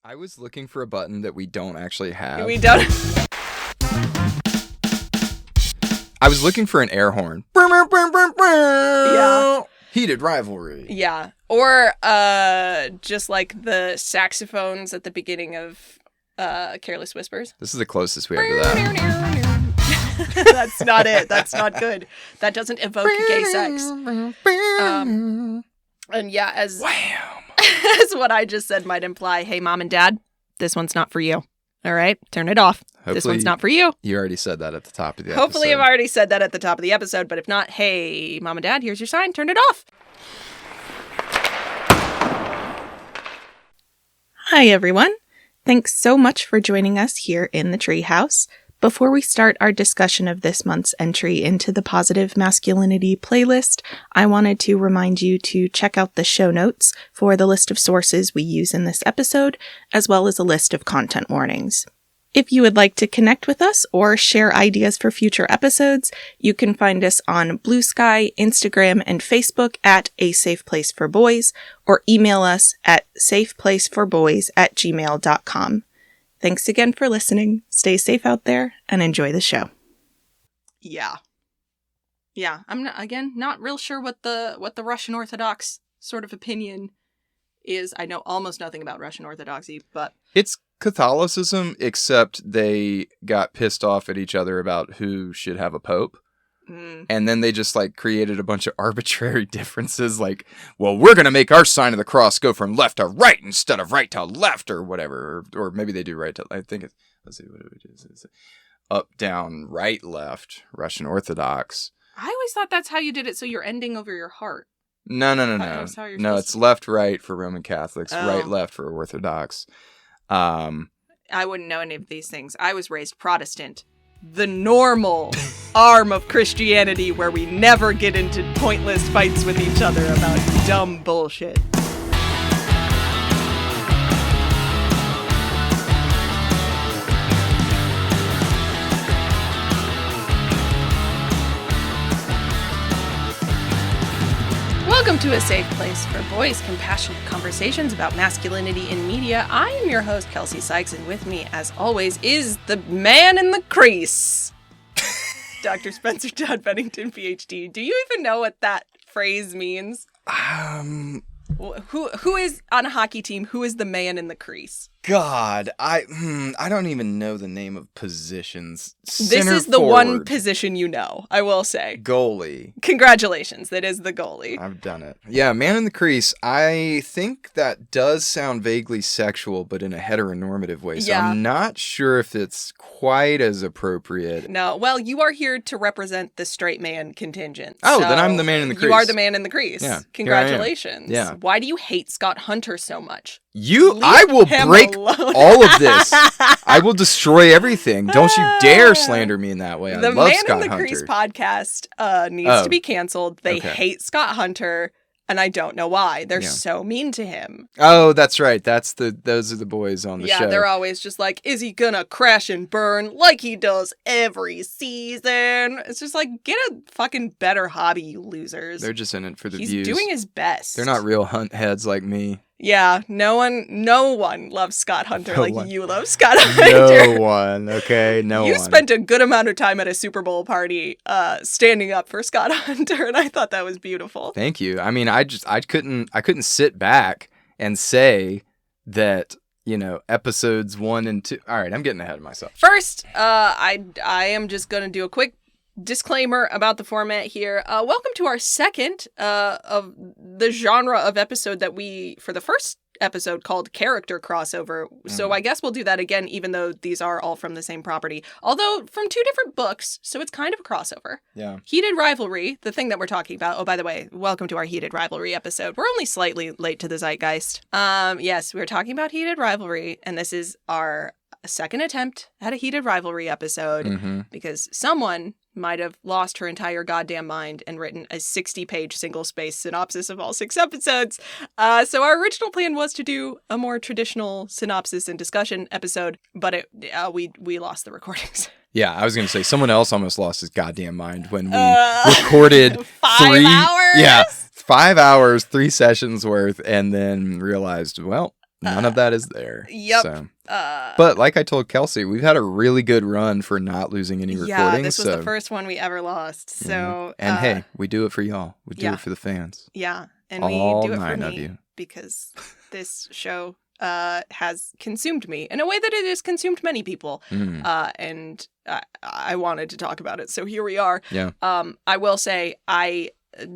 I was looking for a button that we don't actually have. We don't. I was looking for an air horn. Yeah. Heated Rivalry. Yeah. Or just like the saxophones at the beginning of Careless Whispers. This is the closest we have to that. That's not it. That's not good. That doesn't evoke gay sex. And yeah, as what I just said might imply, hey, mom and dad, this one's not for you. All right? Turn it off. Hopefully, this one's not for you. You already said that at the top of the episode. Hopefully I've already said that at the top of the episode, but if not, hey, mom and dad, here's your sign. Turn it off. Hi, everyone. Thanks so much for joining us here in the treehouse. Before we start our discussion of this month's entry into the Positive Masculinity playlist, I wanted to remind you to check out the show notes for the list of sources we use in this episode, as well as a list of content warnings. If you would like to connect with us or share ideas for future episodes, you can find us on Blue Sky, Instagram, and Facebook at A Safe Place for Boys, or email us at safeplaceforboys@gmail.com. Thanks again for listening. Stay safe out there and enjoy the show. Yeah. I'm not real sure what the Russian Orthodox sort of opinion is. I know almost nothing about Russian Orthodoxy, but it's Catholicism, except they got pissed off at each other about who should have a pope. And then they just created a bunch of arbitrary differences, like, well, we're going to make our sign of the cross go from left to right instead of right to left or whatever. Or maybe they do right to, I think it's, let's see, what it is. Up, down, right, left, Russian Orthodox. I always thought that's how you did it, so you're ending over your heart. No. No, it's left, right for Roman Catholics, right, left for Orthodox. I wouldn't know any of these things. I was raised Protestant. The normal arm of Christianity where we never get into pointless fights with each other about dumb bullshit. Welcome to A Safe Place for Boys, compassionate conversations about masculinity in media. I am your host, Kelcee Sykes, and with me, as always, is the man in the crease, Dr. Spencer Todd Bennington, PhD. Do you even know what that phrase means? Who is, on a hockey team, who is the man in the crease? God, I don't even know the name of positions. This is the one position you know, I will say. Goalie. Congratulations, that is the goalie. I've done it. Yeah, man in the crease. I think that does sound vaguely sexual, but in a heteronormative way. So yeah. I'm not sure if it's quite as appropriate. No, well, you are here to represent the straight man contingent. Oh, then I'm the man in the crease. You are the man in the crease. Yeah. Congratulations. Yeah. Why do you hate Scott Hunter so much? I will break all of this. I will destroy everything. Don't you dare slander me in that way. I love Scott Hunter. The Man in the Crease podcast needs to be canceled. They hate Scott Hunter, and I don't know why. They're so mean to him. Oh, that's right. Those are the boys on the show. Yeah, they're always just like, is he gonna crash and burn like he does every season? It's just like, get a fucking better hobby, you losers. They're just in it for the views. He's doing his best. They're not real hunt heads like me. Yeah, no one loves Scott Hunter like you love Scott Hunter. No one, okay? No one. You spent a good amount of time at a Super Bowl party standing up for Scott Hunter, and I thought that was beautiful. Thank you. I mean, I couldn't sit back and say that, episodes 1 and 2. All right, I'm getting ahead of myself. First, I am just going to do a quick disclaimer about the format here. Welcome to our second of the genre of episode that we, for the first episode, called Character Crossover. So I guess we'll do that again, even though these are all from the same property. Although from 2 different books, so it's kind of a crossover. Yeah. Heated Rivalry, the thing that we're talking about. Oh, by the way, welcome to our Heated Rivalry episode. We're only slightly late to the zeitgeist. Yes, we're talking about Heated Rivalry, and this is our second attempt at a Heated Rivalry episode because someone might have lost her entire goddamn mind and written a 60-page single-space synopsis of all 6 episodes. So our original plan was to do a more traditional synopsis and discussion episode, but we lost the recordings. Yeah, I was going to say, someone else almost lost his goddamn mind when we recorded 5 hours? Yeah, 5 hours, 3 sessions worth, and then realized, well, None of that is there. Yep. So. But like I told Kelcee, we've had a really good run for not losing any recordings. Yeah, this was the first one we ever lost. So, and hey, we do it for y'all. We do it for the fans. Yeah, and all we do it for 9 of me you. because this show has consumed me in a way that it has consumed many people. And I wanted to talk about it, so here we are. Yeah. I will say I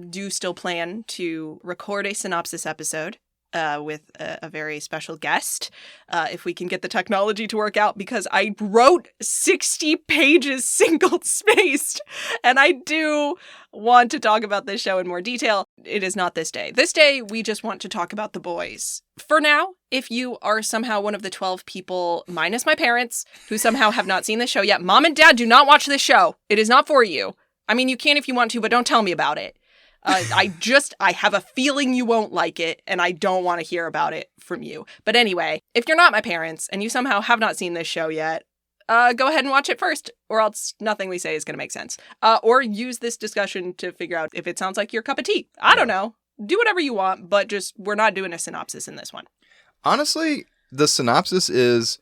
do still plan to record a synopsis episode with a very special guest, if we can get the technology to work out, because I wrote 60 pages single-spaced, and I do want to talk about this show in more detail. It is not this day. This day, we just want to talk about the boys. For now, if you are somehow one of the 12 people, minus my parents, who somehow have not seen this show yet, Mom and Dad, do not watch this show. It is not for you. I mean, you can if you want to, but don't tell me about it. I have a feeling you won't like it, and I don't want to hear about it from you. But anyway, if you're not my parents, and you somehow have not seen this show yet, go ahead and watch it first, or else nothing we say is going to make sense. Or use this discussion to figure out if it sounds like your cup of tea. I don't know. Do whatever you want, but just, we're not doing a synopsis in this one. Honestly, the synopsis is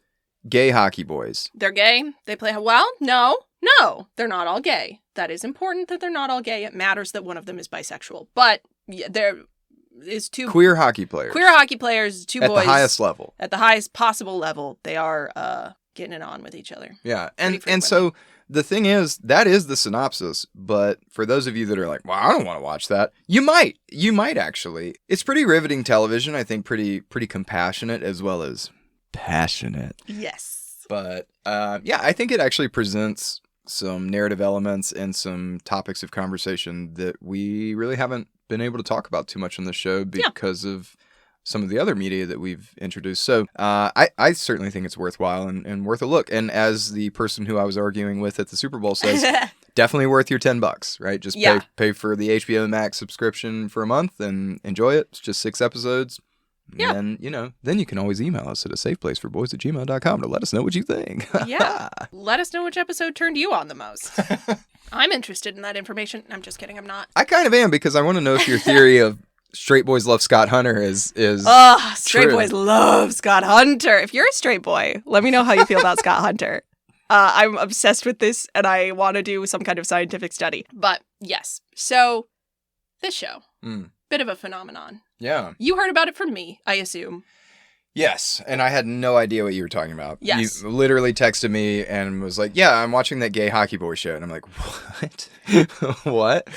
gay hockey boys. They're gay. They play, well, no, they're not all gay. That is important that they're not all gay. It matters that one of them is bisexual. But there is 2 queer hockey players. 2 boys. At the highest level. At the highest possible level. They are getting it on with each other. Yeah. And so the thing is, that is the synopsis. But for those of you that are like, well, I don't want to watch that. You might. You might actually. It's pretty riveting television. I think pretty compassionate as well as passionate. Yes. But yeah, I think it actually presents some narrative elements and some topics of conversation that we really haven't been able to talk about too much on the show because of some of the other media that we've introduced. So I certainly think it's worthwhile and worth a look. And as the person who I was arguing with at the Super Bowl says, definitely worth your $10, right? Just pay for the HBO Max subscription for a month and enjoy it. It's just 6 episodes. Yeah. And, then you can always email us at asafeplaceforboys@gmail.com to let us know what you think. Yeah. Let us know which episode turned you on the most. I'm interested in that information. I'm just kidding. I'm not. I kind of am, because I want to know if your theory of straight boys love Scott Hunter is straight true. Boys love Scott Hunter. If you're a straight boy, let me know how you feel about Scott Hunter. I'm obsessed with this, and I want to do some kind of scientific study. But yes. So this show, bit of a phenomenon. Yeah. You heard about it from me, I assume. Yes, and I had no idea what you were talking about. Yes. You literally texted me and was like, yeah, I'm watching that gay hockey boy show. And I'm like, what? What?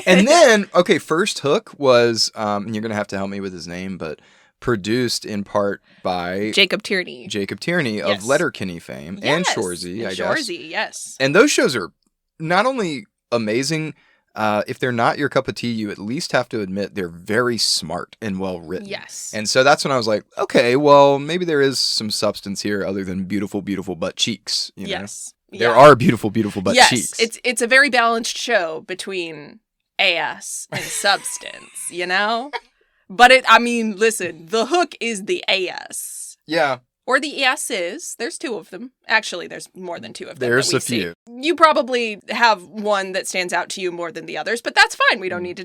And then, okay, First Hook was, and you're going to have to help me with his name, but produced in part by Jacob Tierney of Letterkenny fame, and Shoresy, I guess. Shoresy, yes. And those shows are not only amazing, if they're not your cup of tea, you at least have to admit they're very smart and well written. Yes. And so that's when I was like, okay, well, maybe there is some substance here other than beautiful, beautiful butt cheeks. You know? Yes. There are beautiful, beautiful butt cheeks. It's a very balanced show between ass and substance, you know? But listen, the hook is the ass. Yeah. Or the ESs. There's 2 of them. Actually, there's more than 2 of them. There's a few. You probably have one that stands out to you more than the others, but that's fine. We don't need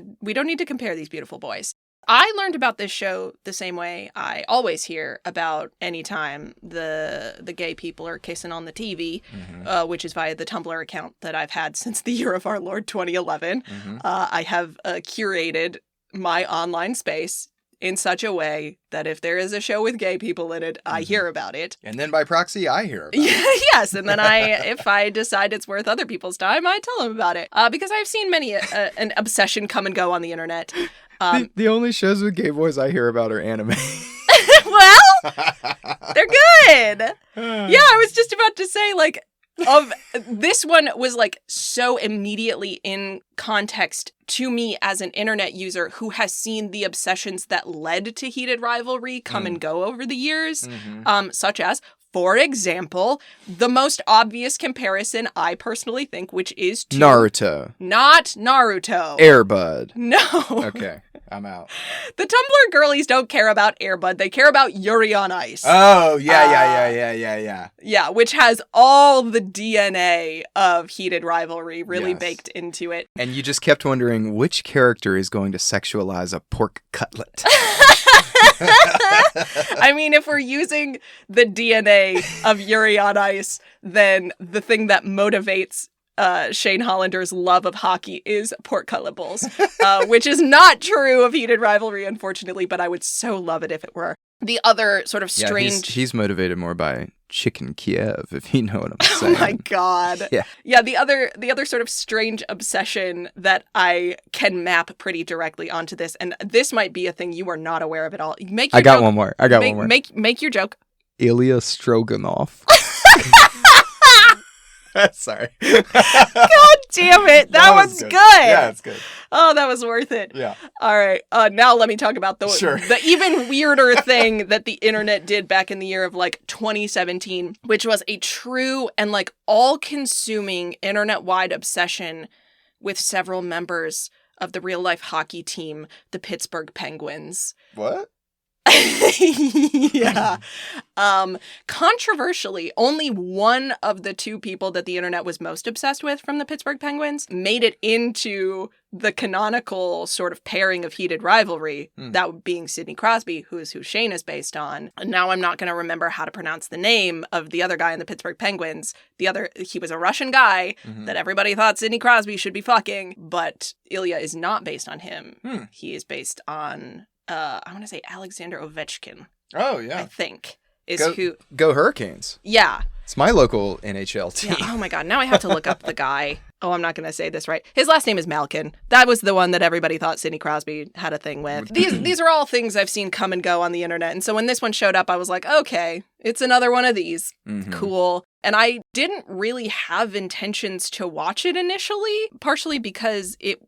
to compare these beautiful boys. I learned about this show the same way I always hear about anytime the gay people are kissing on the TV, which is via the Tumblr account that I've had since the year of our Lord 2011. I have curated my online space in such a way that if there is a show with gay people in it, I hear about it. And then by proxy, I hear about it. Yes, and then if I decide it's worth other people's time, I tell them about it. Because I've seen many an obsession come and go on the internet. The only shows with gay boys I hear about are anime. Well, they're good. Yeah, I was just about to say, this one was so immediately in context to me as an internet user who has seen the obsessions that led to Heated Rivalry come and go over the years, such as, for example, the most obvious comparison I personally think, which is to Naruto. Not Naruto. Air Bud. No. Okay, I'm out. The Tumblr girlies don't care about Air Bud. They care about Yuri on Ice. Oh, yeah. Yeah, which has all the DNA of Heated Rivalry really baked into it. And you just kept wondering which character is going to sexualize a pork cutlet. I mean, if we're using the DNA of Yuri on Ice, then the thing that motivates Shane Hollander's love of hockey is portcullibles, which is not true of Heated Rivalry, unfortunately, but I would so love it if it were. The other sort of strange... He's motivated more by Chicken Kiev, if you know what I'm saying. Oh my God. Yeah, the other sort of strange obsession that I can map pretty directly onto this, and this might be a thing you are not aware of at all. I got one more. Make your joke. Ilya Stroganov. Sorry. God damn it. That was good. Yeah, it's good. Oh, that was worth it. Yeah. All right. Now let me talk about the even weirder thing that the internet did back in the year of like 2017, which was a true and like all-consuming internet-wide obsession with several members of the real-life hockey team, the Pittsburgh Penguins. What? Yeah. Controversially, only one of the two people that the internet was most obsessed with from the Pittsburgh Penguins made it into the canonical sort of pairing of Heated Rivalry, that being Sidney Crosby, who Shane is based on. And now I'm not going to remember how to pronounce the name of the other guy in the Pittsburgh Penguins. He was a Russian guy that everybody thought Sidney Crosby should be fucking, but Ilya is not based on him. He is based on... I want to say Alexander Ovechkin. Oh, yeah. I think Go Hurricanes. Yeah. It's my local NHL team. Yeah. Oh my God. Now I have to look up the guy. Oh, I'm not going to say this right. His last name is Malkin. That was the one that everybody thought Sidney Crosby had a thing with. These are all things I've seen come and go on the internet. And so when this one showed up, I was like, okay, it's another one of these. Cool. And I didn't really have intentions to watch it initially, partially because it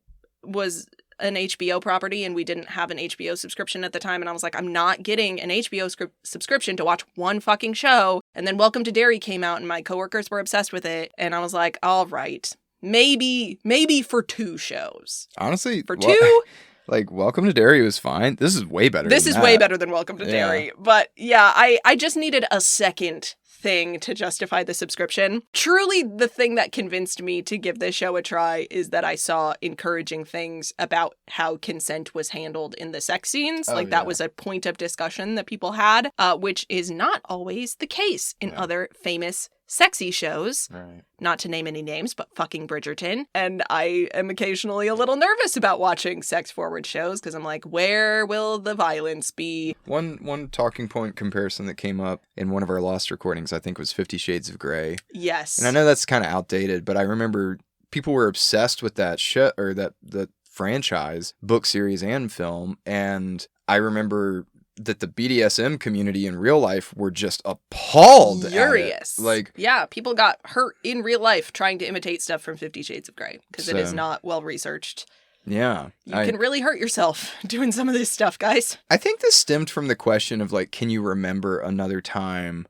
was an HBO property and we didn't have an HBO subscription at the time, and I was like, I'm not getting an HBO subscription to watch one fucking show. And then Welcome to Derry came out and my coworkers were obsessed with it, and I was like, all right, maybe for 2 shows. Honestly, for 2 like Welcome to Derry was fine. This is way better. Way better than Welcome to Derry. But yeah, I just needed a second thing to justify the subscription. Truly, the thing that convinced me to give this show a try is that I saw encouraging things about how consent was handled in the sex scenes. That was a point of discussion that people had, which is not always the case in other famous sexy shows. Right. Not to name any names, but fucking Bridgerton. And I am occasionally a little nervous about watching sex-forward shows because I'm like, where will the violence be? One talking point comparison that came up in one of our lost recordings, I think, was 50 Shades of Grey. Yes. And I know that's kind of outdated, but I remember people were obsessed with that show, or the franchise, book series and film, and I remember that the BDSM community in real life were just appalled. Furious. Yeah, people got hurt in real life trying to imitate stuff from 50 Shades of Grey because it is not well researched. Yeah. You can really hurt yourself doing some of this stuff, guys. I think this stemmed from the question of can you remember another time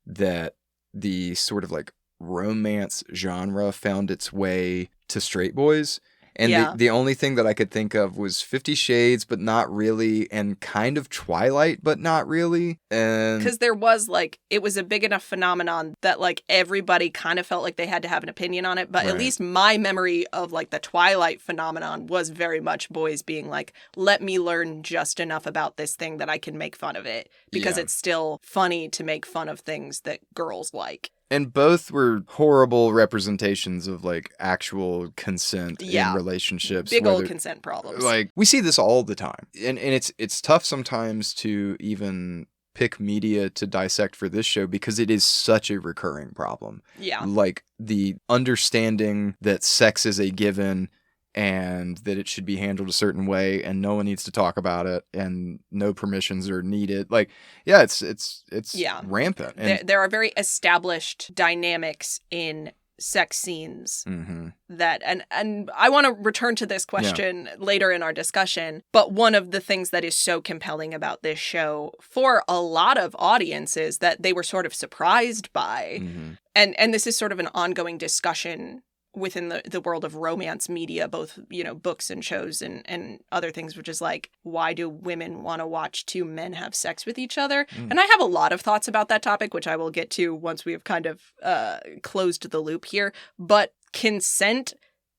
that the sort of romance genre found its way to straight boys? And the only thing that I could think of was 50 Shades, but not really, and kind of Twilight, but not really. Because there was, it was a big enough phenomenon that, everybody kind of felt like they had to have an opinion on it. But at least my memory of, the Twilight phenomenon was very much boys being let me learn just enough about this thing that I can make fun of it. Because it's still funny to make fun of things that girls like. And both were horrible representations of actual consent in relationships. Big old consent problems. We see this all the time. And it's tough sometimes to even pick media to dissect for this show because it is such a recurring problem. Yeah. The understanding that sex is a given and that it should be handled a certain way and no one needs to talk about it and no permissions are needed. It's rampant. And there are very established dynamics in sex scenes that, and I want to return to this question later in our discussion, but one of the things that is so compelling about this show for a lot of audiences that they were sort of surprised by, and this is sort of an ongoing discussion within the world of romance media, both, books and shows and other things, which is why do women want to watch 2 men have sex with each other? And I have a lot of thoughts about that topic, which I will get to once we have kind of closed the loop here. But consent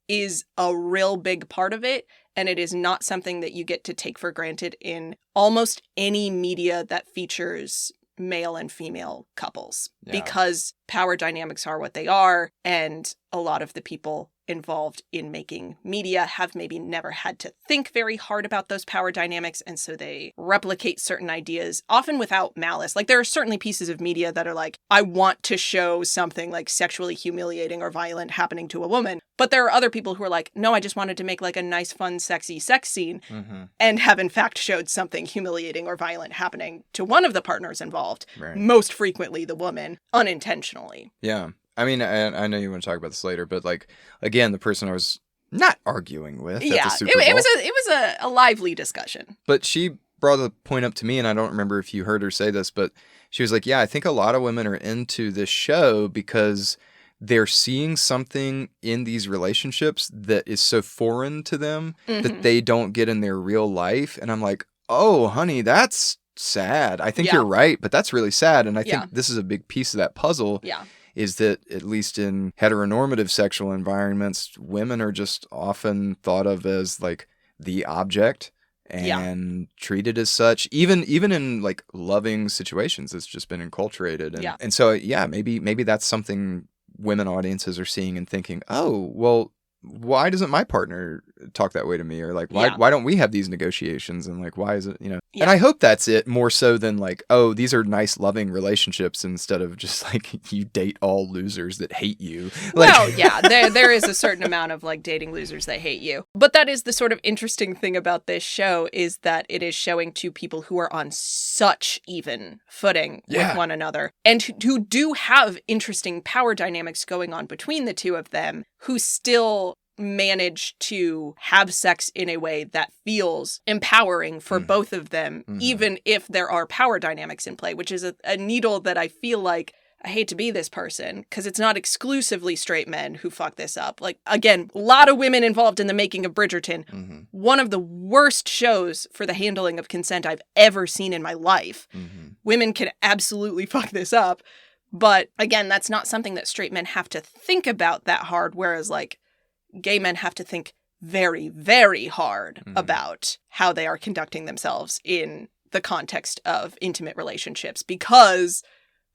is a real big part of it, and it is not something that you get to take for granted in almost any media that features male and female couples, because power dynamics are what they are, and a lot of the people involved in making media have maybe never had to think very hard about those power dynamics, and so they replicate certain ideas, often without malice. Like, there are certainly pieces of media that are like, I want to show something like sexually humiliating or violent happening to a woman, but there are other people who are like, no, I just wanted to make like a nice, fun, sexy sex scene, and have in fact showed something humiliating or violent happening to one of the partners involved, most frequently the woman, unintentionally. Yeah. I mean, I know you want to talk about this later, but like, again, the person I was not arguing with at the Super Bowl. It was a lively discussion. But she brought the point up to me, and I don't remember if you heard her say this, but she was like, yeah, I think a lot of women are into this show because they're seeing something in these relationships that is so foreign to them that they don't get in their real life. And I'm like, oh, honey, that's sad. I think you're right, but that's really sad. And I think this is a big piece of that puzzle. Yeah. Is that at least in heteronormative sexual environments, women are just often thought of as like the object and treated as such. Even in like loving situations, it's just been enculturated. And so, maybe that's something women audiences are seeing and thinking, oh, well, why doesn't my partner talk that way to me? Or like, why don't we have these negotiations? And like, why is it, And I hope that's it more so than like, oh, these are nice, loving relationships instead of just like you date all losers that hate you. Like... Well, yeah, there is a certain amount of like dating losers that hate you. But that is the sort of interesting thing about this show, is that it is showing two people who are on such even footing with one another, and who do have interesting power dynamics going on between the two of them, who still manage to have sex in a way that feels empowering for both of them, even if there are power dynamics in play, which is a needle that I feel like, I hate to be this person, because it's not exclusively straight men who fuck this up. Like, again, a lot of women involved in the making of Bridgerton. One of the worst shows for the handling of consent I've ever seen in my life. Women can absolutely fuck this up. But again, that's not something that straight men have to think about that hard, whereas like gay men have to think very, very hard about how they are conducting themselves in the context of intimate relationships, because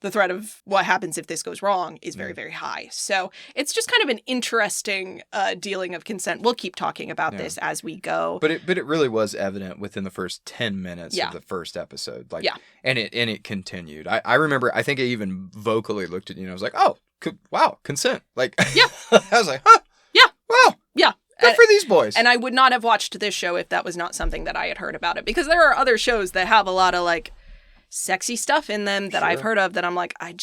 the threat of what happens if this goes wrong is very, very high. So it's just kind of an interesting dealing of consent. We'll keep talking about this as we go. But it really was evident within the first 10 minutes of the first episode. Like, and it continued. I remember, I think I even vocally looked at you and I was like, oh, wow, consent. Like, I was like, huh? Yeah. Wow. Yeah. Good for these boys. And I would not have watched this show if that was not something that I had heard about it, because there are other shows that have a lot of like sexy stuff in them that I've heard of that I'm like, I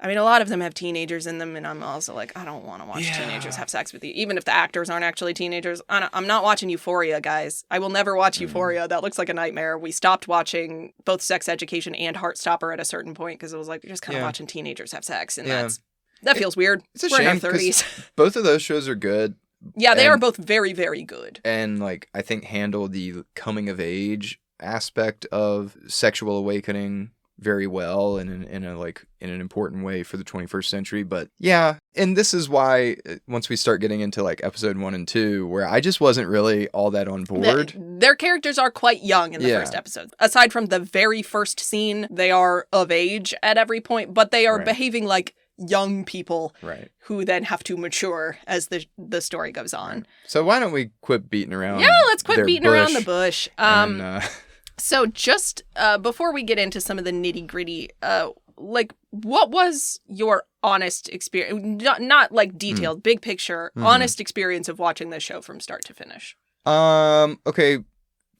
mean, a lot of them have teenagers in them, and I'm also like, I don't want to watch teenagers have sex with you, even if the actors aren't actually teenagers. I'm not watching Euphoria, guys. I will never watch Euphoria. That looks like a nightmare. We stopped watching both Sex Education and Heartstopper at a certain point because it was like, you're just kind of watching teenagers have sex, and that feels weird. It's a We're shame, in our 30s. Both of those shows are good. Yeah, they are both very, very good. And like, I think handle the coming of age aspect of sexual awakening very well and in an important way for the 21st century. But yeah, and this is why once we start getting into like episode 1 and 2, where I just wasn't really all that on board. Their characters are quite young in the first episode. Aside from the very first scene, they are of age at every point, but they are behaving like young people who then have to mature as the story goes on. So why don't we quit beating around? Yeah, let's quit beating around the bush. So just before we get into some of the nitty gritty, like, what was your honest experience? Not like detailed, big picture, honest experience of watching this show from start to finish. Okay.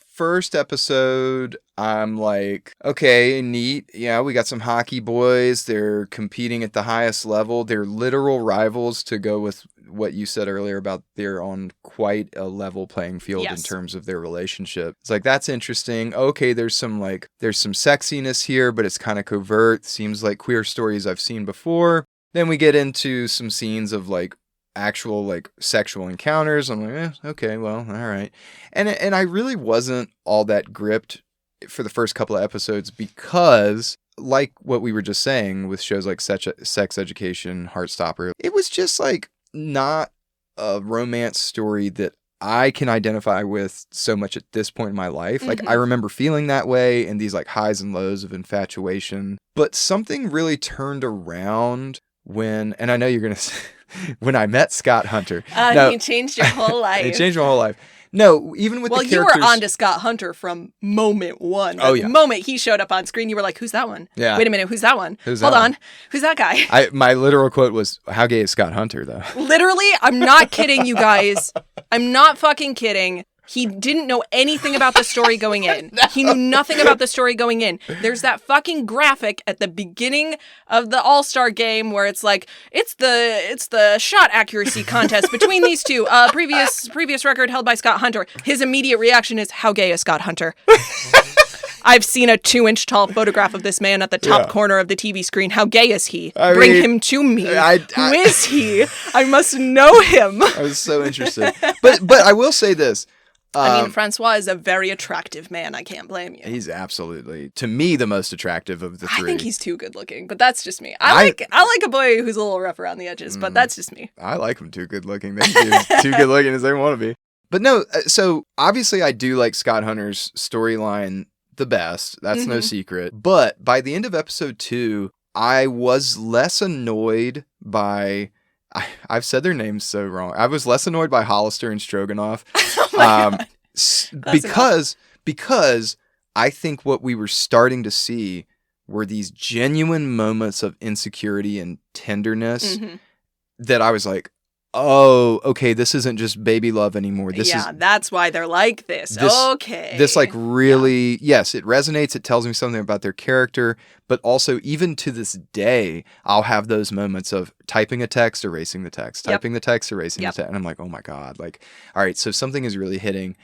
First episode, I'm like, okay, neat. Yeah, we got some hockey boys. They're competing at the highest level. They're literal rivals, to go with what you said earlier about they're on quite a level playing field in terms of their relationship. It's like, that's interesting. Okay, there's some sexiness here, but it's kind of covert. Seems like queer stories I've seen before. Then we get into some scenes of like actual like sexual encounters. I'm like, okay, well, all right. And I really wasn't all that gripped for the first couple of episodes, because like what we were just saying with shows like Sex Education, Heartstopper, it was just like not a romance story that I can identify with so much at this point in my life. Like, I remember feeling that way and these like highs and lows of infatuation. But something really turned around when, and I know you're going to say, when I met Scott Hunter. He changed your whole life. It changed my whole life. No, even with the characters... Well, you were on to Scott Hunter from moment one. The moment he showed up on screen, you were like, who's that one? Yeah. Wait a minute, who's that one? Hold on. Who's that guy? My literal quote was, how gay is Scott Hunter, though? Literally, I'm not kidding, you guys. I'm not fucking kidding. He didn't know anything about the story going in. No. He knew nothing about the story going in. There's that fucking graphic at the beginning of the All-Star game where it's like, it's the shot accuracy contest between these two. Previous record held by Scott Hunter. His immediate reaction is, how gay is Scott Hunter? I've seen a 2-inch tall photograph of this man at the top corner of the TV screen. How gay is he? Bring him to me. Who is he? I must know him. I was so interested. But I will say this. I mean, Francois is a very attractive man. I can't blame you. He's absolutely, to me, the most attractive of the three. I think he's too good looking, but that's just me. I like a boy who's a little rough around the edges, but that's just me. I like him too good looking. They can be too good looking as they want to be. But no, so obviously I do like Scott Hunter's storyline the best. That's no secret. But by the end of episode 2, I was less annoyed by... I've said their names so wrong. I was less annoyed by Hollister and Stroganoff because I think what we were starting to see were these genuine moments of insecurity and tenderness that I was like, oh, okay, this isn't just baby love anymore. That's why they're like this. Okay. This like really, yes, it resonates. It tells me something about their character, but also even to this day, I'll have those moments of typing a text, erasing the text, typing the text, erasing the text. And I'm like, oh my God, like, all right, so something is really hitting.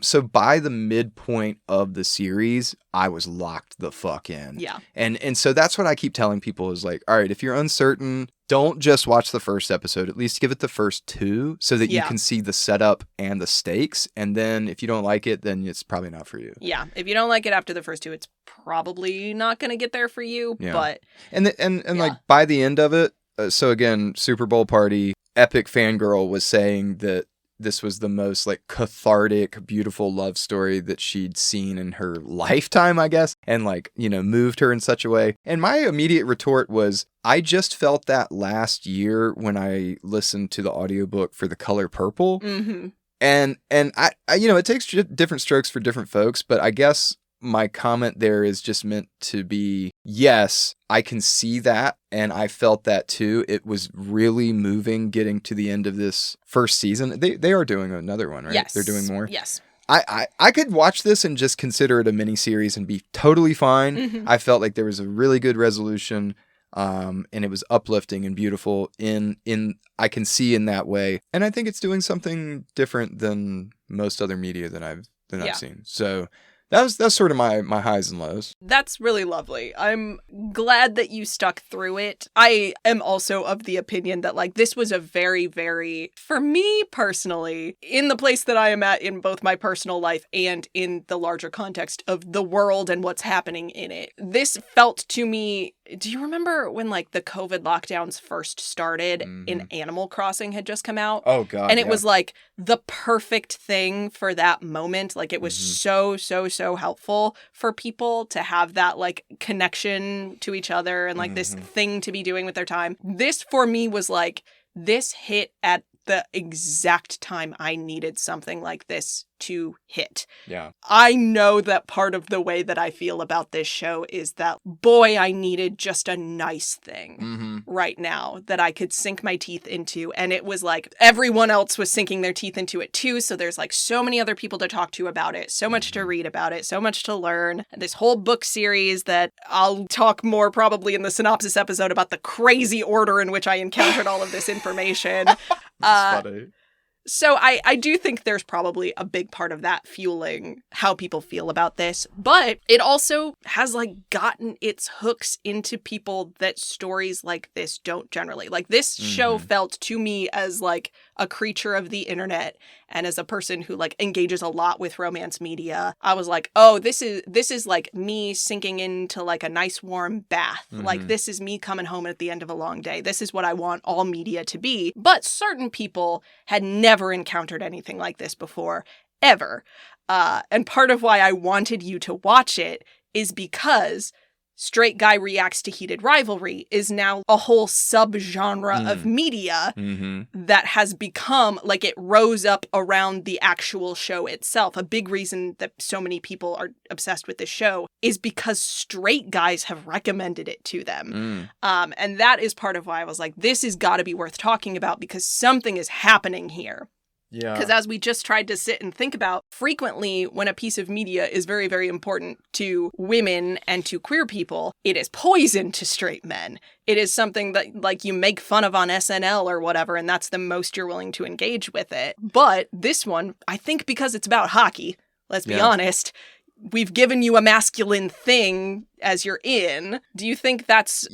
So by the midpoint of the series, I was locked the fuck in. Yeah. And so that's what I keep telling people is like, all right, if you're uncertain, don't just watch the first episode. At least give it the first 2 so that you can see the setup and the stakes. And then if you don't like it, then it's probably not for you. Yeah. If you don't like it after the first 2, it's probably not going to get there for you. Yeah. But and like by the end of it, so again, Super Bowl party, epic fangirl was saying that this was the most like cathartic, beautiful love story that she'd seen in her lifetime, I guess, and like, you know, moved her in such a way. And my immediate retort was, I just felt that last year when I listened to the audiobook for The Color Purple. And I, you know, it takes different strokes for different folks, but I guess my comment there is just meant to be, yes, I can see that. And I felt that too. It was really moving getting to the end of this first season. They are doing another one, right? Yes. They're doing more? Yes. I could watch this and just consider it a miniseries and be totally fine. I felt like there was a really good resolution. And it was uplifting and beautiful in I can see in that way. And I think it's doing something different than most other media that I've seen. So that's sort of my highs and lows. That's really lovely. I'm glad that you stuck through it. I am also of the opinion that like this was a very, very, for me personally, in the place that I am at in both my personal life and in the larger context of the world and what's happening in it. This felt to me, do you remember when like the COVID lockdowns first started and Animal Crossing had just come out? Oh God. And it was like the perfect thing for that moment. Like it was so helpful for people to have that like connection to each other and like this thing to be doing with their time. This for me was like, this hit at the exact time I needed something like this to hit. Yeah. I know that part of the way that I feel about this show is that, boy, I needed just a nice thing right now that I could sink my teeth into. And it was like everyone else was sinking their teeth into it too. So there's like so many other people to talk to about it, so much to read about it, so much to learn. This whole book series that I'll talk more probably in the synopsis episode about the crazy order in which I encountered all of this information. That's funny. So I do think there's probably a big part of that fueling how people feel about this, but it also has like gotten its hooks into people that stories like this don't generally. Like this show felt to me as like a creature of the internet and as a person who like engages a lot with romance media, I was like, oh, this is like me sinking into like a nice warm bath. Mm-hmm. Like this is me coming home at the end of a long day. This is what I want all media to be. But certain people had never encountered anything like this before, ever. And part of why I wanted you to watch it is because straight guy reacts to Heated Rivalry is now a whole subgenre of media that has become, like, it rose up around the actual show itself. A big reason that so many people are obsessed with this show is because straight guys have recommended it to them. And that is part of why I was like, this has got to be worth talking about because something is happening here. Yeah. Because as we just tried to sit and think about, frequently when a piece of media is very, very important to women and to queer people, it is poison to straight men. It is something that, like, you make fun of on SNL or whatever, and that's the most you're willing to engage with it. But this one, I think because it's about hockey, let's be honest, we've given you a masculine thing as you're in. Do you think that's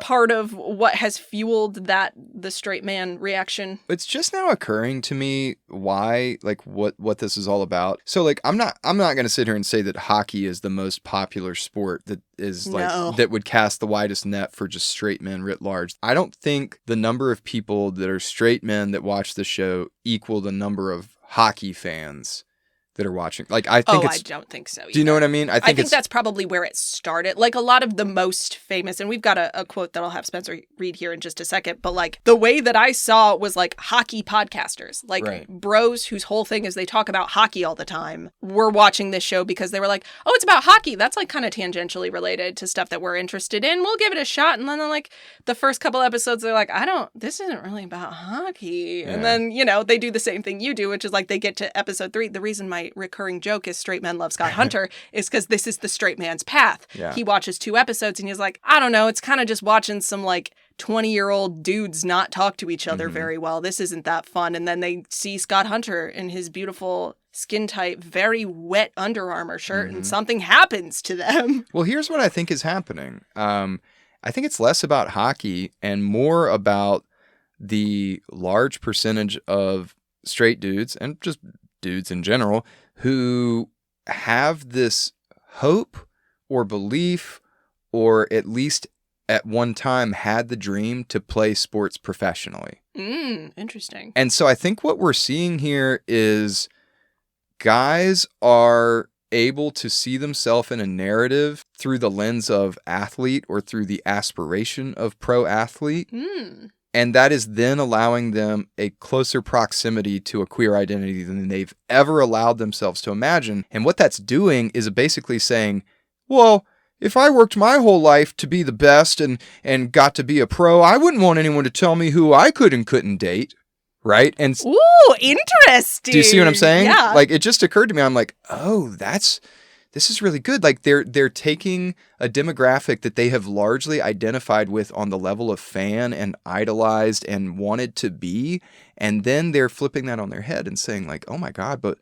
part of what has fueled the straight man reaction? It's just now occurring to me why, like, what this is all about. So, like, I'm not going to sit here and say that hockey is the most popular sport that is like that would cast the widest net for just straight men writ large. I don't think the number of people that are straight men that watch the show equal the number of hockey fans that are watching. Like, I think I don't think so either. Do you know what I mean? I think that's probably where it started. Like, a lot of the most famous, and we've got a quote that I'll have Spencer read here in just a second, but, like, the way that I saw was, like, hockey podcasters. Like, bros whose whole thing is they talk about hockey all the time were watching this show because they were like, oh, it's about hockey. That's, like, kind of tangentially related to stuff that we're interested in. We'll give it a shot. And then, like, the first couple episodes, they're like, this isn't really about hockey. Yeah. And then, you know, they do the same thing you do, which is, like, they get to episode 3. The reason my recurring joke is straight men love Scott Hunter is because this is the straight man's path. Yeah. He watches 2 episodes and he's like, I don't know, it's kind of just watching some like 20-year-old dudes not talk to each other very well. This isn't that fun. And then they see Scott Hunter in his beautiful skin tight, very wet Under Armour shirt and something happens to them. Well, here's what I think is happening. I think it's less about hockey and more about the large percentage of straight dudes and just dudes in general who have this hope or belief, or at least at one time had the dream to play sports professionally. Interesting. And so I think what we're seeing here is guys are able to see themselves in a narrative through the lens of athlete or through the aspiration of pro athlete. And that is then allowing them a closer proximity to a queer identity than they've ever allowed themselves to imagine. And what that's doing is basically saying, well, if I worked my whole life to be the best and got to be a pro, I wouldn't want anyone to tell me who I could and couldn't date. Right? And ooh, interesting. Do you see what I'm saying? Yeah. Like, it just occurred to me. I'm like, oh, this is really good. Like, they're taking a demographic that they have largely identified with on the level of fan and idolized and wanted to be, and then they're flipping that on their head and saying, like, oh my God, but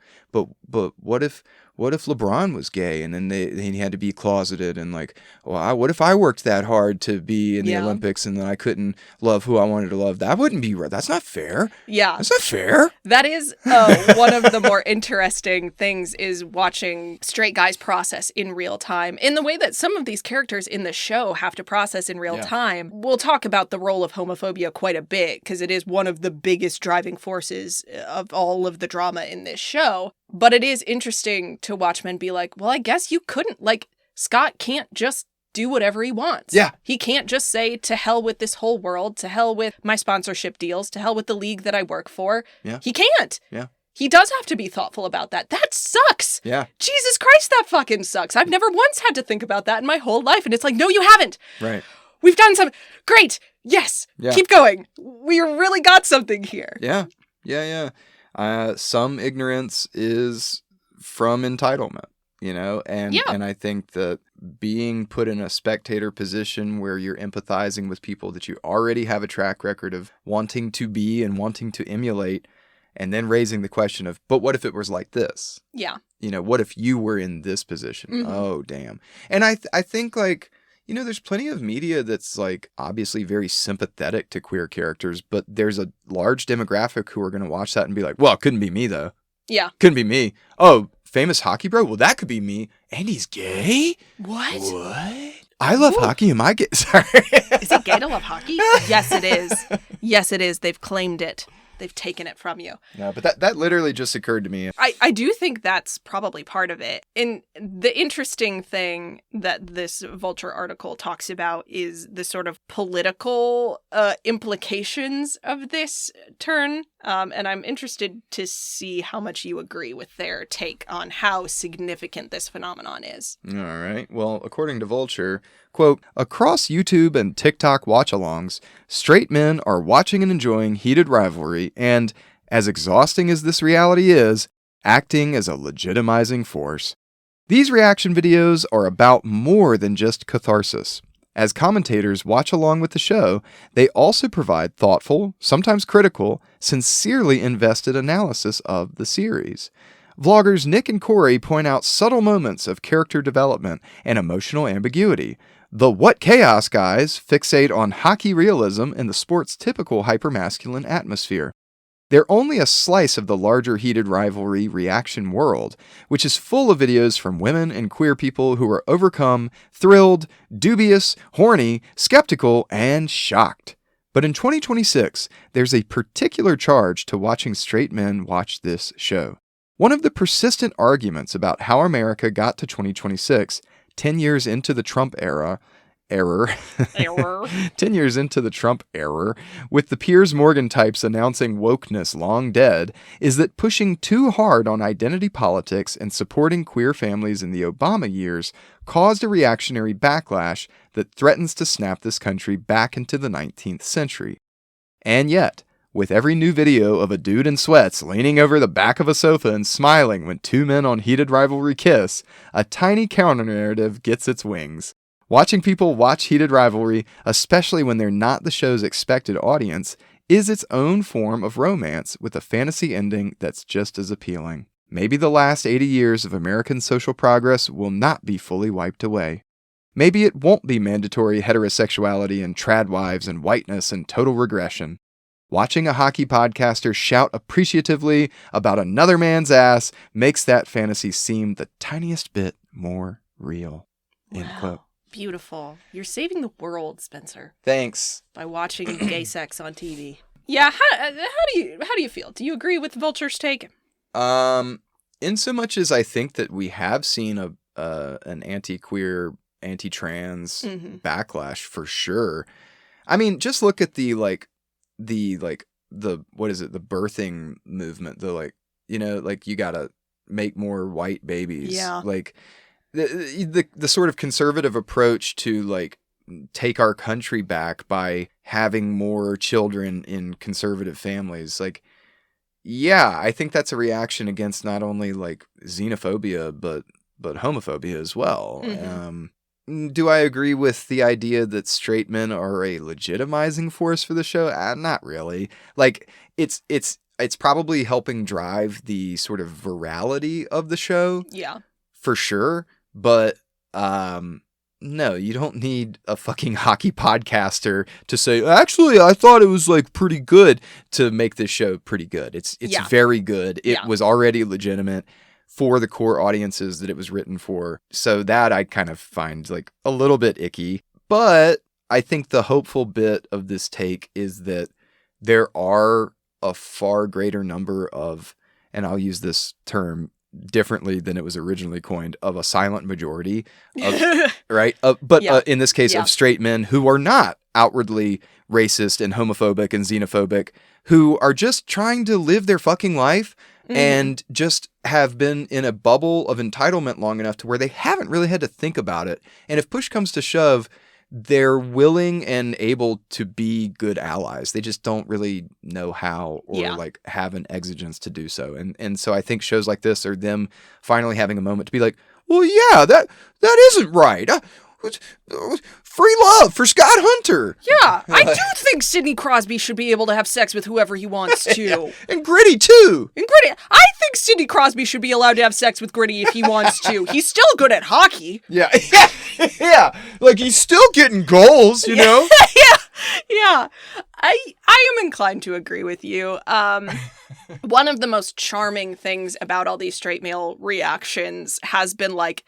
what if LeBron was gay and then he had to be closeted, and like, well, what if I worked that hard to be in the Olympics and then I couldn't love who I wanted to love? That wouldn't be right. That's not fair. Yeah. That's not fair. That is one of the more interesting things is watching straight guys process in real time in the way that some of these characters in the show have to process in real time. We'll talk about the role of homophobia quite a bit because it is one of the biggest driving forces of all of the drama in this show. But it is interesting to watch men be like, well, I guess you couldn't, like, Scott can't just do whatever he wants. Yeah. He can't just say, to hell with this whole world, to hell with my sponsorship deals, to hell with the league that I work for. Yeah. He can't. Yeah. He does have to be thoughtful about that. That sucks. Yeah. Jesus Christ, that fucking sucks. I've never once had to think about that in my whole life. And it's like, no, you haven't. Right. We've done some. Great. Yes. Yeah. Keep going. We really got something here. Yeah. Yeah. Some ignorance is from entitlement, you know, and I think that being put in a spectator position where you're empathizing with people that you already have a track record of wanting to be and wanting to emulate, and then raising the question of, but what if it was like this? Yeah. You know, what if you were in this position? Oh, damn. And I think, like, There's plenty of media that's like obviously very sympathetic to queer characters, but there's a large demographic who are going to watch that and be like, well, it couldn't be me though. Yeah. Couldn't be me. Oh, famous hockey bro? Well, that could be me. And he's gay? What? I love hockey. Am I gay? Sorry. Is it gay to love hockey? Yes, it is. Yes, it is. They've claimed it. They've taken it from you. No, but that literally just occurred to me. I do think that's probably part of it. And the interesting thing that this Vulture article talks about is the sort of political implications of this turn. And I'm interested to see how much you agree with their take on how significant this phenomenon is. All right. Well, according to Vulture, quote, across YouTube and TikTok watch-alongs, straight men are watching and enjoying Heated Rivalry and, as exhausting as this reality is, acting as a legitimizing force. These reaction videos are about more than just catharsis. As commentators watch along with the show, they also provide thoughtful, sometimes critical, sincerely invested analysis of the series. Vloggers Nick and Corey point out subtle moments of character development and emotional ambiguity. The What Chaos guys fixate on hockey realism and the sport's typical hypermasculine atmosphere. They're only a slice of the larger Heated Rivalry reaction world, which is full of videos from women and queer people who are overcome, thrilled, dubious, horny, skeptical, and shocked. But in 2026, there's a particular charge to watching straight men watch this show. One of the persistent arguments about how America got to 2026, 10 years into the Trump error, 10 years into the Trump error, with the Piers Morgan types announcing wokeness long dead, is that pushing too hard on identity politics and supporting queer families in the Obama years caused a reactionary backlash that threatens to snap this country back into the 19th century. And yet, with every new video of a dude in sweats leaning over the back of a sofa and smiling when two men on Heated Rivalry kiss, a tiny counter-narrative gets its wings. Watching people watch Heated Rivalry, especially when they're not the show's expected audience, is its own form of romance with a fantasy ending that's just as appealing. Maybe the last 80 years of American social progress will not be fully wiped away. Maybe it won't be mandatory heterosexuality and trad wives and whiteness and total regression. Watching a hockey podcaster shout appreciatively about another man's ass makes that fantasy seem the tiniest bit more real. End quote. Beautiful. You're saving the world, Spencer. Thanks. By watching gay sex on TV. Yeah, how do you feel? Do you agree with Vulture's take? In so much as I think that we have seen an anti-queer, anti-trans backlash for sure. I mean, just look at the what is it? The birthing movement. You gotta make more white babies. Yeah. The sort of conservative approach to take our country back by having more children in conservative families. I think that's a reaction against not only xenophobia but homophobia as well. Mm-hmm. Do I agree with the idea that straight men are a legitimizing force for the show? Not really. It's probably helping drive the sort of virality of the show. Yeah. For sure. But no, you don't need a fucking hockey podcaster to say, actually, I thought it was pretty good to make this show pretty good. It's very good. It was already legitimate for the core audiences that it was written for. So that I kind of find a little bit icky. But I think the hopeful bit of this take is that there are a far greater number of, and I'll use this term differently than it was originally coined, of a silent majority of, right? In this case of straight men who are not outwardly racist and homophobic and xenophobic, who are just trying to live their fucking life and just have been in a bubble of entitlement long enough to where they haven't really had to think about it. And if push comes to shove, they're willing and able to be good allies. They just don't really know how or have an exigence to do so. And so I think shows like this are them finally having a moment to be like, well, yeah, that isn't right. Free love for Scott Hunter. Yeah, I do think Sidney Crosby should be able to have sex with whoever he wants to. Yeah. And Gritty, too. I think Sidney Crosby should be allowed to have sex with Gritty if he wants to. He's still good at hockey. Yeah. Yeah, like he's still getting goals, you know? Yeah. I am inclined to agree with you. One of the most charming things about all these straight male reactions has been like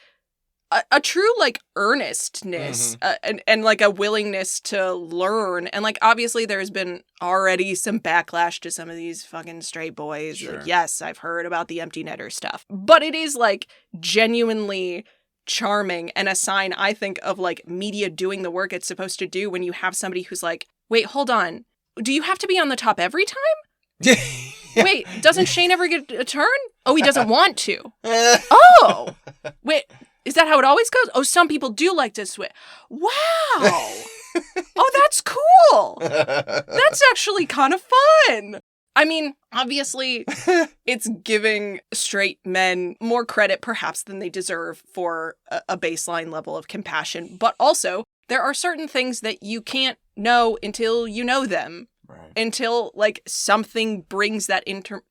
a true like earnestness and like a willingness to learn. And like obviously there's been already some backlash to some of these fucking straight boys. Sure. Like, yes, I've heard about the empty netter stuff, but it is like genuinely charming and a sign, I think, of like media doing the work it's supposed to do when you have somebody who's like, wait, hold on, do you have to be on the top every time? Wait, doesn't Shane ever get a turn? Oh, he doesn't want to. Oh, wait, is that how it always goes? Oh, some people do like to switch. Wow. Oh, that's cool. That's actually kind of fun. I mean, obviously, it's giving straight men more credit, perhaps, than they deserve for a baseline level of compassion. But also, there are certain things that you can't know until you know them. Right. Until, like, something brings that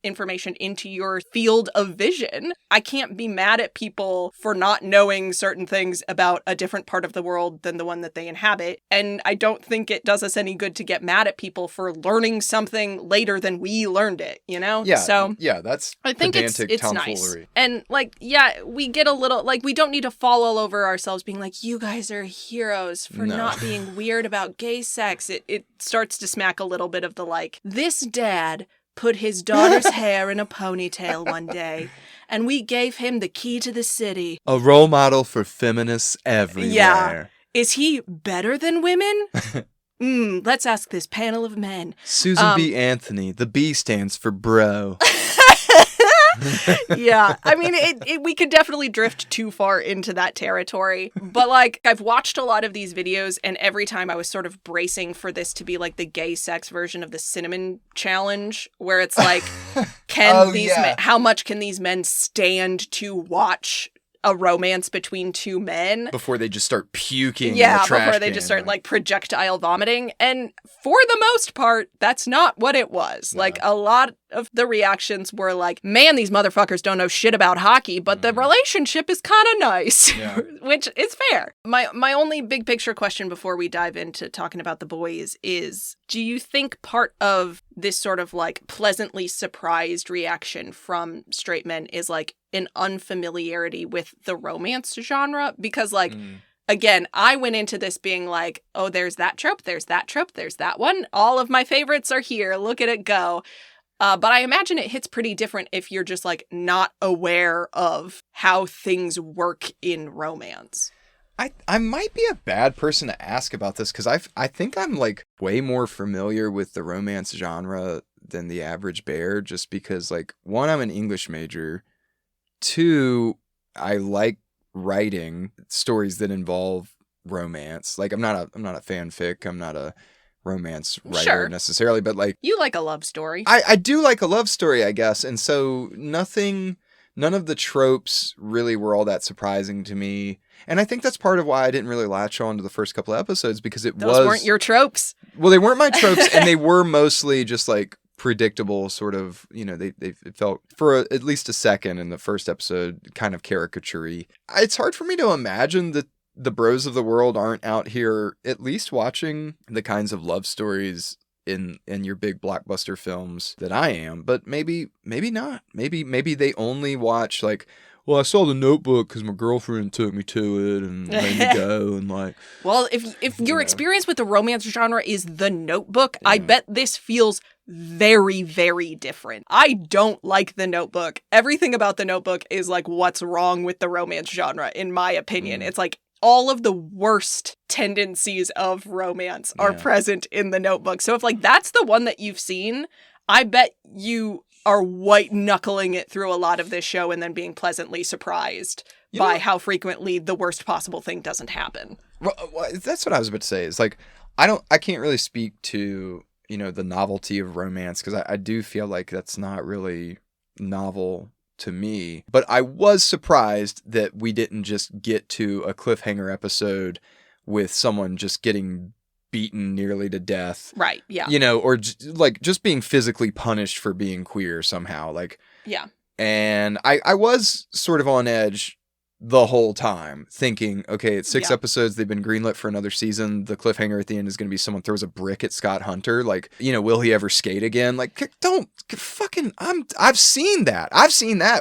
information into your field of vision. I can't be mad at people for not knowing certain things about a different part of the world than the one that they inhabit. And I don't think it does us any good to get mad at people for learning something later than we learned it, you know? Yeah, so yeah, that's I think it's nice. Tomfoolery. And, like, yeah, we get a little, like, we don't need to fall all over ourselves being like, you guys are heroes for not being weird about gay sex. It starts to smack a little bit of the like, this dad put his daughter's hair in a ponytail one day and we gave him the key to the city. A role model for feminists everywhere. Yeah. Is he better than women? Let's ask this panel of men. Susan B. Anthony. The B stands for bro. Yeah, I mean, we could definitely drift too far into that territory. But, like, I've watched a lot of these videos, and every time I was sort of bracing for this to be, like, the gay sex version of the cinnamon challenge, where it's like, how much can these men stand to watch a romance between two men before they just start puking in the trash before they can, just start like projectile vomiting. And for the most part, that's not what it was. Like a lot of the reactions were like, man, these motherfuckers don't know shit about hockey, but the relationship is kind of nice, which is fair. My only big picture question before we dive into talking about the boys is, do you think part of this sort of like pleasantly surprised reaction from straight men is like an unfamiliarity with the romance genre? Because like, again, I went into this being like, oh, there's that trope, there's that trope, there's that one. All of my favorites are here. Look at it go. But I imagine it hits pretty different if you're just like not aware of how things work in romance. I might be a bad person to ask about this because I think I'm like way more familiar with the romance genre than the average bear, just because like, one, I'm an English major. Two, I like writing stories that involve romance. Like I'm not a fanfic. I'm not a romance writer necessarily, but like, you like a love story. I do like a love story, I guess. And so none of the tropes really were all that surprising to me. And I think that's part of why I didn't really latch on to the first couple of episodes, because those weren't your tropes. Well, they weren't my tropes, and they were mostly just like predictable sort of, you know, it felt for at least a second in the first episode kind of caricature-y. It's hard for me to imagine that the bros of the world aren't out here at least watching the kinds of love stories in your big blockbuster films that I am, but maybe not. Maybe they only watch like, well, I saw The Notebook because my girlfriend took me to it and made me go, and like. Well, if your experience with the romance genre is The Notebook, I bet this feels very, very different. I don't like The Notebook. Everything about The Notebook is like what's wrong with the romance genre, in my opinion. It's like all of the worst tendencies of romance are present in The Notebook. So if like that's the one that you've seen, I bet you are white knuckling it through a lot of this show and then being pleasantly surprised by how frequently the worst possible thing doesn't happen. Well, that's what I was about to say. Is like, I can't really speak to, you know, the novelty of romance, because I do feel like that's not really novel to me. But I was surprised that we didn't just get to a cliffhanger episode with someone just getting beaten nearly to death. Right, yeah. You know, or like just being physically punished for being queer somehow. Like, yeah. And I was sort of on edge the whole time, thinking, okay, it's 6 episodes, they've been greenlit for another season, the cliffhanger at the end is going to be someone throws a brick at Scott Hunter, like, you know, will he ever skate again? Like, don't fucking, I've seen that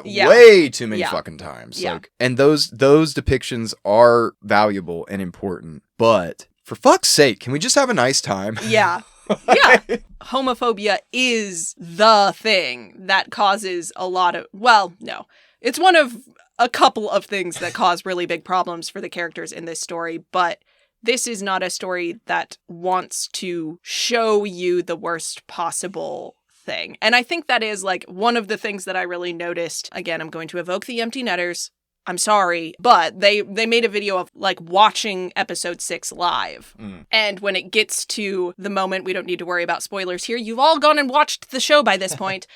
way too many fucking times. Like, and those depictions are valuable and important, but for fuck's sake, can we just have a nice time? Yeah. Yeah. Homophobia is the thing that causes a lot of, well, no. It's one of a couple of things that cause really big problems for the characters in this story, but this is not a story that wants to show you the worst possible thing. And I think that is like one of the things that I really noticed. Again, I'm going to evoke the empty netters. I'm sorry, but they made a video of like watching episode 6 live. And when it gets to the moment, we don't need to worry about spoilers here. You've all gone and watched the show by this point.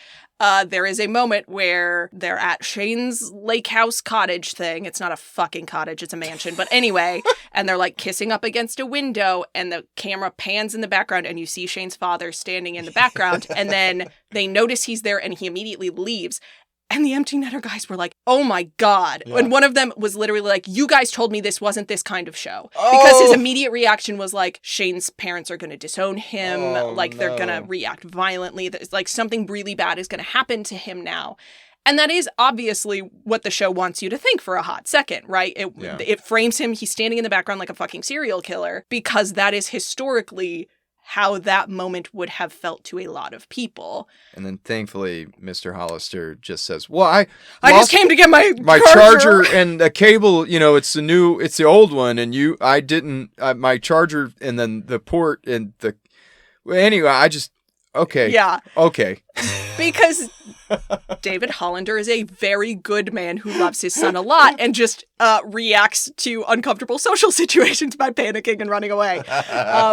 There is a moment where they're at Shane's lake house cottage thing. It's not a fucking cottage, it's a mansion. But anyway, and they're like kissing up against a window and the camera pans in the background and you see Shane's father standing in the background. And then they notice he's there and he immediately leaves. And the empty netter guys were like, oh my God. Yeah. And one of them was literally like, you guys told me this wasn't this kind of show. Because his immediate reaction was like, Shane's parents are going to disown him. They're going to react violently. There's like something really bad is going to happen to him now. And that is obviously what the show wants you to think for a hot second, right? It frames him, he's standing in the background like a fucking serial killer, because that is historically how that moment would have felt to a lot of people. And then thankfully, Mr. Hollister just says, well, I just came to get my charger and a cable, you know, it's the old one. And I didn't, my charger and then the port and anyway, okay. Yeah. Okay. Because David Hollander is a very good man who loves his son a lot and just reacts to uncomfortable social situations by panicking and running away,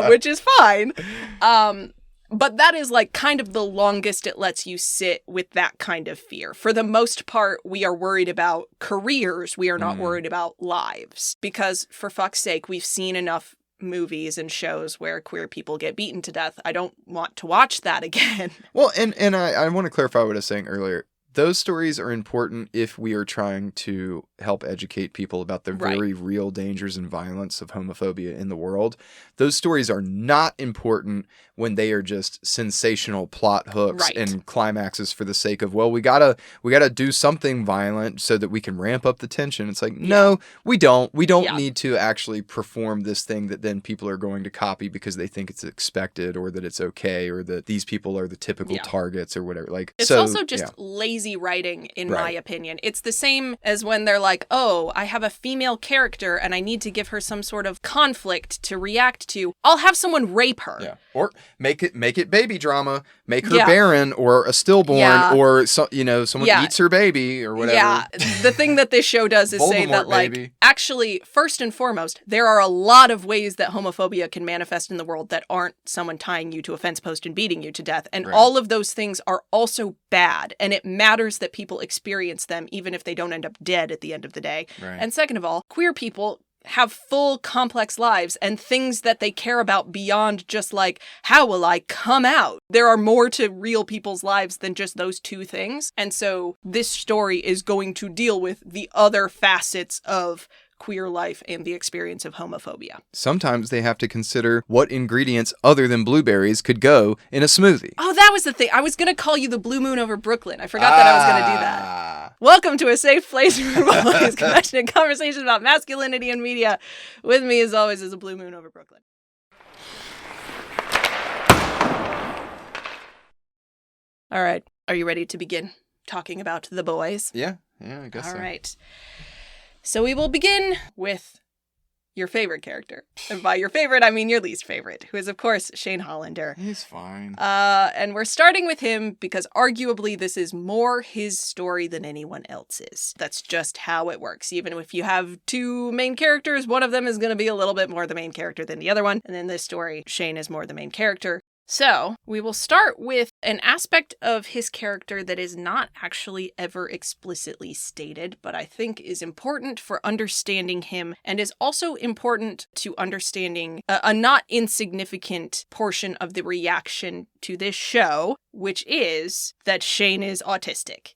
which is fine. But that is like kind of the longest it lets you sit with that kind of fear. For the most part, we are worried about careers. We are not worried about lives. Because for fuck's sake, we've seen enough movies and shows where queer people get beaten to death. I don't want to watch that again. Well, and I want to clarify what I was saying earlier. Those stories are important if we are trying to help educate people about the very real dangers and violence of homophobia in the world. Those stories are not important when they are just sensational plot hooks and climaxes for the sake of, well, we gotta do something violent so that we can ramp up the tension. It's like, no, we don't. We don't need to actually perform this thing that then people are going to copy because they think it's expected or that it's okay or that these people are the typical targets or whatever. Like, it's also just lazy writing, in my opinion. It's the same as when they're like, oh, I have a female character and I need to give her some sort of conflict to react to. I'll have someone rape her. Yeah. Or make it baby drama. Make her barren or a stillborn or someone eats her baby or whatever. Yeah. The thing that this show does is say that actually, first and foremost, there are a lot of ways that homophobia can manifest in the world that aren't someone tying you to a fence post and beating you to death. And all of those things are also bad. And it matters that people experience them even if they don't end up dead at the end of the day. Right. And second of all, queer people have full, complex lives and things that they care about beyond just like, how will I come out? There are more to real people's lives than just those two things. And so this story is going to deal with the other facets of queer life and the experience of homophobia. Sometimes they have to consider what ingredients other than blueberries could go in a smoothie. Oh, that was the thing. I was going to call you the Blue Moon over Brooklyn. I forgot that I was going to do that. Welcome to a safe place for both compassionate conversations about masculinity and media. With me, as always, is a Blue Moon over Brooklyn. All right. Are you ready to begin talking about the boys? Yeah, I guess so. All right. So we will begin with your favorite character. And by your favorite, I mean your least favorite, who is, of course, Shane Hollander. He's fine. And we're starting with him because arguably this is more his story than anyone else's. That's just how it works. Even if you have two main characters, one of them is going to be a little bit more the main character than the other one. And in this story, Shane is more the main character. So, we will start with an aspect of his character that is not actually ever explicitly stated, but I think is important for understanding him and is also important to understanding a not insignificant portion of the reaction to this show, which is that Shane is autistic.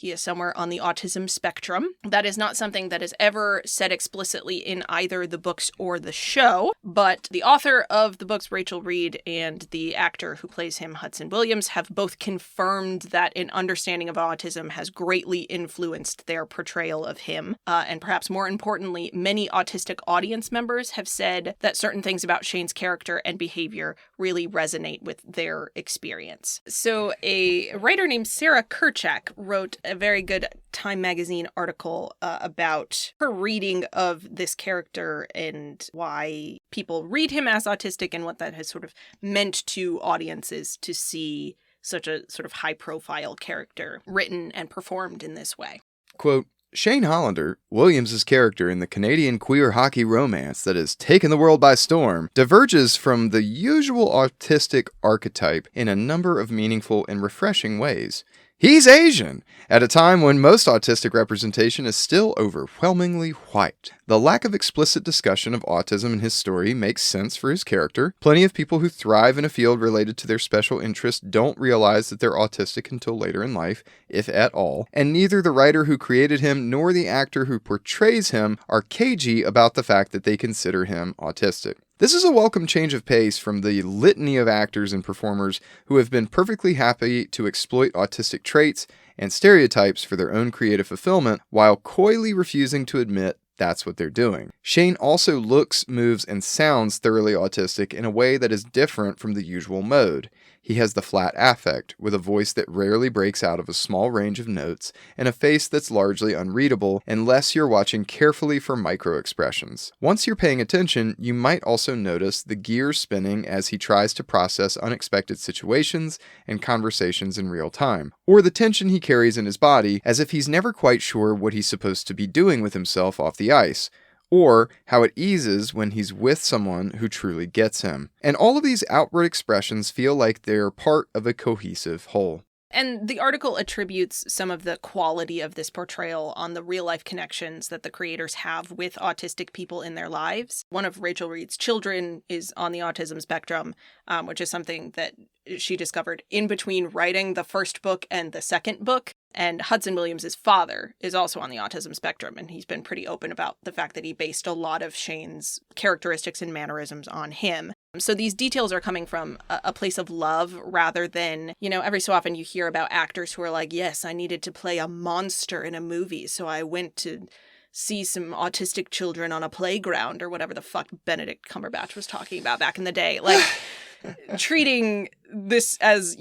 He is somewhere on the autism spectrum. That is not something that is ever said explicitly in either the books or the show, but the author of the books, Rachel Reed, and the actor who plays him, Hudson Williams, have both confirmed that an understanding of autism has greatly influenced their portrayal of him. And perhaps more importantly, many autistic audience members have said that certain things about Shane's character and behavior really resonate with their experience. So a writer named Sarah Kerchak wrote a very good Time magazine article about her reading of this character and why people read him as autistic and what that has sort of meant to audiences to see such a sort of high-profile character written and performed in this way. Quote, Shane Hollander, Williams' character in the Canadian queer hockey romance that has taken the world by storm, diverges from the usual autistic archetype in a number of meaningful and refreshing ways. He's Asian, at a time when most autistic representation is still overwhelmingly white. The lack of explicit discussion of autism in his story makes sense for his character. Plenty of people who thrive in a field related to their special interests don't realize that they're autistic until later in life, if at all, and neither the writer who created him nor the actor who portrays him are cagey about the fact that they consider him autistic. This is a welcome change of pace from the litany of actors and performers who have been perfectly happy to exploit autistic traits and stereotypes for their own creative fulfillment while coyly refusing to admit that's what they're doing. Shane also looks, moves, and sounds thoroughly autistic in a way that is different from the usual mode. He has the flat affect, with a voice that rarely breaks out of a small range of notes, and a face that's largely unreadable unless you're watching carefully for micro-expressions. Once you're paying attention, you might also notice the gears spinning as he tries to process unexpected situations and conversations in real time, or the tension he carries in his body as if he's never quite sure what he's supposed to be doing with himself off the ice, or how it eases when he's with someone who truly gets him. And all of these outward expressions feel like they're part of a cohesive whole. And the article attributes some of the quality of this portrayal on the real-life connections that the creators have with autistic people in their lives. One of Rachel Reed's children is on the autism spectrum, which is something that she discovered in between writing the first book and the second book. And Hudson Williams' father is also on the autism spectrum, and he's been pretty open about the fact that he based a lot of Shane's characteristics and mannerisms on him. So these details are coming from a place of love rather than, every so often you hear about actors who are like, yes, I needed to play a monster in a movie, so I went to see some autistic children on a playground or whatever the fuck Benedict Cumberbatch was talking about back in the day. Like, treating this as,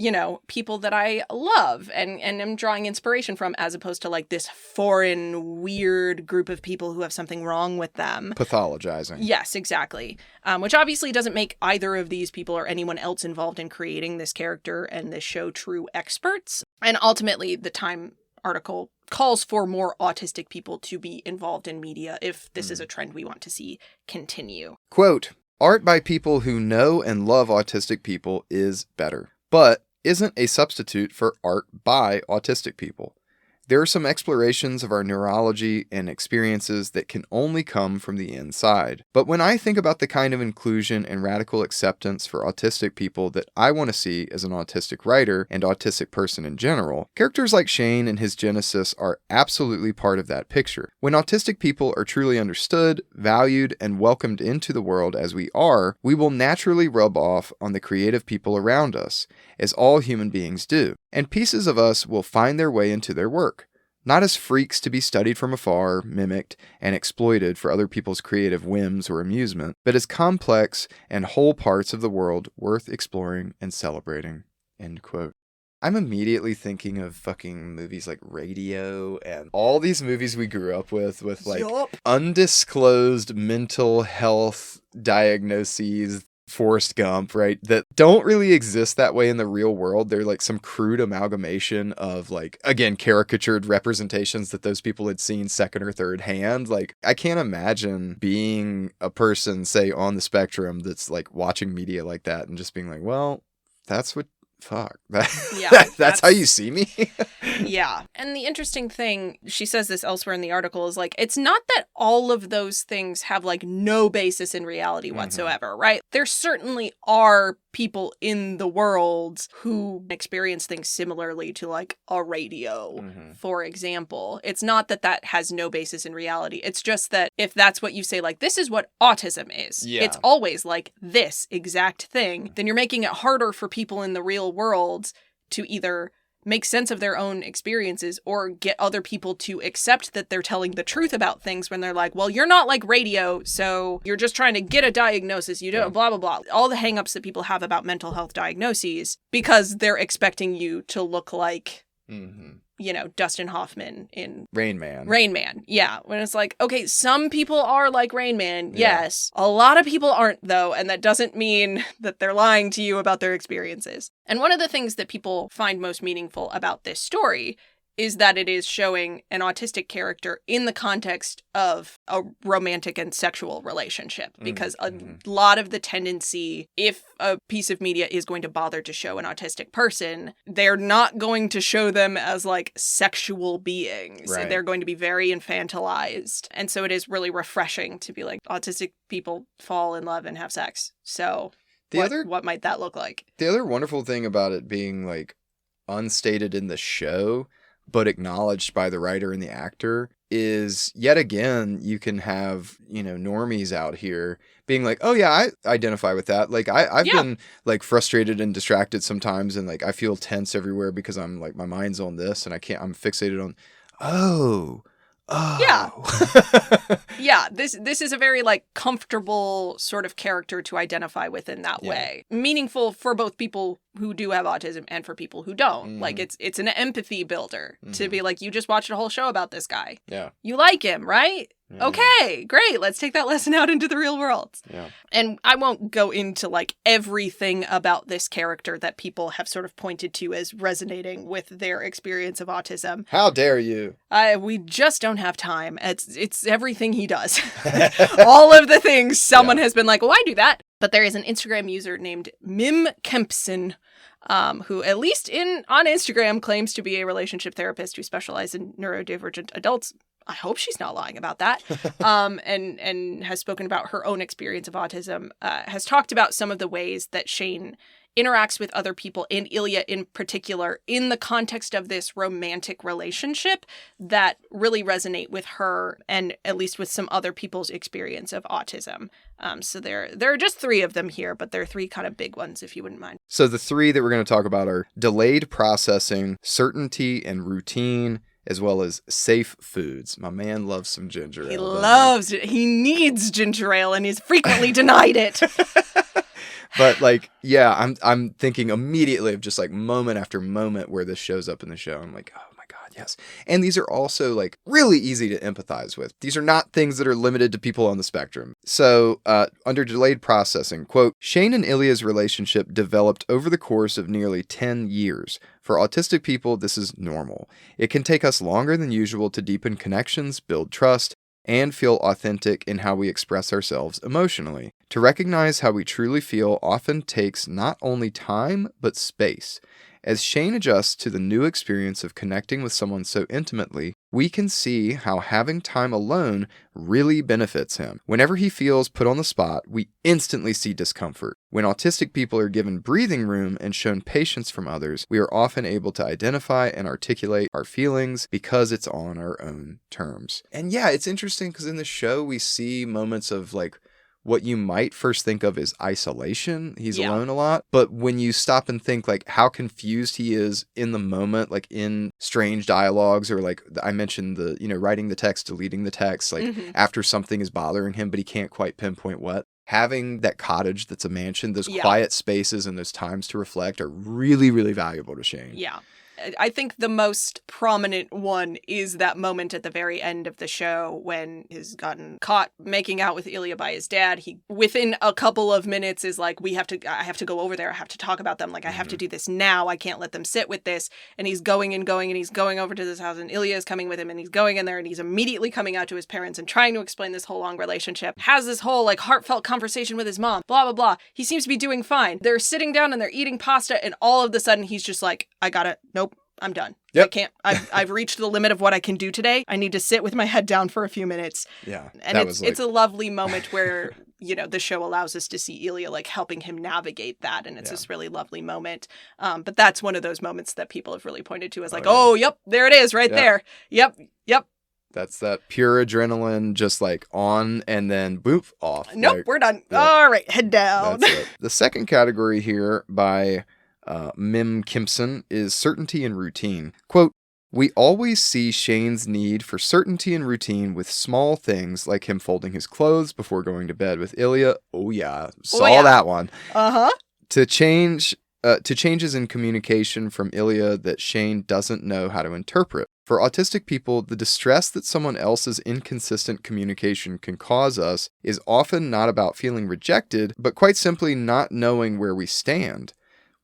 people that I love and am drawing inspiration from, as opposed to like this foreign, weird group of people who have something wrong with them. Pathologizing. Yes, exactly. Which obviously doesn't make either of these people or anyone else involved in creating this character and this show true experts. And ultimately, the Time article calls for more autistic people to be involved in media if this is a trend we want to see continue. Quote, art by people who know and love autistic people is better, but isn't a substitute for art by autistic people. There are some explorations of our neurology and experiences that can only come from the inside. But when I think about the kind of inclusion and radical acceptance for autistic people that I want to see as an autistic writer and autistic person in general, characters like Shane and his genesis are absolutely part of that picture. When autistic people are truly understood, valued, and welcomed into the world as we are, we will naturally rub off on the creative people around us, as all human beings do, and pieces of us will find their way into their work. Not as freaks to be studied from afar, mimicked, and exploited for other people's creative whims or amusement, but as complex and whole parts of the world worth exploring and celebrating. End quote. I'm immediately thinking of fucking movies like Radio and all these movies we grew up with like undisclosed mental health diagnoses, Forrest Gump, right? That don't really exist that way in the real world. They're like some crude amalgamation of like, again, caricatured representations that those people had seen second or third hand. Like, I can't imagine being a person, say, on the spectrum that's like watching media like that and just being like, well, that's what, fuck. That's how you see me? Yeah. And the interesting thing, she says this elsewhere in the article, is like, it's not that all of those things have like no basis in reality whatsoever, right? There certainly are people in the world who experience things similarly to like a radio, for example. It's not that that has no basis in reality. It's just that if that's what you say, like, this is what autism is, it's always like this exact thing, then you're making it harder for people in the real world to either make sense of their own experiences or get other people to accept that they're telling the truth about things when they're like, well, you're not like radio, so you're just trying to get a diagnosis, you don't, blah, blah, blah. All the hangups that people have about mental health diagnoses because they're expecting you to look like, you know, Dustin Hoffman in Rain Man. Rain Man, yeah. When it's like, okay, some people are like Rain Man, yes. A lot of people aren't, though, and that doesn't mean that they're lying to you about their experiences. And one of the things that people find most meaningful about this story is that it is showing an autistic character in the context of a romantic and sexual relationship. Because a lot of the tendency, if a piece of media is going to bother to show an autistic person, they're not going to show them as like sexual beings. Right. They're going to be very infantilized. And so it is really refreshing to be like, autistic people fall in love and have sex. So what might that look like? The other wonderful thing about it being like unstated in the show but acknowledged by the writer and the actor is, yet again, you can have, you know, normies out here being like, oh yeah, I identify with that. Like I've been like frustrated and distracted sometimes, and like I feel tense everywhere because I'm like, my mind's on this and I'm fixated on, Yeah. Yeah, this is a very like comfortable sort of character to identify with in that way. Meaningful for both people who do have autism and for people who don't. Like it's an empathy builder to be like, you just watched a whole show about this guy. Yeah. You like him, right? Okay, great. Let's take that lesson out into the real world. Yeah. And I won't go into like everything about this character that people have sort of pointed to as resonating with their experience of autism. How dare you? We just don't have time. It's everything he does. All of the things someone has been like, well, I do that. But there is an Instagram user named Mim Kempson, who at least on Instagram claims to be a relationship therapist who specializes in neurodivergent adults. I hope she's not lying about that. And has spoken about her own experience of autism, has talked about some of the ways that Shane interacts with other people, and Ilya in particular, in the context of this romantic relationship that really resonate with her and at least with some other people's experience of autism. So there are just 3 of them here, but there are 3 kind of big ones, if you wouldn't mind. So the 3 that we're going to talk about are delayed processing, certainty and routine, as well as safe foods. My man loves some ginger ale. He loves it. He needs ginger ale and he's frequently denied it. But like, yeah, I'm thinking immediately of just like moment after moment where this shows up in the show. I'm like, oh my God, yes. And these are also like really easy to empathize with. These are not things that are limited to people on the spectrum. So under delayed processing, quote, Shane and Ilya's relationship developed over the course of nearly 10 years. For autistic people, this is normal. It can take us longer than usual to deepen connections, build trust, and feel authentic in how we express ourselves emotionally. To recognize how we truly feel often takes not only time, but space. As Shane adjusts to the new experience of connecting with someone so intimately, we can see how having time alone really benefits him. Whenever he feels put on the spot, we instantly see discomfort. When autistic people are given breathing room and shown patience from others, we are often able to identify and articulate our feelings because it's on our own terms. And yeah, it's interesting because in the show we see moments of like what you might first think of as isolation. He's alone a lot. But when you stop and think like how confused he is in the moment, like in strange dialogues, or like I mentioned the, you know, writing the text, deleting the text, like after something is bothering him, but he can't quite pinpoint what. Having that cottage that's a mansion, those quiet spaces and those times to reflect are really, really valuable to Shane. Yeah. I think the most prominent one is that moment at the very end of the show when he's gotten caught making out with Ilya by his dad. He, within a couple of minutes, is like, I have to go over there. I have to talk about them. Like, I have to do this now. I can't let them sit with this. And he's going and going and he's going over to this house, and Ilya is coming with him, and he's going in there and he's immediately coming out to his parents and trying to explain this whole long relationship. Has this whole like heartfelt conversation with his mom, blah, blah, blah. He seems to be doing fine. They're sitting down and they're eating pasta, and all of a sudden he's just like, I got it. Nope. I'm done. Yep. I can't. I've reached the limit of what I can do today. I need to sit with my head down for a few minutes. Yeah. And it's a lovely moment where, the show allows us to see Ilya like helping him navigate that. And it's this really lovely moment. But that's one of those moments that people have really pointed to as like, yep, there it is right there. Yep. That's that pure adrenaline just like on and then boop off. Nope, like, we're done. All right, head down. That's it. The second category here by Mim Kimpson is certainty and routine. Quote, we always see Shane's need for certainty and routine with small things like him folding his clothes before going to bed with Ilya. Oh yeah, saw that one. Uh-huh. To changes in communication from Ilya that Shane doesn't know how to interpret. For autistic people, the distress that someone else's inconsistent communication can cause us is often not about feeling rejected, but quite simply not knowing where we stand.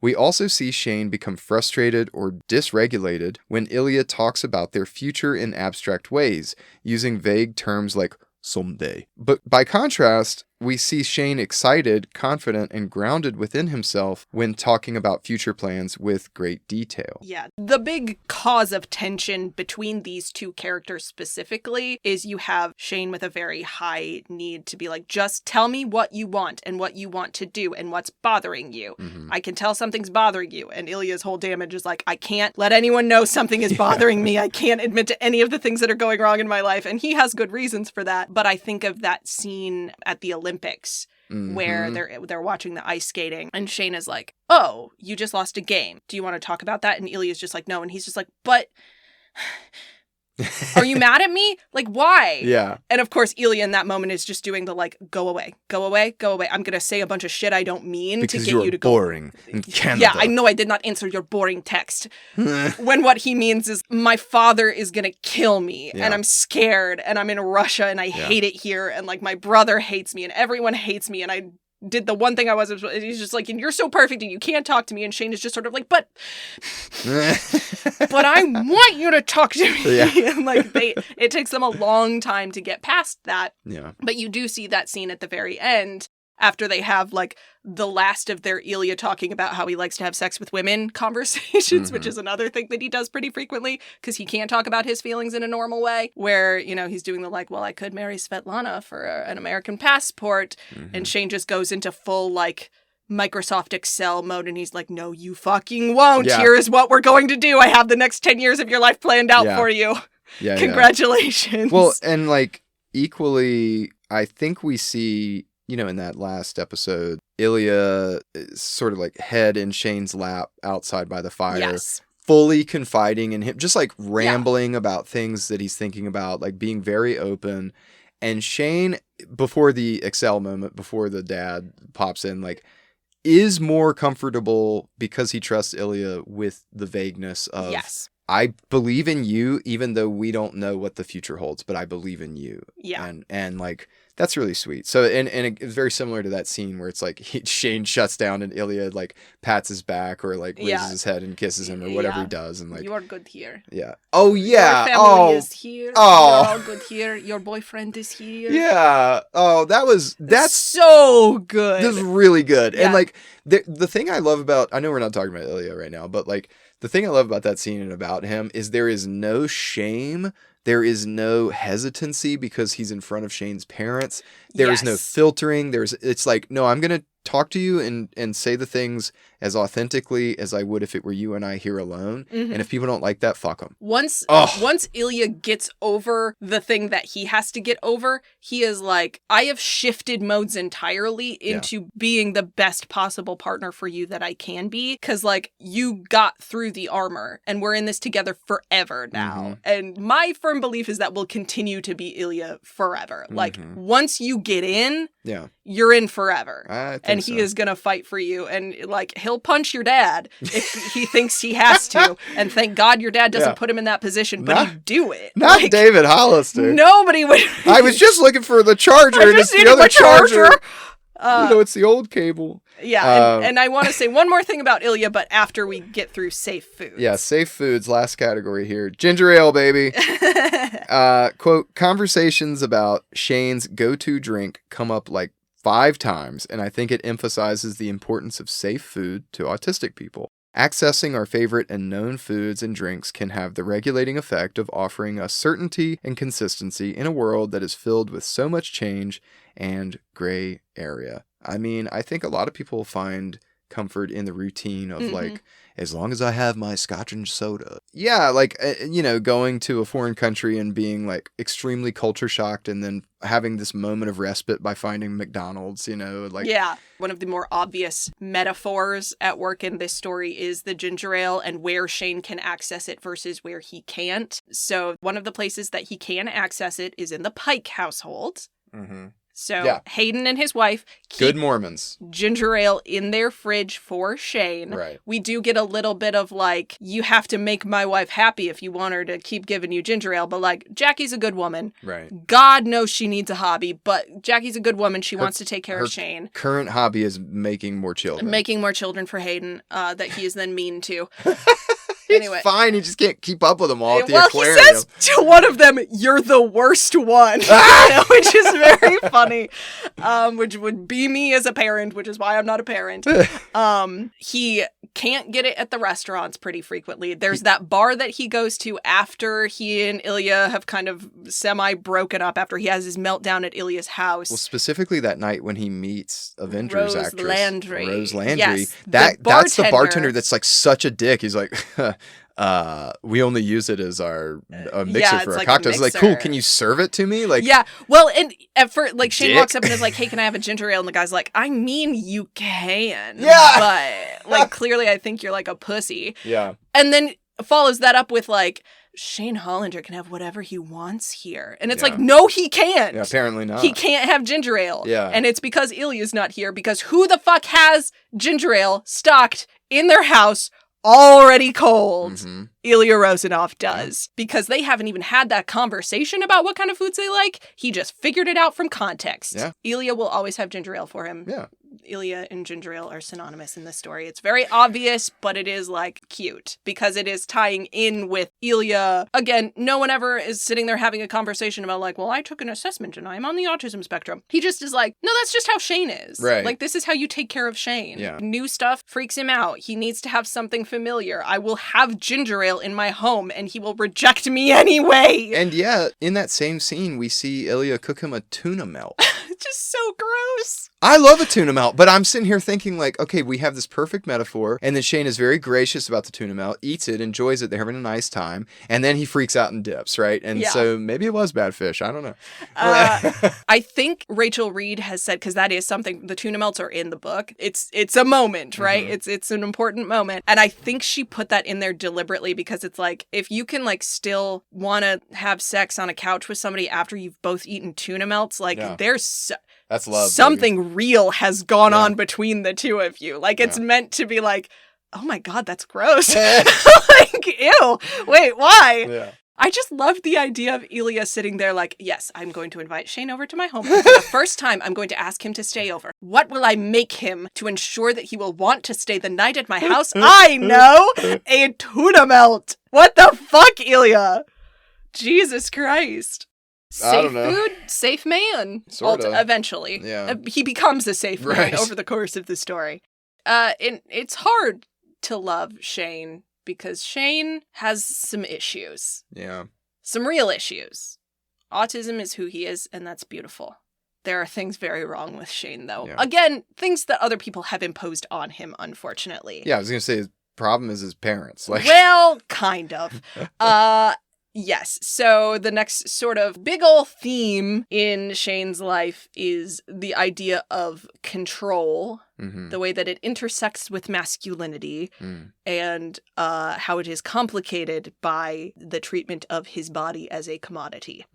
We also see Shane become frustrated or dysregulated when Ilya talks about their future in abstract ways, using vague terms like someday. But by contrast, we see Shane excited, confident, and grounded within himself when talking about future plans with great detail. Yeah. The big cause of tension between these two characters specifically is you have Shane with a very high need to be like, just tell me what you want and what you want to do and what's bothering you. Mm-hmm. I can tell something's bothering you. And Ilya's whole damage is like, I can't let anyone know something is bothering me. I can't admit to any of the things that are going wrong in my life. And he has good reasons for that. But I think of that scene at the Olympics where they're watching the ice skating and Shane is like, oh, you just lost a game. Do you want to talk about that? And Ilya's just like, no. And he's just like, but are you mad at me? Like, why? Yeah. And of course, Ilya in that moment is just doing the like, go away, go away, go away. I'm going to say a bunch of shit I don't mean because to get you to go. boring in Canada. Yeah, I know I did not answer your boring text. When what he means is my father is going to kill me and I'm scared and I'm in Russia and I hate it here and like my brother hates me and everyone hates me and I did the one thing I wasn't. He's just like, and you're so perfect and you can't talk to me. And Shane is just sort of like, but I want you to talk to me. Yeah. And like it takes them a long time to get past that. Yeah. But you do see that scene at the very end after they have like the last of their Ilya talking about how he likes to have sex with women conversations, which is another thing that he does pretty frequently because he can't talk about his feelings in a normal way where, he's doing the like, well, I could marry Svetlana for an American passport. And Shane just goes into full like Microsoft Excel mode and he's like, no, you fucking won't. Yeah. Here is what we're going to do. I have the next 10 years of your life planned out for you. Yeah. Congratulations. Well, and like equally, I think we see, in that last episode, Ilya is sort of like head in Shane's lap outside by the fire, fully confiding in him, just like rambling about things that he's thinking about, like being very open. And Shane, before the Excel moment, before the dad pops in, like is more comfortable because he trusts Ilya with the vagueness of, I believe in you, even though we don't know what the future holds, but I believe in you. Yeah. And like, that's really sweet. So, and it's very similar to that scene where it's like Shane shuts down and Ilya like pats his back or like raises his head and kisses him or whatever he does. And like, you are good here. Yeah. Oh yeah. Your family is here. Oh. You're all good here. Your boyfriend is here. Yeah. Oh, that's so good. This is really good. Yeah. And like the thing I love about, I know we're not talking about Ilya right now, but like the thing I love about that scene and about him is there is no shame. There is no hesitancy because he's in front of Shane's parents. There is no filtering. It's like, no, I'm going to talk to you and say the things as authentically as I would if it were you and I here alone. And if people don't like that, fuck them. Once Ilya gets over the thing that he has to get over, he is like, I have shifted modes entirely into being the best possible partner for you that I can be. Because like you got through the armor and we're in this together forever now. And my firm belief is that will continue to be Ilya forever. Like once you get in, you're in forever. And he is going to fight for you. And like, he'll punch your dad if he thinks he has to. And thank God your dad doesn't put him in that position, but he'd do it. Not like, David Hollister. Nobody would. I was just looking for the charger. And it's the other charger. It's the old cable. Yeah. And I want to say one more thing about Ilya, but after we get through safe foods. Yeah. Safe foods. Last category here. Ginger ale, baby. Quote, conversations about Shane's go-to drink come up like 5 times, and I think it emphasizes the importance of safe food to autistic people. Accessing our favorite and known foods and drinks can have the regulating effect of offering us certainty and consistency in a world that is filled with so much change and gray area. I mean, I think a lot of people find comfort in the routine of like, as long as I have my scotch and soda. Yeah, like, going to a foreign country and being like extremely culture shocked and then having this moment of respite by finding McDonald's, like. Yeah. One of the more obvious metaphors at work in this story is the ginger ale and where Shane can access it versus where he can't. So one of the places that he can access it is in the Pike household. Mm-hmm. So Hayden and his wife keep good Mormons ginger ale in their fridge for Shane. Right. We do get a little bit of like, you have to make my wife happy if you want her to keep giving you ginger ale. But like, Jackie's a good woman. Right. God knows she needs a hobby, but Jackie's a good woman. She wants to take care of Shane. Current hobby is making more children. Making more children for Hayden that he is then mean to. Anyway. He's fine. He just can't keep up with them all at the aquarium. He says to one of them, "You're the worst one," which is very funny, which would be me as a parent, which is why I'm not a parent. He can't get it at the restaurants pretty frequently. There's that bar that he goes to after he and Ilya have kind of semi-broken up, after he has his meltdown at Ilya's house. Well, specifically that night when he meets Avengers actress Rose Landry. Yes, that's the bartender that's like such a dick. He's like, we only use it as our mixer for our cocktails. It's like, cool, can you serve it to me? Like, yeah. Well, and at first, like, Shane walks up and is like, "Hey, can I have a ginger ale?" And the guy's like, "I mean, you can, but like, clearly, I think you're like a pussy." Yeah. And then follows that up with like, "Shane Hollander can have whatever he wants here," and it's like, no, he can't. Yeah, apparently not. He can't have ginger ale. Yeah. And it's because Ilya's not here. Because who the fuck has ginger ale stocked in their house? Already cold. Mm-hmm. Ilya Rosanov does. Because they haven't even had that conversation about what kind of foods they like. He just figured it out from context. Yeah. Ilya will always have ginger ale for him. Yeah. Ilya and ginger ale are synonymous in this story. It's very obvious, but it is like cute because it is tying in with Ilya. Again, no one ever is sitting there having a conversation about like, well, I took an assessment and I'm on the autism spectrum. He just is like, no, that's just how Shane is. Right. Like, this is how you take care of Shane. Yeah. New stuff freaks him out. He needs to have something familiar. I will have ginger ale in my home and he will reject me anyway. And yeah, in that same scene, we see Ilya cook him a tuna melt. It's just so gross. I love a tuna melt, but I'm sitting here thinking like, okay, we have this perfect metaphor, and then Shane is very gracious about the tuna melt, eats it, enjoys it, they're having a nice time, and then he freaks out and dips, right? And so maybe it was bad fish. I don't know. I think Rachel Reed has said, because that is something, the tuna melts are in the book. It's a moment, right? Mm-hmm. It's an important moment. And I think she put that in there deliberately because it's like, if you can like still want to have sex on a couch with somebody after you've both eaten tuna melts, like there's... That's love. Something baby. Real has gone on between the two of you. Like, it's meant to be like, oh my God, that's gross. Like, ew. Wait, why? Yeah. I just love the idea of Ilya sitting there like, yes, I'm going to invite Shane over to my home. For the first time, I'm going to ask him to stay over. What will I make him to ensure that he will want to stay the night at my house? I know! A tuna melt! What the fuck, Ilya? Jesus Christ. Safe food, safe man. Sorta. Eventually. Yeah. He becomes a safe man over the course of the story. And it's hard to love Shane because Shane has some issues. Yeah. Some real issues. Autism is who he is, and that's beautiful. There are things very wrong with Shane, though. Yeah. Again, things that other people have imposed on him, unfortunately. Yeah, I was going to say his problem is his parents. Like, well, kind of. Yes. So the next sort of big ol' theme in Shane's life is the idea of control, the way that it intersects with masculinity, and how it is complicated by the treatment of his body as a commodity.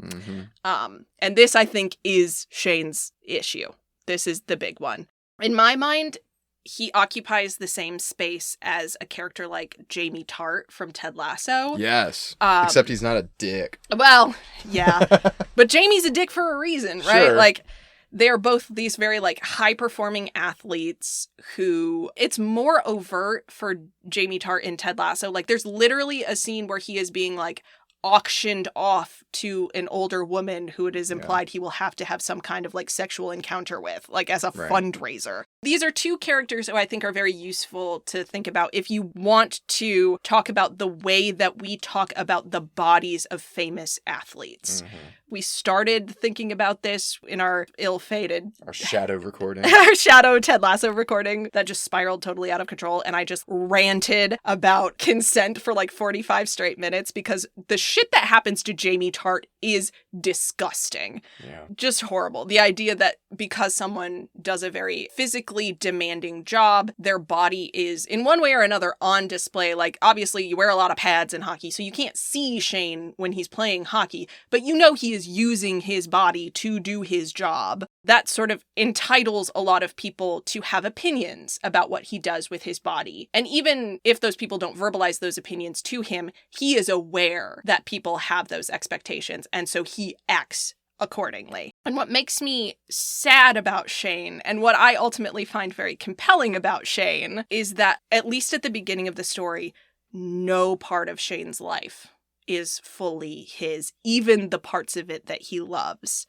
And this, I think, is Shane's issue. This is the big one. In my mind, he occupies the same space as a character like Jamie Tart from Ted Lasso. Yes. Except he's not a dick. Well, yeah. But Jamie's a dick for a reason, right? Sure. Like, they're both these very, like, high-performing athletes who... It's more overt for Jamie Tart in Ted Lasso. Like, there's literally a scene where he is being, like, auctioned off to an older woman who it is implied he will have to have some kind of like sexual encounter with, like as a fundraiser. These are two characters who I think are very useful to think about if you want to talk about the way that we talk about the bodies of famous athletes. We started thinking about this in our ill-fated... Our shadow recording. Our shadow Ted Lasso recording that just spiraled totally out of control. And I just ranted about consent for like 45 straight minutes because the shit that happens to Jamie Tart is disgusting. Yeah. Just horrible. The idea that because someone does a very physically demanding job, their body is in one way or another on display. Like, obviously you wear a lot of pads in hockey, so you can't see Shane when he's playing hockey, but you know he is using his body to do his job. That sort of entitles a lot of people to have opinions about what he does with his body. And even if those people don't verbalize those opinions to him, he is aware that people have those expectations, and so he acts accordingly. And what makes me sad about Shane, and what I ultimately find very compelling about Shane, is that at least at the beginning of the story, no part of Shane's life is fully his, even the parts of it that he loves.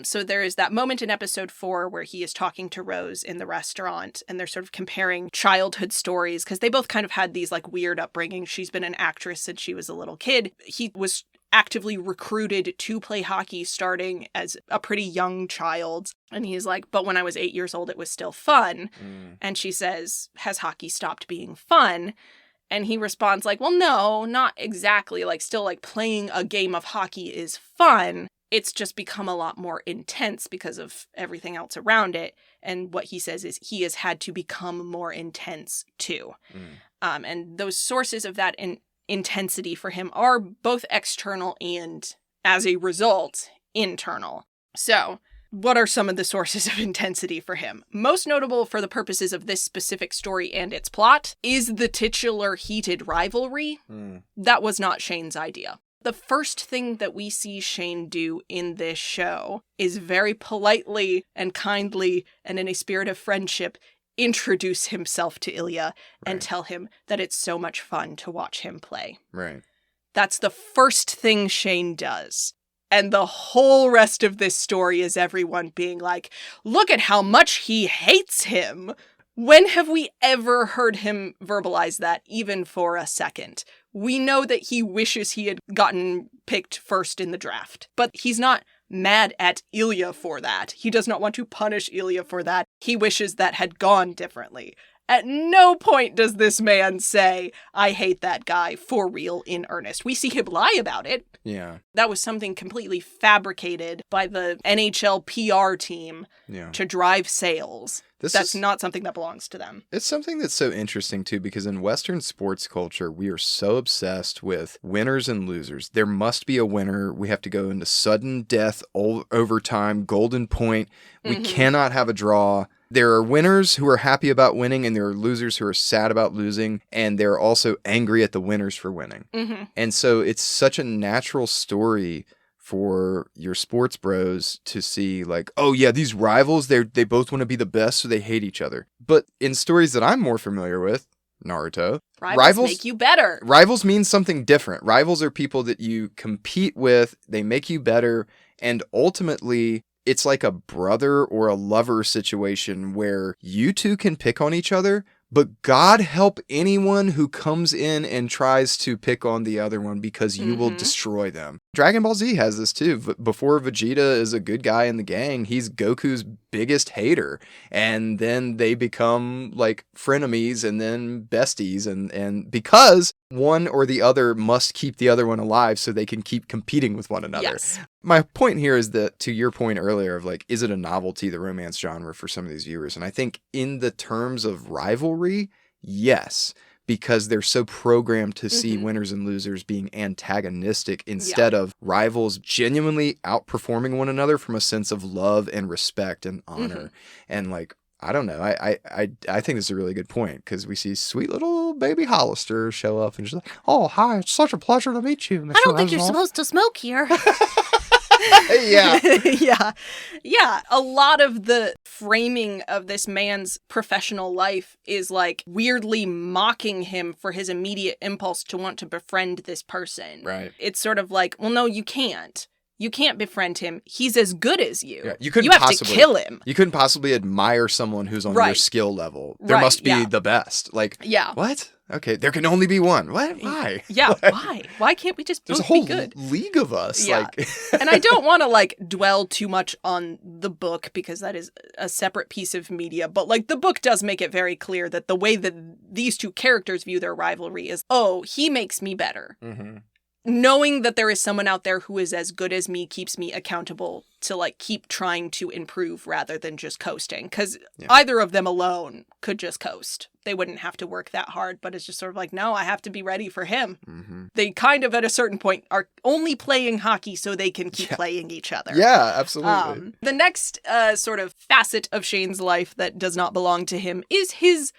So there is that moment in episode 4 where he is talking to Rose in the restaurant, and they're sort of comparing childhood stories, because they both kind of had these like weird upbringings. She's been an actress since she was a little kid. He was actively recruited to play hockey starting as a pretty young child. And he's like, but when I was 8 years old, it was still fun. And she says, has hockey stopped being fun? And he responds like, well, no, not exactly. Like, still, like, playing a game of hockey is fun. It's just become a lot more intense because of everything else around it. And what he says is he has had to become more intense, too. And those sources of that intensity for him are both external and, as a result, internal. So, what are some of the sources of intensity for him? Most notable for the purposes of this specific story and its plot is the titular Heated Rivalry. That was not Shane's idea. The first thing that we see Shane do in this show is very politely and kindly and in a spirit of friendship introduce himself to Ilya and tell him that it's so much fun to watch him play. That's the first thing Shane does. And the whole rest of this story is everyone being like, look at how much he hates him. When have we ever heard him verbalize that, even for a second? We know that he wishes he had gotten picked first in the draft, but he's not mad at Ilya for that. He does not want to punish Ilya for that. He wishes that had gone differently. At no point does this man say, I hate that guy for real in earnest. We see him lie about it. Yeah. That was something completely fabricated by the NHL PR team to drive sales. That's not something that belongs to them. It's something that's so interesting, too, because in Western sports culture, we are so obsessed with winners and losers. There must be a winner. We have to go into sudden death, overtime, golden point. We cannot have a draw. There are winners who are happy about winning, and there are losers who are sad about losing, and they're also angry at the winners for winning. And so it's such a natural story for your sports bros to see, like, oh yeah, these rivals, they both want to be the best, so they hate each other. But in stories that I'm more familiar with, Naruto, rivals make you better. Rivals mean something different. Rivals are people that you compete with, they make you better, and ultimately it's like a brother or a lover situation where you two can pick on each other, but God help anyone who comes in and tries to pick on the other one, because you will destroy them. Dragon Ball Z has this too. Before Vegeta is a good guy in the gang, he's Goku's biggest hater. And then they become like frenemies and then besties. And because one or the other must keep the other one alive so they can keep competing with one another. Yes. My point here is that, to your point earlier of like, is it a novelty, the romance genre, for some of these viewers? And I think in the terms of rivalry, yes, because they're so programmed to see winners and losers being antagonistic instead of rivals genuinely outperforming one another from a sense of love and respect and honor. And like, I don't know. I think this is a really good point, because we see sweet little baby Hollister show up and she's like, oh, hi, it's such a pleasure to meet you, Mr. I don't think Rosanov. you're supposed to smoke here. Yeah. Yeah. A lot of the framing of this man's professional life is like weirdly mocking him for his immediate impulse to want to befriend this person. Right. It's sort of like, well, no, you can't. You can't befriend him. He's as good as you. Yeah, you have to kill him. You couldn't possibly admire someone who's on your skill level. There must be the best. Like, what? Okay, there can only be one. What? Why? Yeah, why? Why can't we just both be good? There's a whole league of us. Yeah. Like, and I don't want to like dwell too much on the book because that is a separate piece of media. But like the book does make it very clear that the way that these two characters view their rivalry is, oh, he makes me better. Mm-hmm. Knowing that there is someone out there who is as good as me keeps me accountable to like keep trying to improve rather than just coasting. Because either of them alone could just coast. They wouldn't have to work that hard, but it's just sort of like, no, I have to be ready for him. Mm-hmm. They kind of at a certain point are only playing hockey so they can keep playing each other. Yeah, absolutely. The next sort of facet of Shane's life that does not belong to him is his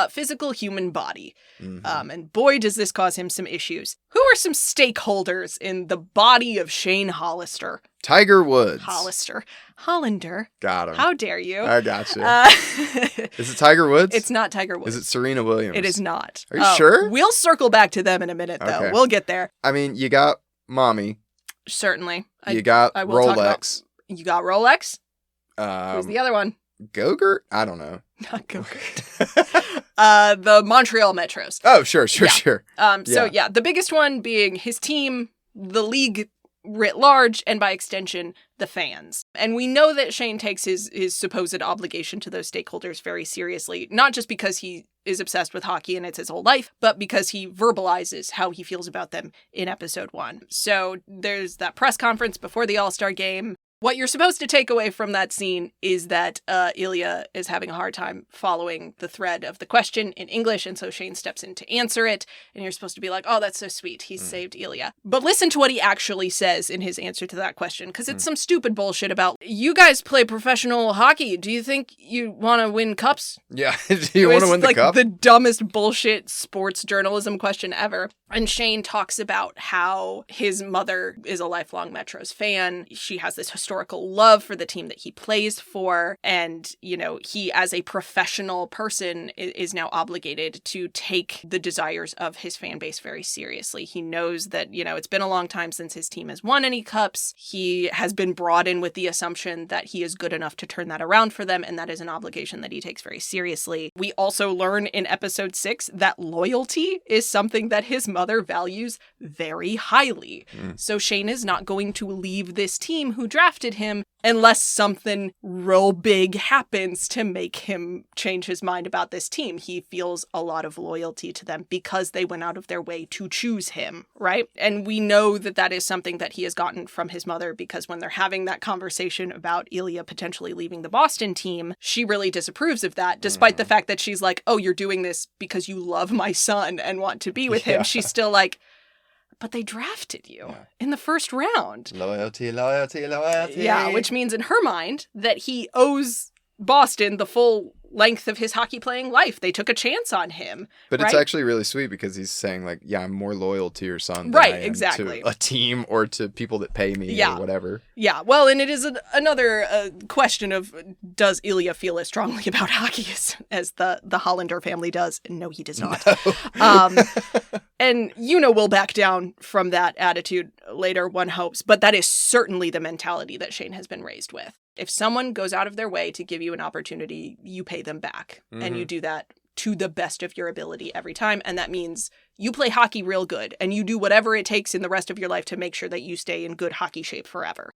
physical human body. Mm-hmm. And boy, does this cause him some issues. Who are some stakeholders in the body of Shane Hollister? Tiger Woods. Hollander. Got him. How dare you? I got you. Is it Tiger Woods? It's not Tiger Woods. Is it Serena Williams? It is not. Are you sure? We'll circle back to them in a minute, though. Okay. We'll get there. I mean, you got Mommy. Certainly. You got Rolex. You got Rolex? Who's the other one? Gogurt? I don't know. Not Gogurt. The Montreal Metros. Oh, sure. So the biggest one being his team, the league writ large, and by extension, the fans. And we know that Shane takes his supposed obligation to those stakeholders very seriously, not just because he is obsessed with hockey and it's his whole life, but because he verbalizes how he feels about them in episode 1. So there's that press conference before the All-Star game. What you're supposed to take away from that scene is that Ilya is having a hard time following the thread of the question in English, and so Shane steps in to answer it, and you're supposed to be like, oh, that's so sweet, he's saved Ilya. But listen to what he actually says in his answer to that question, because it's some stupid bullshit about, you guys play professional hockey, do you think you want to win cups? Yeah, do you want to win the cup? The dumbest bullshit sports journalism question ever. And Shane talks about how his mother is a lifelong Metros fan. She has this historical love for the team that he plays for. And, you know, he as a professional person is now obligated to take the desires of his fan base very seriously. He knows that, you know, it's been a long time since his team has won any cups. He has been brought in with the assumption that he is good enough to turn that around for them. And that is an obligation that he takes very seriously. We also learn in episode 6 that loyalty is something that his mother values very highly. So Shane is not going to leave this team who drafted him unless something real big happens to make him change his mind about this team. He feels a lot of loyalty to them because they went out of their way to choose him, right? And we know that that is something that he has gotten from his mother, because when they're having that conversation about Ilya potentially leaving the Boston team, she really disapproves of that, despite the fact that she's like, oh, you're doing this because you love my son and want to be with him. She's still like, but they drafted you in the first round. Loyalty. Yeah, which means in her mind that he owes Boston the full length of his hockey playing life. They took a chance on him. But right? It's actually really sweet because he's saying like, yeah, I'm more loyal to your son than right, I am exactly. to a team or to people that pay me or whatever. Yeah, well, and it is another question of, does Ilya feel as strongly about hockey as the Hollander family does? No, he does not. No. And, you know, we'll back down from that attitude later, one hopes. But that is certainly the mentality that Shane has been raised with. If someone goes out of their way to give you an opportunity, you pay them back. Mm-hmm. And you do that to the best of your ability every time. And that means you play hockey real good and you do whatever it takes in the rest of your life to make sure that you stay in good hockey shape forever.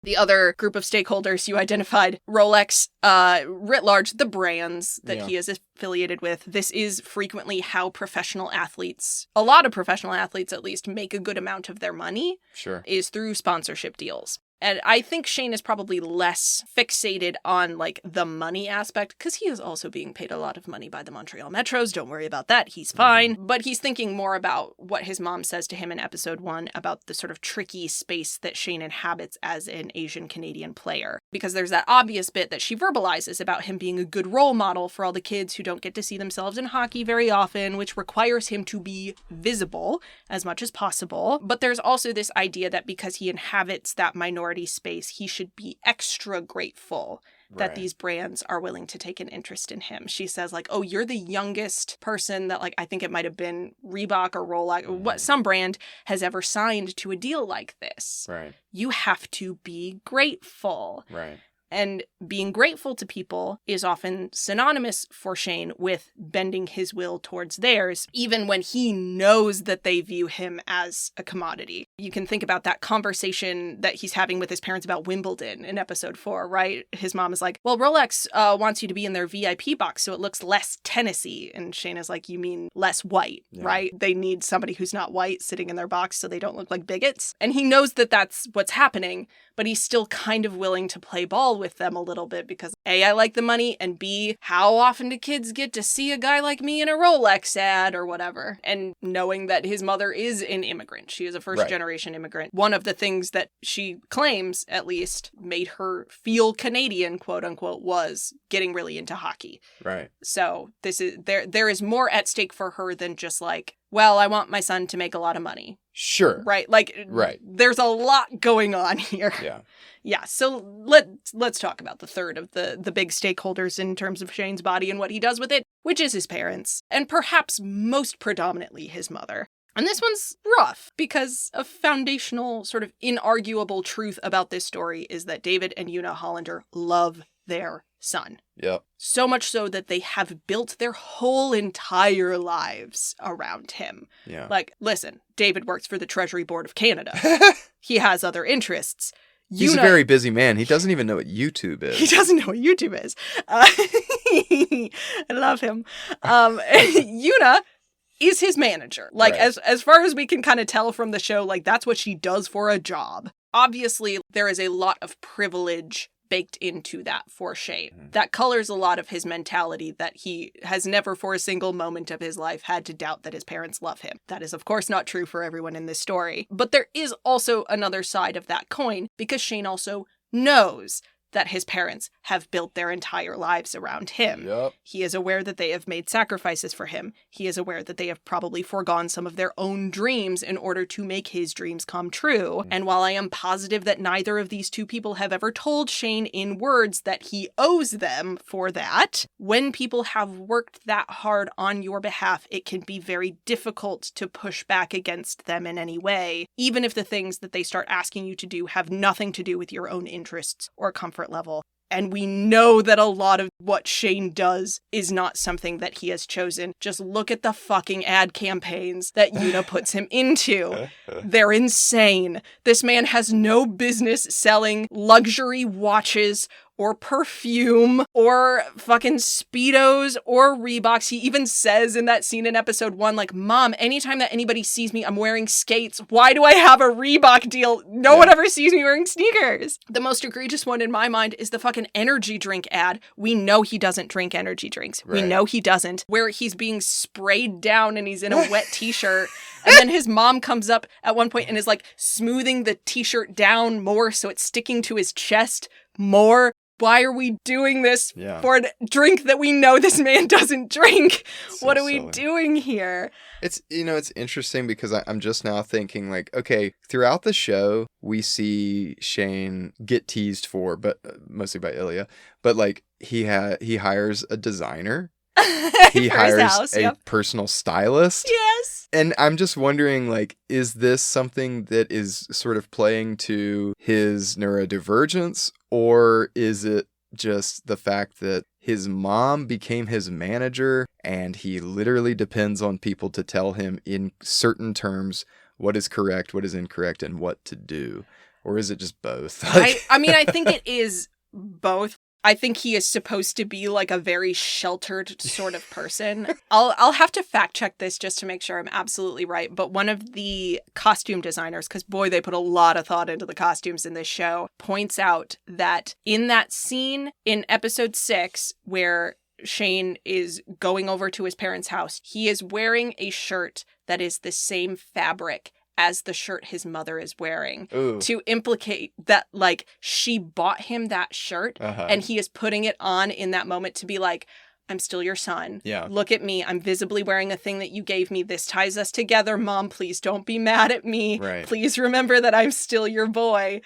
The other group of stakeholders you identified, Rolex, writ large, the brands that he is affiliated with. This is frequently how professional athletes, a lot of professional athletes at least, make a good amount of their money. Sure. Is through sponsorship deals. And I think Shane is probably less fixated on, like, the money aspect, because he is also being paid a lot of money by the Montreal Metros. Don't worry about that. He's fine. Mm-hmm. But he's thinking more about what his mom says to him in episode 1 about the sort of tricky space that Shane inhabits as an Asian Canadian player. Because there's that obvious bit that she verbalizes about him being a good role model for all the kids who don't get to see themselves in hockey very often, which requires him to be visible as much as possible. But there's also this idea that because he inhabits that minority minority space, he should be extra grateful that these brands are willing to take an interest in him. She says, like, oh, you're the youngest person that, like, I think it might have been Reebok or Rolex, what some brand has ever signed to a deal like this. Right. You have to be grateful. Right. And being grateful to people is often synonymous for Shane with bending his will towards theirs, even when he knows that they view him as a commodity. You can think about that conversation that he's having with his parents about Wimbledon in episode 4, right? His mom is like, well, Rolex wants you to be in their VIP box so it looks less Tennessee. And Shane is like, you mean less white, right? They need somebody who's not white sitting in their box so they don't look like bigots. And he knows that that's what's happening, but he's still kind of willing to play ball with them a little bit because A, I like the money, and B, how often do kids get to see a guy like me in a Rolex ad or whatever? And knowing that his mother is an immigrant, she is a first-generation immigrant. One of the things that she claims, at least, made her feel Canadian, quote-unquote, was getting really into hockey. Right. So this is there is more at stake for her than just like, well, I want my son to make a lot of money. Sure. Right? Like, there's a lot going on here. Yeah. Yeah, so let's talk about the third of the big stakeholders in terms of Shane's body and what he does with it, which is his parents, and perhaps most predominantly his mother. And this one's rough because a foundational, sort of inarguable truth about this story is that David and Una Hollander love their son. Yep. So much so that they have built their whole entire lives around him. Yeah. Like, listen, David works for the Treasury Board of Canada. He has other interests. He's a very busy man. He doesn't even know what YouTube is. He doesn't know what YouTube is. I love him. Una is his manager. Like, as far as we can kind of tell from the show, like, that's what she does for a job. Obviously, there is a lot of privilege baked into that for Shane. That colors a lot of his mentality, that he has never for a single moment of his life had to doubt that his parents love him. That is, of course, not true for everyone in this story. But there is also another side of that coin, because Shane also knows that his parents have built their entire lives around him. Yep. He is aware that they have made sacrifices for him. He is aware that they have probably foregone some of their own dreams in order to make his dreams come true. And while I am positive that neither of these two people have ever told Shane in words that he owes them for that, when people have worked that hard on your behalf, it can be very difficult to push back against them in any way, even if the things that they start asking you to do have nothing to do with your own interests or comfort level. And we know that a lot of what Shane does is not something that he has chosen. Just look at the fucking ad campaigns that Una puts him into. They're insane. This man has no business selling luxury watches or perfume or fucking Speedos or Reeboks. He even says in that scene in episode 1, like, Mom, anytime that anybody sees me, I'm wearing skates. Why do I have a Reebok deal? No one ever sees me wearing sneakers. The most egregious one in my mind is the fucking energy drink ad. We know he doesn't drink energy drinks. We know he doesn't. Where he's being sprayed down and he's in a wet t-shirt. And then his mom comes up at one point and is like smoothing the t-shirt down more so it's sticking to his chest more. Why are we doing this for a drink that we know this man doesn't drink? So what are we doing here? It's, it's interesting because I'm just now thinking, like, okay, throughout the show, we see Shane get teased for, but mostly by Ilya, but like he hires a designer. He hires a personal stylist. Yes. And I'm just wondering, like, is this something that is sort of playing to his neurodivergence, or is it just the fact that his mom became his manager and he literally depends on people to tell him in certain terms what is correct, what is incorrect, and what to do? Or is it just both? I mean, I think it is both. I think he is supposed to be like a very sheltered sort of person. I'll have to fact check this just to make sure I'm absolutely right. But one of the costume designers, because boy, they put a lot of thought into the costumes in this show, points out that in that scene in episode 6 where Shane is going over to his parents' house, he is wearing a shirt that is the same fabric as the shirt his mother is wearing. Ooh. To implicate that, like, she bought him that shirt and he is putting it on in that moment to be like, I'm still your son. Yeah. Look at me. I'm visibly wearing a thing that you gave me. This ties us together. Mom, please don't be mad at me. Right. Please remember that I'm still your boy.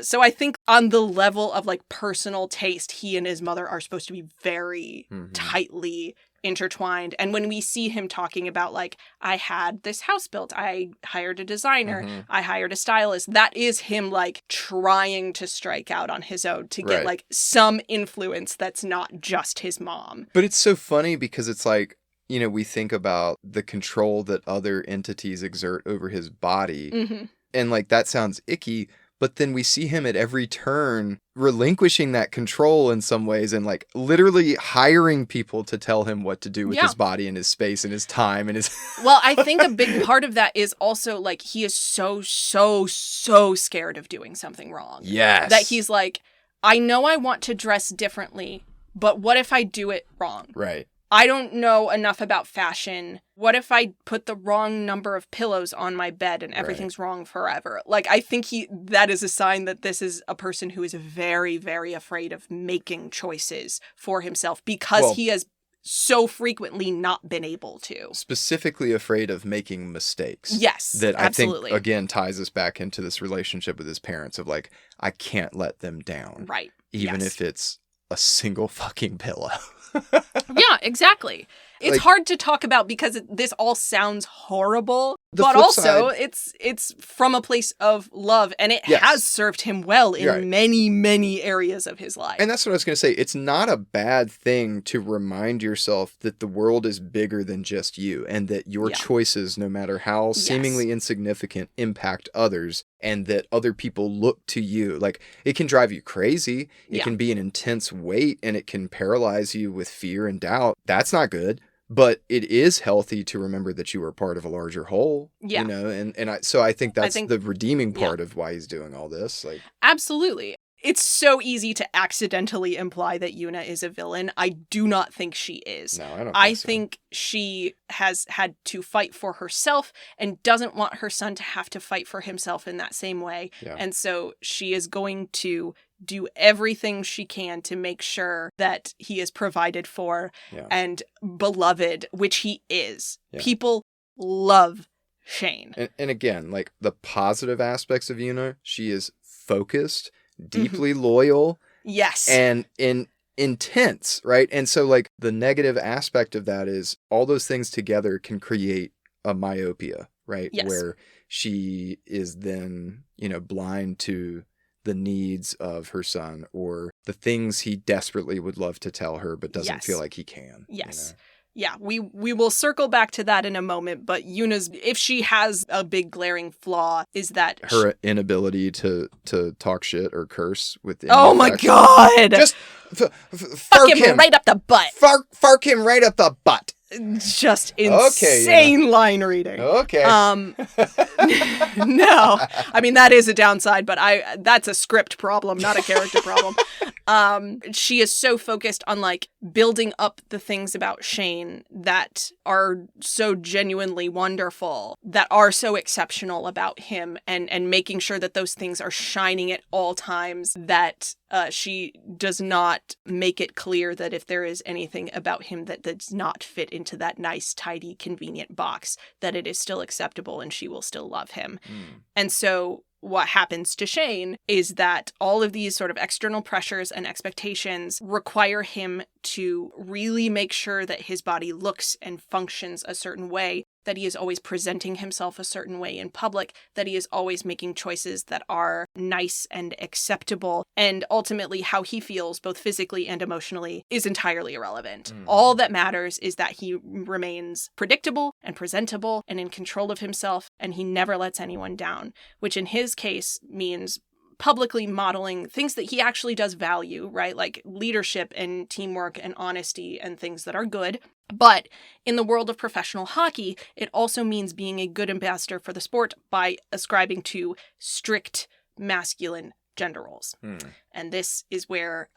So I think on the level of like personal taste, he and his mother are supposed to be very tightly intertwined. And when we see him talking about like, I had this house built, I hired a designer, I hired a stylist, that is him like trying to strike out on his own to get like some influence that's not just his mom. But it's so funny because it's like, you know, we think about the control that other entities exert over his body. And like, that sounds icky. But then we see him at every turn relinquishing that control in some ways and like literally hiring people to tell him what to do with his body and his space and his time and his... Well, I think a big part of that is also like he is so scared of doing something wrong. Yes. That he's like, I know I want to dress differently, but what if I do it wrong? Right. I don't know enough about fashion. What if I put the wrong number of pillows on my bed and everything's wrong forever? Like, I think that is a sign that this is a person who is very, very afraid of making choices for himself because he has so frequently not been able to. Specifically afraid of making mistakes. Yes, that absolutely. I think, again, ties us back into this relationship with his parents of like, I can't let them down. Right. Even if it's a single fucking pillow. Yeah, exactly. It's like, hard to talk about because this all sounds horrible, but also it's from a place of love, and it has served him well in many, many areas of his life. And that's what I was going to say. It's not a bad thing to remind yourself that the world is bigger than just you, and that your choices, no matter how seemingly insignificant, impact others, and that other people look to you. Like, it can drive you crazy. It can be an intense weight, and it can paralyze you with fear and doubt. That's not good. But it is healthy to remember that you are part of a larger whole, you know, so I think that's the redeeming part of why he's doing all this. Like, absolutely. It's so easy to accidentally imply that Yuna is a villain. I do not think she is. No, I don't I think she has had to fight for herself and doesn't want her son to have to fight for himself in that same way. Yeah. And so she is going to do everything she can to make sure that he is provided for and beloved, which he is. Yeah. People love Shane. And again, like the positive aspects of Yuna, she is focused, deeply loyal. Yes. And intense, right? And so like the negative aspect of that is all those things together can create a myopia, right? Yes. Where she is then, you know, blind to the needs of her son or the things he desperately would love to tell her but doesn't feel like he can. Yes. You know? Yeah, we will circle back to that in a moment, but Yuna's, if she has a big glaring flaw, is that her inability to talk shit or curse with oh my god! Just fuck him right up the butt. Fark him right up the butt. Just insane line reading. Okay. No, I mean that is a downside, but that's a script problem, not a character problem. She is so focused on like building up the things about Shane that are so genuinely wonderful, that are so exceptional about him, and making sure that those things are shining at all times, that she does not make it clear that if there is anything about him that does not fit into that nice, tidy, convenient box, that it is still acceptable and she will still love him. And so what happens to Shane is that all of these sort of external pressures and expectations require him to really make sure that his body looks and functions a certain way, that he is always presenting himself a certain way in public, that he is always making choices that are nice and acceptable, and ultimately how he feels both physically and emotionally is entirely irrelevant. All that matters is that he remains predictable and presentable and in control of himself, and he never lets anyone down, which in his case means publicly modeling things that he actually does value, right? Like leadership and teamwork and honesty and things that are good. But in the world of professional hockey, it also means being a good ambassador for the sport by ascribing to strict masculine gender roles. And this is where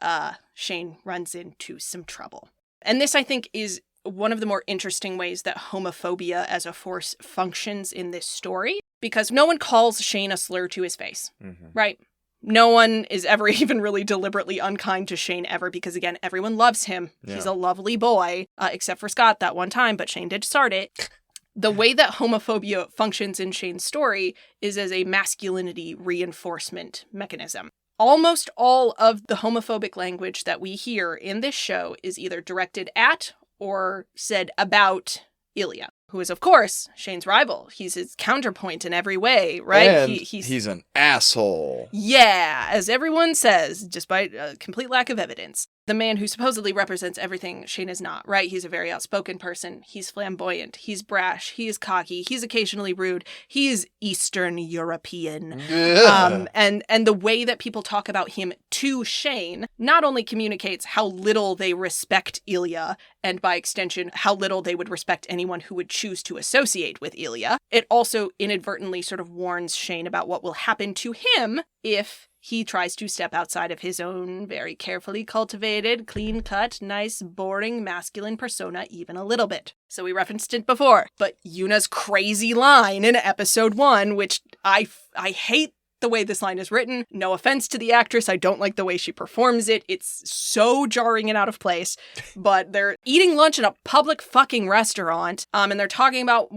Shane runs into some trouble. And this, I think, is one of the more interesting ways that homophobia as a force functions in this story, because no one calls Shane a slur to his face, right? No one is ever even really deliberately unkind to Shane ever, because again, everyone loves him. Yeah. He's a lovely boy, except for Scott that one time, but Shane did start it. The way that homophobia functions in Shane's story is as a masculinity reinforcement mechanism. Almost all of the homophobic language that we hear in this show is either directed at or said about Ilya, who is, of course, Shane's rival. He's his counterpoint in every way, right? And he's an asshole. Yeah, as everyone says, despite a complete lack of evidence. The man who supposedly represents everything Shane is not, right? He's a very outspoken person. He's flamboyant. He's brash. He's cocky. He's occasionally rude. He's Eastern European. And the way that people talk about him to Shane not only communicates how little they respect Ilya, and by extension, how little they would respect anyone who would choose to associate with Ilya, it also inadvertently sort of warns Shane about what will happen to him if he tries to step outside of his own very carefully cultivated, clean-cut, nice, boring, masculine persona even a little bit. So we referenced it before, but Yuna's crazy line in episode 1, which I hate the way this line is written. No offense to the actress, I don't like the way she performs it. It's so jarring and out of place. But they're eating lunch in a public fucking restaurant, and they're talking about,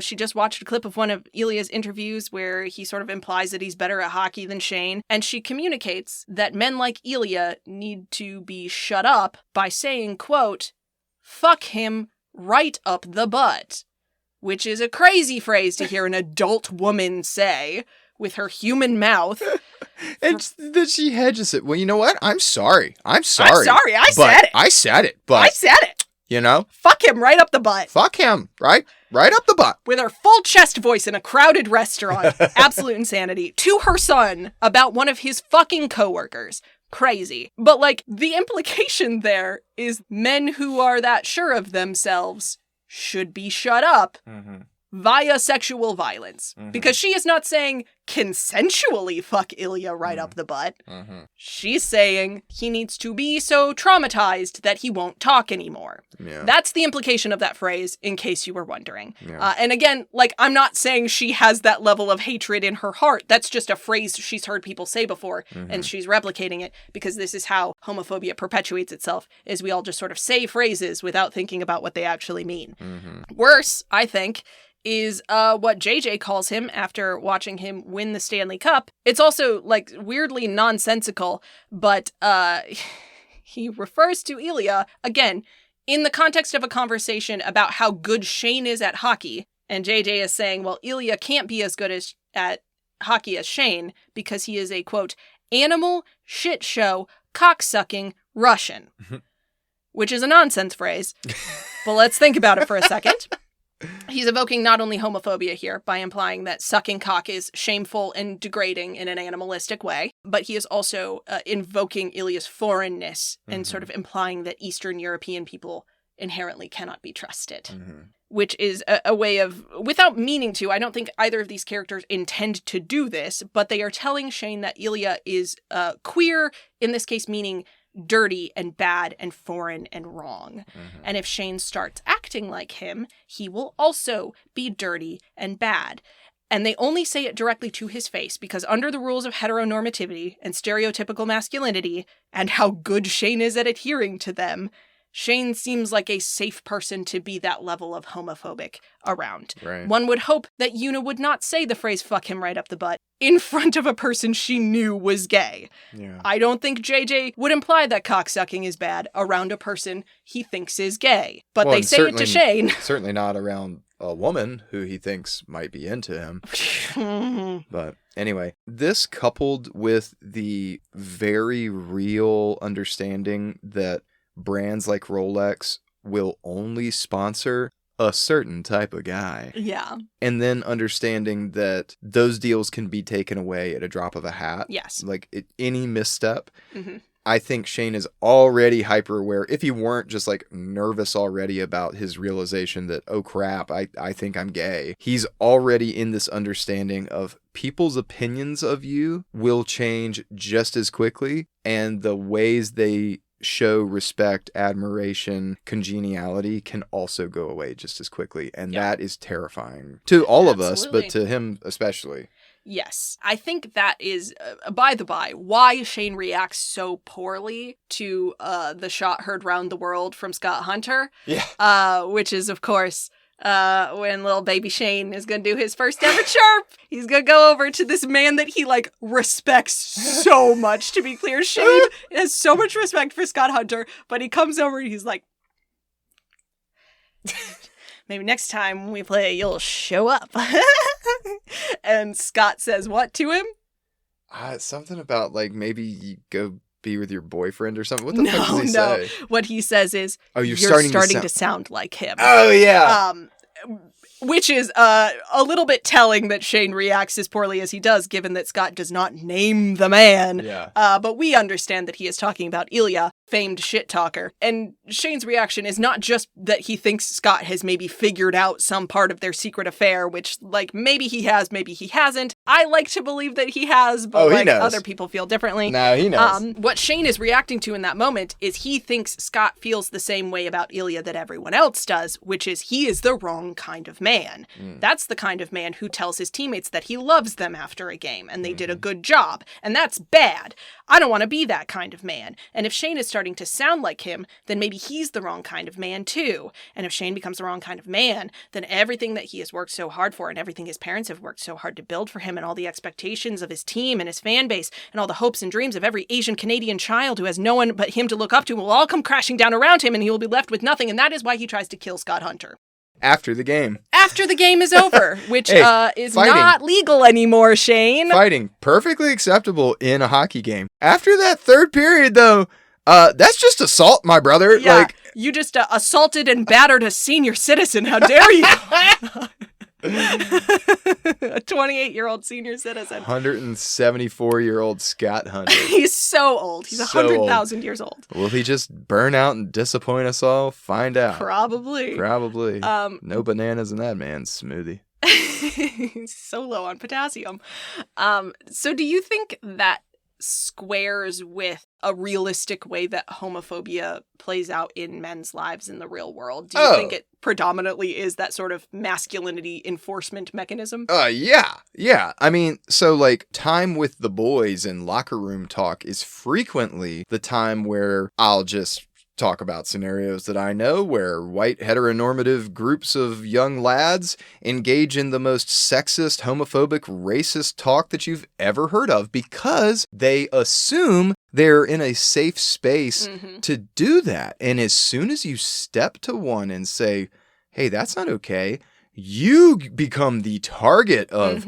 she just watched a clip of one of Ilya's interviews where he sort of implies that he's better at hockey than Shane, and she communicates that men like Ilya need to be shut up by saying, quote, "Fuck him right up the butt," which is a crazy phrase to hear an adult woman say with her human mouth. And that she hedges it. Well, you know what? I'm sorry. I said it. I said it. Fuck him right up the butt. Fuck him right up the butt. With her full chest voice in a crowded restaurant. Absolute insanity. To her son about one of his fucking coworkers. Crazy. But, the implication there is men who are that sure of themselves should be shut up. Mm-hmm. Via sexual violence. Mm-hmm. Because she is not saying consensually fuck Ilya right up the butt. Mm-hmm. She's saying he needs to be so traumatized that he won't talk anymore. Yeah. That's the implication of that phrase, in case you were wondering. Yeah. And again, I'm not saying she has that level of hatred in her heart. That's just a phrase she's heard people say before, and she's replicating it because this is how homophobia perpetuates itself, is we all just sort of say phrases without thinking about what they actually mean. Mm-hmm. Worse, I think, is what JJ calls him after watching him win the Stanley Cup. It's also, weirdly nonsensical, but he refers to Ilya, again, in the context of a conversation about how good Shane is at hockey. And JJ is saying, well, Ilya can't be as good at hockey as Shane because he is a, quote, animal, shit show, cocksucking Russian. Which is a nonsense phrase. But let's think about it for a second. He's evoking not only homophobia here by implying that sucking cock is shameful and degrading in an animalistic way, but he is also invoking Ilya's foreignness and sort of implying that Eastern European people inherently cannot be trusted. Mm-hmm. Which is a way of, without meaning to, I don't think either of these characters intend to do this, but they are telling Shane that Ilya is queer, in this case meaning dirty and bad and foreign and wrong. Mm-hmm. And if Shane starts acting like him, he will also be dirty and bad. And they only say it directly to his face because under the rules of heteronormativity and stereotypical masculinity and how good Shane is at adhering to them, Shane seems like a safe person to be that level of homophobic around. Right. One would hope that Yuna would not say the phrase "fuck him right up the butt" in front of a person she knew was gay. Yeah. I don't think JJ would imply that cocksucking is bad around a person he thinks is gay. But they say it to Shane. Certainly not around a woman who he thinks might be into him. But anyway, this coupled with the very real understanding that brands like Rolex will only sponsor a certain type of guy. Yeah. And then understanding that those deals can be taken away at a drop of a hat. Yes. Any misstep. Mm-hmm. I think Shane is already hyper aware. If he weren't just nervous already about his realization that, oh crap, I think I'm gay. He's already in this understanding of people's opinions of you will change just as quickly. And the ways they show respect, admiration, congeniality can also go away just as quickly. And that is terrifying to all of us, but to him especially. Yes. I think that is, by the by, why Shane reacts so poorly to the shot heard round the world from Scott Hunter. Yeah. Which is, of course, when little baby Shane is going to do his first ever chirp. He's going to go over to this man that he, like, respects so much, to be clear. Shane has so much respect for Scott Hunter, but he comes over and he's like, maybe next time we play, you'll show up. And Scott says what to him? Something about, like, maybe you go be with your boyfriend or something. What the fuck does he say? What he says is, you're starting to sound like him. Oh, yeah. Which is a little bit telling that Shane reacts as poorly as he does, given that Scott does not name the man. Yeah. But we understand that he is talking about Ilya, famed shit talker. And Shane's reaction is not just that he thinks Scott has maybe figured out some part of their secret affair, which, like, maybe he has, maybe he hasn't. I like to believe that he has, but he knows. Other people feel differently. No, he knows. What Shane is reacting to in that moment is he thinks Scott feels the same way about Ilya that everyone else does, which is he is the wrong kind of man. That's the kind of man who tells his teammates that he loves them after a game and they did a good job. And that's bad. I don't want to be that kind of man. And if Shane is starting to sound like him, then maybe he's the wrong kind of man too. And if Shane becomes the wrong kind of man, then everything that he has worked so hard for and everything his parents have worked so hard to build for him and all the expectations of his team and his fan base and all the hopes and dreams of every Asian Canadian child who has no one but him to look up to will all come crashing down around him and he will be left with nothing. And that is why he tries to kill Scott Hunter. After the game. After the game is over, which is fighting. Not legal anymore, Shane. Fighting. Perfectly acceptable in a hockey game. After that third period, though, that's just assault, my brother. Yeah, like, you just assaulted and battered a senior citizen. How dare you? A 28-year-old senior citizen. 174-year-old Scott Hunter. He's so old. He's So 100,000 years old. Will he just burn out and disappoint us all? Find out. Probably. No bananas in that man's smoothie. He's so low on potassium. So do you think that squares with a realistic way that homophobia plays out in men's lives in the real world? Do you think it predominantly is that sort of masculinity enforcement mechanism? Yeah. I mean, so, like, time with the boys and locker room talk is frequently the time where I'll just talk about scenarios that I know where white heteronormative groups of young lads engage in the most sexist, homophobic, racist talk that you've ever heard of because they assume they're in a safe space to do that. And as soon as you step to one and say, hey, that's not okay, you become the target of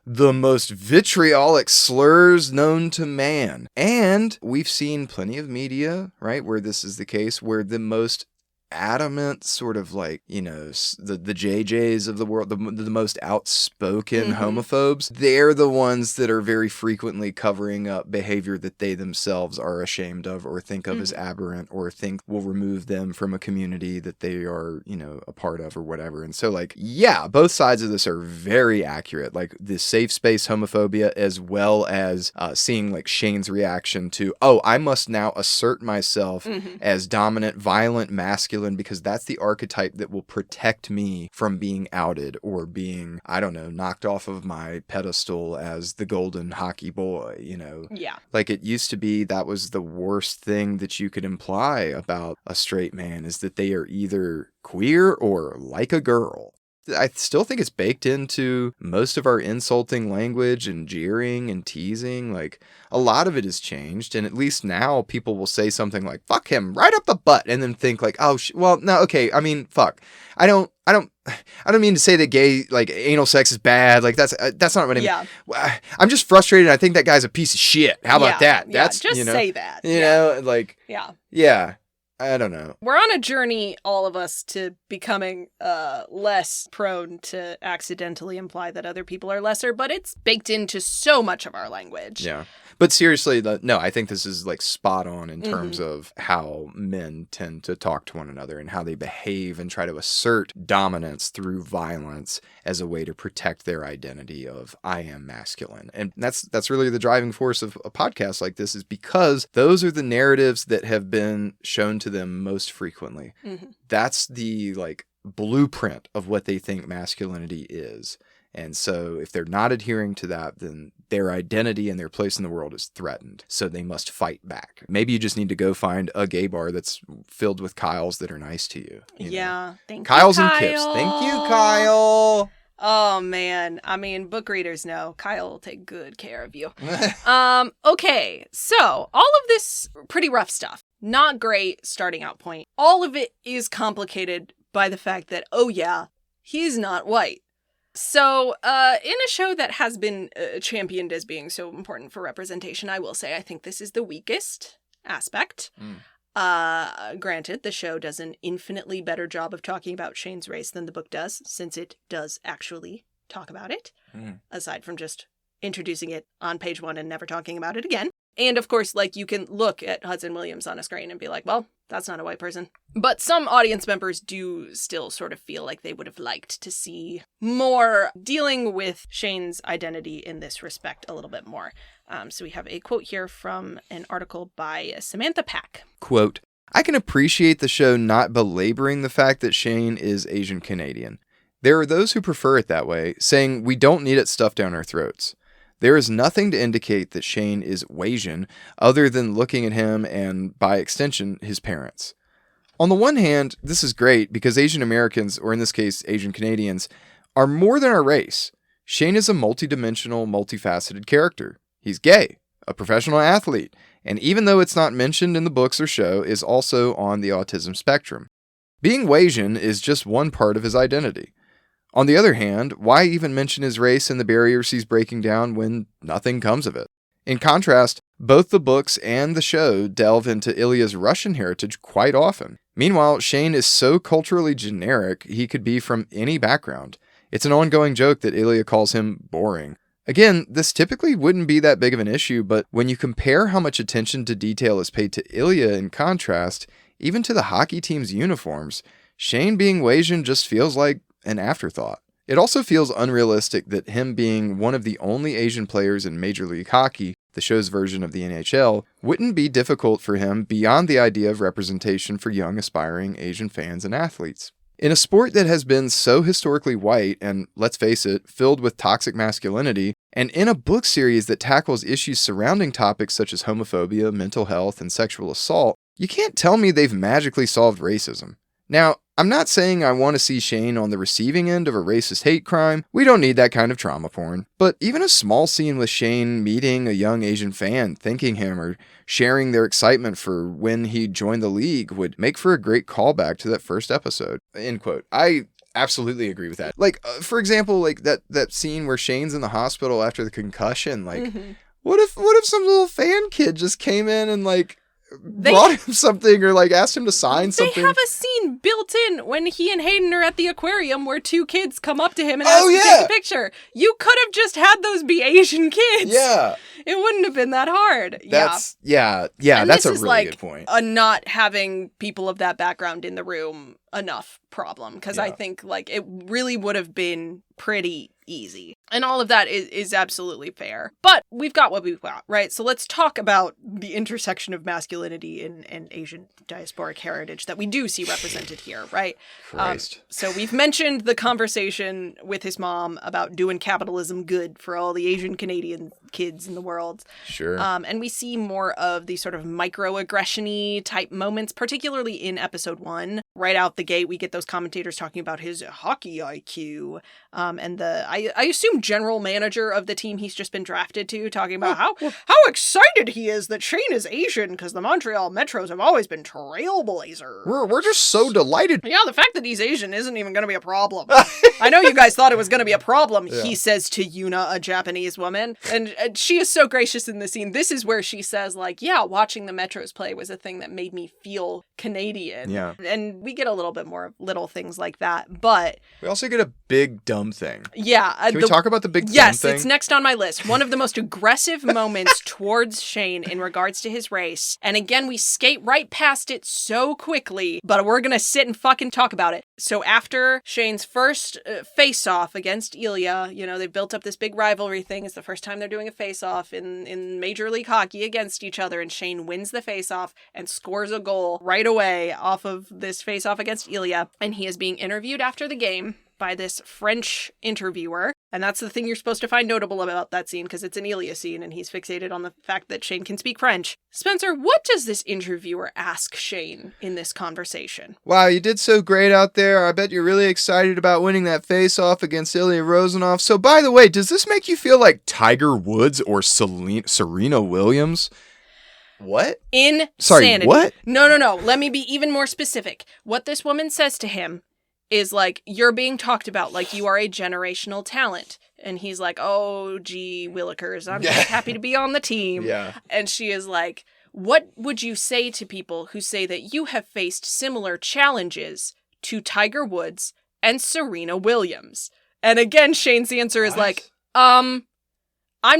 the most vitriolic slurs known to man. And we've seen plenty of media, right, where this is the case, where the most adamant sort of, like, you know, the JJs of the world, the most outspoken homophobes, they're the ones that are very frequently covering up behavior that they themselves are ashamed of or think of as aberrant or think will remove them from a community that they are, you know, a part of or whatever. And so, like, yeah, both sides of this are very accurate. Like, the safe space homophobia, as well as seeing, like, Shane's reaction to, I must now assert myself as dominant, violent, masculine, because that's the archetype that will protect me from being outed or being, I don't know, knocked off of my pedestal as the golden hockey boy, you know? Yeah. Like, it used to be that was the worst thing that you could imply about a straight man, is that they are either queer or like a girl. I still think it's baked into most of our insulting language and jeering and teasing. Like, a lot of it has changed, and at least now people will say something like "fuck him" right up the butt, and then think like, well, no, okay, I mean, fuck. I don't mean to say that gay, like, anal sex is bad. Like, that's not what I mean. Yeah. I'm just frustrated. I think that guy's a piece of shit. How about that? Yeah, That's just say that. You know, like, yeah. I don't know. We're on a journey, all of us, to becoming less prone to accidentally imply that other people are lesser, but it's baked into so much of our language. Yeah. But seriously, no, I think this is, like, spot on in terms of how men tend to talk to one another and how they behave and try to assert dominance through violence as a way to protect their identity of, I am masculine. And that's really the driving force of a podcast like this, is because those are the narratives that have been shown to them most frequently. That's the, like, blueprint of what they think masculinity is. And so if they're not adhering to that, then their identity and their place in the world is threatened, so they must fight back. Maybe you just need to go find a gay bar that's filled with Kyles that are nice to you. Yeah. Thank Kyles you, and Kyle. Kips. Thank you, Kyle. Oh, man. I mean, book readers know Kyle will take good care of you. Okay. So all of this pretty rough stuff. Not great starting out point. All of it is complicated by the fact that, oh yeah, he's not white. So, in a show that has been championed as being so important for representation, I will say I think this is the weakest aspect. Granted, the show does an infinitely better job of talking about Shane's race than the book does, since it does actually talk about it, aside from just introducing it on page 1 and never talking about it again. And of course, like, you can look at Hudson Williams on a screen and be like, well, that's not a white person. But some audience members do still sort of feel like they would have liked to see more dealing with Shane's identity in this respect a little bit more. So we have a quote here from an article by Samantha Pack. Quote, I can appreciate the show not belaboring the fact that Shane is Asian Canadian. There are those who prefer it that way, saying we don't need it stuffed down our throats. There is nothing to indicate that Shane is Wasian other than looking at him and, by extension, his parents. On the one hand, this is great because Asian Americans, or in this case, Asian Canadians, are more than our race. Shane is a multidimensional, multifaceted character. He's gay, a professional athlete, and even though it's not mentioned in the books or show, is also on the autism spectrum. Being Wasian is just one part of his identity. On the other hand, why even mention his race and the barriers he's breaking down when nothing comes of it? In contrast, both the books and the show delve into Ilya's Russian heritage quite often. Meanwhile, Shane is so culturally generic, he could be from any background. It's an ongoing joke that Ilya calls him boring. Again, this typically wouldn't be that big of an issue, but when you compare how much attention to detail is paid to Ilya in contrast, even to the hockey team's uniforms, Shane being Wasian just feels like an afterthought. It also feels unrealistic that him being one of the only Asian players in Major League Hockey, the show's version of the NHL, wouldn't be difficult for him beyond the idea of representation for young aspiring Asian fans and athletes. In a sport that has been so historically white and, let's face it, filled with toxic masculinity, and in a book series that tackles issues surrounding topics such as homophobia, mental health, and sexual assault, you can't tell me they've magically solved racism. Now, I'm not saying I want to see Shane on the receiving end of a racist hate crime. We don't need that kind of trauma porn. But even a small scene with Shane meeting a young Asian fan, thanking him, or sharing their excitement for when he joined the league would make for a great callback to that first episode. End quote. I absolutely agree with that. Like, for example, like that scene where Shane's in the hospital after the concussion. Like, what if some little fan kid just came in and like brought him something or like asked him to sign something? They have a scene built in when he and Hayden are at the aquarium where two kids come up to him and ask to take a picture. You could have just had those be Asian kids. Yeah. It wouldn't have been that hard. That's and that's a really good point. A not having people of that background in the room enough problem, because I think like it really would have been pretty easy. And all of that is absolutely fair. But we've got what we've got, right? So let's talk about the intersection of masculinity and Asian diasporic heritage that we do see represented here, right? Christ. So we've mentioned the conversation with his mom about doing capitalism good for all the Asian Canadian kids in the world. Sure. And we see more of the sort of microaggression-y type moments, particularly in episode 1. Right out the gate, we get those commentators talking about his hockey IQ, and the I assume general manager of the team he's just been drafted to, talking about how excited he is that Shane is Asian because the Montreal Metros have always been trailblazers. We're just so delighted. Yeah, the fact that he's Asian isn't even going to be a problem. I know you guys thought it was going to be a problem, he says to Yuna, a Japanese woman. And she is so gracious in the scene. This is where she says, like, yeah, watching the Metros play was a thing that made me feel Canadian. Yeah. And we get a little bit more of little things like that, but we also get a big dumb thing. Yeah. Can we talk about the big dumb thing? Yes, it's next on my list. One of the most aggressive moments towards Shane in regards to his race. And again, we skate right past it so quickly, but we're going to sit and fucking talk about it. So after Shane's first face-off against Ilya, you know, they've built up this big rivalry thing. It's the first time they're doing a face-off in Major League Hockey against each other, and Shane wins the face-off and scores a goal right away off of this face-off against Ilya. And he is being interviewed after the game. by this French interviewer. And that's the thing you're supposed to find notable about that scene, because it's an Ilya scene and he's fixated on the fact that Shane can speak French. Spencer, what does this interviewer ask Shane in this conversation? Wow, you did so great out there. I bet you're really excited about winning that face-off against Ilya Rosanov. So, by the way, does this make you feel like Tiger Woods or Serena Williams? What? Insanity. Sorry, what? No. Let me be even more specific. What this woman says to him is like, you're being talked about like you are a generational talent. And he's like, oh, gee, Willikers, I'm just happy to be on the team. Yeah. And she is like, what would you say to people who say that you have faced similar challenges to Tiger Woods and Serena Williams? And again, Shane's answer is like, I'm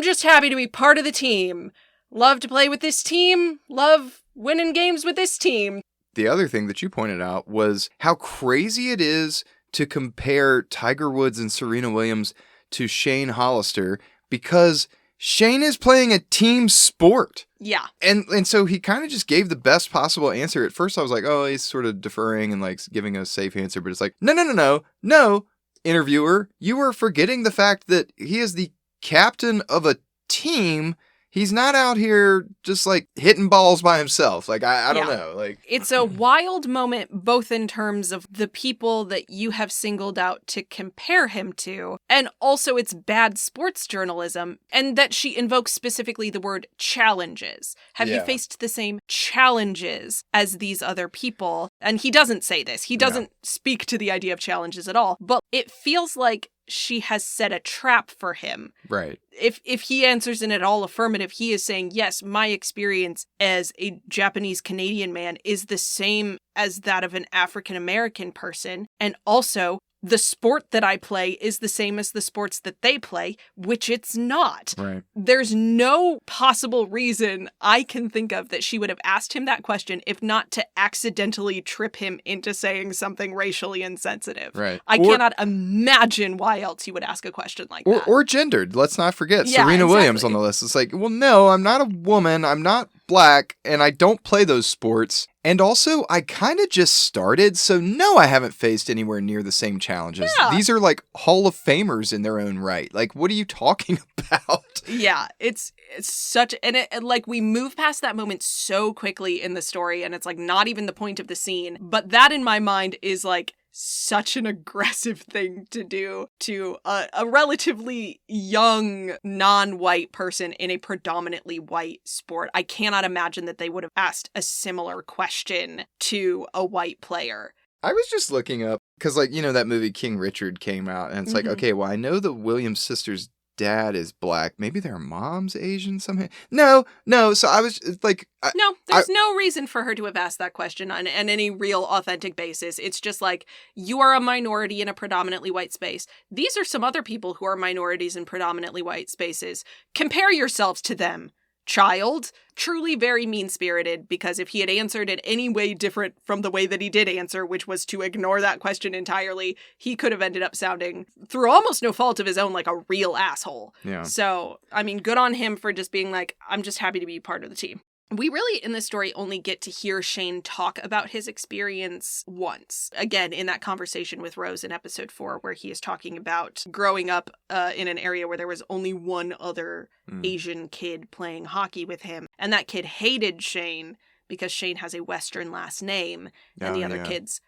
just happy to be part of the team. Love to play with this team. Love winning games with this team. The other thing that you pointed out was how crazy it is to compare Tiger Woods and Serena Williams to Shane Hollister, because Shane is playing a team sport. Yeah. And so he kind of just gave the best possible answer. At first I was like, oh, he's sort of deferring and like giving a safe answer, but it's like, no, interviewer, you are forgetting the fact that he is the captain of a team. He's not out here just like hitting balls by himself. Like, I don't know. Like, it's a wild moment, both in terms of the people that you have singled out to compare him to, and also it's bad sports journalism, and that she invokes specifically the word challenges. Have you faced the same challenges as these other people? And he doesn't say this. He doesn't speak to the idea of challenges at all. But it feels like she has set a trap for him. Right. If he answers in at all affirmative, he is saying, yes, my experience as a Japanese Canadian man is the same as that of an African American person. And also, the sport that I play is the same as the sports that they play, which it's not. Right. There's no possible reason I can think of that she would have asked him that question, if not to accidentally trip him into saying something racially insensitive. Right. I cannot imagine why else he would ask a question like that. Or gendered. Let's not forget Serena Williams on the list. It's like, well, no, I'm not a woman. I'm not black, and I don't play those sports. And also, I kind of just started, so no, I haven't faced anywhere near the same challenges. Yeah. These are like Hall of Famers in their own right. Like, what are you talking about? Yeah, it's such, and like we move past that moment so quickly in the story, and it's like not even the point of the scene. But that in my mind is like such an aggressive thing to do to a relatively young, non-white person in a predominantly white sport. I cannot imagine that they would have asked a similar question to a white player. I was just looking up, because like, you know, that movie King Richard came out, and it's like, okay, well, I know the Williams sisters' dad is black. Maybe their mom's Asian somehow. No. So I was like... No, there's no reason for her to have asked that question on any real authentic basis. It's just like, you are a minority in a predominantly white space. These are some other people who are minorities in predominantly white spaces. Compare yourselves to them, child. Truly very mean-spirited, because if he had answered it any way different from the way that he did answer, which was to ignore that question entirely, he could have ended up sounding, through almost no fault of his own, like a real asshole. Yeah. So, I mean, good on him for just being like, I'm just happy to be part of the team. We really, in this story, only get to hear Shane talk about his experience once. Again, in that conversation with Rose in episode 4, where he is talking about growing up in an area where there was only one other Asian kid playing hockey with him. And that kid hated Shane because Shane has a Western last name, and the other kids,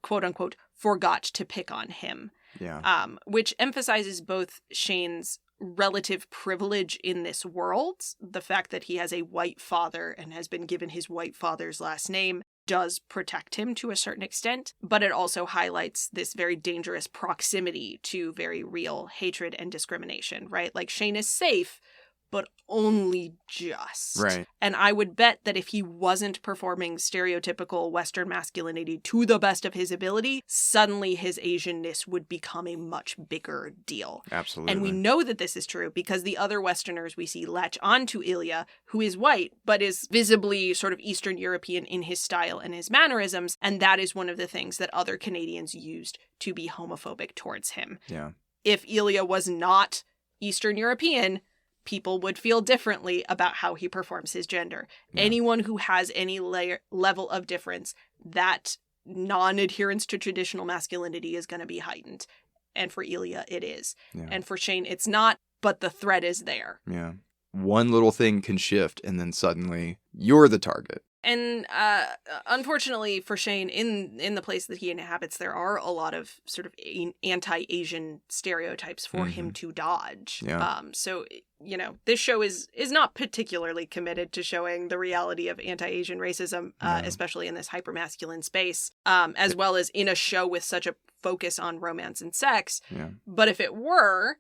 quote unquote, forgot to pick on him. Yeah. Which emphasizes both Shane's relative privilege in this world. The fact that he has a white father and has been given his white father's last name does protect him to a certain extent, but it also highlights this very dangerous proximity to very real hatred and discrimination, right? Like, Shane is safe, but only just. Right. And I would bet that if he wasn't performing stereotypical Western masculinity to the best of his ability, suddenly his Asianness would become a much bigger deal. Absolutely. And we know that this is true because the other Westerners we see latch onto Ilya, who is white, but is visibly sort of Eastern European in his style and his mannerisms, and that is one of the things that other Canadians used to be homophobic towards him. Yeah. If Ilya was not Eastern European, people would feel differently about how he performs his gender. Yeah. Anyone who has any level of difference, that non-adherence to traditional masculinity is going to be heightened. And for Ilya, it is. Yeah. And for Shane, it's not, but the threat is there. Yeah. One little thing can shift, and then suddenly you're the target. And unfortunately for Shane, in the place that he inhabits, there are a lot of sort of anti-Asian stereotypes for him to dodge. Yeah. So, you know, this show is not particularly committed to showing the reality of anti-Asian racism, especially in this hypermasculine space, as well as in a show with such a focus on romance and sex. Yeah. But if it were,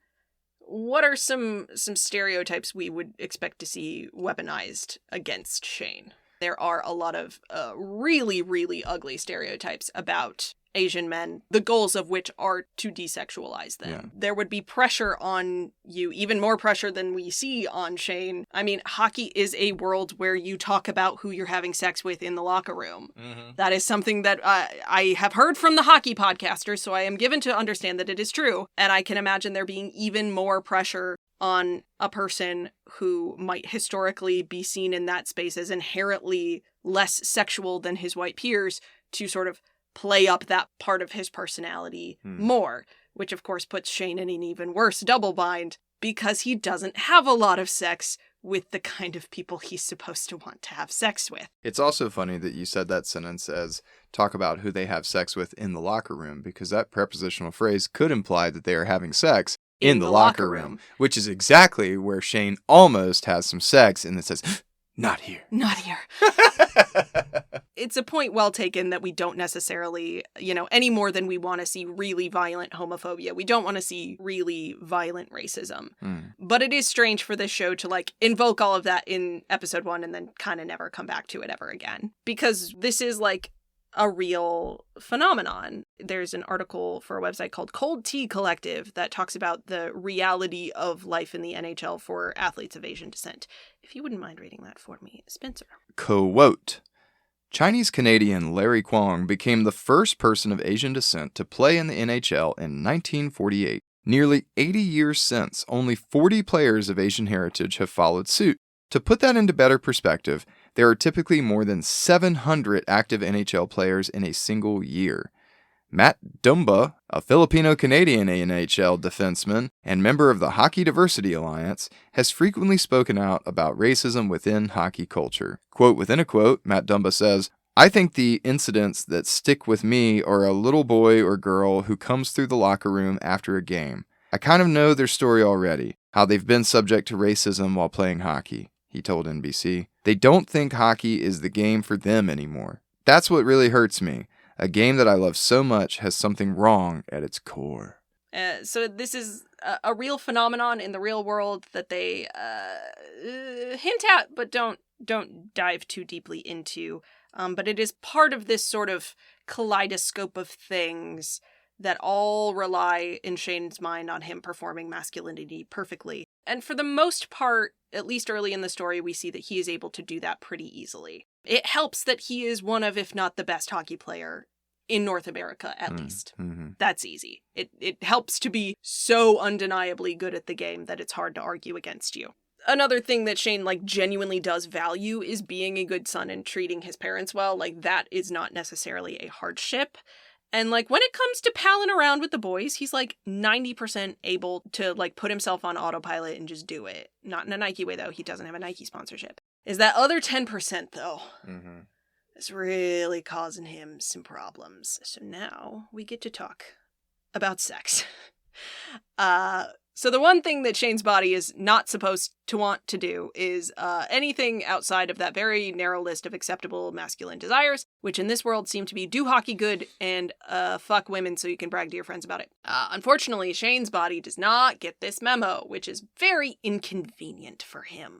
what are some stereotypes we would expect to see weaponized against Shane? There are a lot of really, really ugly stereotypes about Asian men, the goals of which are to desexualize them. Yeah. There would be pressure on you, even more pressure than we see on Shane. I mean, hockey is a world where you talk about who you're having sex with in the locker room. Mm-hmm. That is something that I have heard from the hockey podcasters, so I am given to understand that it is true. And I can imagine there being even more pressure on a person who might historically be seen in that space as inherently less sexual than his white peers to sort of play up that part of his personality more, which of course puts Shane in an even worse double bind because he doesn't have a lot of sex with the kind of people he's supposed to want to have sex with. It's also funny that you said that sentence as talk about who they have sex with in the locker room, because that prepositional phrase could imply that they are having sex in the locker room, which is exactly where Shane almost has some sex and it says, not here. Not here. It's a point well taken that we don't necessarily, you know, any more than we want to see really violent homophobia. We don't want to see really violent racism. But it is strange for this show to like invoke all of that in episode 1 and then kind of never come back to it ever again. Because this is like a real phenomenon. There's an article for a website called Cold Tea Collective that talks about the reality of life in the NHL for athletes of Asian descent. If you wouldn't mind reading that for me, Spencer. Quote, Chinese-Canadian Larry Kwong became the first person of Asian descent to play in the NHL in 1948. Nearly 80 years since, only 40 players of Asian heritage have followed suit. To put that into better perspective, there are typically more than 700 active NHL players in a single year. Matt Dumba, a Filipino-Canadian NHL defenseman and member of the Hockey Diversity Alliance, has frequently spoken out about racism within hockey culture. Quote within a quote, Matt Dumba says, I think the incidents that stick with me are a little boy or girl who comes through the locker room after a game. I kind of know their story already, how they've been subject to racism while playing hockey, he told NBC. They don't think hockey is the game for them anymore. That's what really hurts me. A game that I love so much has something wrong at its core. So this is a real phenomenon in the real world that they hint at, but don't dive too deeply into. But it is part of this sort of kaleidoscope of things that all rely, in Shane's mind, on him performing masculinity perfectly. And for the most part, at least early in the story, we see that he is able to do that pretty easily. It helps that he is one of, if not the best hockey player in North America, at least. Mm-hmm. That's easy. It helps to be so undeniably good at the game that it's hard to argue against you. Another thing that Shane, like, genuinely does value is being a good son and treating his parents well. Like, that is not necessarily a hardship. And, like, when it comes to palling around with the boys, he's, like, 90% able to, like, put himself on autopilot and just do it. Not in a Nike way, though. He doesn't have a Nike sponsorship. Is that other 10%, though? Mm-hmm. It's really causing him some problems. So now we get to talk about sex. So the one thing that Shane's body is not supposed to want to do is anything outside of that very narrow list of acceptable masculine desires, which in this world seem to be do hockey good and fuck women so you can brag to your friends about it. Unfortunately, Shane's body does not get this memo, which is very inconvenient for him.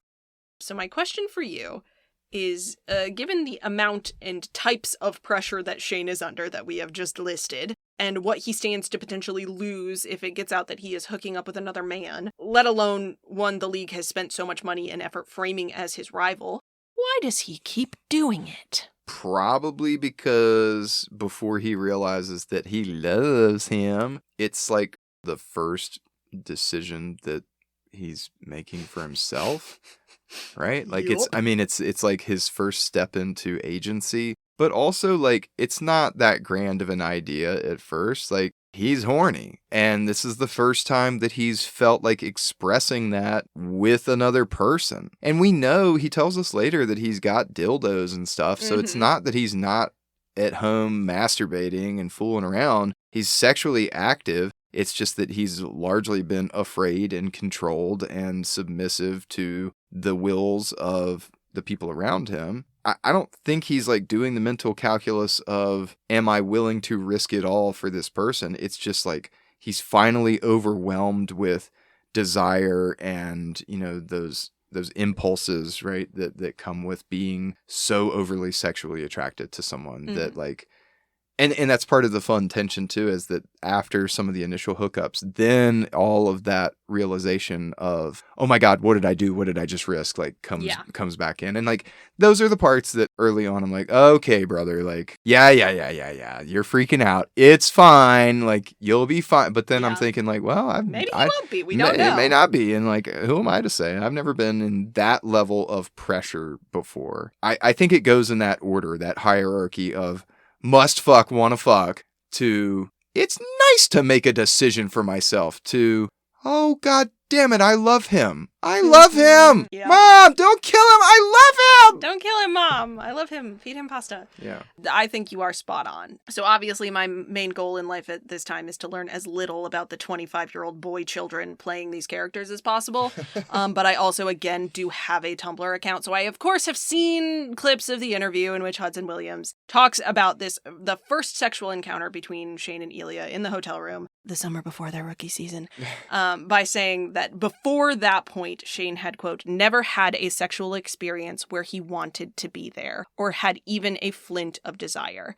So my question for you is, given the amount and types of pressure that Shane is under that we have just listed, and what he stands to potentially lose if it gets out that he is hooking up with another man, let alone one the league has spent so much money and effort framing as his rival, why does he keep doing it? Probably because before he realizes that he loves him, it's like the first decision that he's making for himself, right? Like, Yep. It's like his first step into agency. But also, like, it's not that grand of an idea at first. Like, he's horny. And this is the first time that he's felt like expressing that with another person. And we know, he tells us later that he's got dildos and stuff. So it's not that he's not at home masturbating and fooling around. He's sexually active. It's just that he's largely been afraid and controlled and submissive to the wills of the people around him. I don't think he's like doing the mental calculus of, am I willing to risk it all for this person? It's just like he's finally overwhelmed with desire and, you know, those impulses, right, that come with being so overly sexually attracted to someone that like, and that's part of the fun tension too, is that after some of the initial hookups, then all of that realization of, oh my God, what did I do? What did I just risk? Like comes back in. And like, those are the parts that early on I'm like, okay, brother, like, yeah. You're freaking out. It's fine. Like, you'll be fine. But then I'm thinking like, well, maybe he won't be. We don't know. It may not be. And like, who am I to say? I've never been in that level of pressure before. I think it goes in that order, that hierarchy of must fuck, wanna fuck, to it's nice to make a decision for myself, to, oh God damn it, I love him. I love him. Yeah. Mom, don't kill him. I love him. Don't kill him, Mom. I love him. Feed him pasta. Yeah. I think you are spot on. So obviously my main goal in life at this time is to learn as little about the 25-year-old boy children playing these characters as possible. But I also, again, do have a Tumblr account. So I, of course, have seen clips of the interview in which Hudson Williams talks about the first sexual encounter between Shane and Ilya in the hotel room the summer before their rookie season, by saying that before that point, Shane had, quote, never had a sexual experience where he wanted to be there or had even a flint of desire.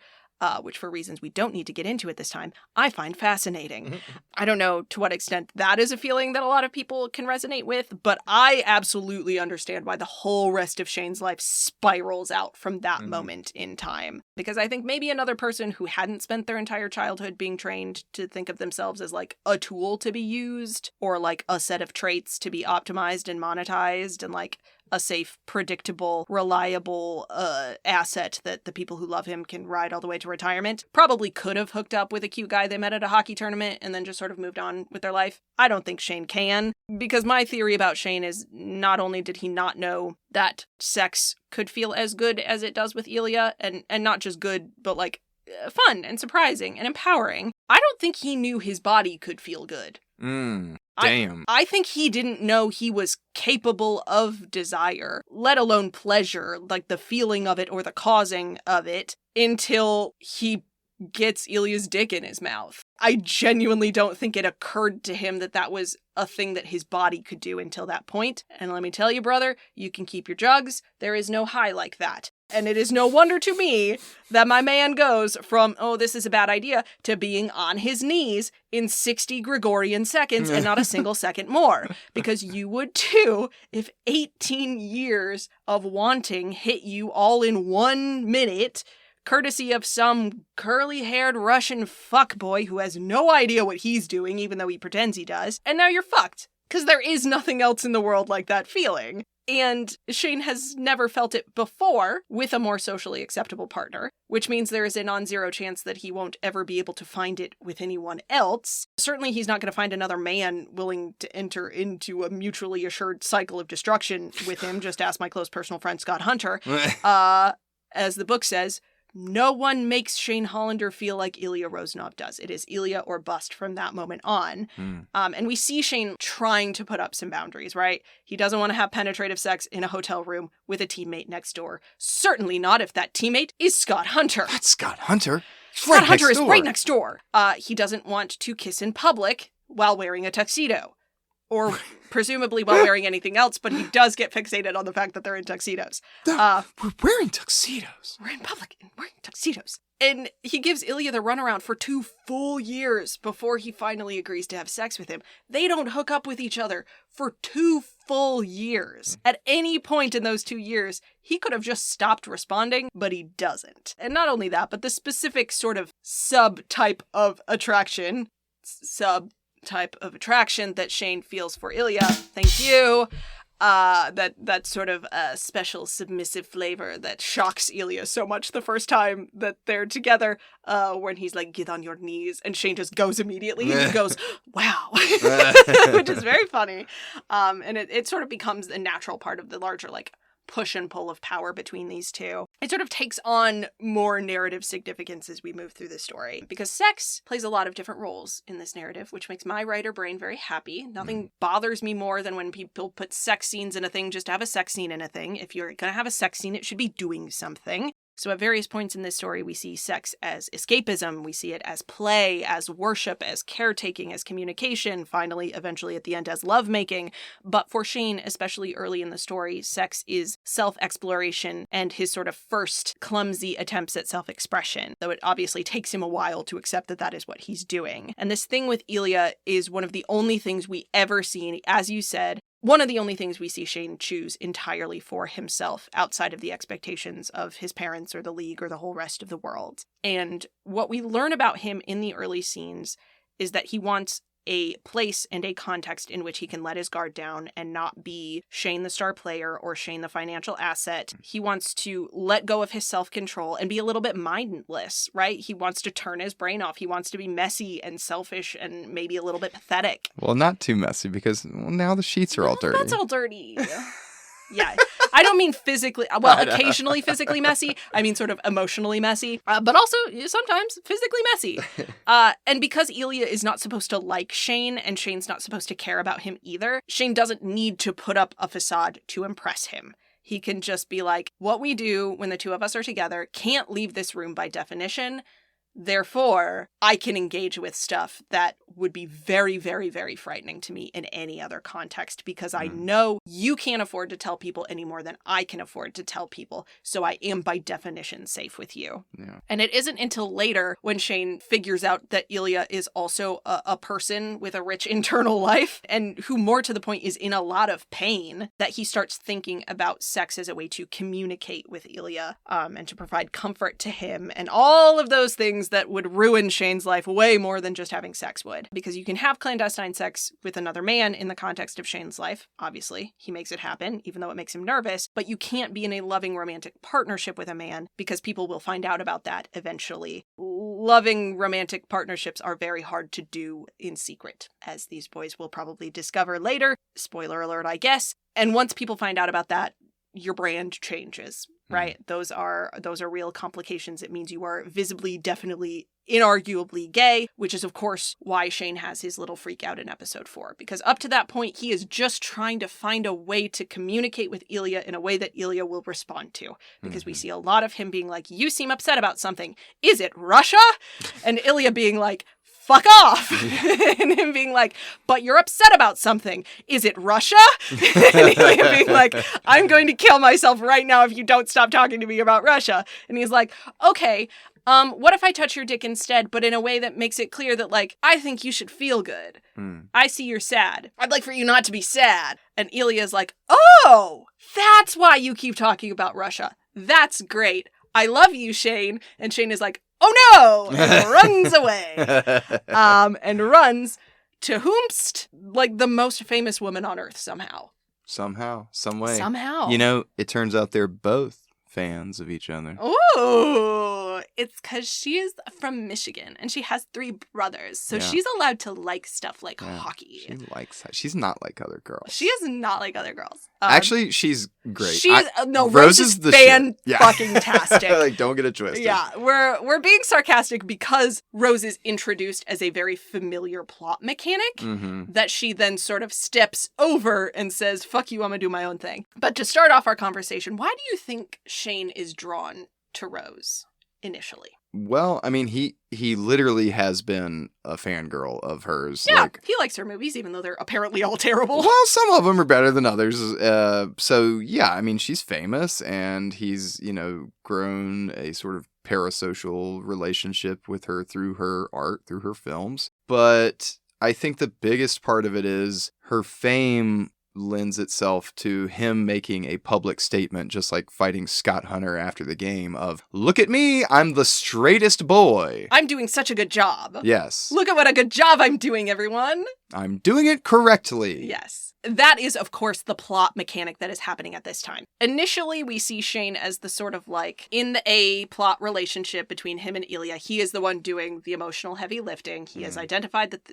Which for reasons we don't need to get into at this time, I find fascinating. I don't know to what extent that is a feeling that a lot of people can resonate with, but I absolutely understand why the whole rest of Shane's life spirals out from that moment in time. Because I think maybe another person who hadn't spent their entire childhood being trained to think of themselves as like a tool to be used or like a set of traits to be optimized and monetized and like a safe, predictable, reliable asset that the people who love him can ride all the way to retirement, probably could have hooked up with a cute guy they met at a hockey tournament and then just sort of moved on with their life. I don't think Shane can, because my theory about Shane is not only did he not know that sex could feel as good as it does with Ilya, and not just good, but like fun and surprising and empowering, I don't think he knew his body could feel good. Damn. I think he didn't know he was capable of desire, let alone pleasure, like the feeling of it or the causing of it, until he gets Ilya's dick in his mouth. I genuinely don't think it occurred to him that that was a thing that his body could do until that point. And let me tell you, brother, you can keep your drugs. There is no high like that. And it is no wonder to me that my man goes from, oh, this is a bad idea, to being on his knees in 60 Gregorian seconds and not a single second more. Because you would too if 18 years of wanting hit you all in 1 minute, courtesy of some curly-haired Russian fuckboy who has no idea what he's doing, even though he pretends he does, and now you're fucked. Because there is nothing else in the world like that feeling. And Shane has never felt it before with a more socially acceptable partner, which means there is a non-zero chance that he won't ever be able to find it with anyone else. Certainly he's not going to find another man willing to enter into a mutually assured cycle of destruction with him. Just ask my close personal friend Scott Hunter. As the book says, no one makes Shane Hollander feel like Ilya Rosanov does. It is Ilya or bust from that moment on. And we see Shane trying to put up some boundaries, right? He doesn't want to have penetrative sex in a hotel room with a teammate next door. Certainly not if that teammate is Scott Hunter. That's Scott Hunter. Scott Hunter is right next door. He doesn't want to kiss in public while wearing a tuxedo. Or presumably while wearing anything else, but he does get fixated on the fact that they're in tuxedos. We're wearing tuxedos. We're in public and wearing tuxedos. And he gives Ilya the runaround for 2 full years before he finally agrees to have sex with him. They don't hook up with each other for 2 full years. At any point in those 2 years, he could have just stopped responding, but he doesn't. And not only that, but the specific sort of subtype of attraction, that Shane feels for Ilya, thank you, That sort of special submissive flavor that shocks Ilya so much the first time that they're together, when he's like, get on your knees, and Shane just goes immediately and he goes, wow, which is very funny. And it sort of becomes a natural part of the larger, like, push and pull of power between these two. It sort of takes on more narrative significance as we move through the story, because sex plays a lot of different roles in this narrative, which makes my writer brain very happy. Nothing bothers me more than when people put sex scenes in a thing just to have a sex scene in a thing. If you're going to have a sex scene, it should be doing something. So at various points in this story, we see sex as escapism, we see it as play, as worship, as caretaking, as communication, finally, eventually at the end, as lovemaking. But for Shane, especially early in the story, sex is self-exploration and his sort of first clumsy attempts at self-expression, though it obviously takes him a while to accept that that is what he's doing. And this thing with Ilya is one of the only things we ever see, as you said, one of the only things we see Shane choose entirely for himself outside of the expectations of his parents or the League or the whole rest of the world. And what we learn about him in the early scenes is that he wants a place and a context in which he can let his guard down and not be Shane the star player or Shane the financial asset. He wants to let go of his self-control and be a little bit mindless, right? He wants to turn his brain off. He wants to be messy and selfish and maybe a little bit pathetic. Well, not too messy, because now the sheets are all dirty. That's all dirty. Yeah, I don't mean physically, well, occasionally physically messy. I mean sort of emotionally messy, but also sometimes physically messy. And because Ilya is not supposed to like Shane and Shane's not supposed to care about him either, Shane doesn't need to put up a facade to impress him. He can just be like, what we do when the two of us are together can't leave this room by definition. Therefore, I can engage with stuff that would be very, very, very frightening to me in any other context, because I know you can't afford to tell people any more than I can afford to tell people. So I am by definition safe with you. Yeah. And it isn't until later when Shane figures out that Ilya is also a person with a rich internal life and who, more to the point, is in a lot of pain, that he starts thinking about sex as a way to communicate with Ilya and to provide comfort to him and all of those things that would ruin Shane's life way more than just having sex would. Because you can have clandestine sex with another man in the context of Shane's life. Obviously, he makes it happen, even though it makes him nervous. But you can't be in a loving romantic partnership with a man because people will find out about that eventually. Loving romantic partnerships are very hard to do in secret, as these boys will probably discover later. Spoiler alert, I guess. And once people find out about that, your brand changes, right? Those are real complications. It means you are visibly, definitely, inarguably gay, which is, of course, why Shane has his little freak out in episode 4. Because up to that point, he is just trying to find a way to communicate with Ilya in a way that Ilya will respond to. Because we see a lot of him being like, you seem upset about something. Is it Russia? And Ilya being like, fuck off. And him being like, but you're upset about something. Is it Russia? And Ilya being like, I'm going to kill myself right now if you don't stop talking to me about Russia. And he's like, okay, what if I touch your dick instead, but in a way that makes it clear that, like, I think you should feel good. I see you're sad. I'd like for you not to be sad. And Ilya's like, oh, that's why you keep talking about Russia. That's great. I love you, Shane. And Shane is like, oh no! And runs away. And runs to whomst, like the most famous woman on earth somehow. Somehow, some way. Somehow. You know, it turns out they're both fans of each other. Ooh, it's because she is from Michigan and she has 3 brothers, so she's allowed to like stuff like hockey. She's not like other girls. She is not like other girls. Actually, she's great. Rose is the fan-fucking-tastic. Like, don't get it twisted. Yeah, we're being sarcastic because Rose is introduced as a very familiar plot mechanic that she then sort of steps over and says, fuck you, I'm gonna do my own thing. But to start off our conversation, why do you think Shane is drawn to Rose initially? Well, I mean, he literally has been a fangirl of hers. Yeah, he likes her movies, even though they're apparently all terrible. Well, some of them are better than others. So, yeah, I mean, she's famous, and he's, grown a sort of parasocial relationship with her through her art, through her films. But I think the biggest part of it is her fame lends itself to him making a public statement, just like fighting Scott Hunter after the game of, look at me, I'm the straightest boy. I'm doing such a good job. Yes. Look at what a good job I'm doing, everyone. I'm doing it correctly. Yes. That is, of course, the plot mechanic that is happening at this time. Initially, we see Shane as the sort of like, in the A-plot relationship between him and Ilya. He is the one doing the emotional heavy lifting. He has identified that,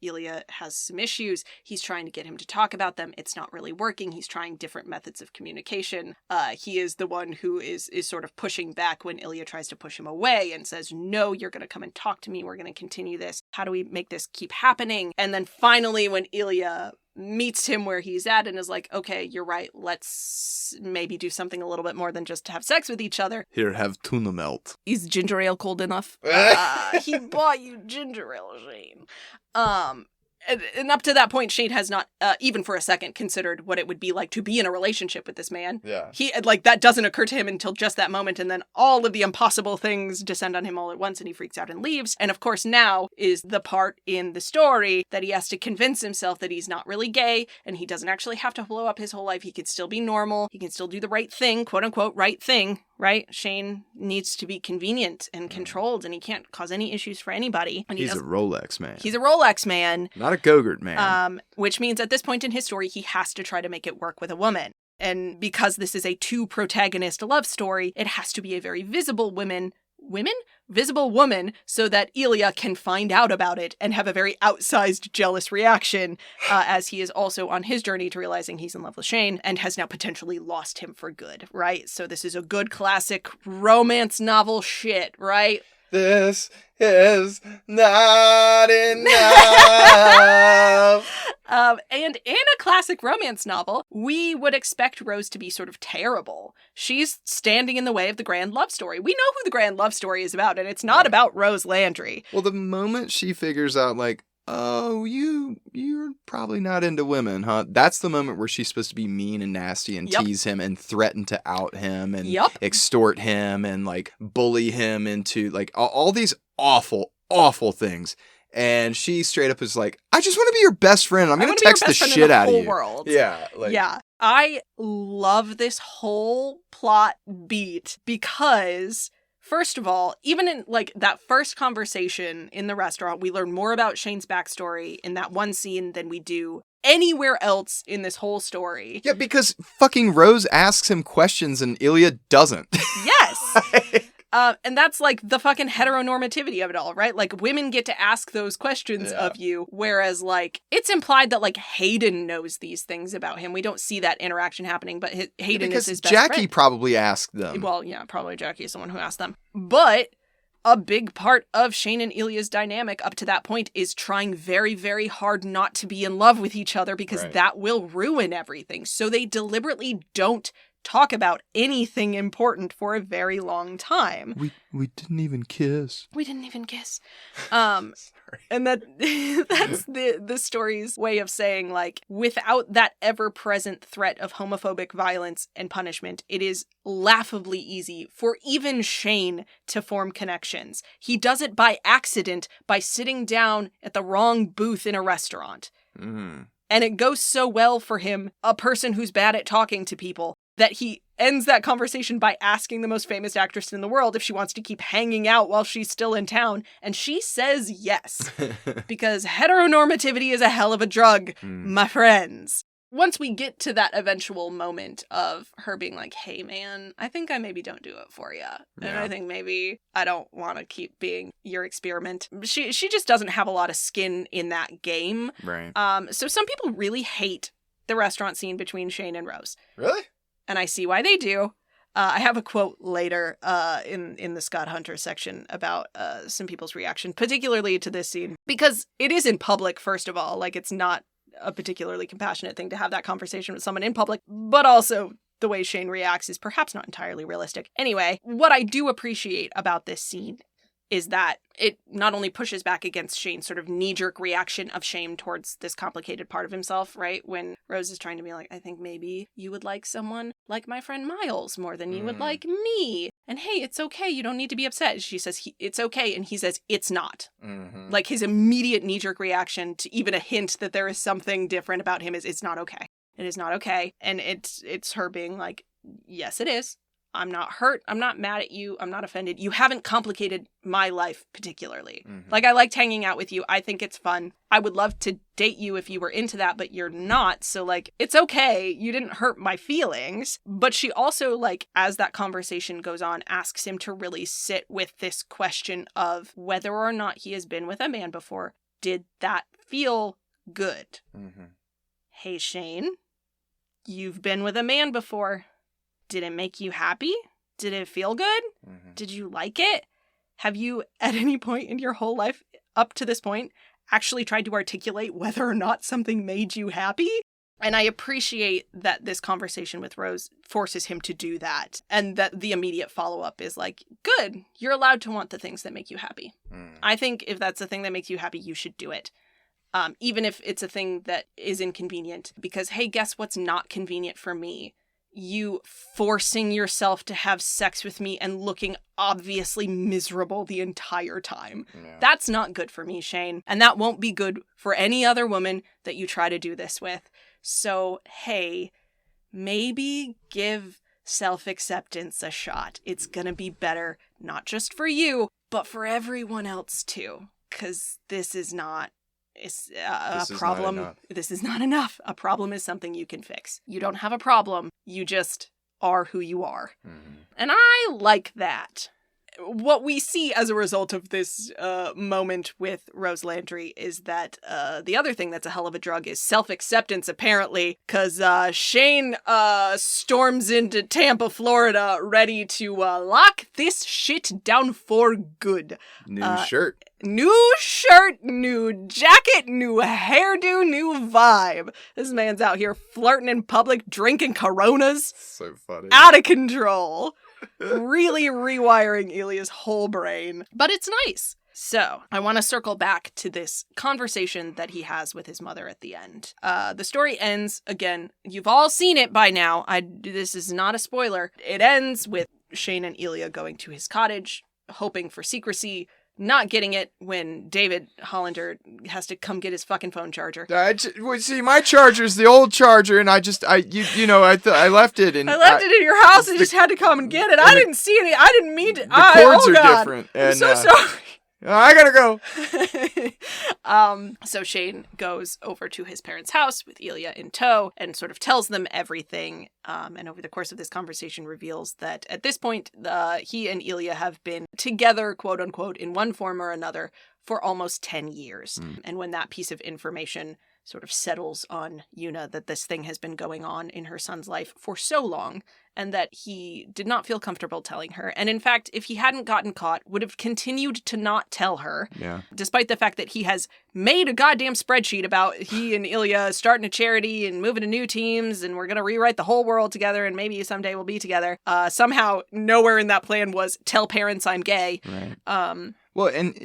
Ilya has some issues. He's trying to get him to talk about them. It's not really working. He's trying different methods of communication. He is the one who is sort of pushing back when Ilya tries to push him away and says, no, you're going to come and talk to me. We're going to continue this. How do we make this keep happening? And then finally, when Ilya meets him where he's at and is like, okay, you're right, let's maybe do something a little bit more than just have sex with each other. Here, have tuna melt. Is ginger ale cold enough? He bought you ginger ale, Shane. And up to that point, Shane has not, even for a second, considered what it would be like to be in a relationship with this man. Yeah. That doesn't occur to him until just that moment, and then all of the impossible things descend on him all at once, and he freaks out and leaves. And of course, now is the part in the story that he has to convince himself that he's not really gay, and he doesn't actually have to blow up his whole life. He can still be normal. He can still do the right thing, quote unquote, right thing. Right? Shane needs to be convenient and controlled, and he can't cause any issues for anybody. And he's a Rolex man. He's a Rolex man. Not a Go-Gurt man. Which means at this point in his story, he has to try to make it work with a woman. And because this is a two-protagonist love story, it has to be a very visible woman, so that Ilya can find out about it and have a very outsized jealous reaction as he is also on his journey to realizing he's in love with Shane and has now potentially lost him for good, right? So this is a good classic romance novel shit, right? This is not enough. And in a classic romance novel, we would expect Rose to be sort of terrible. She's standing in the way of the grand love story. We know who the grand love story is about, and it's not about Rose Landry. Well, the moment she figures out, like, oh, you're probably not into women, huh? That's the moment where she's supposed to be mean and nasty and tease him and threaten to out him and extort him and, like, bully him into, like, all these awful, awful things. And she straight up is like, I just want to be your best friend. I'm going to text the shit out of you. World. Yeah. Yeah. I love this whole plot beat because, first of all, even in like that first conversation in the restaurant, we learn more about Shane's backstory in that one scene than we do anywhere else in this whole story. Yeah, because fucking Rose asks him questions and Ilya doesn't. Yes. And that's like the fucking heteronormativity of it all, right? Like women get to ask those questions of you, whereas like it's implied that like Hayden knows these things about him. We don't see that interaction happening, but Hayden is his best Jackie friend. probably asked them. Well, yeah, probably Jackie is the one who asked them. But a big part of Shane and Ilya's dynamic up to that point is trying very, very hard not to be in love with each other because that will ruin everything. So they deliberately don't talk about anything important for a very long time. We didn't even kiss. And that's the story's way of saying, like, without that ever-present threat of homophobic violence and punishment, it is laughably easy for even Shane to form connections. He does it by accident by sitting down at the wrong booth in a restaurant. And it goes so well for him, a person who's bad at talking to people, that he ends that conversation by asking the most famous actress in the world if she wants to keep hanging out while she's still in town. And she says yes, because heteronormativity is a hell of a drug, my friends. Once we get to that eventual moment of her being like, hey, man, I think I maybe don't do it for you. And I think maybe I don't want to keep being your experiment. She just doesn't have a lot of skin in that game. Right. So some people really hate the restaurant scene between Shane and Rose. Really? And I see why they do. I have a quote later in the Scott Hunter section about some people's reaction, particularly to this scene, because it is in public, first of all. Like, it's not a particularly compassionate thing to have that conversation with someone in public, but also the way Shane reacts is perhaps not entirely realistic. Anyway, what I do appreciate about this scene is that it not only pushes back against Shane's sort of knee-jerk reaction of shame towards this complicated part of himself, right? When Rose is trying to be like, I think maybe you would like someone like my friend Miles more than you would like me. And hey, it's okay. You don't need to be upset. She says, it's okay. And he says, it's not. Like his immediate knee-jerk reaction to even a hint that there is something different about him is, it's not okay. It is not okay. And it's her being like, yes, it is. I'm not hurt. I'm not mad at you. I'm not offended. You haven't complicated my life particularly. Mm-hmm. Like, I liked hanging out with you. I think it's fun. I would love to date you if you were into that, but you're not. So, like, it's okay. You didn't hurt my feelings. But she also, like, as that conversation goes on, asks him to really sit with this question of whether or not he has been with a man before. Did that feel good? Mm-hmm. Hey, Shane, you've been with a man before. Did it make you happy? Did it feel good? Mm-hmm. Did you like it? Have you, at any point in your whole life up to this point, actually tried to articulate whether or not something made you happy? And I appreciate that this conversation with Rose forces him to do that. And that the immediate follow-up is like, good, you're allowed to want the things that make you happy. I think if that's the thing that makes you happy, you should do it. Even if it's a thing that is inconvenient. Because, hey, guess what's not convenient for me? You forcing yourself to have sex with me and looking obviously miserable the entire time. Yeah. That's not good for me, Shane. And that won't be good for any other woman that you try to do this with. So, hey, maybe give self-acceptance a shot. It's gonna be better, not just for you, but for everyone else too. Because this is not... It's a problem. This is not enough. A problem is something you can fix. You don't have a problem. You just are who you are. Mm-hmm. And I like that. What we see as a result of this moment with Rose Landry is that the other thing that's a hell of a drug is self-acceptance, apparently, because Shane storms into Tampa, Florida, ready to lock this shit down for good. New shirt. New shirt, new jacket, new hairdo, new vibe. This man's out here flirting in public, drinking Coronas. So funny. Out of control. Really rewiring Ilya's whole brain. But it's nice. So, I want to circle back to this conversation that he has with his mother at the end. The story ends, again, you've all seen it by now. This is not a spoiler. It ends with Shane and Ilya going to his cottage, hoping for secrecy, not getting it when David Hollander has to come get his fucking phone charger. See, my charger's the old charger, and I left it. I left it in your house and just had to come and get it. I didn't see any. I didn't mean to. The cords are different. And, I'm so sorry. I gotta go. So Shane goes over to his parents' house with Ilya in tow and sort of tells them everything. And over the course of this conversation reveals that at this point, he and Ilya have been together, quote unquote, in one form or another for almost 10 years. And when that piece of information sort of settles on Yuna that this thing has been going on in her son's life for so long, and that he did not feel comfortable telling her. And in fact, if he hadn't gotten caught, would have continued to not tell her. Yeah. Despite the fact that he has made a goddamn spreadsheet about he and Ilya starting a charity and moving to new teams, and we're going to rewrite the whole world together, and maybe someday we'll be together. Somehow, nowhere in that plan was tell parents I'm gay. Right. Well, and,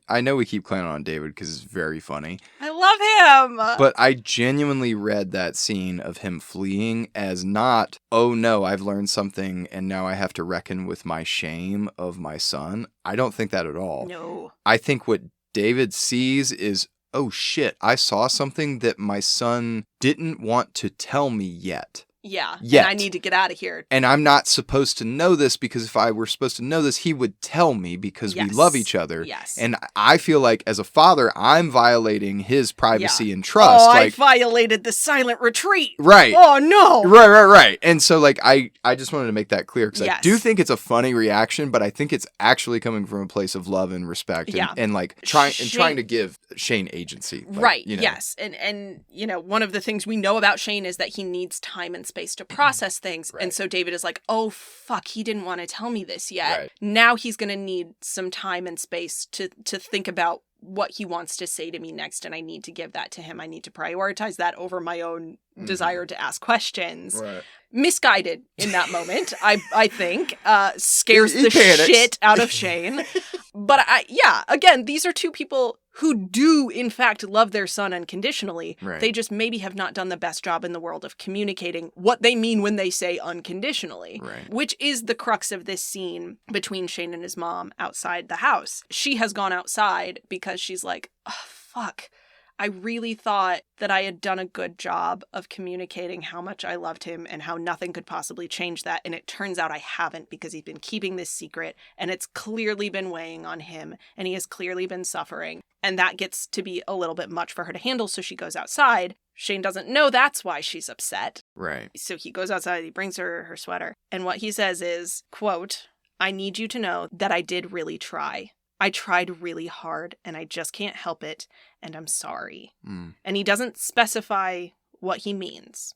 I know we keep clowning on David because it's very funny. I love him! But I genuinely read that scene of him fleeing as not, oh no, I've learned something and now I have to reckon with my shame of my son. I don't think that at all. No. I think what David sees is, oh shit, I saw something that my son didn't want to tell me yet. Yeah, and I need to get out of here. And I'm not supposed to know this because if I were supposed to know this, he would tell me because we love each other. Yes. And I feel like as a father, I'm violating his privacy and trust. Oh, I violated the silent retreat. Right. Oh, no. Right. And so, like, I just wanted to make that clear because I do think it's a funny reaction, but I think it's actually coming from a place of love and respect and like, trying to give Shane agency. Like, right. Yes. And, one of the things we know about Shane is that he needs time and space to process things. Right. And so David is like, oh, fuck, he didn't want to tell me this yet. Right. Now he's going to need some time and space to think about what he wants to say to me next. And I need to give that to him. I need to prioritize that over my own desire to ask questions. Right. Misguided in that moment, I think. Scares the shit out of Shane. But again, these are two people who do, in fact, love their son unconditionally. Right. They just maybe have not done the best job in the world of communicating what they mean when they say unconditionally. Right. Which is the crux of this scene between Shane and his mom outside the house. She has gone outside because she's like, oh, fuck. I really thought that I had done a good job of communicating how much I loved him and how nothing could possibly change that. And it turns out I haven't, because he's been keeping this secret and it's clearly been weighing on him and he has clearly been suffering. And that gets to be a little bit much for her to handle. So she goes outside. Shane doesn't know that's why she's upset. Right. So he goes outside, he brings her her sweater. And what he says is, quote, "I need you to know that I did really try. I tried really hard and I just can't help it. And I'm sorry." And he doesn't specify what he means.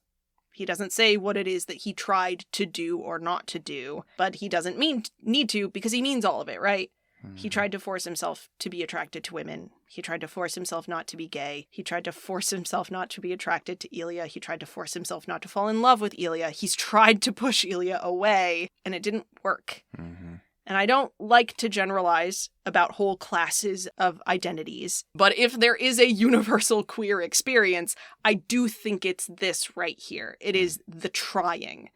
He doesn't say what it is that he tried to do or not to do, but he doesn't need to, because he means all of it, right? He tried to force himself to be attracted to women. He tried to force himself not to be gay. He tried to force himself not to be attracted to Ilya. He tried to force himself not to fall in love with Ilya. He's tried to push Ilya away, and it didn't work. And I don't like to generalize about whole classes of identities, but if there is a universal queer experience, I do think it's this right here. It is the trying.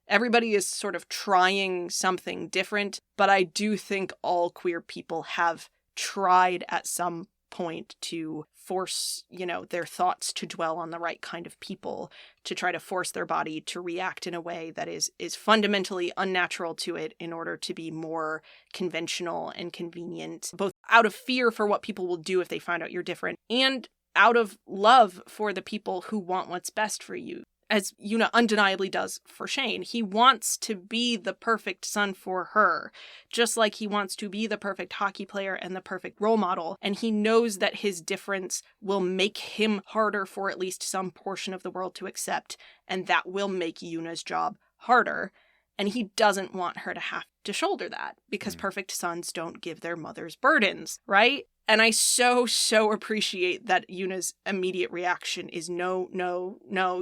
Everybody is sort of trying something different, but I do think all queer people have tried at some point to force, their thoughts to dwell on the right kind of people, to try to force their body to react in a way that is fundamentally unnatural to it in order to be more conventional and convenient, both out of fear for what people will do if they find out you're different and out of love for the people who want what's best for you. As Yuna undeniably does for Shane. He wants to be the perfect son for her, just like he wants to be the perfect hockey player and the perfect role model. And he knows that his difference will make him harder for at least some portion of the world to accept, and that will make Yuna's job harder. And he doesn't want her to have to shoulder that, because perfect sons don't give their mothers burdens, right? And I so appreciate that Yuna's immediate reaction is no,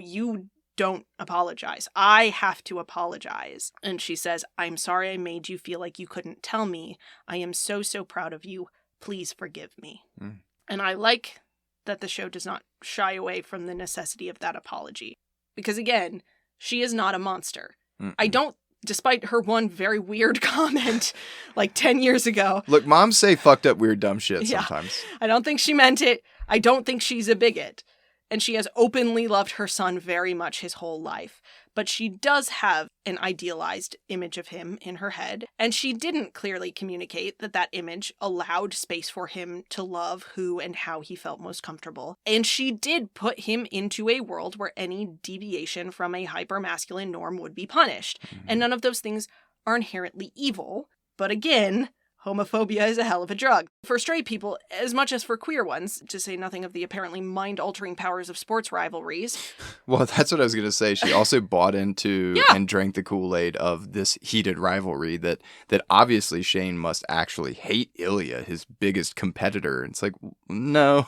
you don't apologize. I have to apologize. And she says, "I'm sorry I made you feel like you couldn't tell me. I am so proud of you. Please forgive me." And I like that the show does not shy away from the necessity of that apology. Because again, she is not a monster. I don't, despite her one very weird comment like 10 years ago. Look, moms say fucked up, weird, dumb shit sometimes. I don't think she meant it. I don't think she's a bigot. And she has openly loved her son very much his whole life. But she does have an idealized image of him in her head. And she didn't clearly communicate that image allowed space for him to love who and how he felt most comfortable. And she did put him into a world where any deviation from a hyper-masculine norm would be punished. And none of those things are inherently evil. But again, homophobia is a hell of a drug. For straight people, as much as for queer ones, to say nothing of the apparently mind-altering powers of sports rivalries. Well, that's what I was going to say. She also bought into and drank the Kool-Aid of this heated rivalry that obviously Shane must actually hate Ilya, his biggest competitor. It's like, no.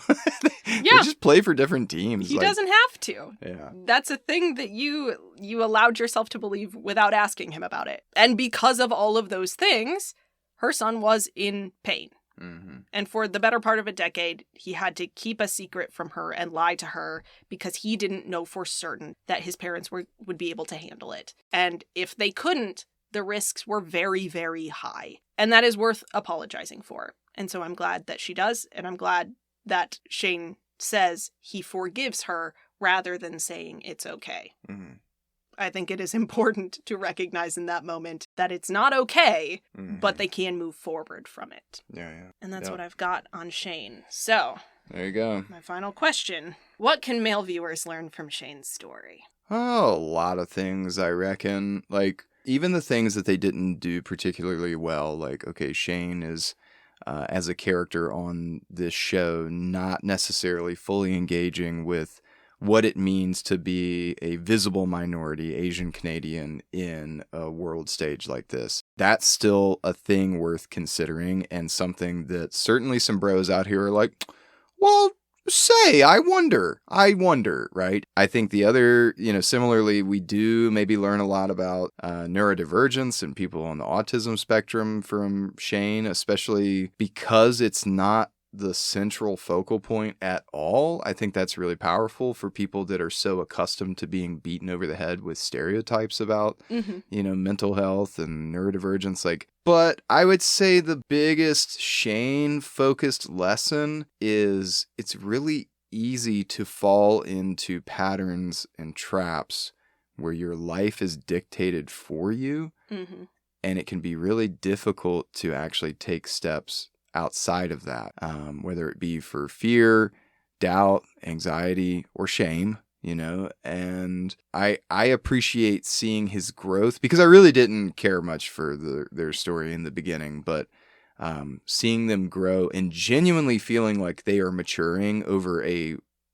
They just play for different teams. He doesn't have to. Yeah. That's a thing that you allowed yourself to believe without asking him about it. And because of all of those things, her son was in pain. And for the better part of a decade, he had to keep a secret from her and lie to her because he didn't know for certain that his parents would be able to handle it. And if they couldn't, the risks were very, very high. And that is worth apologizing for. And so I'm glad that she does. And I'm glad that Shane says he forgives her rather than saying it's okay. I think it is important to recognize in that moment that it's not okay, but they can move forward from it. Yeah. And that's what I've got on Shane. So, there you go. My final question. What can male viewers learn from Shane's story? Oh, a lot of things, I reckon. Like, even the things that they didn't do particularly well. Like, okay, Shane is, as a character on this show, not necessarily fully engaging with what it means to be a visible minority Asian Canadian in a world stage like this. That's still a thing worth considering, and something that certainly some bros out here are like, well, I wonder, right? I think the other, similarly, we do maybe learn a lot about neurodivergence and people on the autism spectrum from Shane, especially because it's not the central focal point at all. I think that's really powerful for people that are so accustomed to being beaten over the head with stereotypes about, mental health and neurodivergence. But I would say the biggest Shane-focused lesson is it's really easy to fall into patterns and traps where your life is dictated for you. Mm-hmm. And it can be really difficult to actually take steps outside of that, whether it be for fear, doubt, anxiety, or shame, you know. And I appreciate seeing his growth, because I really didn't care much for their story in the beginning, but seeing them grow and genuinely feeling like they are maturing over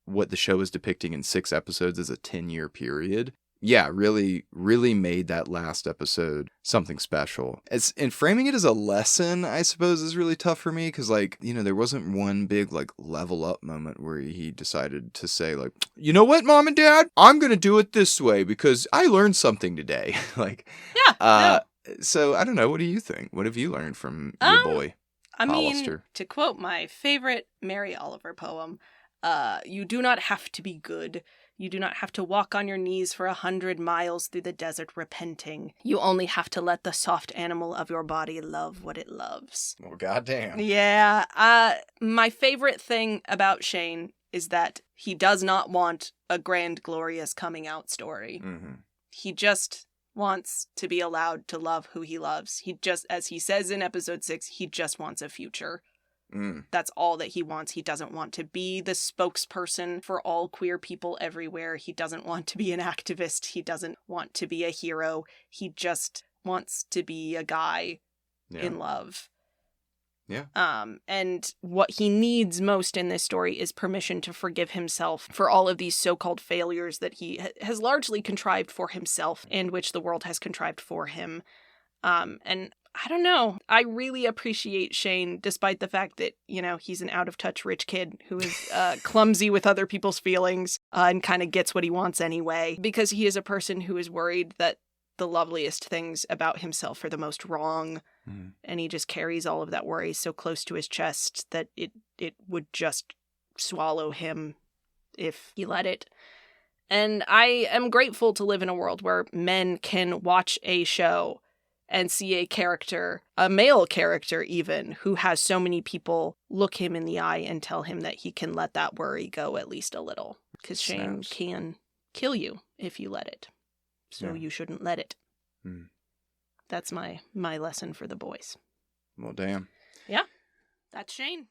what the show is depicting in 6 episodes as a 10-year period. Yeah, really, really made that last episode something special. And framing it as a lesson, I suppose, is really tough for me, because, like, you know, there wasn't one big, like, level up moment where he decided to say, like, you know what, Mom and Dad, I'm going to do it this way because I learned something today. Like, yeah. No. So I don't know. What do you think? What have you learned from your boy, Hollister? Mean, to quote my favorite Mary Oliver poem, you do not have to be good. You do not have to walk on your knees for 100 miles through the desert repenting. You only have to let the soft animal of your body love what it loves. Well, goddamn. Yeah. My favorite thing about Shane is that he does not want a grand, glorious coming out story. Mm-hmm. He just wants to be allowed to love who he loves. He just, as he says in episode 6, he just wants a future. That's all that he wants. He doesn't want to be the spokesperson for all queer people everywhere. He doesn't want to be an activist. He doesn't want to be a hero. He just wants to be a guy in love. Yeah. And what he needs most in this story is permission to forgive himself for all of these so-called failures that he has largely contrived for himself, and which the world has contrived for him. And I don't know. I really appreciate Shane, despite the fact that, you know, he's an out-of-touch rich kid who is clumsy with other people's feelings and kind of gets what he wants anyway, because he is a person who is worried that the loveliest things about himself are the most wrong, and he just carries all of that worry so close to his chest that it would just swallow him if he let it. And I am grateful to live in a world where men can watch a show and see a character, a male character even, who has so many people look him in the eye and tell him that he can let that worry go at least a little. Because shame can kill you if you let it. So you shouldn't let it. That's my lesson for the boys. Well, damn. Yeah, that's Shane.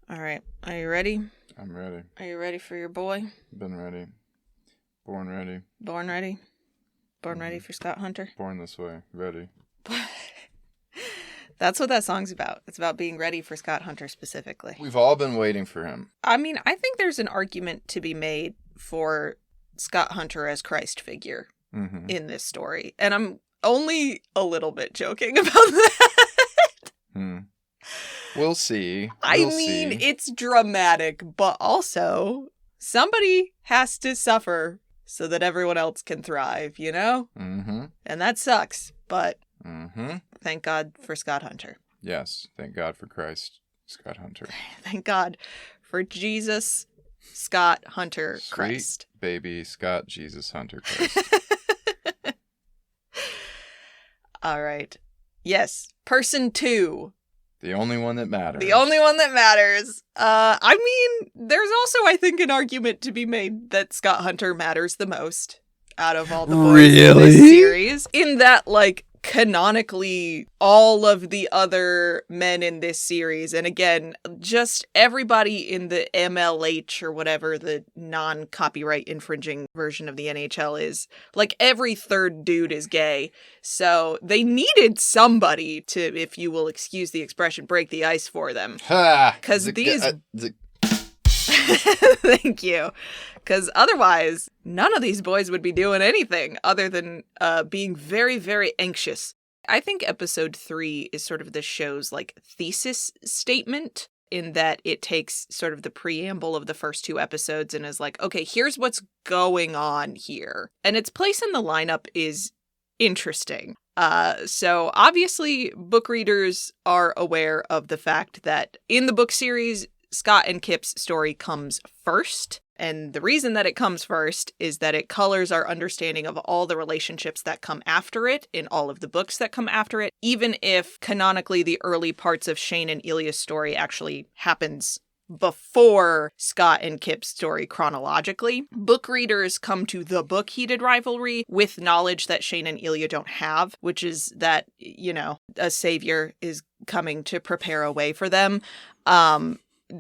All right, are you ready? I'm ready. Are you ready for your boy? Been ready. Born ready. Born ready? Born ready for Scott Hunter? Born this way. Ready. That's what that song's about. It's about being ready for Scott Hunter specifically. We've all been waiting for him. I mean, I think there's an argument to be made for Scott Hunter as Christ figure in this story. And I'm only a little bit joking about that. We'll see. I mean, it's dramatic, but also somebody has to suffer so that everyone else can thrive, you know? Mm-hmm. And that sucks, but thank God for Scott Hunter. Yes, thank God for Christ, Scott Hunter. Thank God for Jesus, Scott Hunter, Sweet Christ. Baby Scott Jesus Hunter Christ. All right. Yes, person 2. The only one that matters. The only one that matters. I mean, there's also, I think, an argument to be made that Scott Hunter matters the most out of all the boys in this series. In that, like, canonically, all of the other men in this series, and again, just everybody in the MLH or whatever the non-copyright infringing version of the NHL is, like, every third dude is gay. So they needed somebody to, if you will excuse the expression, break the ice for them. Because these... Thank you. Because otherwise, none of these boys would be doing anything other than being very, very anxious. I think episode 3 is sort of the show's, like, thesis statement, in that it takes sort of the preamble of the first 2 episodes and is like, okay, here's what's going on here. And its place in the lineup is interesting. So obviously book readers are aware of the fact that in the book series, Scott and Kip's story comes first. And the reason that it comes first is that it colors our understanding of all the relationships that come after it in all of the books that come after it, even if canonically the early parts of Shane and Ilya's story actually happens before Scott and Kip's story chronologically. Book readers come to the book Heated Rivalry with knowledge that Shane and Ilya don't have, which is that, a savior is coming to prepare a way for them.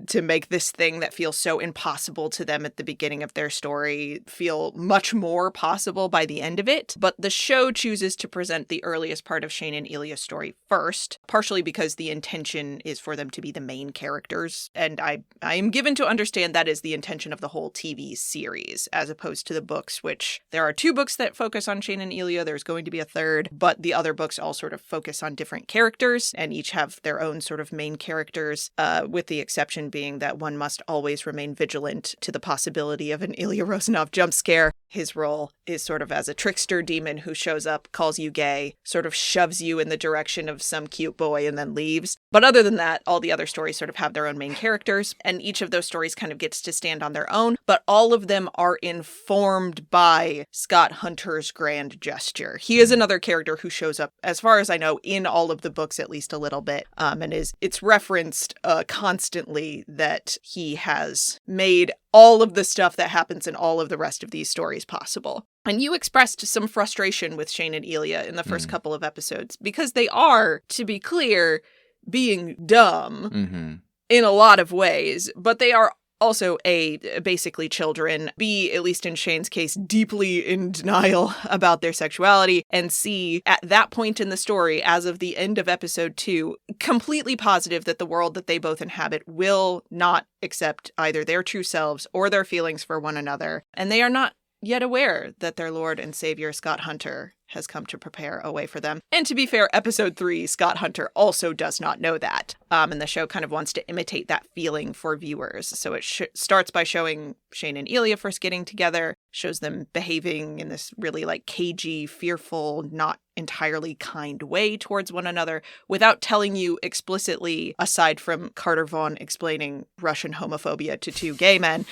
To make this thing that feels so impossible to them at the beginning of their story feel much more possible by the end of it. But the show chooses to present the earliest part of Shane and Ilya's story first, partially because the intention is for them to be the main characters. And I am given to understand that is the intention of the whole TV series, as opposed to the books, which there are 2 books that focus on Shane and Ilya. There's going to be a 3rd, but the other books all sort of focus on different characters and each have their own sort of main characters, with the exception being that one must always remain vigilant to the possibility of an Ilya Rosanov jump scare. His role is sort of as a trickster demon who shows up, calls you gay, sort of shoves you in the direction of some cute boy and then leaves. But other than that, all the other stories sort of have their own main characters, and each of those stories kind of gets to stand on their own, but all of them are informed by Scott Hunter's grand gesture. He is another character who shows up, as far as I know, in all of the books at least a little bit, and it's referenced constantly that he has made all of the stuff that happens in all of the rest of these stories possible. And you expressed some frustration with Shane and Ilya in the first couple of episodes, because they are, to be clear, being dumb in a lot of ways, but they are also A, basically children, B, at least in Shane's case, deeply in denial about their sexuality, and C, at that point in the story, as of the end of episode 2, completely positive that the world that they both inhabit will not accept either their true selves or their feelings for one another, and they are not yet aware that their Lord and Savior Scott Hunter has come to prepare a way for them. And to be fair, episode 3, Scott Hunter also does not know that. And the show kind of wants to imitate that feeling for viewers. So it starts by showing Shane and Ilya first getting together, shows them behaving in this really cagey, fearful, not entirely kind way towards one another, without telling you explicitly, aside from Carter Vaughn explaining Russian homophobia to 2 gay men,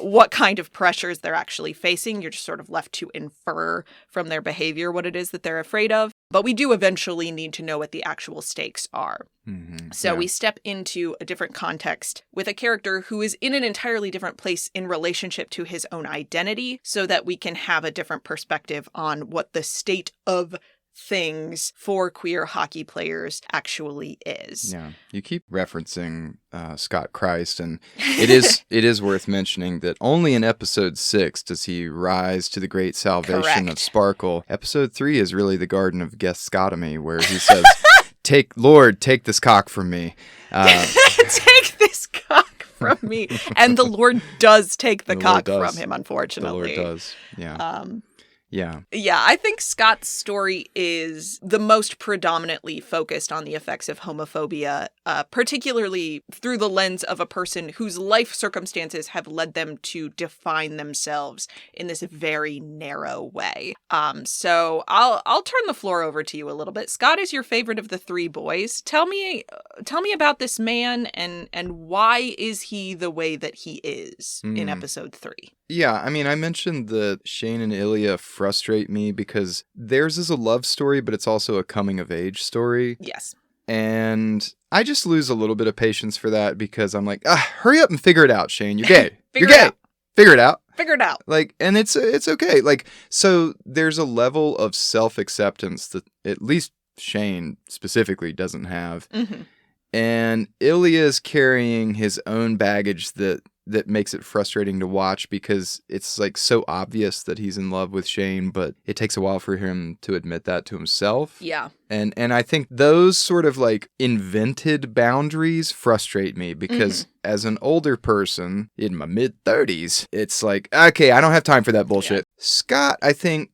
what kind of pressures they're actually facing. You're just sort of left to infer from their behavior what it is that they're afraid of. But we do eventually need to know what the actual stakes are. So we step into a different context with a character who is in an entirely different place in relationship to his own identity, so that we can have a different perspective on what the state of things for queer hockey players actually is. Yeah, you keep referencing Scott Christ, and it is worth mentioning that only in episode 6 does he rise to the great salvation of Sparkle. Episode 3 is really the Garden of Gethsemane, where he says, "Take this cock from me." Take this cock from me. And the Lord does take the cock from him, unfortunately. The Lord does, yeah. Yeah, I think Scott's story is the most predominantly focused on the effects of homophobia, particularly through the lens of a person whose life circumstances have led them to define themselves in this very narrow way. So I'll turn the floor over to you a little bit. Scott is your favorite of the 3 boys. Tell me about this man and why is he the way that he is in episode 3? Yeah, I mean, I mentioned that Shane and Ilya frustrate me because theirs is a love story, but it's also a coming-of-age story. Yes. And I just lose a little bit of patience for that because I'm like, hurry up and figure it out, Shane. You're gay. You're gay. Figure it out. Figure it out. And it's okay. So there's a level of self-acceptance that at least Shane specifically doesn't have. And Ilya's carrying his own baggage that makes it frustrating to watch because it's so obvious that he's in love with Shane, but it takes a while for him to admit that to himself. Yeah. And I think those sort of invented boundaries frustrate me because as an older person in my mid-30s, it's okay, I don't have time for that bullshit. Yeah. Scott, I think,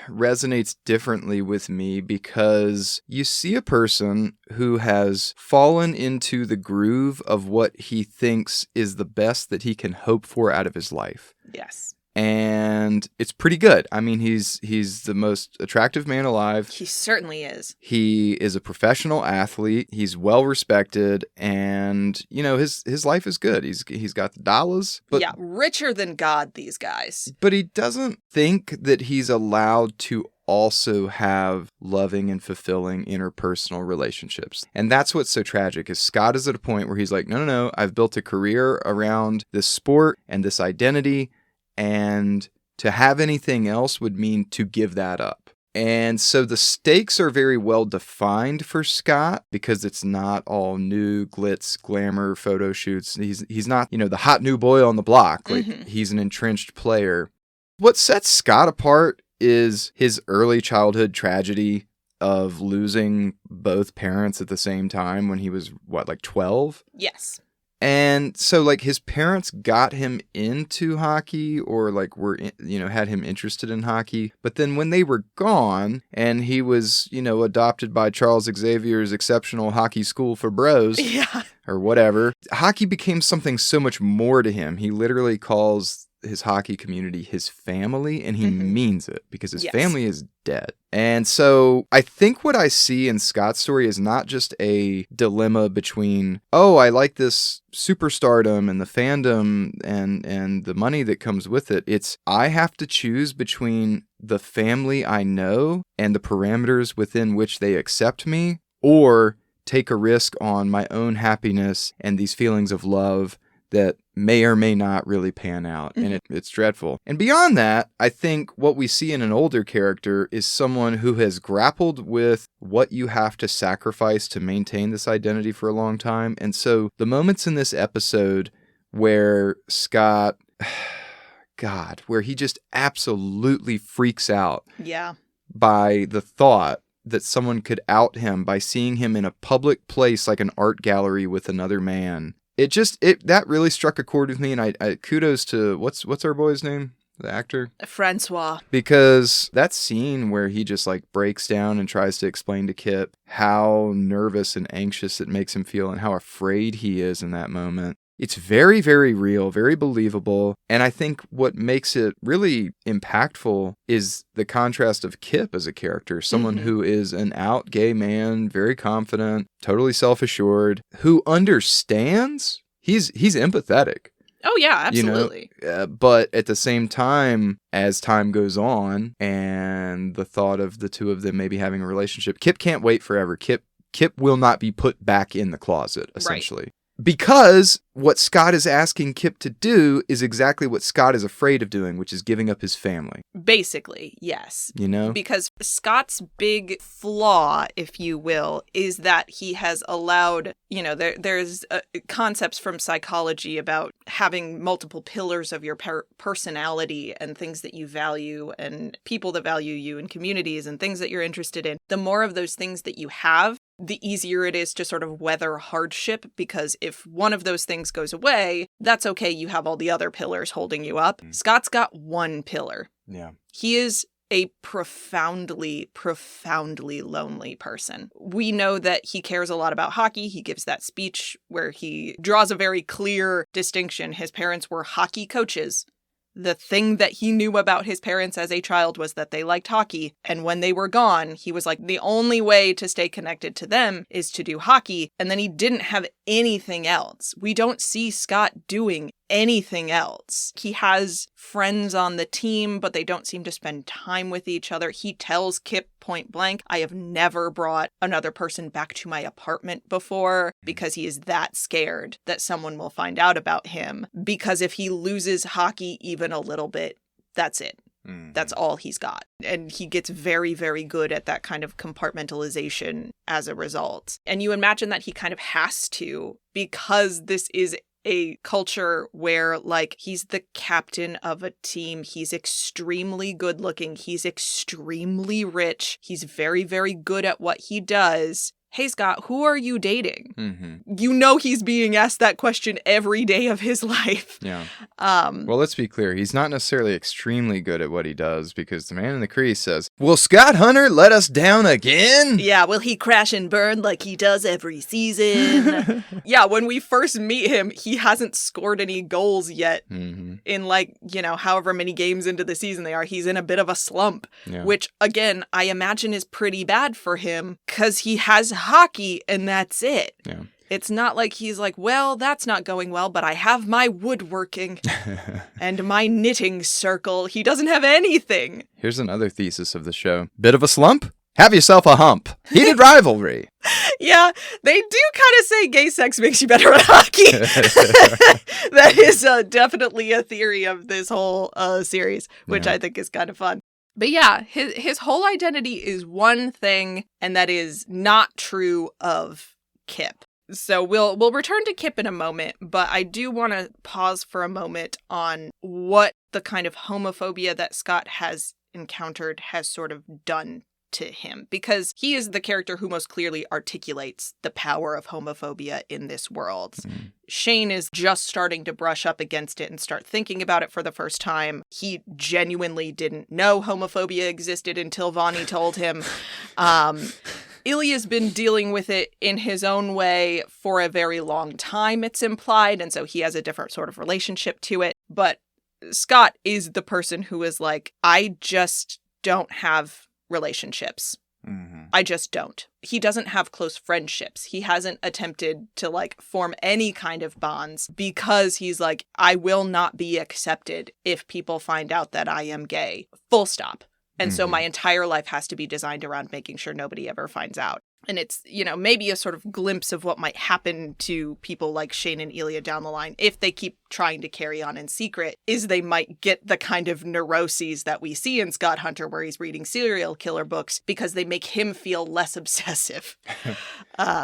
resonates differently with me because you see a person who has fallen into the groove of what he thinks is the best that he can hope for out of his life. Yes. and it's pretty good. I mean, he's the most attractive man alive. He certainly is. He is a professional athlete. He's well respected, and his life is good. He's got the dollars, but yeah, richer than God, these guys. But he doesn't think that he's allowed to also have loving and fulfilling interpersonal relationships. And that's what's so tragic, is Scott is at a point where he's like, no, I've built a career around this sport and this identity, and to have anything else would mean to give that up. And so the stakes are very well defined for Scott, because it's not all new glitz, glamour, photo shoots. He's not, the hot new boy on the block. Like, he's an entrenched player. What sets Scott apart is his early childhood tragedy of losing both parents at the same time when he was, 12? Yes. And so, his parents got him into hockey, or, had him interested in hockey. But then when they were gone, and he was, adopted by Charles Xavier's Exceptional Hockey School for Bros, yeah, or whatever, hockey became something so much more to him. He literally calls his hockey community his family, and he means it, because his family is dead. And so I think what I see in Scott's story is not just a dilemma between, I like this superstardom and the fandom and the money that comes with it. It's, I have to choose between the family I know and the parameters within which they accept me, or take a risk on my own happiness and these feelings of love that may or may not really pan out. And it's dreadful. And beyond that, I think what we see in an older character is someone who has grappled with what you have to sacrifice to maintain this identity for a long time. And so the moments in this episode where Scott, where he just absolutely freaks out by the thought that someone could out him by seeing him in a public place like an art gallery with another man. That really struck a chord with me, and I kudos to, what's our boy's name? The actor? Francois. Because that scene where he just breaks down and tries to explain to Kip how nervous and anxious it makes him feel and how afraid he is in that moment. It's very, very real, very believable. And I think what makes it really impactful is the contrast of Kip as a character, someone who is an out gay man, very confident, totally self-assured, who understands. He's empathetic. Oh, yeah, absolutely. But at the same time, as time goes on and the thought of the two of them maybe having a relationship, Kip can't wait forever. Kip will not be put back in the closet, essentially. Right. Because what Scott is asking Kip to do is exactly what Scott is afraid of doing, which is giving up his family. Basically, yes. Because Scott's big flaw, if you will, is that he has allowed, there's concepts from psychology about having multiple pillars of your personality and things that you value and people that value you and communities and things that you're interested in. The more of those things that you have, the easier it is to sort of weather hardship, because if one of those things goes away, that's okay. You have all the other pillars holding you up. Scott's got one pillar. Yeah. He is a profoundly, profoundly lonely person. We know that he cares a lot about hockey. He gives that speech where he draws a very clear distinction. His parents were hockey coaches. The thing that he knew about his parents as a child was that they liked hockey. And when they were gone, he was like, the only way to stay connected to them is to do hockey. And then he didn't have anything else. We don't see Scott doing anything else. He has friends on the team, but they don't seem to spend time with each other. He tells Kip point blank, I have never brought another person back to my apartment before, because he is that scared that someone will find out about him. Because if he loses hockey even a little bit, that's it. That's all he's got. And he gets very, very good at that kind of compartmentalization as a result. And you imagine that he kind of has to, because this is a culture where, he's the captain of a team. He's extremely good looking. He's extremely rich. He's very, very good at what he does. hey, Scott, who are you dating? Mm-hmm. You know he's being asked that question every day of his life. Yeah. Well, let's be clear. He's not necessarily extremely good at what he does because the man in the crease says, will Scott Hunter let us down again? Yeah, will he crash and burn like he does every season? Yeah, when we first meet him, he hasn't scored any goals yet in like, however many games into the season they are. He's in a bit of a slump, which again, I imagine is pretty bad for him because he has hockey and that's it. Yeah. It's not like he's like, well, that's not going well, but I have my woodworking and my knitting circle. He doesn't have anything. Here's another thesis of the show. Bit of a slump? Have yourself a hump. Heated rivalry. Yeah, they do kind of say gay sex makes you better at hockey. That is definitely a theory of this whole series, which I think is kind of fun. But yeah, his whole identity is one thing, and that is not true of Kip. So we'll return to Kip in a moment, but I do want to pause for a moment on what the kind of homophobia that Scott has encountered has sort of done to him, because he is the character who most clearly articulates the power of homophobia in this world. Shane is just starting to brush up against it and start thinking about it for the first time. He genuinely didn't know homophobia existed until Vonnie told him. Ilya's been dealing with it in his own way for a very long time, it's implied, and so he has a different sort of relationship to it. But Scott is the person who is like, I just don't have relationships. I just don't. He doesn't have close friendships. He hasn't attempted to like form any kind of bonds because he's like, I will not be accepted if people find out that I am gay. Full stop. And so my entire life has to be designed around making sure nobody ever finds out. And it's, maybe a sort of glimpse of what might happen to people like Shane and Ilya down the line if they keep trying to carry on in secret, is they might get the kind of neuroses that we see in Scott Hunter where he's reading serial killer books because they make him feel less obsessive,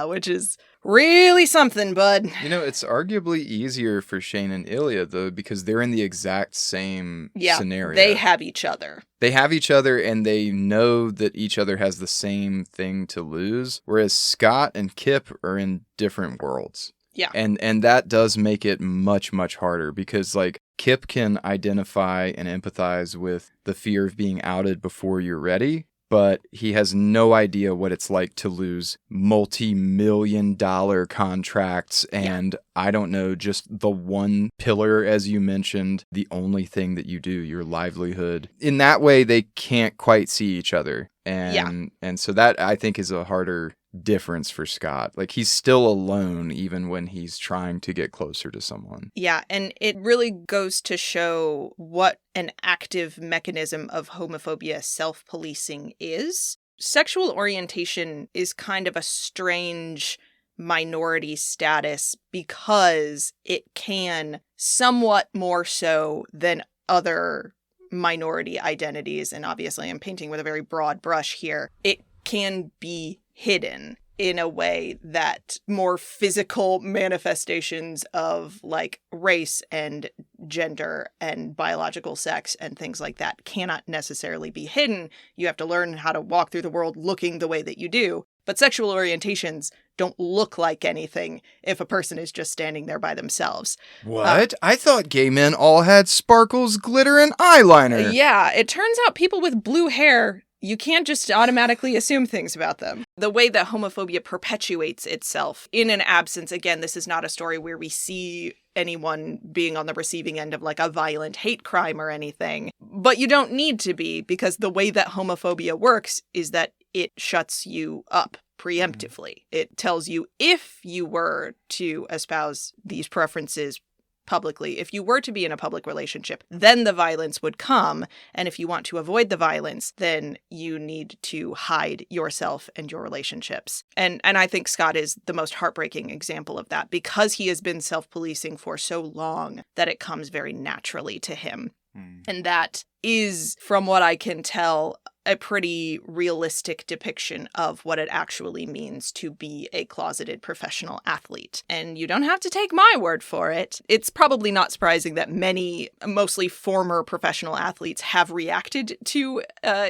which is really something, bud. It's arguably easier for Shane and Ilya, though, because they're in the exact same scenario. They have each other. They have each other, and they know that each other has the same thing to lose, whereas Scott and Kip are in different worlds. Yeah. And that does make it much, much harder, because, like, Kip can identify and empathize with the fear of being outed before you're ready, but he has no idea what it's like to lose multi-million-dollar contracts and, I don't know, just the one pillar, as you mentioned, the only thing that you do, your livelihood. In that way, they can't quite see each other. And so that, I think, is a harder difference for Scott. Like, he's still alone even when he's trying to get closer to someone. Yeah, and it really goes to show what an active mechanism of homophobia self-policing is. Sexual orientation is kind of a strange minority status because it can, somewhat more so than other minority identities, and obviously I'm painting with a very broad brush here, it can be hidden in a way that more physical manifestations of like race and gender and biological sex and things like that cannot necessarily be hidden. You have to learn how to walk through the world looking the way that you do. But sexual orientations don't look like anything if a person is just standing there by themselves. What? I thought gay men all had sparkles, glitter, and eyeliner. Yeah, it turns out people with blue hair, you can't just automatically assume things about them. The way that homophobia perpetuates itself in an absence, again, this is not a story where we see anyone being on the receiving end of like a violent hate crime or anything. But you don't need to be, because the way that homophobia works is that it shuts you up preemptively. It tells you if you were to espouse these preferences publicly, if you were to be in a public relationship, then the violence would come. And if you want to avoid the violence, then you need to hide yourself and your relationships. And I think Scott is the most heartbreaking example of that, because he has been self-policing for so long that it comes very naturally to him. And that is, from what I can tell, a pretty realistic depiction of what it actually means to be a closeted professional athlete. And you don't have to take my word for it. It's probably not surprising that many, mostly former professional athletes, have reacted to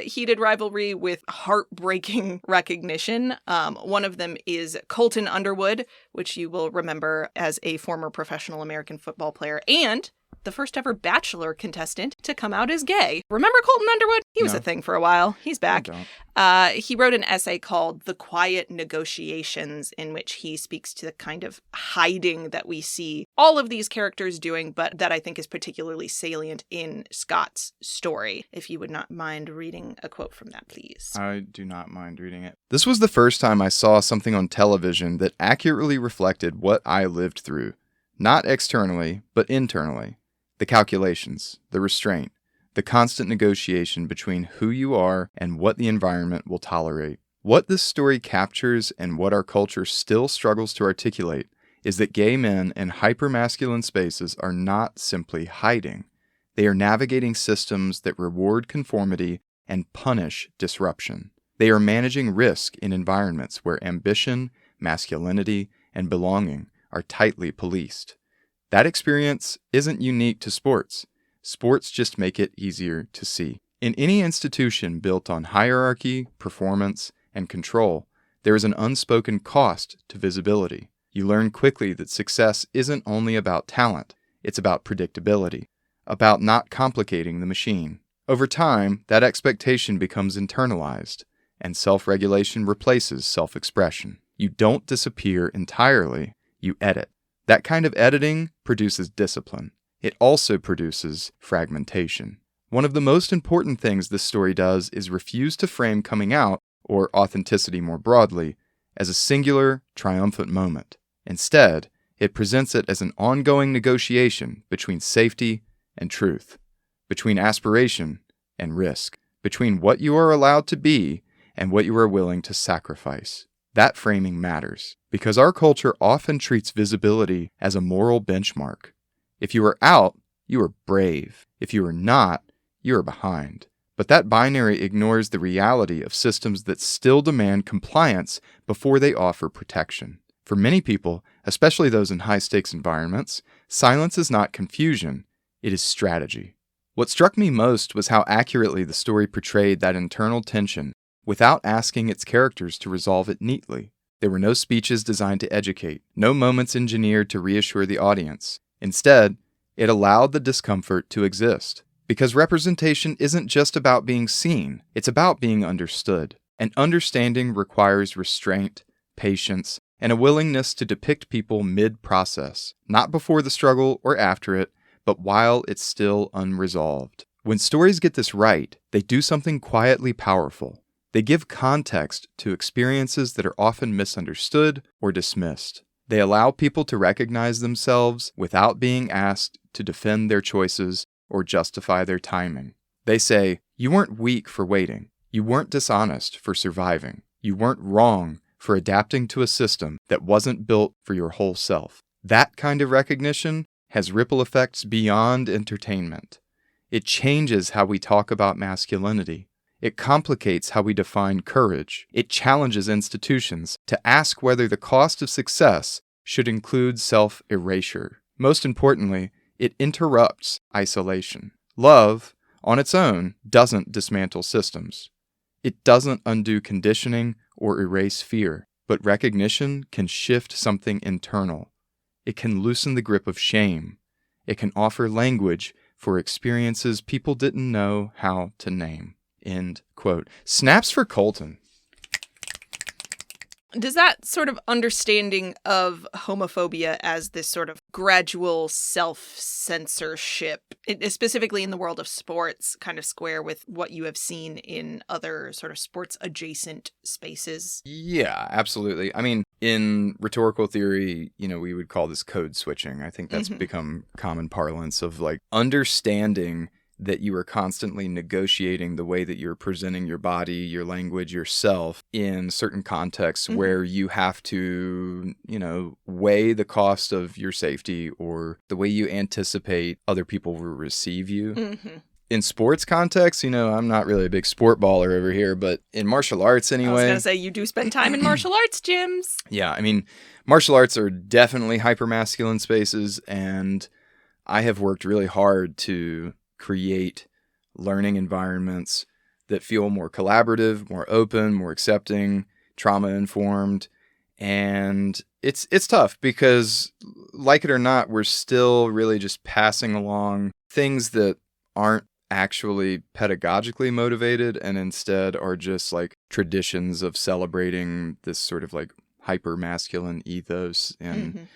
Heated Rivalry with heartbreaking recognition. One of them is Colton Underwood, which you will remember as a former professional American football player and the first ever Bachelor contestant to come out as gay. Remember Colton Underwood? He was a thing for a while. He's back. He wrote an essay called The Quiet Negotiations, in which he speaks to the kind of hiding that we see all of these characters doing, but that I think is particularly salient in Scott's story. If you would not mind reading a quote from that, please. I do not mind reading it. This was the first time I saw something on television that accurately reflected what I lived through. Not externally, but internally. The calculations, the restraint, the constant negotiation between who you are and what the environment will tolerate. What this story captures and what our culture still struggles to articulate is that gay men in hypermasculine spaces are not simply hiding. They are navigating systems that reward conformity and punish disruption. They are managing risk in environments where ambition, masculinity, and belonging are tightly policed. That experience isn't unique to sports. Sports just make it easier to see. In any institution built on hierarchy, performance, and control, there is an unspoken cost to visibility. You learn quickly that success isn't only about talent, it's about predictability, about not complicating the machine. Over time, that expectation becomes internalized, and self-regulation replaces self-expression. You don't disappear entirely, you edit. That kind of editing produces discipline. It also produces fragmentation. One of the most important things this story does is refuse to frame coming out, or authenticity more broadly, as a singular, triumphant moment. Instead, it presents it as an ongoing negotiation between safety and truth, between aspiration and risk, between what you are allowed to be and what you are willing to sacrifice. That framing matters, because our culture often treats visibility as a moral benchmark. If you are out, you are brave. If you are not, you are behind. But that binary ignores the reality of systems that still demand compliance before they offer protection. For many people, especially those in high-stakes environments, silence is not confusion, it is strategy. What struck me most was how accurately the story portrayed that internal tension without asking its characters to resolve it neatly. There were no speeches designed to educate, no moments engineered to reassure the audience. Instead, it allowed the discomfort to exist. Because representation isn't just about being seen, it's about being understood. And understanding requires restraint, patience, and a willingness to depict people mid-process, not before the struggle or after it, but while it's still unresolved. When stories get this right, they do something quietly powerful. They give context to experiences that are often misunderstood or dismissed. They allow people to recognize themselves without being asked to defend their choices or justify their timing. They say, you weren't weak for waiting. You weren't dishonest for surviving. You weren't wrong for adapting to a system that wasn't built for your whole self. That kind of recognition has ripple effects beyond entertainment. It changes how we talk about masculinity. It complicates how we define courage. It challenges institutions to ask whether the cost of success should include self-erasure. Most importantly, it interrupts isolation. Love, on its own, doesn't dismantle systems. It doesn't undo conditioning or erase fear, but recognition can shift something internal. It can loosen the grip of shame. It can offer language for experiences people didn't know how to name. End quote. Snaps for Colton. Does that sort of understanding of homophobia as this sort of gradual self-censorship, specifically in the world of sports, kind of square with what you have seen in other sort of sports-adjacent spaces? Yeah, absolutely. I mean, in rhetorical theory, we would call this code switching. I think that's become common parlance of like understanding that you are constantly negotiating the way that you're presenting your body, your language, yourself in certain contexts where you have to, weigh the cost of your safety or the way you anticipate other people will receive you. Mm-hmm. In sports context, I'm not really a big sport baller over here, but in martial arts anyway. I was going to say, you do spend time in martial arts gyms. Yeah, I mean, martial arts are definitely hypermasculine spaces, and I have worked really hard to create learning environments that feel more collaborative, more open, more accepting, trauma-informed. And it's tough because, like it or not, we're still really just passing along things that aren't actually pedagogically motivated and instead are just like traditions of celebrating this sort of like hyper-masculine ethos. And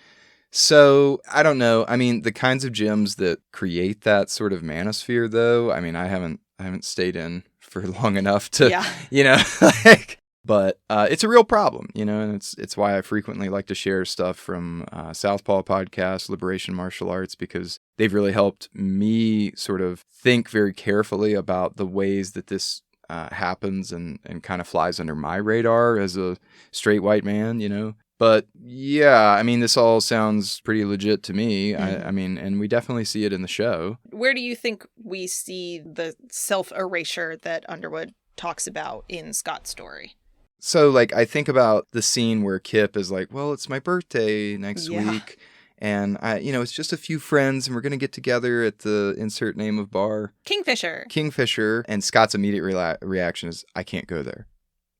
so, I don't know. I mean, the kinds of gyms that create that sort of manosphere, though, I mean, I haven't stayed in for long enough to, but it's a real problem, and it's why I frequently like to share stuff from Southpaw podcast, Liberation Martial Arts, because they've really helped me sort of think very carefully about the ways that this happens and kind of flies under my radar as a straight white man, But yeah, I mean, this all sounds pretty legit to me. I mean, and we definitely see it in the show. Where do you think we see the self-erasure that Underwood talks about in Scott's story? So, like, I think about the scene where Kip is like, well, it's my birthday next week. And, it's just a few friends and we're going to get together at the insert name of bar. Kingfisher. And Scott's immediate reaction is, I can't go there.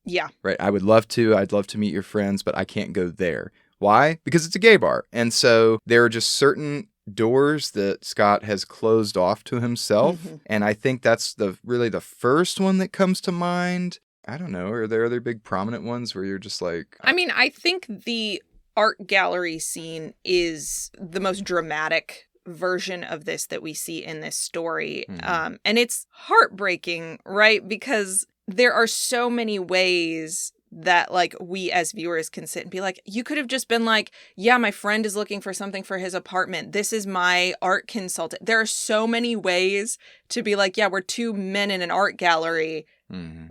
Yeah. Right. I'd love to meet your friends, but I can't go there. Why? Because it's a gay bar. And so there are just certain doors that Scott has closed off to himself. Mm-hmm. And I think that's really the first one that comes to mind. I don't know. Are there other big prominent ones where you're just like... I mean, I think the art gallery scene is the most dramatic version of this that we see in this story. Mm-hmm. And it's heartbreaking, right? Because there are so many ways that, like, we as viewers can sit and be like, you could have just been like, yeah, my friend is looking for something for his apartment. This is my art consultant. There are so many ways to be like, yeah, we're two men in an art gallery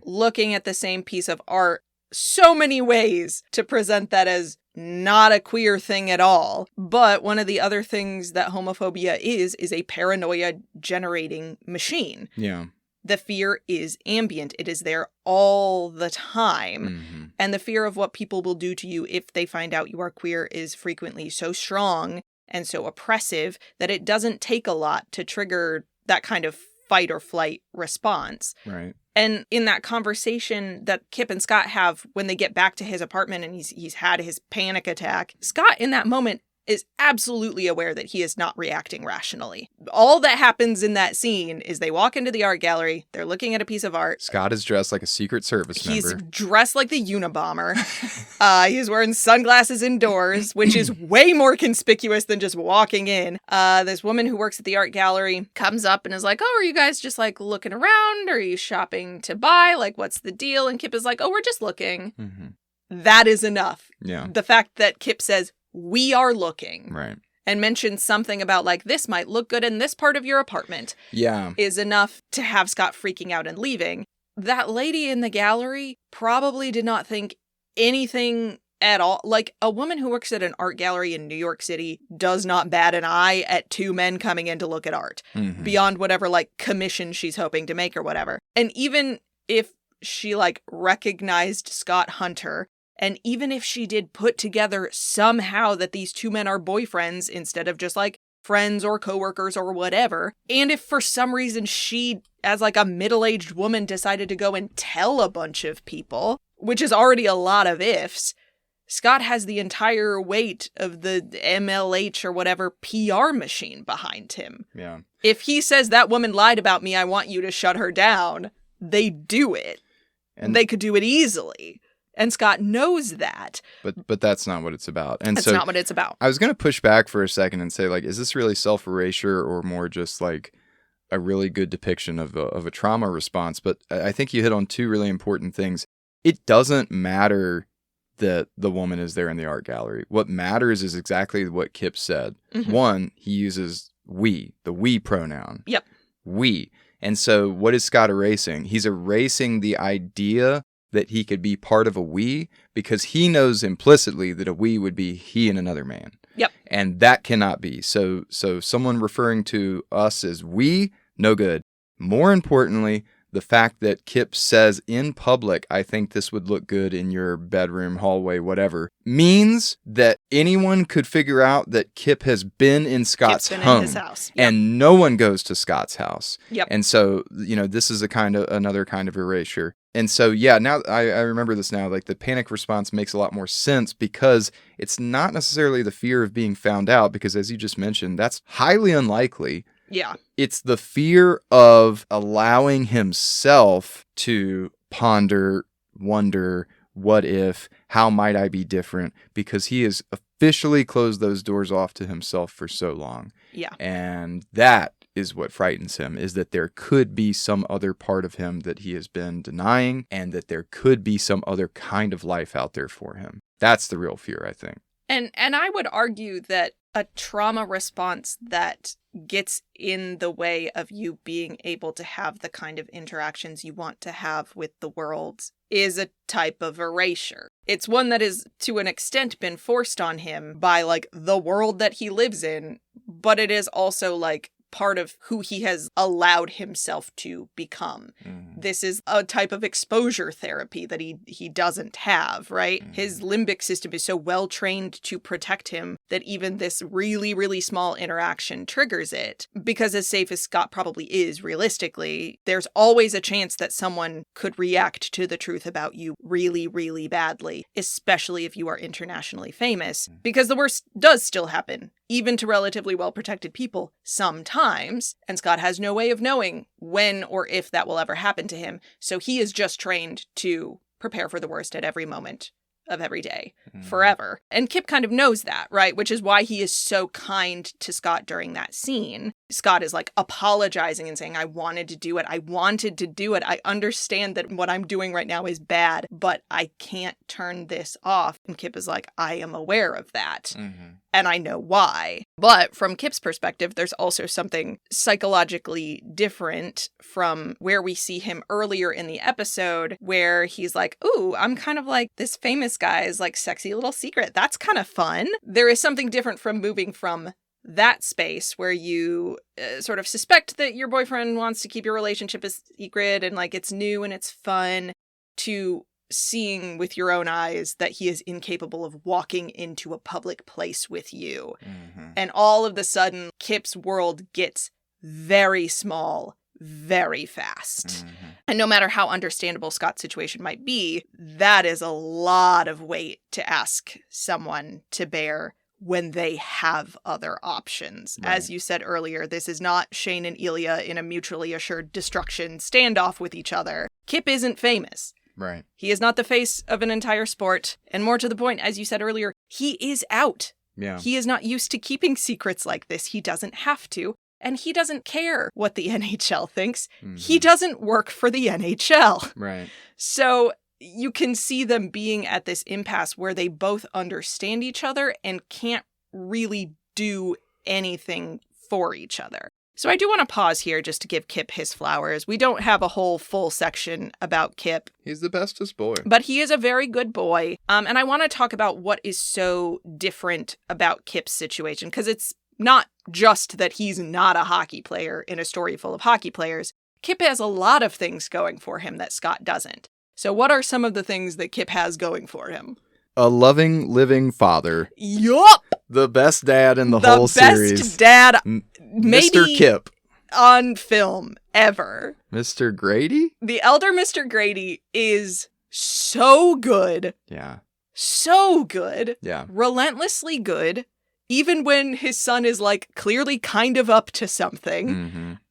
looking at the same piece of art. So many ways to present that as not a queer thing at all. But one of the other things that homophobia is a paranoia generating machine. Yeah. The fear is ambient. It is there all the time. Mm-hmm. And the fear of what people will do to you if they find out you are queer is frequently so strong and so oppressive that it doesn't take a lot to trigger that kind of fight or flight response. Right. And in that conversation that Kip and Scott have when they get back to his apartment and he's had his panic attack, Scott in that moment is absolutely aware that he is not reacting rationally. All that happens in that scene is they walk into the art gallery, they're looking at a piece of art. Scott is dressed like a Secret Service member. He's dressed like the Unabomber. He's wearing sunglasses indoors, which is way more conspicuous than just walking in. This woman who works at the art gallery comes up and is like, oh, are you guys just like looking around? Are you shopping to buy? Like, what's the deal? And Kip is like, oh, we're just looking. Mm-hmm. That is enough. Yeah. The fact that Kip says, we are looking. Right. And mentions something about like, this might look good in this part of your apartment. Yeah. Is enough to have Scott freaking out and leaving. That lady in the gallery probably did not think anything at all. Like, a woman who works at an art gallery in New York City does not bat an eye at two men coming in to look at art. Mm-hmm. Beyond whatever like commission she's hoping to make or whatever. And even if she like recognized Scott Hunter, and even if she did put together somehow that these two men are boyfriends instead of just like friends or coworkers or whatever, and if for some reason she, as like a middle-aged woman, decided to go and tell a bunch of people, which is already a lot of ifs, Scott has the entire weight of the MLH or whatever PR machine behind him. Yeah. If he says that woman lied about me, I want you to shut her down, they do it. And they could do it easily. And Scott knows that. But that's not what it's about. And that's not what it's about. I was going to push back for a second and say, like, is this really self-erasure or more just like a really good depiction of a trauma response? But I think you hit on two really important things. It doesn't matter that the woman is there in the art gallery. What matters is exactly what Kip said. Mm-hmm. One, he uses we, the we pronoun. Yep. we. And so what is Scott erasing? He's erasing the idea that he could be part of a we, because he knows implicitly that a we would be he and another man. Yep. And that cannot be. So someone referring to us as we, no good. More importantly, the fact that Kip says in public, I think this would look good in your bedroom, hallway, whatever, means that anyone could figure out that Kip has been in Scott's home. In his house. Yep. And no one goes to Scott's house. Yep. And so, this is another kind of erasure. And so, now I remember this now, like the panic response makes a lot more sense, because it's not necessarily the fear of being found out, because as you just mentioned, that's highly unlikely. Yeah. It's the fear of allowing himself to ponder, wonder, what if, how might I be different? Because he has officially closed those doors off to himself for so long. Yeah. And that is what frightens him, is that there could be some other part of him that he has been denying, and that there could be some other kind of life out there for him. That's the real fear, I think. And I would argue that a trauma response that gets in the way of you being able to have the kind of interactions you want to have with the world is a type of erasure. It's one that is, to an extent, been forced on him by, the world that he lives in, but it is also, part of who he has allowed himself to become. Mm. This is a type of exposure therapy that he doesn't have, right? Mm. His limbic system is so well trained to protect him that even this really, really small interaction triggers it. Because as safe as Scott probably is, realistically, there's always a chance that someone could react to the truth about you really, really badly, especially if you are internationally famous, because the worst does still happen, even to relatively well-protected people, sometimes, and Scott has no way of knowing when or if that will ever happen to him, so he is just trained to prepare for the worst at every moment of every day, forever. And Kip kind of knows that, right? Which is why he is so kind to Scott during that scene. Scott is apologizing and saying, I wanted to do it. I understand that what I'm doing right now is bad, but I can't turn this off. And Kip is like, I am aware of that. Mm-hmm. And I know why. But from Kip's perspective, there's also something psychologically different from where we see him earlier in the episode, where he's like, ooh, I'm kind of like this famous guy's sexy little secret. That's kind of fun. There is something different from moving from that space where you sort of suspect that your boyfriend wants to keep your relationship a secret and it's new and it's fun, to seeing with your own eyes that he is incapable of walking into a public place with you. Mm-hmm. And all of a sudden, Kip's world gets very small very fast. Mm-hmm. And no matter how understandable Scott's situation might be, that is a lot of weight to ask someone to bear when they have other options. Right. As you said earlier, this is not Shane and Ilya in a mutually assured destruction standoff with each other. Kip isn't famous. Right. He is not the face of an entire sport. And more to the point, as you said earlier, he is out. Yeah. He is not used to keeping secrets like this. He doesn't have to. And he doesn't care what the NHL thinks. Mm-hmm. He doesn't work for the NHL. Right. So you can see them being at this impasse where they both understand each other and can't really do anything for each other. So I do want to pause here just to give Kip his flowers. We don't have a whole full section about Kip. He's the bestest boy. But he is a very good boy. And I want to talk about what is so different about Kip's situation, because it's not just that he's not a hockey player in a story full of hockey players. Kip has a lot of things going for him that Scott doesn't. So what are some of the things that Kip has going for him? A loving, living father. Yup! The best dad in the whole series. The best dad, maybe Mr. Kip. On film, ever. Mr. Grady? The elder Mr. Grady is so good. Yeah. So good. Yeah. Relentlessly good. Even when his son is clearly kind of up to something.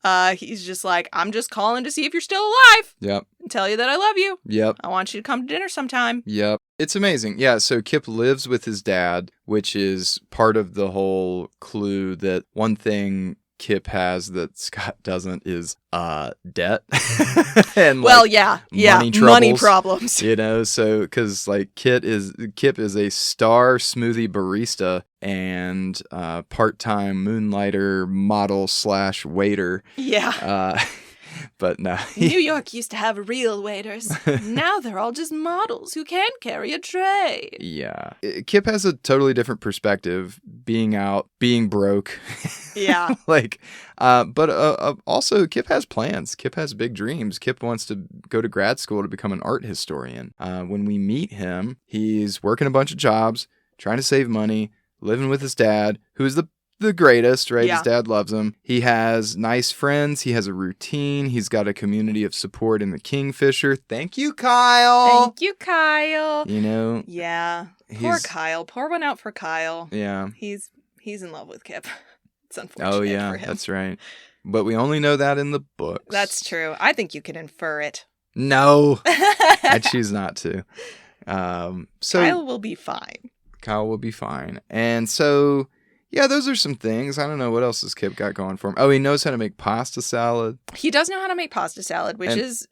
Mm-hmm. He's just I'm just calling to see if you're still alive. Yep. And tell you that I love you. Yep. I want you to come to dinner sometime. Yep. It's amazing. Yeah, so Kip lives with his dad, which is part of the whole clue that one thing Kip has that Scott doesn't is debt and money problems. You know, so because like Kip is a star smoothie barista and part-time moonlighter model / waiter. Yeah. But no. New York used to have real waiters. Now they're all just models who can't carry a tray. Yeah. Kip has a totally different perspective, being out, being broke. Yeah. But also Kip has plans. Kip has big dreams. Kip wants to go to grad school to become an art historian. When we meet him, he's working a bunch of jobs, trying to save money, living with his dad, who's the greatest, right? Yeah. His dad loves him. He has nice friends. He has a routine. He's got a community of support in the Kingfisher. Thank you, Kyle. Thank you, Kyle. You know? Yeah. Poor Kyle. Pour one out for Kyle. Yeah. He's in love with Kip. It's unfortunate Oh, yeah. for him. That's right. But we only know that in the books. That's true. I think you can infer it. No. I choose not to. So Kyle will be fine. Kyle will be fine. And so... yeah, those are some things. I don't know what else has Kip got going for him. Oh, he knows how to make pasta salad. He does know how to make pasta salad, which is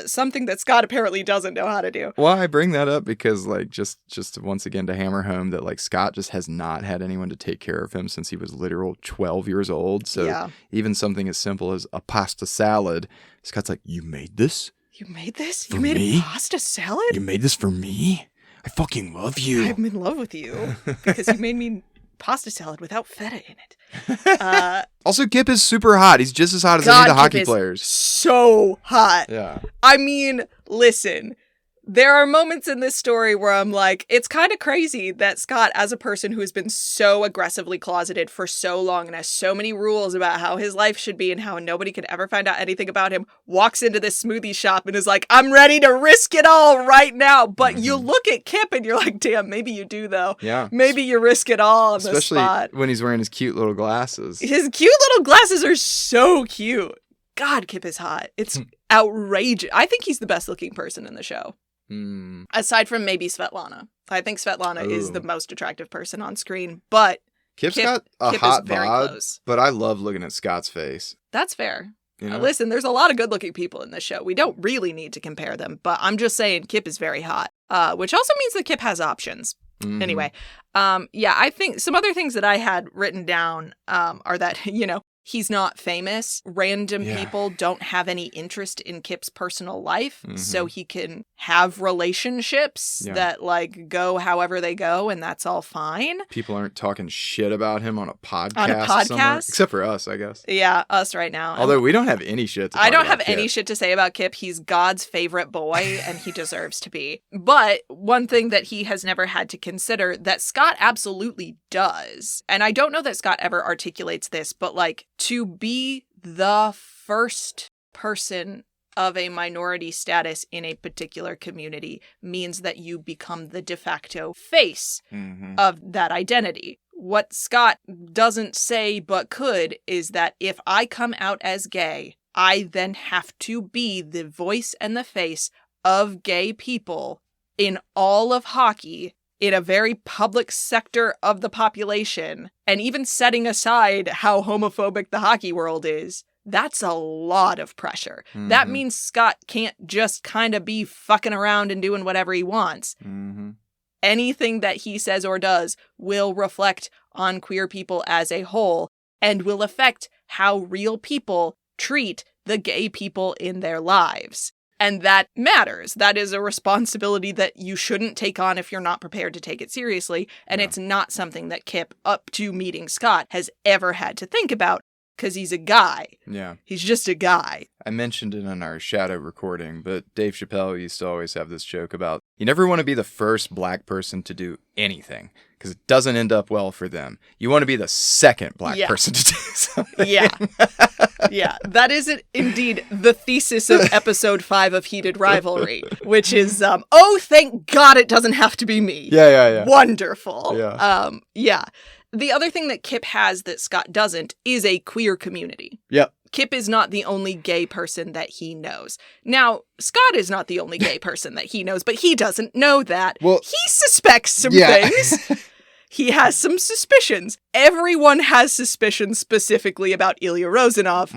something that Scott apparently doesn't know how to do. Well, I bring that up because, like, just once again to hammer home that, like, Scott just has not had anyone to take care of him since he was literal 12 years old. So even something as simple as a pasta salad, Scott's like, "You made this? You made this? For you made me? a pasta salad? You made this for me? I fucking love you. I'm in love with you because you made me pasta salad without feta in it." Also, Kip is super hot. He's just as hot as any of the hockey players. So hot. Yeah. I mean, listen, there are moments in this story where I'm like, it's kind of crazy that Scott, as a person who has been so aggressively closeted for so long and has so many rules about how his life should be and how nobody could ever find out anything about him, walks into this smoothie shop and is like, "I'm ready to risk it all right now." But you look at Kip and you're like, damn, maybe you do though. Yeah. Maybe you risk it all on the spot. Especially when he's wearing his cute little glasses. His cute little glasses are so cute. God, Kip is hot. It's outrageous. I think he's the best looking person in the show. Aside from maybe Svetlana. I think Svetlana is the most attractive person on screen, but Kip's got a hot very bod, close. but I love looking at Scott's face. That's fair. You know? Listen, there's a lot of good-looking people in this show. We don't really need to compare them, but I'm just saying Kip is very hot, which also means that Kip has options. Mm-hmm. Anyway, I think some other things that I had written down are that, you know, he's not famous. Random people don't have any interest in Kip's personal life, so he can have relationships that, like, go however they go, and that's all fine. People aren't talking shit about him on a podcast somewhere, except for us, I guess. Yeah, us right now. Although we don't have any shit to talk I don't about have Kip. any shit to say about Kip. He's God's favorite boy, and he deserves to be. But one thing that he has never had to consider that Scott absolutely does, and I don't know that Scott ever articulates this, but, like, to be the first person of a minority status in a particular community means that you become the de facto face of that identity. What Scott doesn't say but could is that if I come out as gay, I then have to be the voice and the face of gay people in all of hockey, in a very public sector of the population, and even setting aside how homophobic the hockey world is, that's a lot of pressure. That means Scott can't just kind of be fucking around and doing whatever he wants. Anything that he says or does will reflect on queer people as a whole and will affect how real people treat the gay people in their lives. And that matters. That is a responsibility that you shouldn't take on if you're not prepared to take it seriously. And it's not something that Kip, up to meeting Scott, has ever had to think about because he's a guy. Yeah. He's just a guy. I mentioned it in our shadow recording, but Dave Chappelle used to always have this joke about you never want to be the first black person to do anything because it doesn't end up well for them. You want to be the second black person to do something. Yeah, that is indeed the thesis of episode 5 of Heated Rivalry, which is, oh, thank God it doesn't have to be me. Yeah. Wonderful. Yeah. The other thing that Kip has that Scott doesn't is a queer community. Yep. Kip is not the only gay person that he knows. Now, Scott is not the only gay person that he knows, but he doesn't know that. Well, he suspects some things. he has some suspicions. Everyone has suspicions specifically about Ilya Rosanov.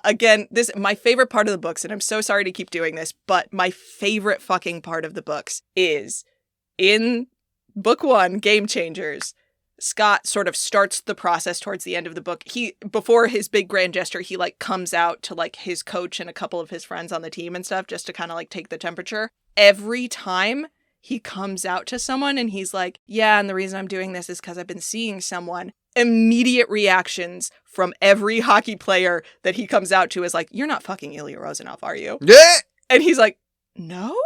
Again, my favorite part of the books, and I'm so sorry to keep doing this, but my favorite fucking part of the books is in book 1, Game Changers. Scott sort of starts the process towards the end of the book. Before his big grand gesture, he like comes out to like his coach and a couple of his friends on the team and stuff just to kind of like take the temperature. Every time he comes out to someone and he's like, yeah, and the reason I'm doing this is because I've been seeing someone. Immediate reactions from every hockey player that he comes out to is like, you're not fucking Ilya Rosanov, are you? Yeah. And he's like, no?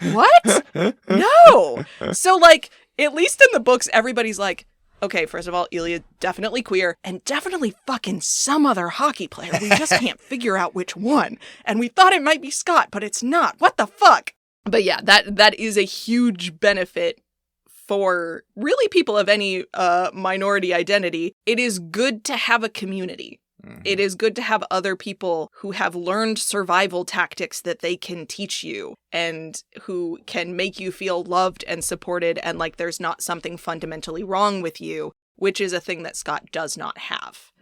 What? No. So like, at least in the books, everybody's like, okay, first of all, Ilya definitely queer and definitely fucking some other hockey player. We just can't figure out which one. And we thought it might be Scott, but it's not. What the fuck? But yeah, that is a huge benefit for really people of any minority identity. It is good to have a community. It is good to have other people who have learned survival tactics that they can teach you and who can make you feel loved and supported and like there's not something fundamentally wrong with you, which is a thing that Scott does not have.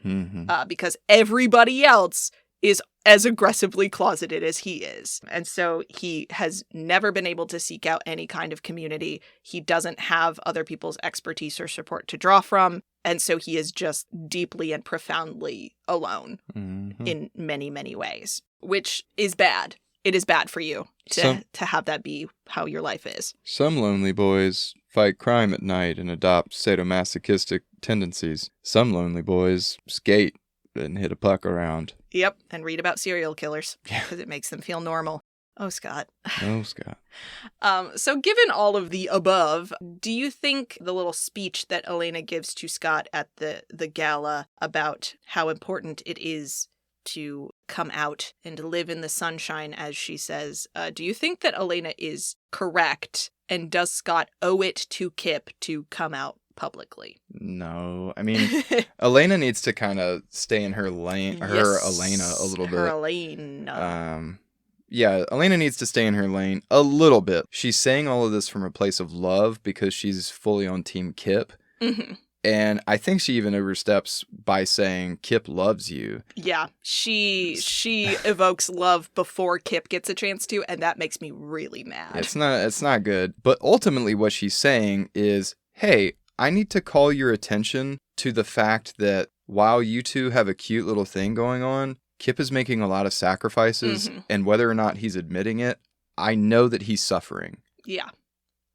Because everybody else is as aggressively closeted as he is. And so he has never been able to seek out any kind of community. He doesn't have other people's expertise or support to draw from. And so he is just deeply and profoundly alone in many, many ways, which is bad. It is bad for you to have that be how your life is. Some lonely boys fight crime at night and adopt sadomasochistic tendencies. Some lonely boys skate and hit a puck around. Yep, and read about serial killers because it makes them feel normal. Oh, Scott. Oh, Scott. So given all of the above, do you think the little speech that Elena gives to Scott at the gala about how important it is to come out and live in the sunshine, as she says, do you think that Elena is correct? And does Scott owe it to Kip to come out publicly? No. I mean, Elena needs to kind of stay in her lane, Elena a little bit. Elena. Yeah, Elena needs to stay in her lane a little bit. She's saying all of this from a place of love because she's fully on Team Kip. And I think she even oversteps by saying Kip loves you. Yeah, she evokes love before Kip gets a chance to, and that makes me really mad. It's not good. But ultimately what she's saying is, hey, I need to call your attention to the fact that while you two have a cute little thing going on, Kip is making a lot of sacrifices, and whether or not he's admitting it, I know that he's suffering. Yeah.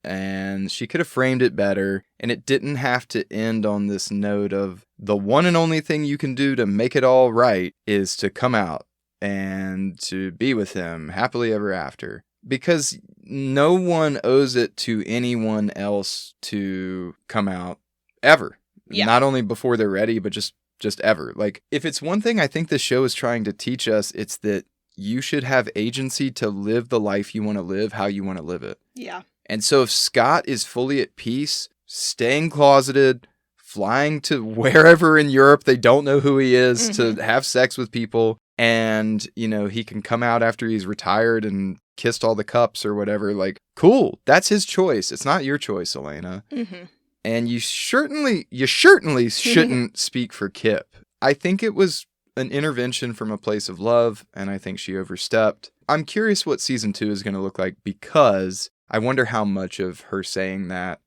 And she could have framed it better, and it didn't have to end on this note of the one and only thing you can do to make it all right is to come out and to be with him happily ever after. Because no one owes it to anyone else to come out ever. Yeah. Not only before they're ready, but just ever. Like, if it's one thing I think this show is trying to teach us, it's that you should have agency to live the life you want to live, how you want to live it. Yeah. And so if Scott is fully at peace, staying closeted, flying to wherever in Europe they don't know who he is to have sex with people, and, you know, he can come out after he's retired and kissed all the cups or whatever, like, cool, that's his choice. It's not your choice, Elena. And you certainly shouldn't speak for Kip. I think it was an intervention from a place of love, and I think she overstepped. I'm curious what season 2 is going to look like, because I wonder how much of her saying that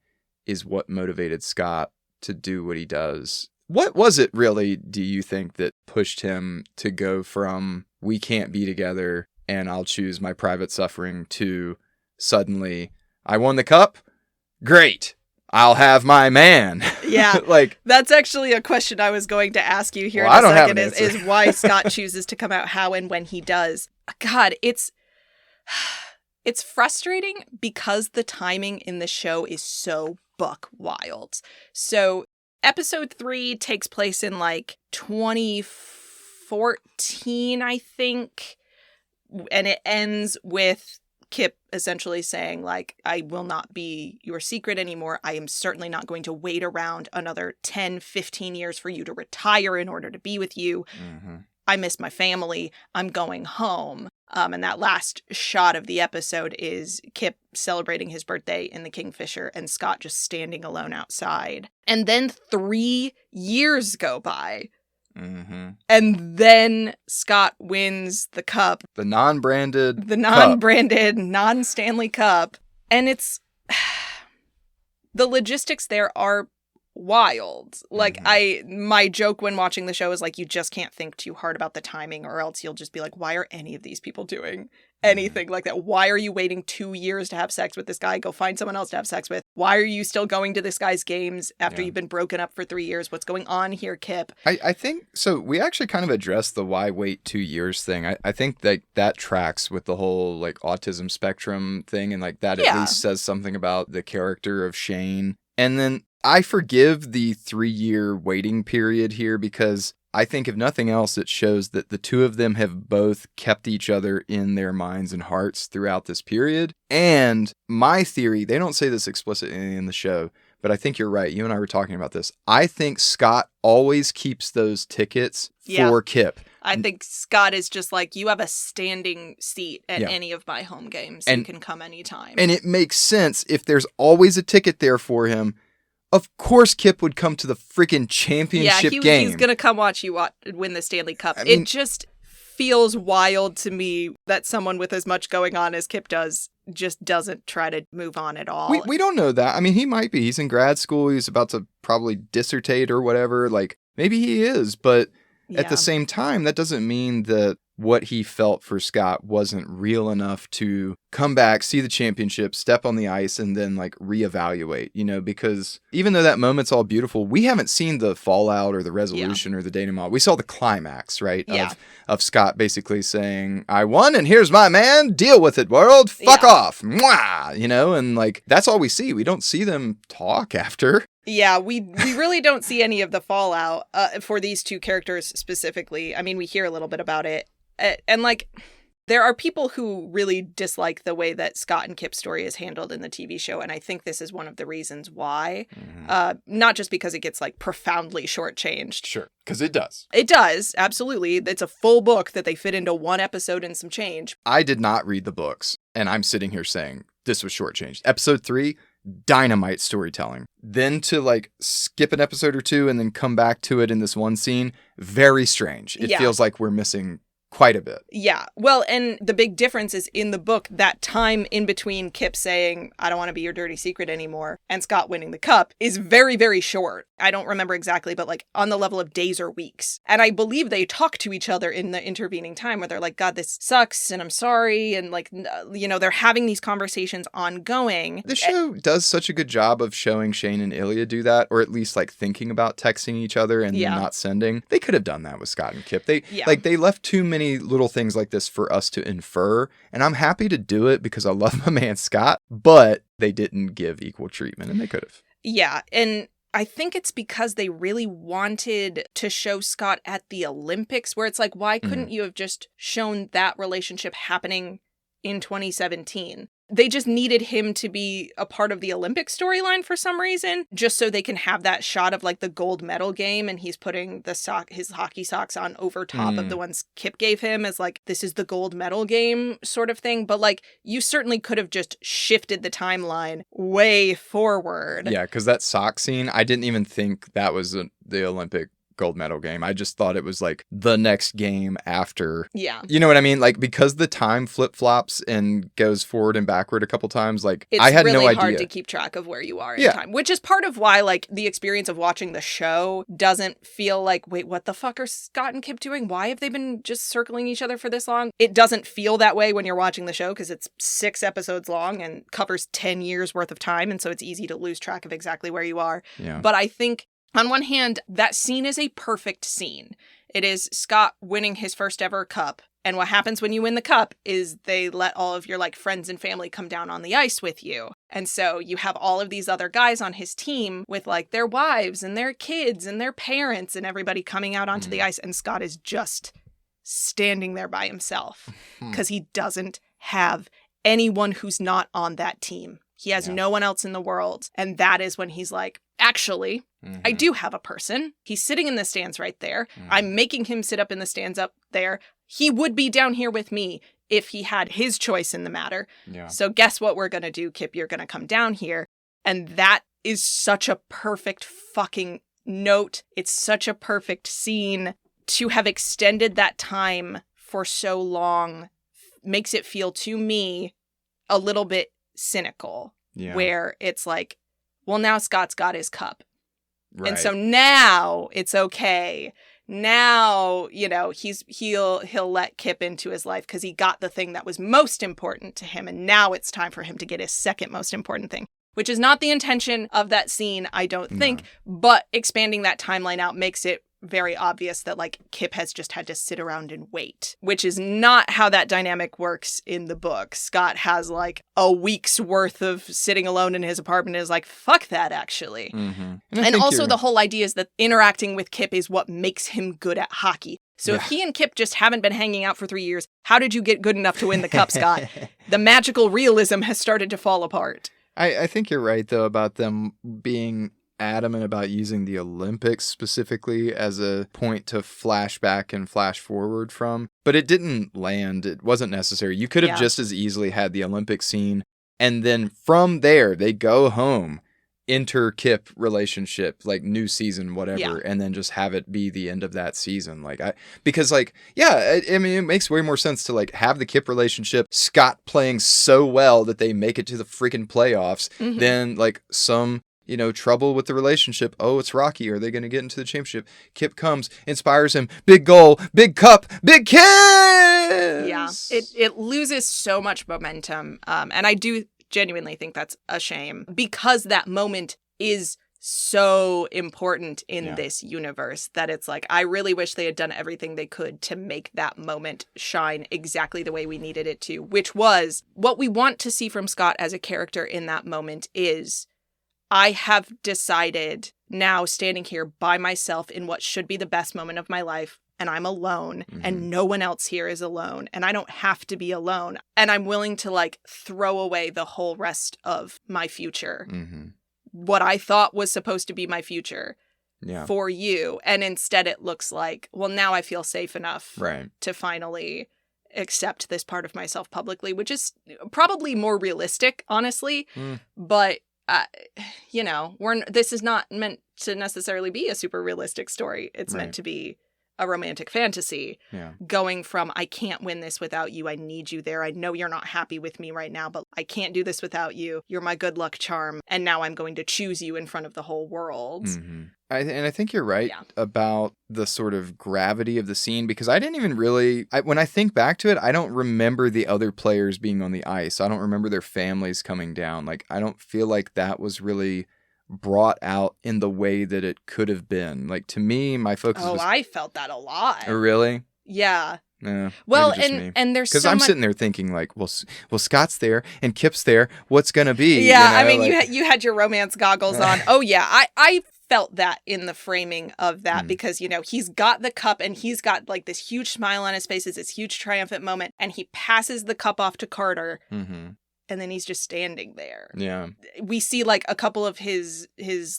is what motivated Scott to do what he does. What was it really, do you think, that pushed him to go from we can't be together and I'll choose my private suffering to suddenly, I won the cup? Great. I'll have my man. Yeah. Like, that's actually a question I was going to ask you here in a second, is why Scott chooses to come out how and when he does. God, it's frustrating because the timing in the show is so buck wild. So episode 3 takes place in like 2014, I think. And it ends with Kip essentially saying, like, I will not be your secret anymore. I am certainly not going to wait around another 10, 15 years for you to retire in order to be with you. I miss my family. I'm going home. And that last shot of the episode is Kip celebrating his birthday in the Kingfisher and Scott just standing alone outside. And then 3 years go by. Mm-hmm. And then Scott wins the cup. The non-branded non-Stanley Cup. And it's... the logistics there are wild. Like, my joke when watching the show is like, you just can't think too hard about the timing, or else you'll just be like, why are any of these people doing anything like that? Why are you waiting 2 years to have sex with this guy? Go find someone else to have sex with. Why are you still going to this guy's games after you've been broken up for 3 years? What's going on here, Kip? I think, so we actually kind of addressed the why wait 2 years thing. I think that tracks with the whole like autism spectrum thing, and like that at least says something about the character of Shane. And then I forgive the 3-year waiting period here because I think if nothing else, it shows that the two of them have both kept each other in their minds and hearts throughout this period. And my theory, they don't say this explicitly in the show, but I think you're right. You and I were talking about this. I think Scott always keeps those tickets for Kip. I think Scott is just like, you have a standing seat at any of my home games. And you can come anytime. And it makes sense if there's always a ticket there for him. Of course Kip would come to the freaking championship game. He's going to come watch you win the Stanley Cup. I mean, it just feels wild to me that someone with as much going on as Kip does just doesn't try to move on at all. We don't know that. I mean, he might be. He's in grad school. He's about to probably dissertate or whatever. Like, maybe he is. But at the same time, that doesn't mean that what he felt for Scott wasn't real enough to come back, see the championship, step on the ice, and then like reevaluate, you know, because even though that moment's all beautiful, we haven't seen the fallout or the resolution or the denouement. We saw the climax, right? Of Scott basically saying, I won and here's my man, deal with it, world, fuck off, mwah, you know, and like that's all we see. We don't see them talk after. Yeah, we really don't see any of the fallout for these two characters specifically. I mean, we hear a little bit about it. And, like, there are people who really dislike the way that Scott and Kip's story is handled in the TV show, and I think this is one of the reasons why. Not just because it gets, like, profoundly shortchanged. Sure, because it does. It does, absolutely. It's a full book that they fit into one episode and some change. I did not read the books, and I'm sitting here saying this was shortchanged. Episode 3, dynamite storytelling. Then to, like, skip an episode or two and then come back to it in this one scene, very strange. It feels like we're missing quite a bit. Yeah. Well, and the big difference is in the book, that time in between Kip saying, I don't want to be your dirty secret anymore, and Scott winning the cup is very, very short. I don't remember exactly, but like on the level of days or weeks. And I believe they talk to each other in the intervening time where they're like, God, this sucks and I'm sorry. And like, you know, they're having these conversations ongoing. The show does such a good job of showing Shane and Ilya do that, or at least like thinking about texting each other and then not sending. They could have done that with Scott and Kip. They left too many little things like this for us to infer, and I'm happy to do it because I love my man Scott, but they didn't give equal treatment, and they could have. Yeah, and I think it's because they really wanted to show Scott at the Olympics, where it's like, why couldn't you have just shown that relationship happening in 2017? They just needed him to be a part of the Olympic storyline for some reason, just so they can have that shot of like the gold medal game and he's putting his hockey socks on over top of the ones Kip gave him as like, this is the gold medal game sort of thing. But like, you certainly could have just shifted the timeline way forward. Yeah, because that sock scene, I didn't even think that was the Olympic gold medal game. I just thought it was like the next game after. Yeah. You know what I mean? Like, because the time flip-flops and goes forward and backward a couple times, like, it's I had no idea. It's really hard to keep track of where you are in time, which is part of why, like, the experience of watching the show doesn't feel like, wait, what the fuck are Scott and Kip doing? Why have they been just circling each other for this long? It doesn't feel that way when you're watching the show because it's 6 episodes long and covers 10 years worth of time, and so it's easy to lose track of exactly where you are. Yeah. But I think on one hand, that scene is a perfect scene. It is Scott winning his first ever cup. And what happens when you win the cup is they let all of your like friends and family come down on the ice with you. And so you have all of these other guys on his team with like their wives and their kids and their parents and everybody coming out onto the ice. And Scott is just standing there by himself because he doesn't have anyone who's not on that team. He has no one else in the world. And that is when he's like, actually, I do have a person. He's sitting in the stands right there. I'm making him sit up in the stands up there. He would be down here with me if he had his choice in the matter. Yeah. So guess what we're going to do, Kip? You're going to come down here. And that is such a perfect fucking note. It's such a perfect scene. To have extended that time for so long makes it feel, to me, a little bit cynical. Yeah. Where it's like, well, now Scott's got his cup. Right. And so now it's okay. Now, you know, he'll let Kip into his life because he got the thing that was most important to him. And now it's time for him to get his second most important thing, which is not the intention of that scene, I don't think. No. But expanding that timeline out makes it very obvious that, like, Kip has just had to sit around and wait, which is not how that dynamic works in the book. Scott has, like, a week's worth of sitting alone in his apartment and is like, fuck that, actually. Mm-hmm. And also the whole idea is that interacting with Kip is what makes him good at hockey. So if he and Kip just haven't been hanging out for 3 years, how did you get good enough to win the cup, Scott? The magical realism has started to fall apart. I think you're right, though, about them being adamant about using the Olympics specifically as a point to flash back and flash forward from. But it didn't land. It wasn't necessary. You could have just as easily had the Olympic scene. And then from there, they go home, enter Kip relationship, like new season, whatever, and then just have it be the end of that season. Like, I mean, it makes way more sense to like have the Kip relationship, Scott playing so well that they make it to the freaking playoffs, than like some, you know, trouble with the relationship. Oh, it's rocky. Are they going to get into the championship? Kip comes, inspires him. Big goal, big cup, big kiss. Yeah, it loses so much momentum. And I do genuinely think that's a shame because that moment is so important in this universe that it's like, I really wish they had done everything they could to make that moment shine exactly the way we needed it to, which was what we want to see from Scott as a character in that moment is, I have decided now, standing here by myself in what should be the best moment of my life, and I'm alone, and no one else here is alone, and I don't have to be alone, and I'm willing to, like, throw away the whole rest of my future. What I thought was supposed to be my future for you, and instead it looks like, well, now I feel safe enough to finally accept this part of myself publicly, which is probably more realistic, honestly, but you know, this is not meant to necessarily be a super realistic story. It's meant to be a romantic fantasy. Going from, I can't win this without you. I need you there. I know you're not happy with me right now, but I can't do this without you. You're my good luck charm. And now I'm going to choose you in front of the whole world. I think you're right about the sort of gravity of the scene, because I didn't even really, when I think back to it, I don't remember the other players being on the ice. I don't remember their families coming down. Like, I don't feel like that was really brought out in the way that it could have been. Like, to me, my focus was... I felt that a lot. Oh, really? Yeah. Yeah. Well, and there's because I'm sitting there thinking like, well, Scott's there and Kip's there. What's gonna be? Yeah, you know, I mean, like... you had your romance goggles on. Oh yeah, I felt that in the framing of that because, you know, he's got the cup and he's got like this huge smile on his face. It's this huge triumphant moment, and he passes the cup off to Carter. And then he's just standing there. Yeah. We see like a couple of his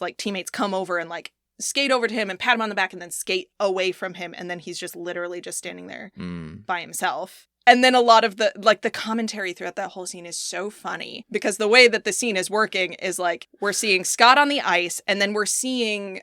like teammates come over and like skate over to him and pat him on the back and then skate away from him. And then he's just literally just standing there by himself. And then a lot of the commentary throughout that whole scene is so funny because the way that the scene is working is like we're seeing Scott on the ice and then we're seeing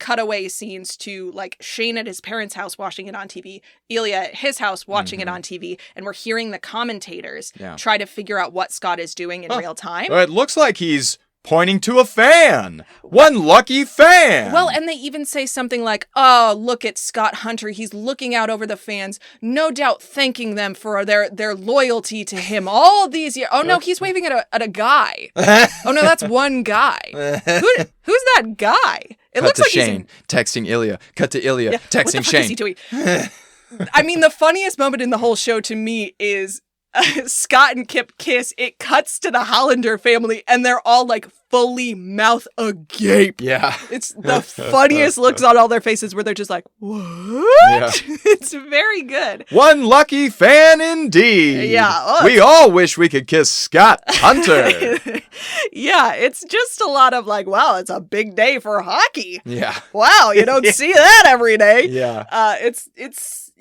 cutaway scenes to like Shane at his parents' house watching it on TV, Ilya at his house watching it on TV, and we're hearing the commentators try to figure out what Scott is doing in real time. It looks like he's pointing to a fan. One lucky fan. Well, and they even say something like, oh, look at Scott Hunter. He's looking out over the fans, no doubt thanking them for their loyalty to him all these years. Oh, no, he's waving at a guy. Oh, no, that's one guy. Who's that guy? It looks like Shane texting Ilya. Cut to Ilya texting Shane. What the fuck is he doing? I mean, the funniest moment in the whole show to me is Scott and Kip kiss. It cuts to the Hollander family, and they're all like fully mouth agape. Yeah. It's the funniest looks on all their faces where they're just like, what? Yeah. It's very good. One lucky fan indeed. Yeah. We all wish we could kiss Scott Hunter. Yeah, it's just a lot of like, wow, it's a big day for hockey. Yeah. Wow, you don't see that every day. Yeah.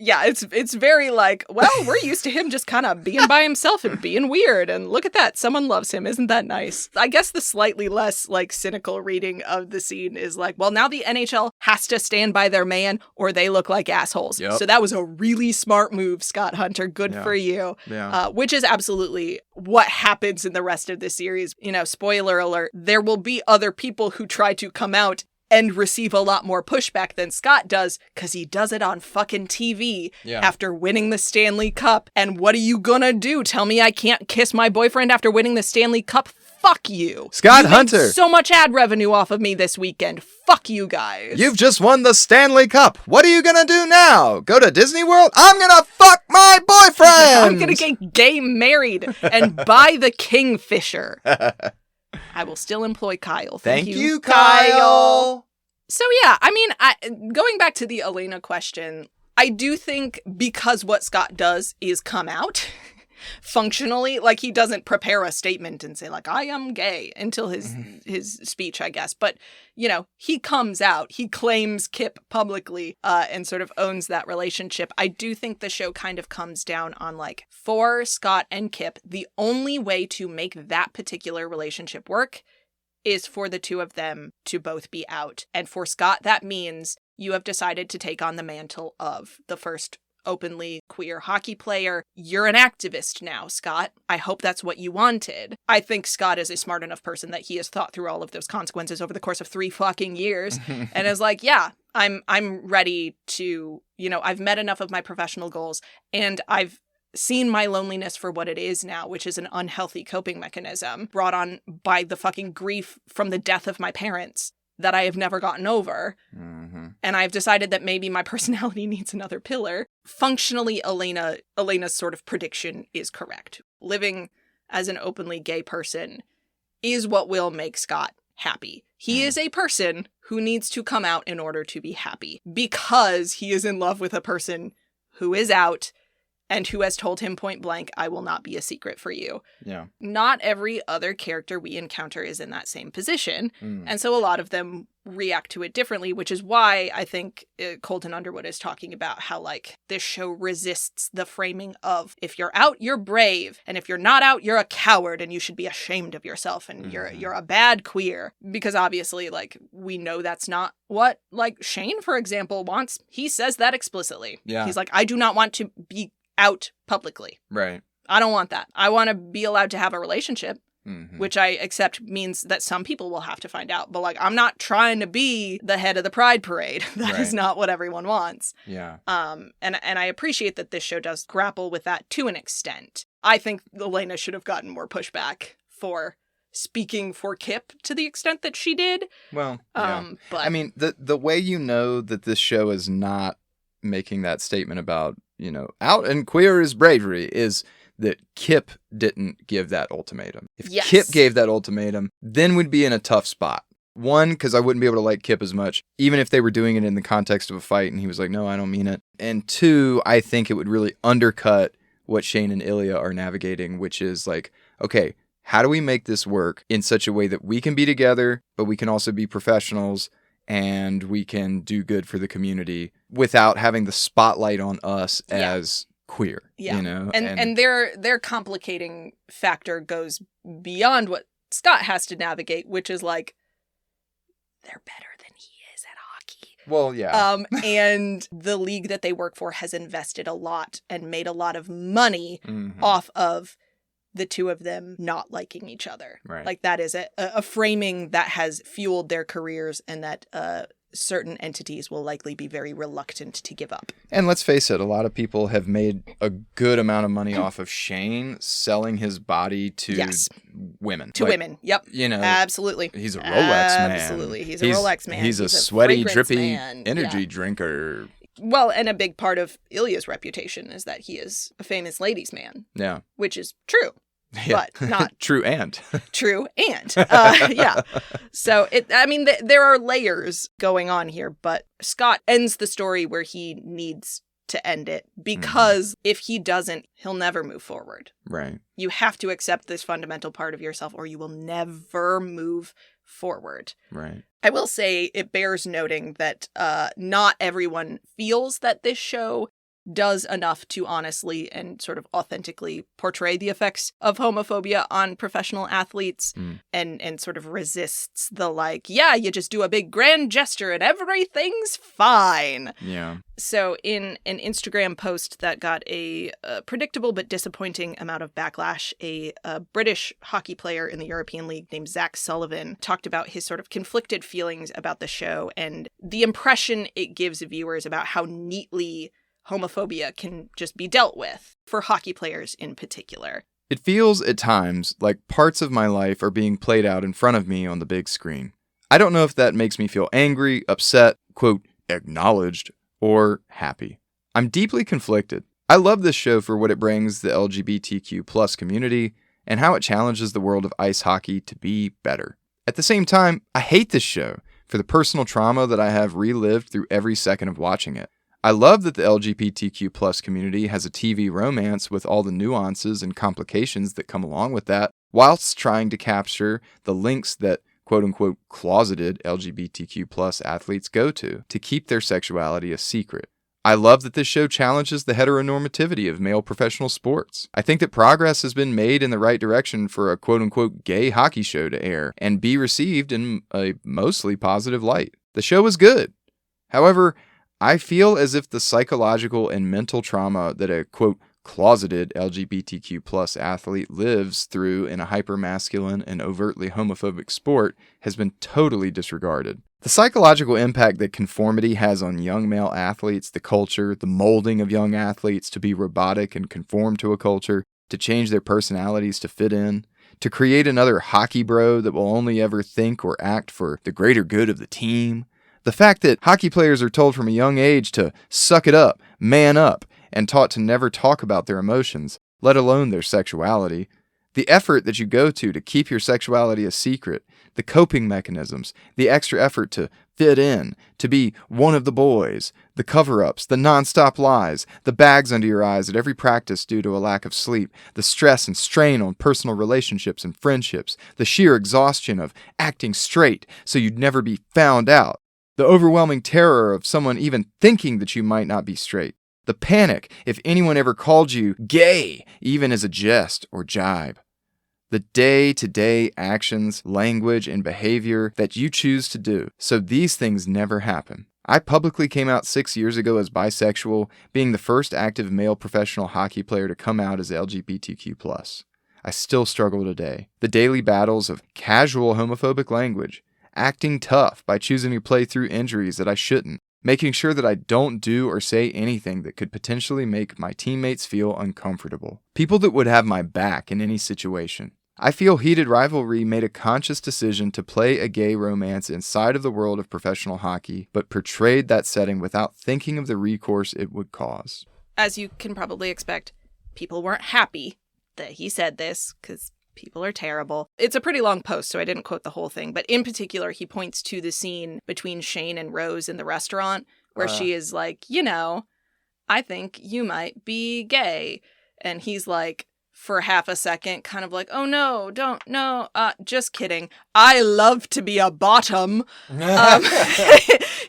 Yeah, it's very like, well, we're used to him just kind of being by himself and being weird. And look at that. Someone loves him. Isn't that nice? I guess the slightly less like cynical reading of the scene is like, well, now the NHL has to stand by their man or they look like assholes. Yep. So that was a really smart move, Scott Hunter. Good for you. Yeah. Which is absolutely what happens in the rest of the series. You know, spoiler alert, there will be other people who try to come out and receive a lot more pushback than Scott does, because he does it on fucking TV after winning the Stanley Cup. And what are you gonna do? Tell me I can't kiss my boyfriend after winning the Stanley Cup? Fuck you. Scott you Hunter. made so much ad revenue off of me this weekend. Fuck you guys. You've just won the Stanley Cup. What are you gonna do now? Go to Disney World? I'm gonna fuck my boyfriend! I'm gonna get gay married and buy the Kingfisher. I will still employ Kyle. Thank you, Kyle. So yeah, I mean, going back to the Elena question, I do think because what Scott does is come out functionally, like he doesn't prepare a statement and say like, I am gay until his speech, I guess. But, you know, he comes out, he claims Kip publicly and sort of owns that relationship. I do think the show kind of comes down on like, for Scott and Kip, the only way to make that particular relationship work is for the two of them to both be out. And for Scott, that means you have decided to take on the mantle of the first openly queer hockey player. You're an activist now, Scott. I hope that's what you wanted. I think Scott is a smart enough person that he has thought through all of those consequences over the course of 3 fucking years and is like, yeah, I'm ready to, you know, I've met enough of my professional goals and I've seen my loneliness for what it is now, which is an unhealthy coping mechanism brought on by the fucking grief from the death of my parents that I have never gotten over. And I've decided that maybe my personality needs another pillar. Functionally, Elena's sort of prediction is correct. Living as an openly gay person is what will make Scott happy. He is a person who needs to come out in order to be happy because he is in love with a person who is out and who has told him point blank, I will not be a secret for you. Yeah. Not every other character we encounter is in that same position. And so a lot of them react to it differently, which is why I think Colton Underwood is talking about how, like, this show resists the framing of, if you're out, you're brave. And if you're not out, you're a coward and you should be ashamed of yourself and you're a bad queer. Because obviously, like, we know that's not what, like, Shane, for example, wants. He says that explicitly. Yeah. He's like, I do not want to be out publicly. Right. I don't want that. I want to be allowed to have a relationship, which I accept means that some people will have to find out. But like, I'm not trying to be the head of the pride parade. That is not what everyone wants. Yeah. And I appreciate that this show does grapple with that to an extent. I think Elena should have gotten more pushback for speaking for Kip to the extent that she did. Well, yeah. But I mean, the way you know that this show is not making that statement about, you know, out and queer is bravery is that Kip didn't give that ultimatum. If Kip gave that ultimatum, then we'd be in a tough spot. One, because I wouldn't be able to like Kip as much, even if they were doing it in the context of a fight and he was like, no, I don't mean it. And two, I think it would really undercut what Shane and Ilya are navigating, which is like, okay, how do we make this work in such a way that we can be together, but we can also be professionals and we can do good for the community without having the spotlight on us as queer, you know? And their complicating factor goes beyond what Scott has to navigate, which is like, they're better than he is at hockey. Well, yeah. And the league that they work for has invested a lot and made a lot of money off of the two of them not liking each other. Right. Like, that is a framing that has fueled their careers and that certain entities will likely be very reluctant to give up. And let's face it, a lot of people have made a good amount of money off of Shane selling his body to women. To women, yep. You know, absolutely. He's a Rolex man. Absolutely, he's a Rolex man. He's a sweaty, drippy energy drinker. Well, and a big part of Ilya's reputation is that he is a famous ladies' man. Yeah. Which is true. Yeah. But not true and yeah. So there are layers going on here, but Scott ends the story where he needs to end it because if he doesn't, he'll never move forward. Right. You have to accept this fundamental part of yourself or you will never move forward. Right. I will say it bears noting that not everyone feels that this show does enough to honestly and sort of authentically portray the effects of homophobia on professional athletes and sort of resists the like, yeah, you just do a big grand gesture and everything's fine. Yeah. So in an Instagram post that got a predictable but disappointing amount of backlash, a British hockey player in the European League named Zach Sullivan talked about his sort of conflicted feelings about the show and the impression it gives viewers about how neatly homophobia can just be dealt with, for hockey players in particular. It feels at times like parts of my life are being played out in front of me on the big screen. I don't know if that makes me feel angry, upset, quote, acknowledged, or happy. I'm deeply conflicted. I love this show for what it brings the LGBTQ plus community and how it challenges the world of ice hockey to be better. At the same time, I hate this show for the personal trauma that I have relived through every second of watching it. I love that the LGBTQ plus community has a TV romance with all the nuances and complications that come along with that, whilst trying to capture the links that quote-unquote closeted LGBTQ plus athletes go to keep their sexuality a secret. I love that this show challenges the heteronormativity of male professional sports. I think that progress has been made in the right direction for a quote-unquote gay hockey show to air and be received in a mostly positive light. The show was good. However, I feel as if the psychological and mental trauma that a, quote, closeted LGBTQ plus athlete lives through in a hypermasculine and overtly homophobic sport has been totally disregarded. The psychological impact that conformity has on young male athletes, the culture, the molding of young athletes to be robotic and conform to a culture, to change their personalities to fit in, to create another hockey bro that will only ever think or act for the greater good of the team. The fact that hockey players are told from a young age to suck it up, man up, and taught to never talk about their emotions, let alone their sexuality. The effort that you go to keep your sexuality a secret, the coping mechanisms, the extra effort to fit in, to be one of the boys, the cover-ups, the non-stop lies, the bags under your eyes at every practice due to a lack of sleep, the stress and strain on personal relationships and friendships, the sheer exhaustion of acting straight so you'd never be found out, the overwhelming terror of someone even thinking that you might not be straight. The panic if anyone ever called you gay, even as a jest or jibe. The day-to-day actions, language, and behavior that you choose to do, so these things never happen. I publicly came out 6 years ago as bisexual, being the first active male professional hockey player to come out as LGBTQ+. I still struggle today. The daily battles of casual homophobic language, acting tough by choosing to play through injuries that I shouldn't, making sure that I don't do or say anything that could potentially make my teammates feel uncomfortable. People that would have my back in any situation. I feel Heated Rivalry made a conscious decision to play a gay romance inside of the world of professional hockey, but portrayed that setting without thinking of the recourse it would cause. As you can probably expect, people weren't happy that he said this, because people are terrible. It's a pretty long post, so I didn't quote the whole thing. But in particular, he points to the scene between Shane and Rose in the restaurant where she is like, I think you might be gay. And he's like, for half a second, kind of like, oh no, don't, no, just kidding. I love to be a bottom.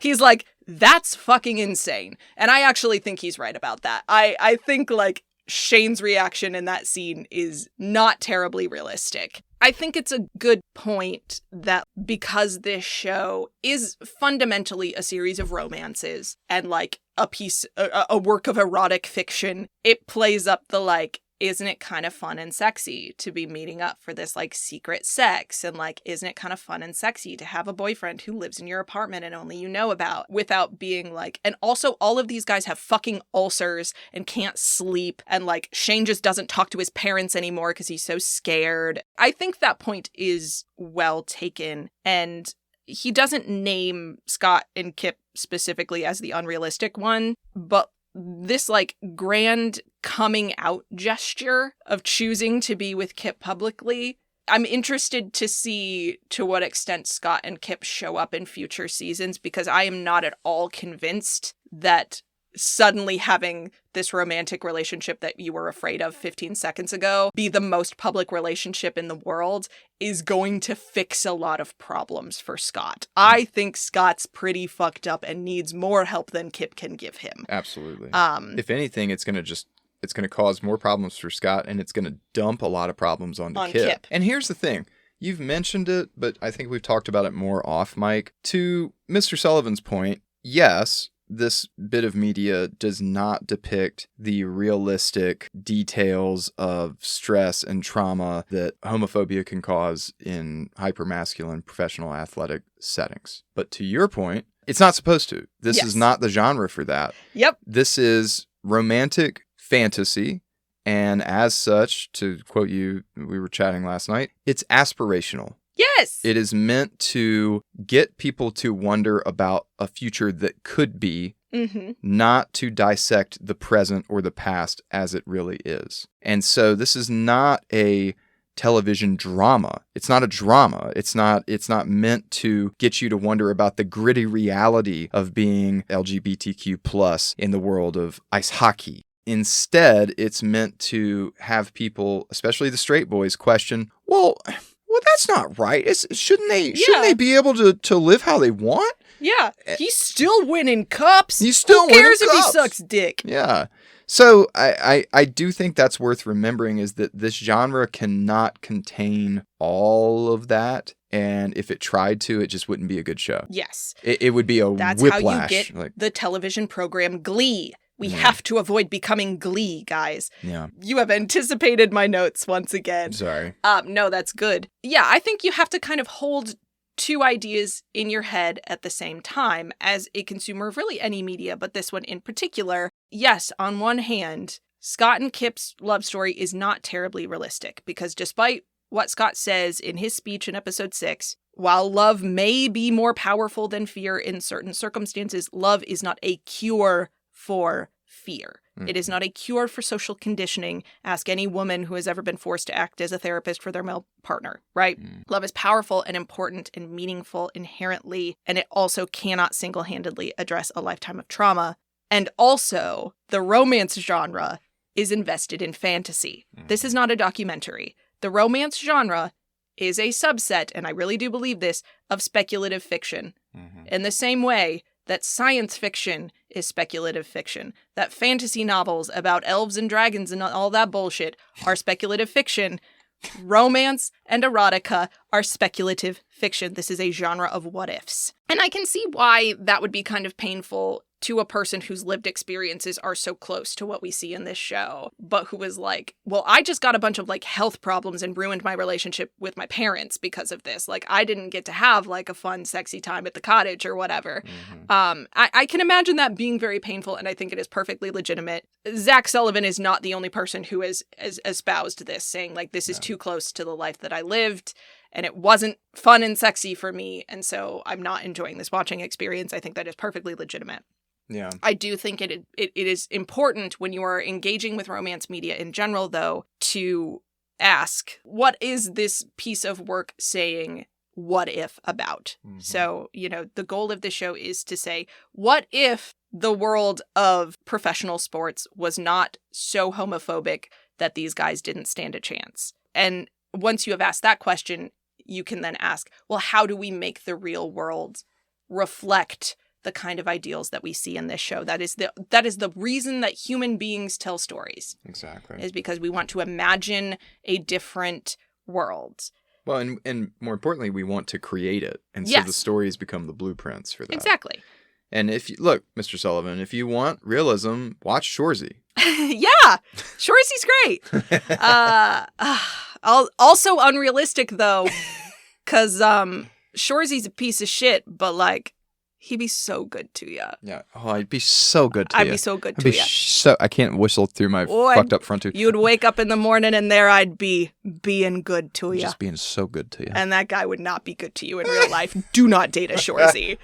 He's like, that's fucking insane. And I actually think he's right about that. I think like Shane's reaction in that scene is not terribly realistic. I think it's a good point that because this show is fundamentally a series of romances and like a work of erotic fiction, it plays up the like, isn't it kind of fun and sexy to be meeting up for this like secret sex? And like, isn't it kind of fun and sexy to have a boyfriend who lives in your apartment and only you know about, without being like, and also all of these guys have fucking ulcers and can't sleep. And like Shane just doesn't talk to his parents anymore because he's so scared. I think that point is well taken. And he doesn't name Scott and Kip specifically as the unrealistic one, but this like grand coming out gesture of choosing to be with Kip publicly. I'm interested to see to what extent Scott and Kip show up in future seasons, because I am not at all convinced that suddenly having this romantic relationship that you were afraid of 15 seconds ago be the most public relationship in the world is going to fix a lot of problems for Scott. I think Scott's pretty fucked up and needs more help than Kip can give him. Absolutely. If anything, it's going to cause more problems for Scott, and it's going to dump a lot of problems onto Kip. And here's the thing. You've mentioned it, but I think we've talked about it more off mic. To Mr. Sullivan's point, yes, this bit of media does not depict the realistic details of stress and trauma that homophobia can cause in hypermasculine professional athletic settings. But to your point, it's not supposed to. This is not the genre for that. Yep. This is romantic fantasy. And as such, to quote you, we were chatting last night, it's aspirational. Yes. It is meant to get people to wonder about a future that could be, not to dissect the present or the past as it really is. And so this is not a television drama. It's not a drama. It's not meant to get you to wonder about the gritty reality of being LGBTQ plus in the world of ice hockey. Instead, it's meant to have people, especially the straight boys, question, well, that's not right. Shouldn't they be able to live how they want? Yeah. He's still winning cups. He's still winning cups. Who cares if he sucks dick? Yeah. So I do think that's worth remembering, is that this genre cannot contain all of that. And if it tried to, it just wouldn't be a good show. Yes. It would be a That's whiplash. That's how you get the television program Glee. We have to avoid becoming Glee, guys. Yeah. You have anticipated my notes once again. Sorry. No, that's good. Yeah, I think you have to kind of hold two ideas in your head at the same time as a consumer of really any media, but this one in particular. Yes, on one hand, Scott and Kip's love story is not terribly realistic, because despite what Scott says in his speech in episode 6, while love may be more powerful than fear in certain circumstances, love is not a cure for fear. It is not a cure for social conditioning. Ask any woman who has ever been forced to act as a therapist for their male partner, right? Love is powerful and important and meaningful inherently, and it also cannot single-handedly address a lifetime of trauma. And also, the romance genre is invested in fantasy. This is not a documentary. The romance genre is a subset, and I really do believe this, of speculative fiction. In the same way that science fiction is speculative fiction, that fantasy novels about elves and dragons and all that bullshit are speculative fiction, romance and erotica are speculative fiction. This is a genre of what-ifs. And I can see why that would be kind of painful to a person whose lived experiences are so close to what we see in this show, but who was like, well, I just got a bunch of like health problems and ruined my relationship with my parents because of this. Like, I didn't get to have like a fun, sexy time at the cottage or whatever. I can imagine that being very painful, and I think it is perfectly legitimate. Zach Sullivan is not the only person who has espoused this, saying like, this is too close to the life that I lived, and it wasn't fun and sexy for me, and so I'm not enjoying this watching experience. I think that is perfectly legitimate. Yeah. I do think it is important when you are engaging with romance media in general, though, to ask, what is this piece of work saying what if about? So, the goal of the show is to say, what if the world of professional sports was not so homophobic that these guys didn't stand a chance? And once you have asked that question, you can then ask, well, how do we make the real world reflect the kind of ideals that we see in this show? That is the reason that human beings tell stories. Exactly. Is because we want to imagine a different world. Well, and more importantly, we want to create it. And so the stories become the blueprints for that. Exactly. And if you look, Mr. Sullivan, if you want realism, watch Shoresy. Yeah, Shoresy's great. Also unrealistic though, because Shoresy's a piece of shit, but like, he'd be so good to you. Yeah. Oh, I'd be so good to you. I'd be so good to you. I can't whistle through my fucked up front tooth. You'd wake up in the morning and there I'd be being good to you. Just being so good to you. And that guy would not be good to you in real life. Do not date a Shoresy.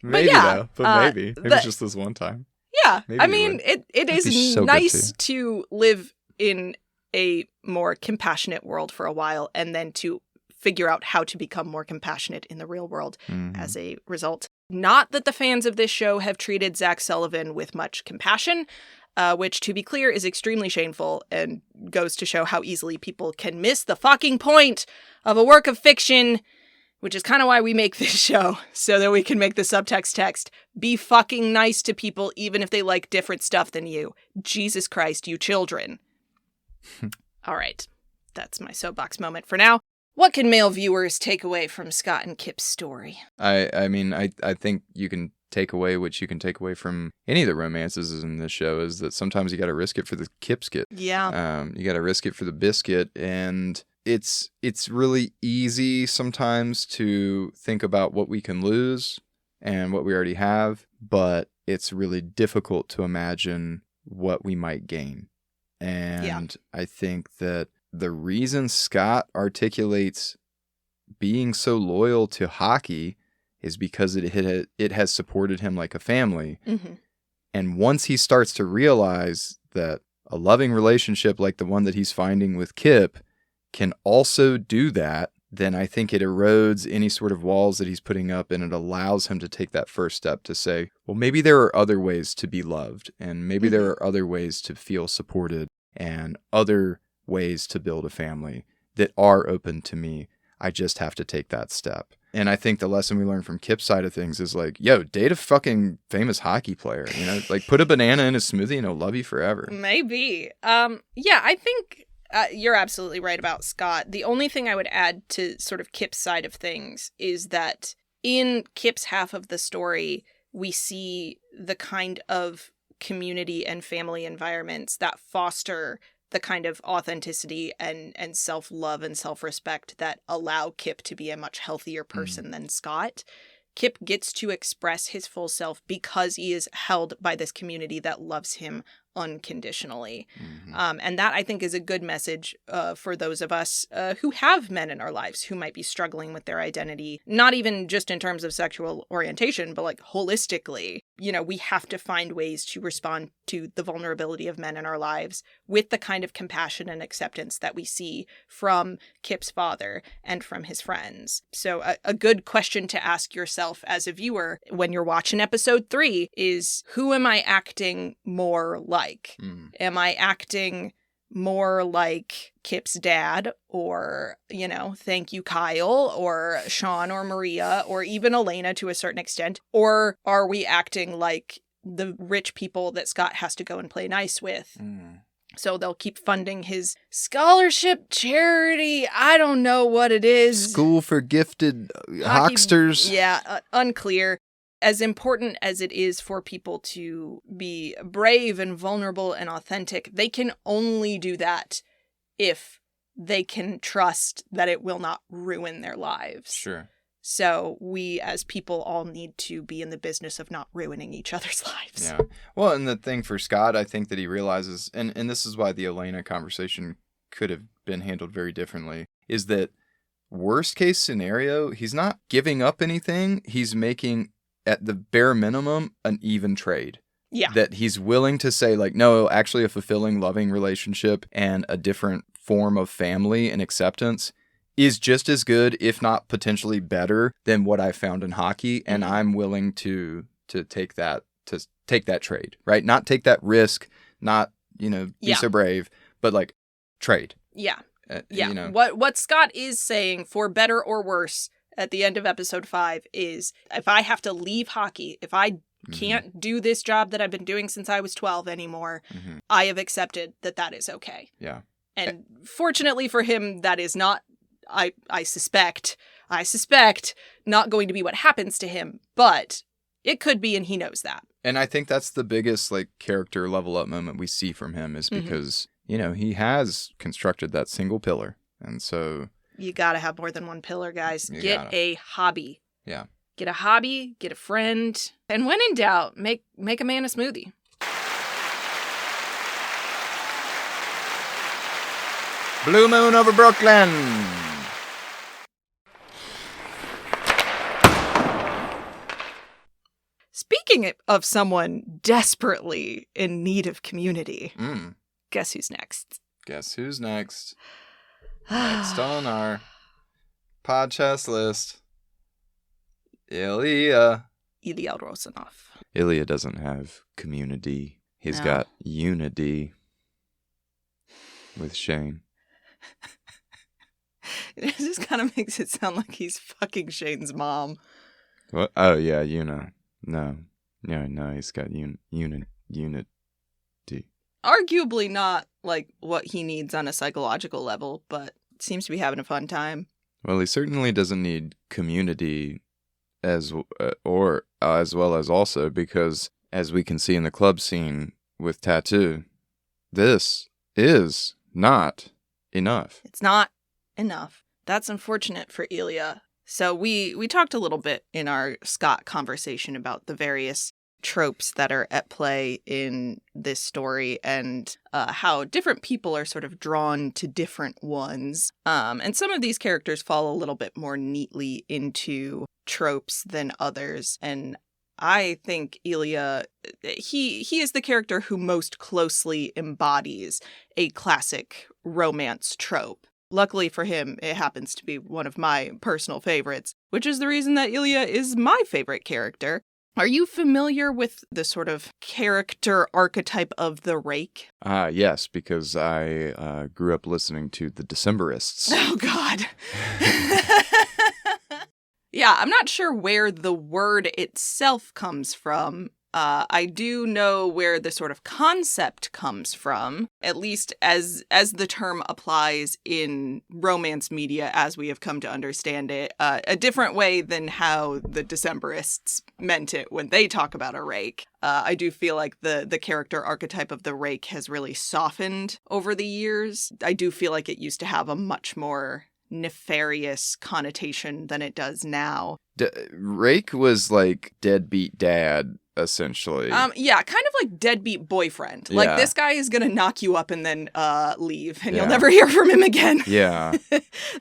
Maybe though. But maybe. Maybe just this one time. Yeah. Maybe I mean, it is so nice to live in a more compassionate world for a while and then to figure out how to become more compassionate in the real world as a result. Not that the fans of this show have treated Zach Sullivan with much compassion, which, to be clear, is extremely shameful and goes to show how easily people can miss the fucking point of a work of fiction, which is kind of why we make this show, so that we can make the subtext text be fucking nice to people even if they like different stuff than you. Jesus Christ, you children. All right, that's my soapbox moment for now. What can male viewers take away from Scott and Kip's story? I mean, I think you can take away what you can take away from any of the romances in this show is that sometimes you got to risk it for the kipskit. Yeah. You got to risk it for the biscuit, and it's really easy sometimes to think about what we can lose and what we already have, but it's really difficult to imagine what we might gain. And I think that the reason Scott articulates being so loyal to hockey is because it has supported him like a family. Mm-hmm. And once he starts to realize that a loving relationship like the one that he's finding with Kip can also do that, then I think it erodes any sort of walls that he's putting up, and it allows him to take that first step to say, well, maybe there are other ways to be loved, and maybe there are other ways to feel supported, and other ways to build a family that are open to me. I just have to take that step. And I think the lesson we learn from Kip's side of things is like, yo, date a fucking famous hockey player, you know, like put a banana in a smoothie and he'll love you forever. Maybe. Yeah, I think you're absolutely right about Scott. The only thing I would add to sort of Kip's side of things is that in Kip's half of the story, we see the kind of community and family environments that foster the kind of authenticity and self-love and self-respect that allow Kip to be a much healthier person than Scott. Kip gets to express his full self because he is held by this community that loves him unconditionally. And that, I think, is a good message for those of us who have men in our lives who might be struggling with their identity, not even just in terms of sexual orientation, but like holistically. You know, we have to find ways to respond to the vulnerability of men in our lives with the kind of compassion and acceptance that we see from Kip's father and from his friends. So a good question to ask yourself as a viewer when you're watching episode 3 is, who am I acting more like? Am I acting more like Kip's dad, or, you know, thank you, Kyle, or Sean or Maria, or even Elena to a certain extent? Or are we acting like the rich people that Scott has to go and play nice with? So they'll keep funding his scholarship charity. I don't know what it is. School for gifted hocksters. Yeah, unclear. As important as it is for people to be brave and vulnerable and authentic, they can only do that if they can trust that it will not ruin their lives. Sure. So we as people all need to be in the business of not ruining each other's lives. Yeah. Well, and the thing for Scott, I think that he realizes, and this is why the Elena conversation could have been handled very differently, is that worst case scenario, he's not giving up anything. He's making, at the bare minimum, an even trade. Yeah. That he's willing to say, like, no, actually a fulfilling, loving relationship and a different form of family and acceptance is just as good, if not potentially better, than what I found in hockey. And I'm willing to take that trade, right? Not take that risk, not, you know, be so brave, but like trade. Yeah. You know. What Scott is saying, for better or worse, at the end of episode 5 is, if I have to leave hockey, if I can't do this job that I've been doing since I was 12 anymore, I have accepted that is okay. Yeah. And fortunately for him, that is not, I suspect, not going to be what happens to him, but it could be, and he knows that. And I think that's the biggest, like, character level up moment we see from him, is because, you know, he has constructed that single pillar. And so you gotta have more than one pillar, guys. Get a hobby. Yeah. Get a hobby, get a friend, and when in doubt, make a man a smoothie. Blue Moon over Brooklyn. Speaking of someone desperately in need of community, guess who's next? Guess who's next? Next on our podcast list, Ilya. Ilya Rosanov. Ilya doesn't have community. He's got unity with Shane. It just kind of makes it sound like he's fucking Shane's mom. What? Oh, yeah, No, he's got unity. Arguably not, like, what he needs on a psychological level, but seems to be having a fun time. Well, he certainly doesn't need community as well as also because, as we can see in the club scene with Tattoo, this is not enough. It's not enough. That's unfortunate for Ilya. So we talked a little bit in our Scott conversation about the various tropes that are at play in this story and how different people are sort of drawn to different ones. And some of these characters fall a little bit more neatly into tropes than others. And I think Ilya, he is the character who most closely embodies a classic romance trope. Luckily for him, it happens to be one of my personal favorites, which is the reason that Ilya is my favorite character. Are you familiar with the sort of character archetype of the Rake? Yes, because I grew up listening to the Decemberists. Oh, God. Yeah, I'm not sure where the word itself comes from. I do know where the sort of concept comes from, at least as the term applies in romance media as we have come to understand it, a different way than how the Decemberists meant it when they talk about a rake. I do feel like the character archetype of the rake has really softened over the years. I do feel like it used to have a much more nefarious connotation than it does now. Rake was like deadbeat dad, essentially. Yeah, kind of like deadbeat boyfriend. Yeah. Like, this guy is gonna knock you up and then leave, and you'll never hear from him again. Yeah.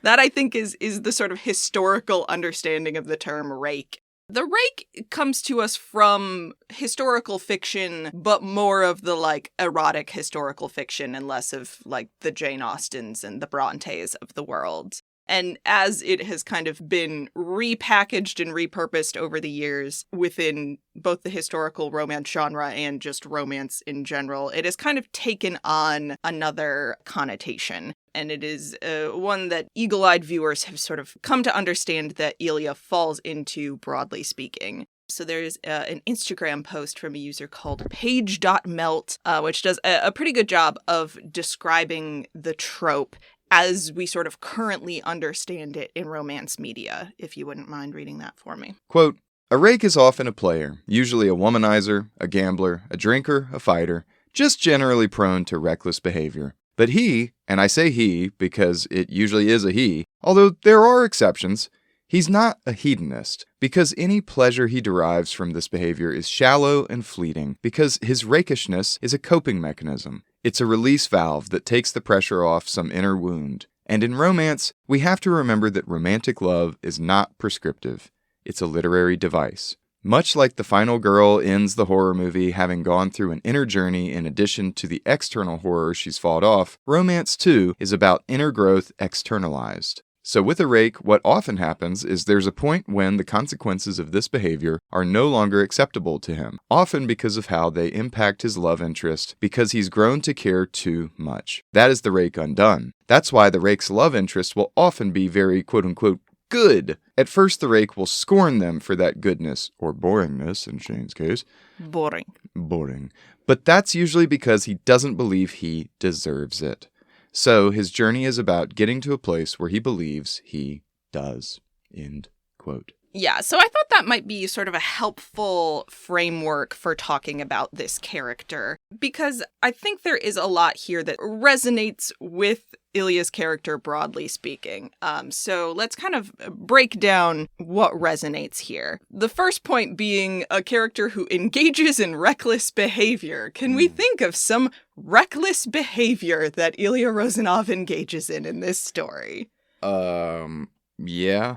That, I think, is the sort of historical understanding of the term rake. The rake comes to us from historical fiction, but more of the, like, erotic historical fiction and less of, like, the Jane Austens and the Brontes of the world. And as it has kind of been repackaged and repurposed over the years within both the historical romance genre and just romance in general, it has kind of taken on another connotation. And it is one that eagle-eyed viewers have sort of come to understand that Ilya falls into, broadly speaking. So there's an Instagram post from a user called page.melt, which does a pretty good job of describing the trope as we sort of currently understand it in romance media, if you wouldn't mind reading that for me. Quote, "A rake is often a player, usually a womanizer, a gambler, a drinker, a fighter, just generally prone to reckless behavior. But he, and I say he because it usually is a he, although there are exceptions, he's not a hedonist, because any pleasure he derives from this behavior is shallow and fleeting, because his rakishness is a coping mechanism. It's a release valve that takes the pressure off some inner wound. And in romance, we have to remember that romantic love is not prescriptive. It's a literary device. Much like the final girl ends the horror movie having gone through an inner journey in addition to the external horror she's fought off, romance too is about inner growth externalized. So with a rake, what often happens is there's a point when the consequences of this behavior are no longer acceptable to him, often because of how they impact his love interest, because he's grown to care too much. That is the rake undone. That's why the rake's love interest will often be very quote-unquote good. At first, the rake will scorn them for that goodness, or boringness in Shane's case. Boring. But that's usually because he doesn't believe he deserves it. So his journey is about getting to a place where he believes he does. End quote. Yeah, so I thought that might be sort of a helpful framework for talking about this character, because I think there is a lot here that resonates with Ilya's character, broadly speaking. So let's kind of break down what resonates here. The first point being a character who engages in reckless behavior. Can we think of some reckless behavior that Ilya Rosanov engages in this story? Yeah.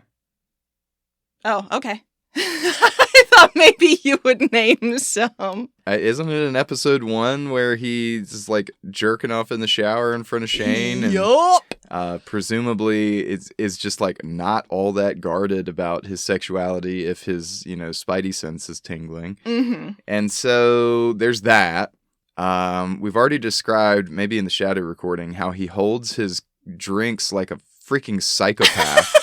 Oh, okay. I thought maybe you would name some. Isn't it in episode 1 where he's like jerking off in the shower in front of Shane? Yup. And, presumably is just like not all that guarded about his sexuality if his, spidey sense is tingling. Mm-hmm. And so there's that. We've already described, maybe in the shadow recording, how he holds his drinks like a freaking psychopath.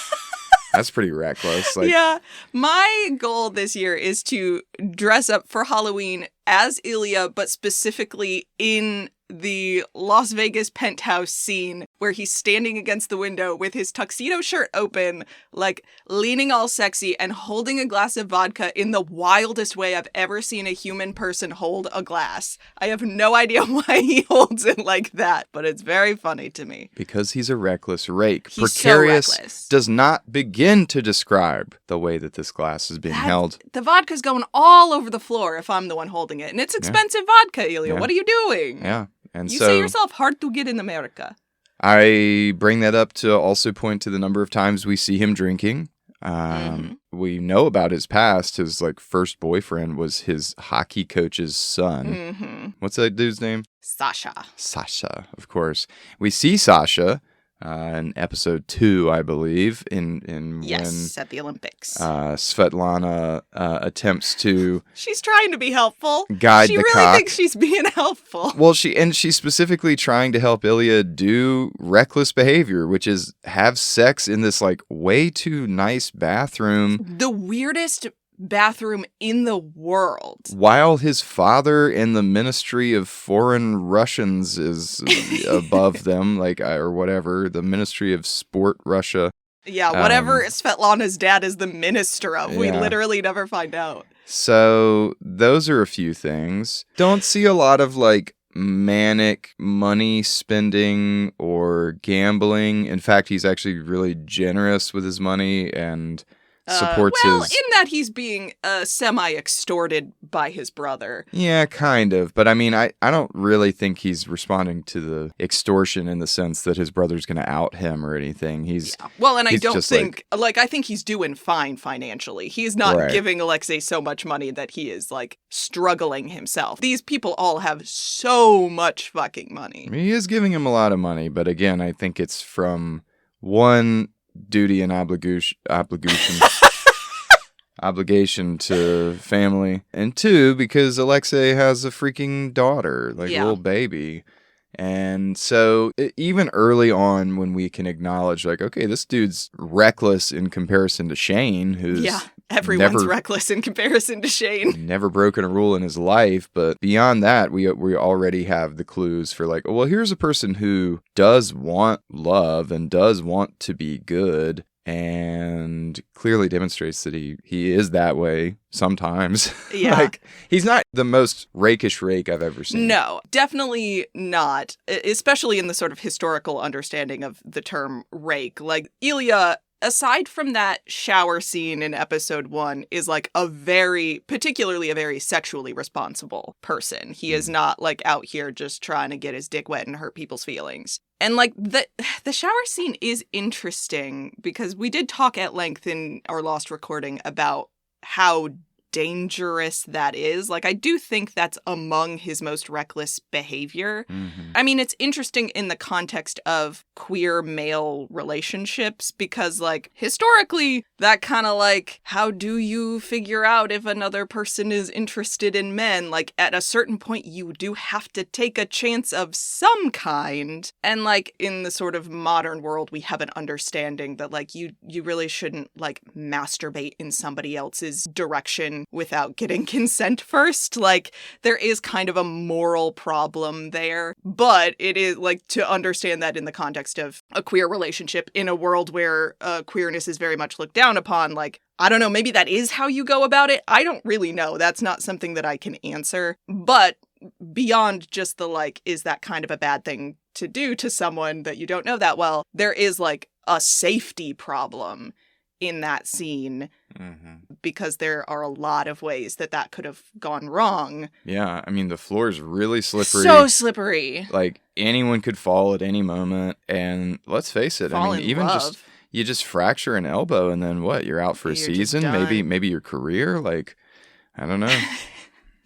That's pretty reckless. Yeah. My goal this year is to dress up for Halloween as Ilya, but specifically in the Las Vegas penthouse scene where he's standing against the window with his tuxedo shirt open, like leaning all sexy and holding a glass of vodka in the wildest way I've ever seen a human person hold a glass. I have no idea why he holds it like that, but it's very funny to me. Because he's a reckless rake. He's Precarious so reckless. Does not begin to describe the way that this glass is being held. The vodka's going all over the floor if I'm the one holding it. And it's expensive vodka, Ilya. Yeah. What are you doing? Yeah. And you so say yourself, hard to get in America. I bring that up to also point to the number of times we see him drinking. We know about his past. His first boyfriend was his hockey coach's son. Mm-hmm. What's that dude's name? Sasha. Sasha, of course. We see Sasha in episode 2, I believe, Yes, at the Olympics. Svetlana attempts to... She's trying to be helpful. Guide she the really cock. thinks she's being helpful. Well, she's specifically trying to help Ilya do reckless behavior, which is have sex in this way too nice bathroom. The weirdest bathroom in the world. While his father in the Ministry of Foreign Russians is above them, or whatever, the Ministry of Sport Russia. Yeah, whatever Svetlana's dad is the minister of. We literally never find out. So those are a few things. Don't see a lot of manic money spending or gambling. In fact, he's actually really generous with his money and supports in that he's being semi-extorted by his brother. Yeah, kind of. But I mean, I don't really think he's responding to the extortion in the sense that his brother's going to out him or anything. Well, and I don't think, I think he's doing fine financially. He's not giving Alexei so much money that he is, struggling himself. These people all have so much fucking money. I mean, he is giving him a lot of money, but again, I think it's from one... duty and obligation to family, and 2 because Alexei has a freaking daughter, little baby. And so even early on when we can acknowledge okay, this dude's reckless in comparison to Shane, who's everyone's reckless in comparison to Shane. Never broken a rule in his life, but beyond that, we already have the clues for well, here's a person who does want love and does want to be good and clearly demonstrates that he is that way sometimes. Yeah. He's not the most rakish rake I've ever seen. No, definitely not, especially in the sort of historical understanding of the term rake. Ilya, aside from that shower scene in episode 1, is particularly a very sexually responsible person. He is not out here just trying to get his dick wet and hurt people's feelings. And the shower scene is interesting because we did talk at length in our lost recording about how dangerous that is. I do think that's among his most reckless behavior. Mm-hmm. I mean, it's interesting in the context of queer male relationships because, historically, that kind of, how do you figure out if another person is interested in men? At a certain point, you do have to take a chance of some kind. And, in the sort of modern world, we have an understanding that, you really shouldn't, masturbate in somebody else's direction without getting consent first. There is kind of a moral problem there, but it is to understand that in the context of a queer relationship in a world where queerness is very much looked down upon, I don't know, maybe that is how you go about it. I don't really know. That's not something that I can answer. But beyond just the is that kind of a bad thing to do to someone that you don't know that well, there is a safety problem in that scene. Mm-hmm. Because there are a lot of ways that could have gone wrong. Yeah, I mean, the floor is really slippery. So slippery. Anyone could fall at any moment. And let's face it, Fall in even love. You just fracture an elbow and then what? You're out for a season? Maybe your career? Like, I don't know.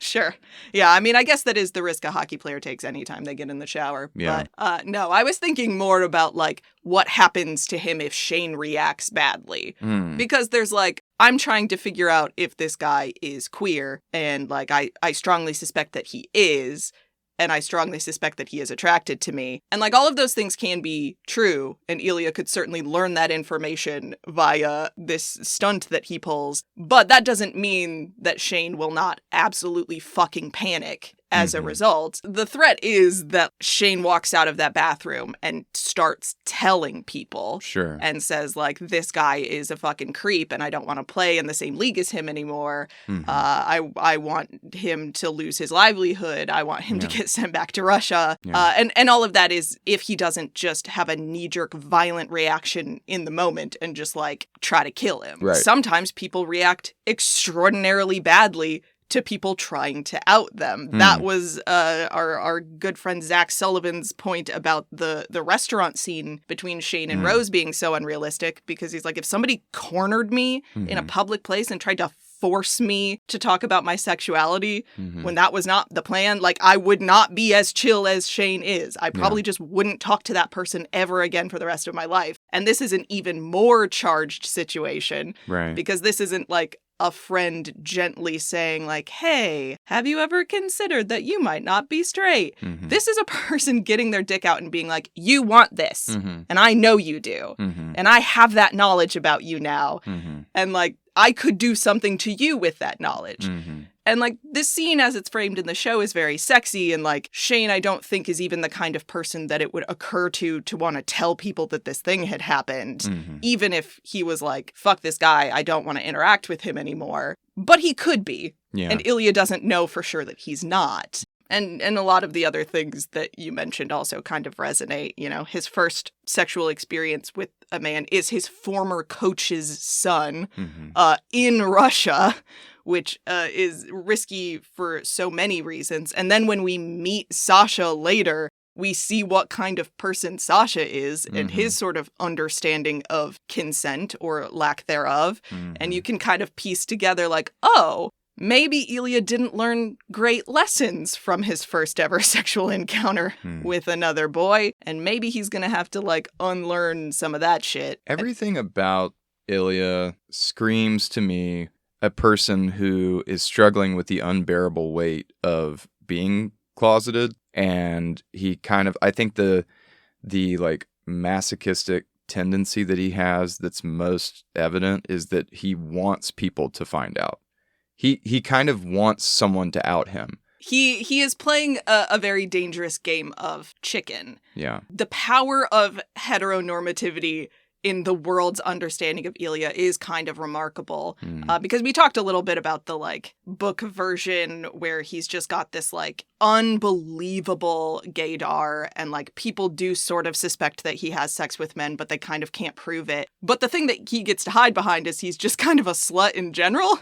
Sure. Yeah, I mean, I guess that is the risk a hockey player takes anytime they get in the shower. Yeah. But no, I was thinking more about, like, what happens to him if Shane reacts badly. Because there's, like, I'm trying to figure out if this guy is queer, and, like, I strongly suspect that he is, and I strongly suspect that he is attracted to me. And, like, all of those things can be true, and Ilya could certainly learn that information via this stunt that he pulls, but that doesn't mean that Shane will not absolutely fucking panic as a result. The threat is that Shane walks out of that bathroom and starts telling people. Sure. And says, like, this guy is a fucking creep and I don't want to play in the same league as him anymore. I want him to lose his livelihood. I want him to get sent back to Russia. And all of that is if he doesn't just have a knee-jerk violent reaction in the moment and just, like, try to kill him. Right. Sometimes people react extraordinarily badly to people trying to out them. That was our good friend Zach Sullivan's point about the restaurant scene between Shane and Rose being so unrealistic, because he's like, if somebody cornered me in a public place and tried to force me to talk about my sexuality when that was not the plan, like, I would not be as chill as Shane is. I probably just wouldn't talk to that person ever again for the rest of my life. And this is an even more charged situation. Right. Because this isn't like a friend gently saying, like, hey, have you ever considered that you might not be straight? This is a person getting their dick out and being like, you want this, and I know you do, and I have that knowledge about you now, and, like, I could do something to you with that knowledge. And, like, this scene as it's framed in the show is very sexy, and, like, Shane I don't think is even the kind of person that it would occur to want to tell people that this thing had happened, even if he was like, fuck this guy, I don't want to interact with him anymore. But he could be, and Ilya doesn't know for sure that he's not. And a lot of the other things that you mentioned also kind of resonate. You know, his first sexual experience with a man is his former coach's son in Russia, which is risky for so many reasons. And then when we meet Sasha later, we see what kind of person Sasha is and his sort of understanding of consent or lack thereof. And you can kind of piece together, like, oh, maybe Ilya didn't learn great lessons from his first ever sexual encounter with another boy, and maybe he's gonna have to, like, unlearn some of that shit. Everything about Ilya screams to me a person who is struggling with the unbearable weight of being closeted, and he kind of, I think the like masochistic tendency that he has that's most evident is that he wants people to find out. He kind of wants someone to out him. He is playing a very dangerous game of chicken. Yeah. The power of heteronormativity in the world's understanding of Ilya is kind of remarkable. Because we talked a little bit about the, like, book version where he's just got this, like, unbelievable gaydar, and, like, people do sort of suspect that he has sex with men, but they kind of can't prove it. But the thing that he gets to hide behind is he's just kind of a slut in general.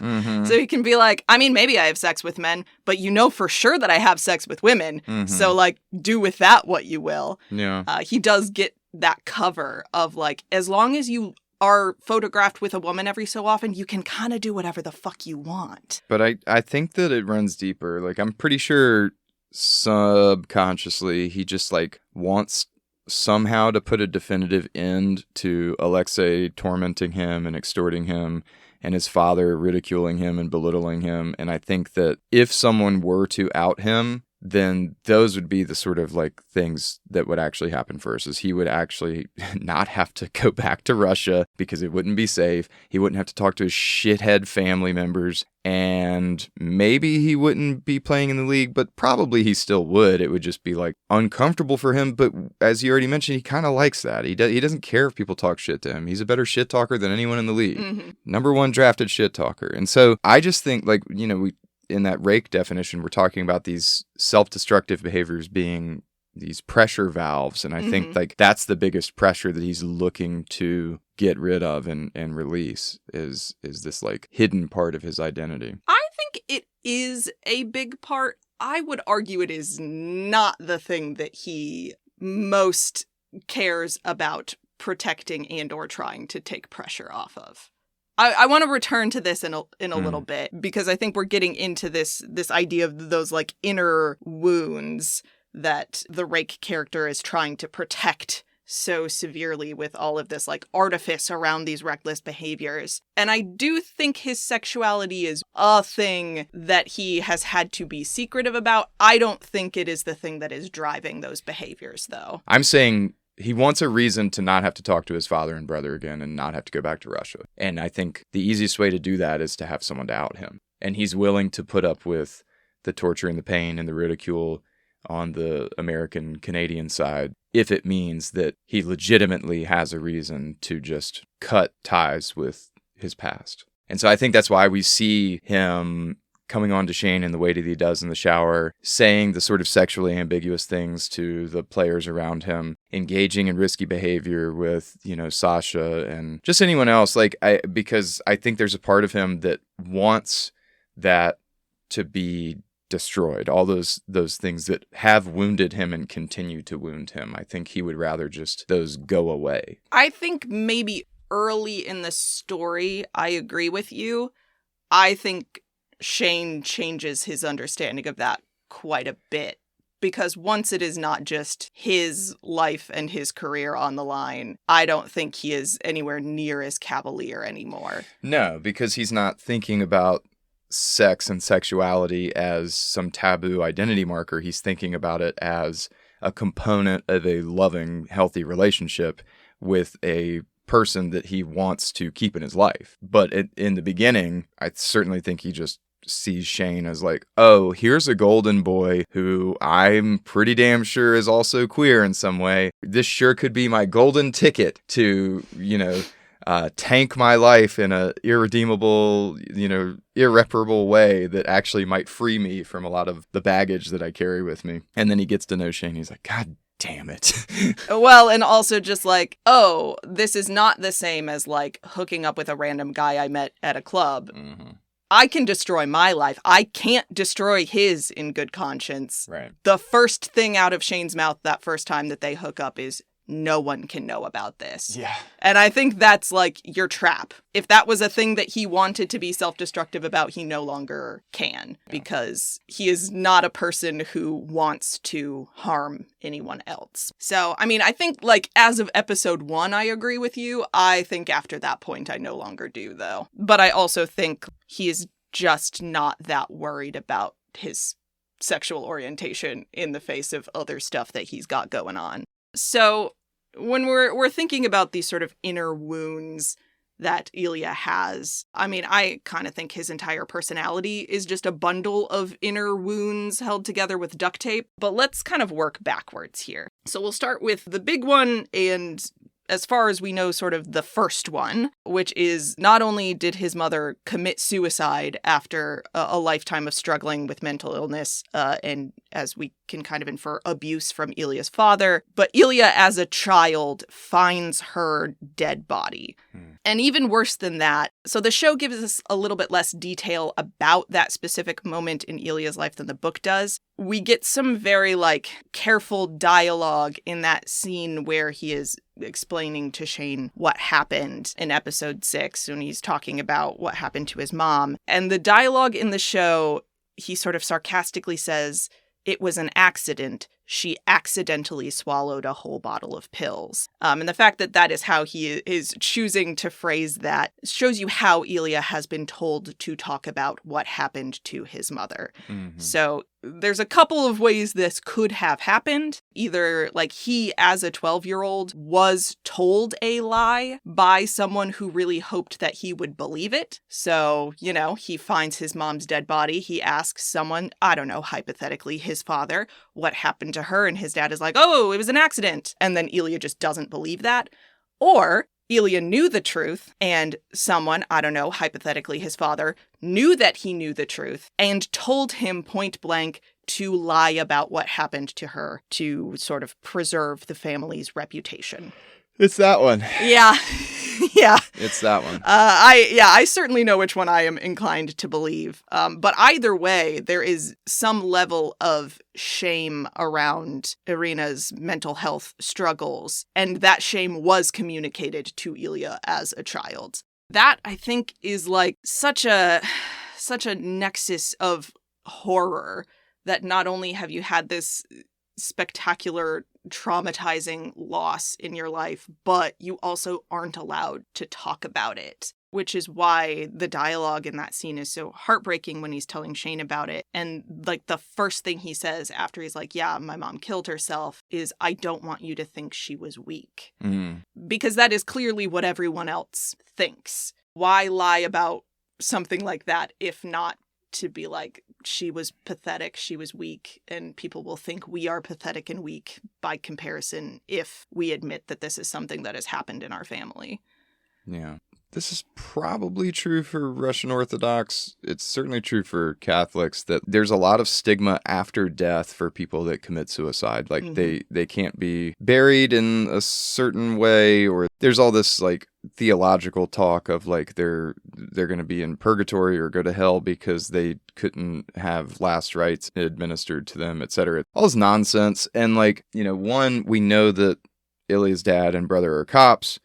So he can be like, I mean, maybe I have sex with men, but you know for sure that I have sex with women. So, like, do with that what you will. Yeah. He does get that cover of, like, as long as you are photographed with a woman every so often, you can kind of do whatever the fuck you want. But I think that it runs deeper. Like, I'm pretty sure subconsciously he just, like, wants somehow to put a definitive end to Alexei tormenting him and extorting him and his father ridiculing him and belittling him. And I think that if someone were to out him, then those would be the sort of, like, things that would actually happen first, is he would actually not have to go back to Russia because it wouldn't be safe. He wouldn't have to talk to his shithead family members, and maybe he wouldn't be playing in the league, but probably he still would. It would just be, like, uncomfortable for him. But as you already mentioned, he kind of likes that. He doesn't care if people talk shit to him. He's a better shit talker than anyone in the league. Number one drafted shit talker. And so I just think, like, you know, in that Rake definition, we're talking about these self-destructive behaviors being these pressure valves. And I think, like, that's the biggest pressure that he's looking to get rid of and release is this, like, hidden part of his identity. I think it is a big part. I would argue it is not the thing that he most cares about protecting and or trying to take pressure off of. I want to return to this in a little bit, because I think we're getting into this idea of those like inner wounds that the Rake character is trying to protect so severely with all of this like artifice around these reckless behaviors. And I do think his sexuality is a thing that he has had to be secretive about. I don't think it is the thing that is driving those behaviors, though. I'm saying he wants a reason to not have to talk to his father and brother again and not have to go back to Russia. And I think the easiest way to do that is to have someone to out him. And he's willing to put up with the torture and the pain and the ridicule on the American-Canadian side if it means that he legitimately has a reason to just cut ties with his past. And so I think that's why we see him coming on to Shane in the way that he does in the shower, saying the sort of sexually ambiguous things to the players around him, engaging in risky behavior with, Sasha and just anyone else. Because I think there's a part of him that wants that to be destroyed. All those things that have wounded him and continue to wound him. I think he would rather just those go away. I think maybe early in the story, I agree with you. I think Shane changes his understanding of that quite a bit, because once it is not just his life and his career on the line, I don't think he is anywhere near as cavalier anymore. No, because he's not thinking about sex and sexuality as some taboo identity marker. He's thinking about it as a component of a loving, healthy relationship with a person that he wants to keep in his life. But in the beginning, I certainly think he just sees Shane as like, oh, here's a golden boy who I'm pretty damn sure is also queer in some way. This sure could be my golden ticket to, tank my life in a irredeemable, irreparable way that actually might free me from a lot of the baggage that I carry with me. And then he gets to know Shane. He's like, God damn it. Well, and also just like, oh, this is not the same as like hooking up with a random guy I met at a club. Mm-hmm. I can destroy my life. I can't destroy his in good conscience. Right. The first thing out of Shane's mouth that first time that they hook up is, no one can know about this. Yeah. And I think that's like your trap. If that was a thing that he wanted to be self-destructive about, he no longer can, because he is not a person who wants to harm anyone else. So, I think like as of episode 1, I agree with you. I think after that point, I no longer do, though. But I also think he is just not that worried about his sexual orientation in the face of other stuff that he's got going on. So when we're thinking about these sort of inner wounds that Ilya has, I kind of think his entire personality is just a bundle of inner wounds held together with duct tape. But let's kind of work backwards here. So we'll start with the big one, and as far as we know, sort of the first one, which is not only did his mother commit suicide after a lifetime of struggling with mental illness, and as we can kind of infer, abuse from Ilya's father, but Ilya as a child finds her dead body. And even worse than that, so the show gives us a little bit less detail about that specific moment in Ilya's life than the book does. We get some very careful dialogue in that scene where he is explaining to Shane what happened in episode 6 when he's talking about what happened to his mom. And the dialogue in the show, he sort of sarcastically says, "It was an accident. She accidentally swallowed a whole bottle of pills." And the fact that that is how he is choosing to phrase that shows you how Ilya has been told to talk about what happened to his mother. Mm-hmm. So there's a couple of ways this could have happened. Either he, as a 12-year-old, was told a lie by someone who really hoped that he would believe it. So, he finds his mom's dead body. He asks someone, I don't know, hypothetically, his father, what happened to her, and his dad is like, oh, it was an accident. And then Ilya just doesn't believe that. Or Ilya knew the truth, and someone, I don't know, hypothetically his father, knew that he knew the truth and told him point blank to lie about what happened to her to sort of preserve the family's reputation. It's that one. Yeah. Yeah. It's that one. I certainly know which one I am inclined to believe. But either way, there is some level of shame around Irina's mental health struggles, and that shame was communicated to Ilya as a child. That, I think, is like such a nexus of horror that not only have you had this spectacular, traumatizing loss in your life, but you also aren't allowed to talk about it, which is why the dialogue in that scene is so heartbreaking when he's telling Shane about it. And like the first thing he says after he's like, yeah, my mom killed herself, is, I don't want you to think she was weak. Because that is clearly what everyone else thinks. Why lie about something like that if not to be like, she was pathetic, she was weak, and people will think we are pathetic and weak by comparison if we admit that this is something that has happened in our family. Yeah. This is probably true for Russian Orthodox. It's certainly true for Catholics that there's a lot of stigma after death for people that commit suicide. Like they can't be buried in a certain way, or there's all this like theological talk of like they're going to be in purgatory or go to hell because they couldn't have last rites administered to them, etc. All this nonsense. And like, you know, one, we know that Ilya's dad and brother are cops.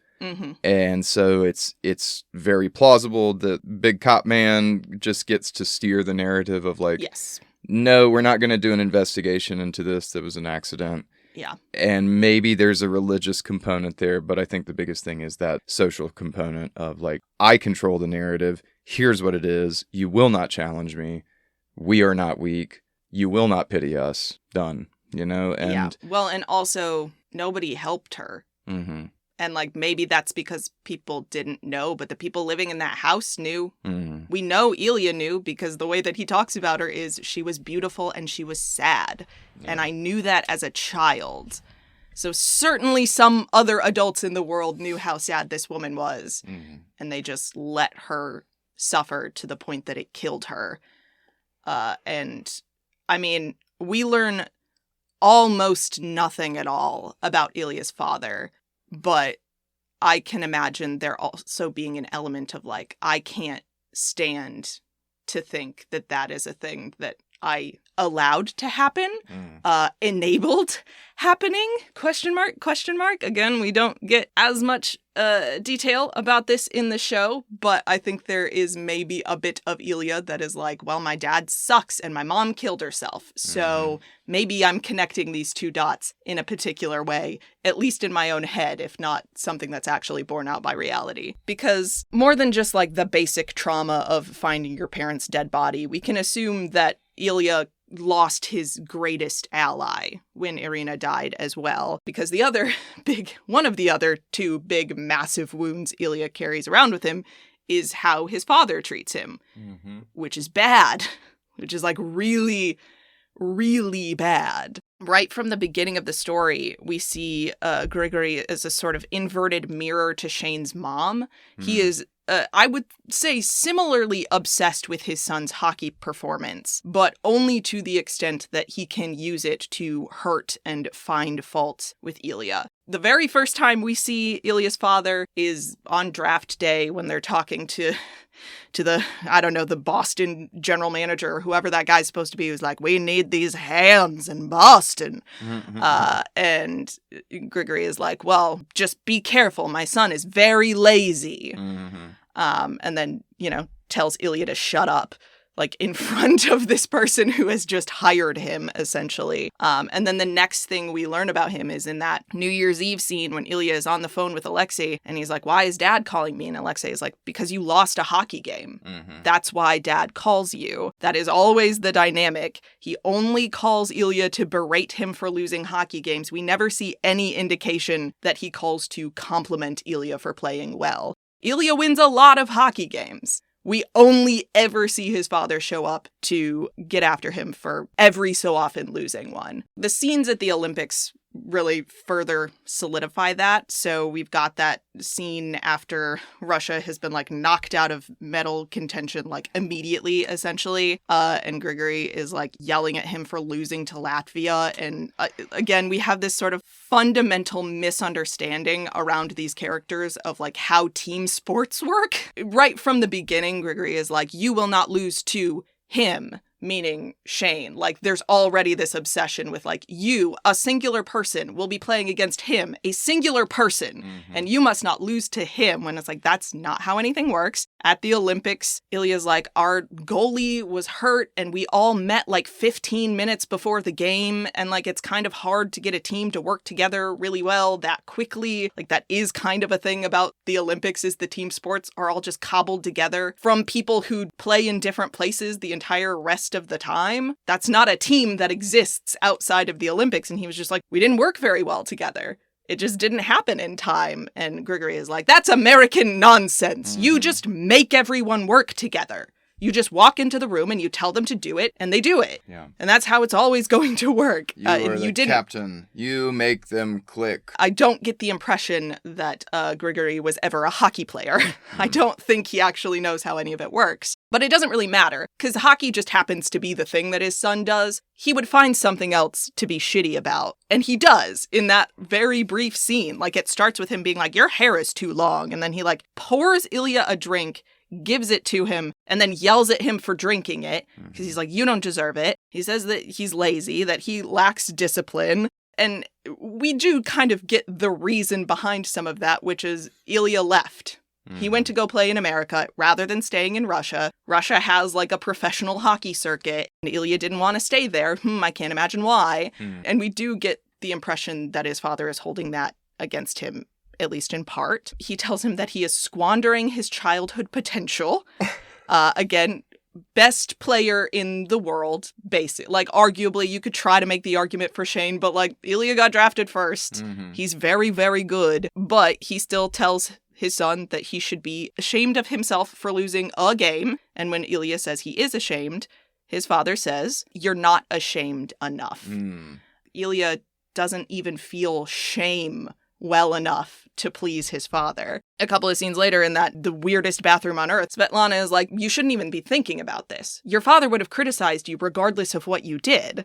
And so it's very plausible that big cop man just gets to steer the narrative of like, yes, no, we're not going to do an investigation into this. That was an accident. Yeah. And maybe there's a religious component there, but I think the biggest thing is that social component of like, I control the narrative. Here's what it is. You will not challenge me. We are not weak. You will not pity us. Done. You know? And yeah. Well, and also nobody helped her. And, like, maybe that's because people didn't know, but the people living in that house knew. We know Ilya knew because the way that he talks about her is she was beautiful and she was sad. And I knew that as a child. So certainly some other adults in the world knew how sad this woman was. And they just let her suffer to the point that it killed her. And, I mean, we learn almost nothing at all about Ilya's father. But I can imagine there also being an element of like, I can't stand to think that that is a thing that I allowed to happen, enabled happening, question mark. Again, we don't get as much detail about this in the show, but I think there is maybe a bit of Ilya that is like, well, my dad sucks and my mom killed herself. So maybe I'm connecting these two dots in a particular way, at least in my own head, if not something that's actually borne out by reality. Because more than just like the basic trauma of finding your parents' dead body, we can assume that Ilya lost his greatest ally when Irina died as well, because one of the other two big massive wounds Ilya carries around with him is how his father treats him, which is bad, which is like really, really bad. Right from the beginning of the story, we see Grigory as a sort of inverted mirror to Shane's mom. He is I would say similarly obsessed with his son's hockey performance, but only to the extent that he can use it to hurt and find fault with Ilya. The very first time we see Ilya's father is on draft day when they're talking to the, I don't know, the Boston general manager or whoever that guy's supposed to be, who's like, we need these hands in Boston. And Grigory is like, well, just be careful. My son is very lazy. And then, tells Ilya to shut up, like in front of this person who has just hired him, essentially. And then the next thing we learn about him is in that New Year's Eve scene when Ilya is on the phone with Alexei and he's like, why is dad calling me? And Alexei is like, because you lost a hockey game. That's why dad calls you. That is always the dynamic. He only calls Ilya to berate him for losing hockey games. We never see any indication that he calls to compliment Ilya for playing well. Ilya wins a lot of hockey games. We only ever see his father show up to get after him for every so often losing one. The scenes at the Olympics really further solidify that. So we've got that scene after Russia has been like knocked out of medal contention like immediately, essentially. And Grigory is like yelling at him for losing to Latvia. And again, we have this sort of fundamental misunderstanding around these characters of like how team sports work. Right from the beginning, Grigory is like, you will not lose to him, meaning Shane. Like, there's already this obsession with, like, you, a singular person, will be playing against him, a singular person, and you must not lose to him, when it's like, that's not how anything works. At the Olympics, Ilya's like, our goalie was hurt, and we all met, like, 15 minutes before the game, and, like, it's kind of hard to get a team to work together really well that quickly. Like, that is kind of a thing about the Olympics, is the team sports are all just cobbled together from people who play in different places the entire rest of the time. That's not a team that exists outside of the Olympics. And he was just like, we didn't work very well together. It just didn't happen in time. And Grigory is like, that's American nonsense. You just make everyone work together. You just walk into the room and you tell them to do it, and they do it. Yeah. And that's how it's always going to work. You are the captain. You make them click. I don't get the impression that Grigory was ever a hockey player. I don't think he actually knows how any of it works. But it doesn't really matter, because hockey just happens to be the thing that his son does. He would find something else to be shitty about. And he does in that very brief scene. Like, it starts with him being like, your hair is too long. And then he, like, pours Ilya a drink, gives it to him, and then yells at him for drinking it, because he's like, you don't deserve it. He says that he's lazy, that he lacks discipline. And we do kind of get the reason behind some of that, which is Ilya left. He went to go play in America rather than staying in Russia. Russia has like a professional hockey circuit, and Ilya didn't want to stay there. I can't imagine why. And we do get the impression that his father is holding that against him, at least in part. He tells him that he is squandering his childhood potential. Again, best player in the world, basically. Like, arguably, you could try to make the argument for Shane, but, like, Ilya got drafted first. He's very, very good. But he still tells his son that he should be ashamed of himself for losing a game. And when Ilya says he is ashamed, his father says, you're not ashamed enough. Ilya doesn't even feel shame well enough to please his father. A couple of scenes later, in that the weirdest bathroom on earth, Svetlana is like, you shouldn't even be thinking about this. Your father would have criticized you regardless of what you did.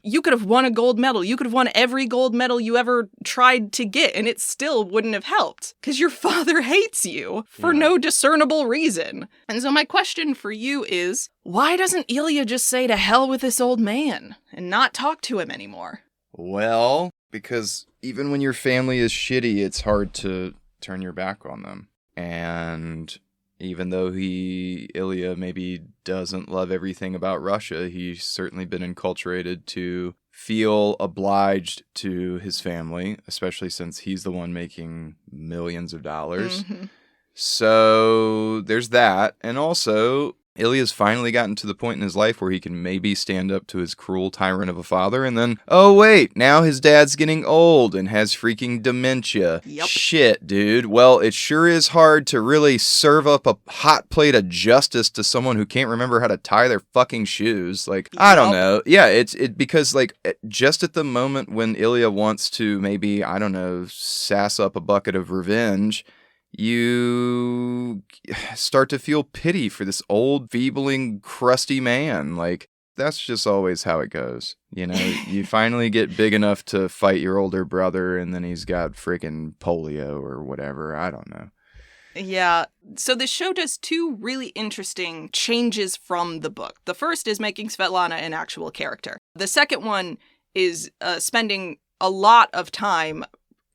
You could have won a gold medal. You could have won every gold medal you ever tried to get, and it still wouldn't have helped, because your father hates you for no discernible reason. And so my question for you is, why doesn't Ilya just say to hell with this old man and not talk to him anymore? Well, because even when your family is shitty, it's hard to turn your back on them. And even though Ilya maybe doesn't love everything about Russia, he's certainly been enculturated to feel obliged to his family, especially since he's the one making millions of dollars. So there's that. And also, Ilya's finally gotten to the point in his life where he can maybe stand up to his cruel tyrant of a father, and then, oh wait, now his dad's getting old and has freaking dementia. Shit, dude. Well, it sure is hard to really serve up a hot plate of justice to someone who can't remember how to tie their fucking shoes. Like, I don't know. Yeah, it's because, like, just at the moment when Ilya wants to maybe, I don't know, sass up a bucket of revenge, you start to feel pity for this old, feebling, crusty man. Like, that's just always how it goes. You know, you finally get big enough to fight your older brother, and then he's got freaking polio or whatever. I don't know. Yeah. So the show does two really interesting changes from the book. The first is making Svetlana an actual character. The second one is spending a lot of time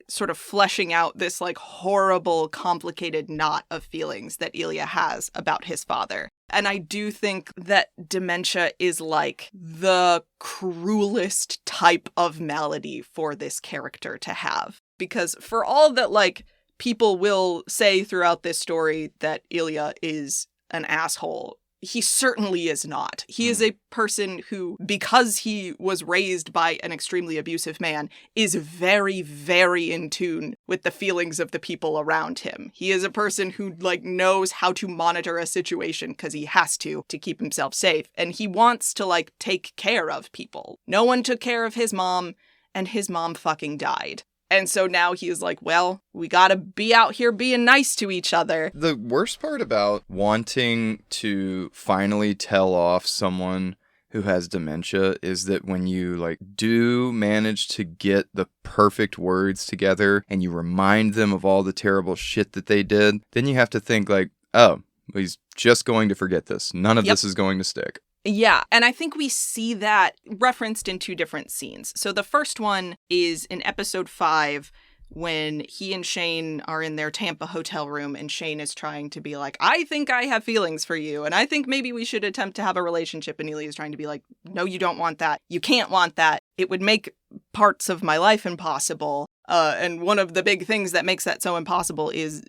sort of fleshing out this like horrible, complicated knot of feelings that Ilya has about his father. And I do think that dementia is like the cruelest type of malady for this character to have. Because for all that like people will say throughout this story that Ilya is an asshole, he certainly is not. He is a person who, because he was raised by an extremely abusive man, is very, very in tune with the feelings of the people around him. He is a person who, like, knows how to monitor a situation because he has to keep himself safe. And he wants to, like, take care of people. No one took care of his mom, and his mom fucking died. And so now he's like, well, we gotta be out here being nice to each other. The worst part about wanting to finally tell off someone who has dementia is that when you do manage to get the perfect words together and you remind them of all the terrible shit that they did, then you have to think oh, he's just going to forget this. None of this is going to stick. Yeah, and I think we see that referenced in two different scenes. So the first one is in episode 5 when he and Shane are in their Tampa hotel room and Shane is trying to be like, I think I have feelings for you and I think maybe we should attempt to have a relationship. And Ilya is trying to be like, no, you don't want that. You can't want that. It would make parts of my life impossible. And one of the big things that makes that so impossible is,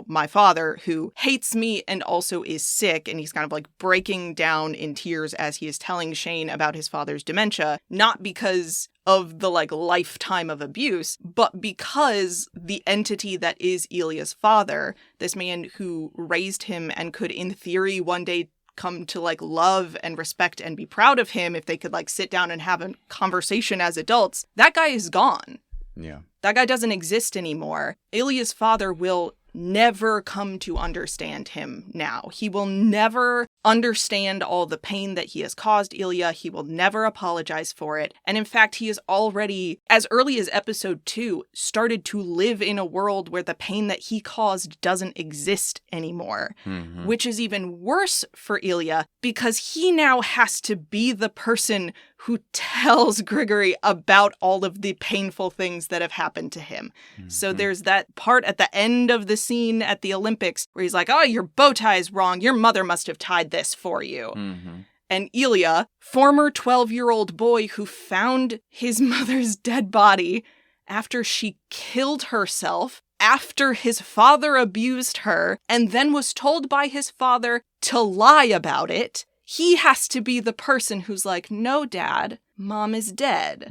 my father, who hates me and also is sick. And he's kind of breaking down in tears as he is telling Shane about his father's dementia, not because of the lifetime of abuse, but because the entity that is Ilya's father, this man who raised him and could in theory one day come to love and respect and be proud of him if they could sit down and have a conversation as adults, that guy is gone. Yeah. That guy doesn't exist anymore. Ilya's father will never come to understand him now. He will never understand all the pain that he has caused Ilya. He will never apologize for it. And in fact, he is already, as early as episode 2, started to live in a world where the pain that he caused doesn't exist anymore, which is even worse for Ilya because he now has to be the person who tells Grigory about all of the painful things that have happened to him. So there's that part at the end of the scene at the Olympics where he's like, oh, your bow tie is wrong. Your mother must have tied this for you. And Ilya, former 12-year-old boy who found his mother's dead body after she killed herself, after his father abused her, and then was told by his father to lie about it, he has to be the person who's like, no, Dad, Mom is dead.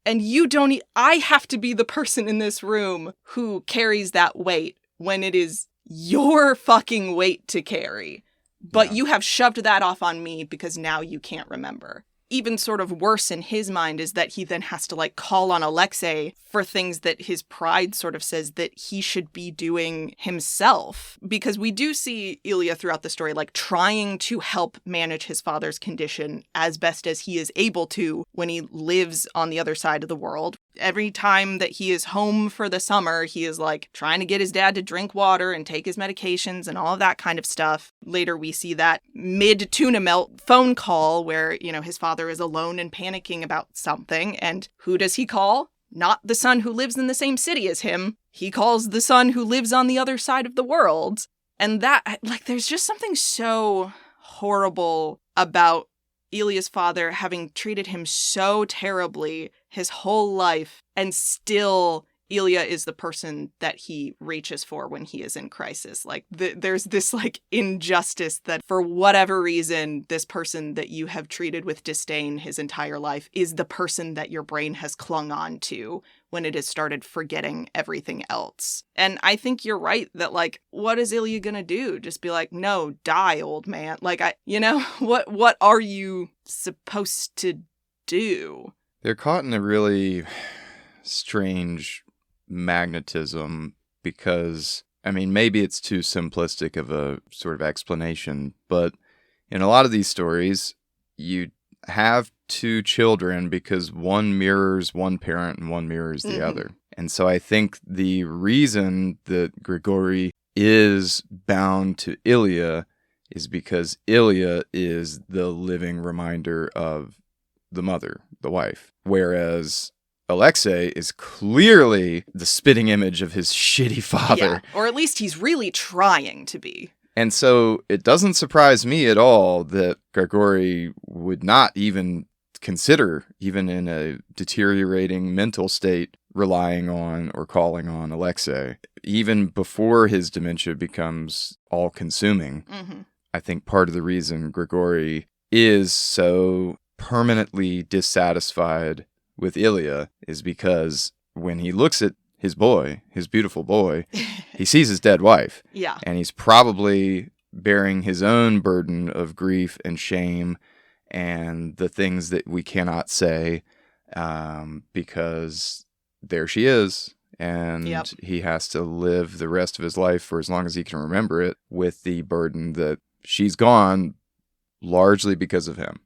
And you don't, I have to be the person in this room who carries that weight when it is your fucking weight to carry. But you have shoved that off on me because now you can't remember. Even sort of worse in his mind is that he then has to call on Alexei for things that his pride sort of says that he should be doing himself. Because we do see Ilya throughout the story trying to help manage his father's condition as best as he is able to when he lives on the other side of the world. Every time that he is home for the summer, he is trying to get his dad to drink water and take his medications and all of that kind of stuff. Later, we see that mid-tuna melt phone call where, his father is alone and panicking about something. And who does he call? Not the son who lives in the same city as him. He calls the son who lives on the other side of the world. And that, there's just something so horrible about Ilya's father having treated him so terribly his whole life, and still Ilya is the person that he reaches for when he is in crisis. There's this injustice that for whatever reason, this person that you have treated with disdain his entire life is the person that your brain has clung on to when it has started forgetting everything else. And I think you're right that what is Ilya gonna do? Just be like, no, die, old man. What are you supposed to do? They're caught in a really strange magnetism because, maybe it's too simplistic of a sort of explanation, but in a lot of these stories, you have two children because one mirrors one parent and one mirrors the other. And so I think the reason that Grigory is bound to Ilya is because Ilya is the living reminder of the mother, the wife, whereas Alexei is clearly the spitting image of his shitty father. Yeah, or at least he's really trying to be. And so it doesn't surprise me at all that Grigory would not even consider, even in a deteriorating mental state, relying on or calling on Alexei. Even before his dementia becomes all-consuming, I think part of the reason Grigory is so permanently dissatisfied with Ilya is because when he looks at his boy, his beautiful boy, he sees his dead wife. Yeah. And he's probably bearing his own burden of grief and shame and the things that we cannot say because there she is. And he has to live the rest of his life, for as long as he can remember it, with the burden that she's gone largely because of him.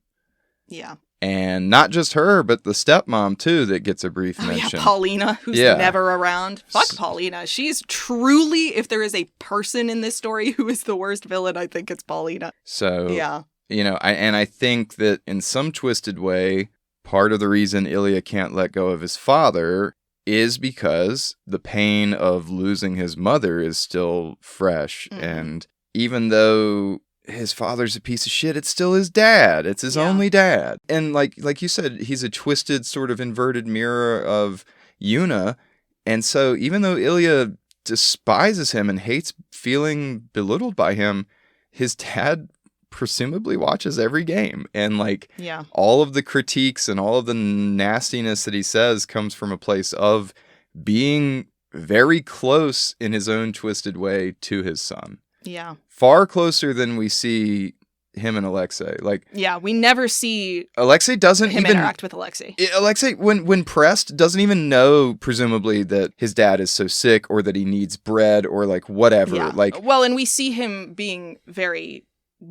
Yeah. And not just her, but the stepmom, too, that gets a brief mention. Yeah, Paulina, who's never around. Fuck Paulina. She's truly, if there is a person in this story who is the worst villain, I think it's Paulina. So, yeah. I think that in some twisted way, part of the reason Ilya can't let go of his father is because the pain of losing his mother is still fresh. Mm-hmm. And even though his father's a piece of shit, it's still his dad. It's his only dad. And like you said, he's a twisted sort of inverted mirror of Yuna. And so even though Ilya despises him and hates feeling belittled by him, his dad presumably watches every game. And all of the critiques and all of the nastiness that he says comes from a place of being very close in his own twisted way to his son. Yeah. Far closer than we see him and Alexei. We never see Alexei doesn't him even interact with Alexei. Alexei, when pressed, doesn't even know, presumably, that his dad is so sick or that he needs bread or whatever. Yeah. And we see him being very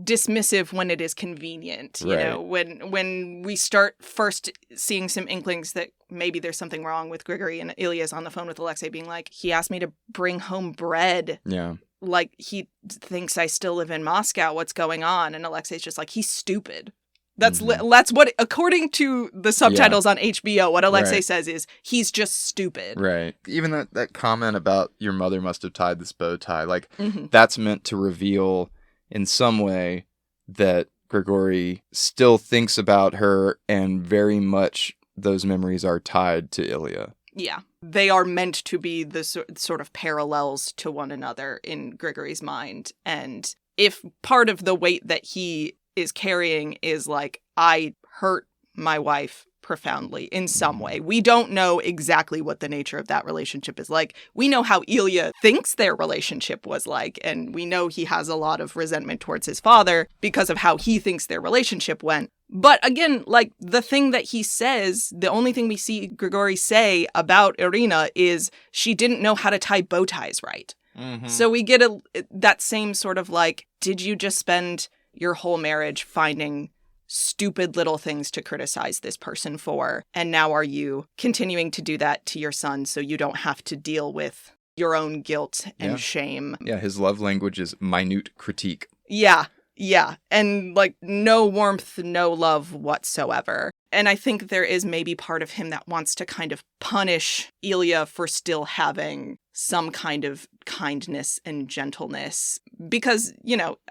dismissive when it is convenient. You know, when we start first seeing some inklings that maybe there's something wrong with Grigory, and Ilya's on the phone with Alexei being like, he asked me to bring home bread. Yeah. He thinks I still live in Moscow. What's going on? And Alexei's just like, he's stupid. That's what, according to the subtitles on HBO, what Alexei says is, he's just stupid. Right. Even that comment about your mother must have tied this bow tie, that's meant to reveal in some way that Grigory still thinks about her, and very much those memories are tied to Ilya. Yeah. They are meant to be the sort of parallels to one another in Grigory's mind. And if part of the weight that he is carrying is I hurt my wife profoundly in some way. We don't know exactly what the nature of that relationship is like. We know how Ilya thinks their relationship was like, and we know he has a lot of resentment towards his father because of how he thinks their relationship went. But again, the thing that he says, the only thing we see Grigory say about Irina is she didn't know how to tie bow ties right. Mm-hmm. So we get that same sort of did you just spend your whole marriage finding stupid little things to criticize this person for, and now are you continuing to do that to your son so you don't have to deal with your own guilt and shame? Yeah, his love language is minute critique. Yeah. And no warmth, no love whatsoever. And I think there is maybe part of him that wants to kind of punish Ilya for still having some kind of kindness and gentleness. Because,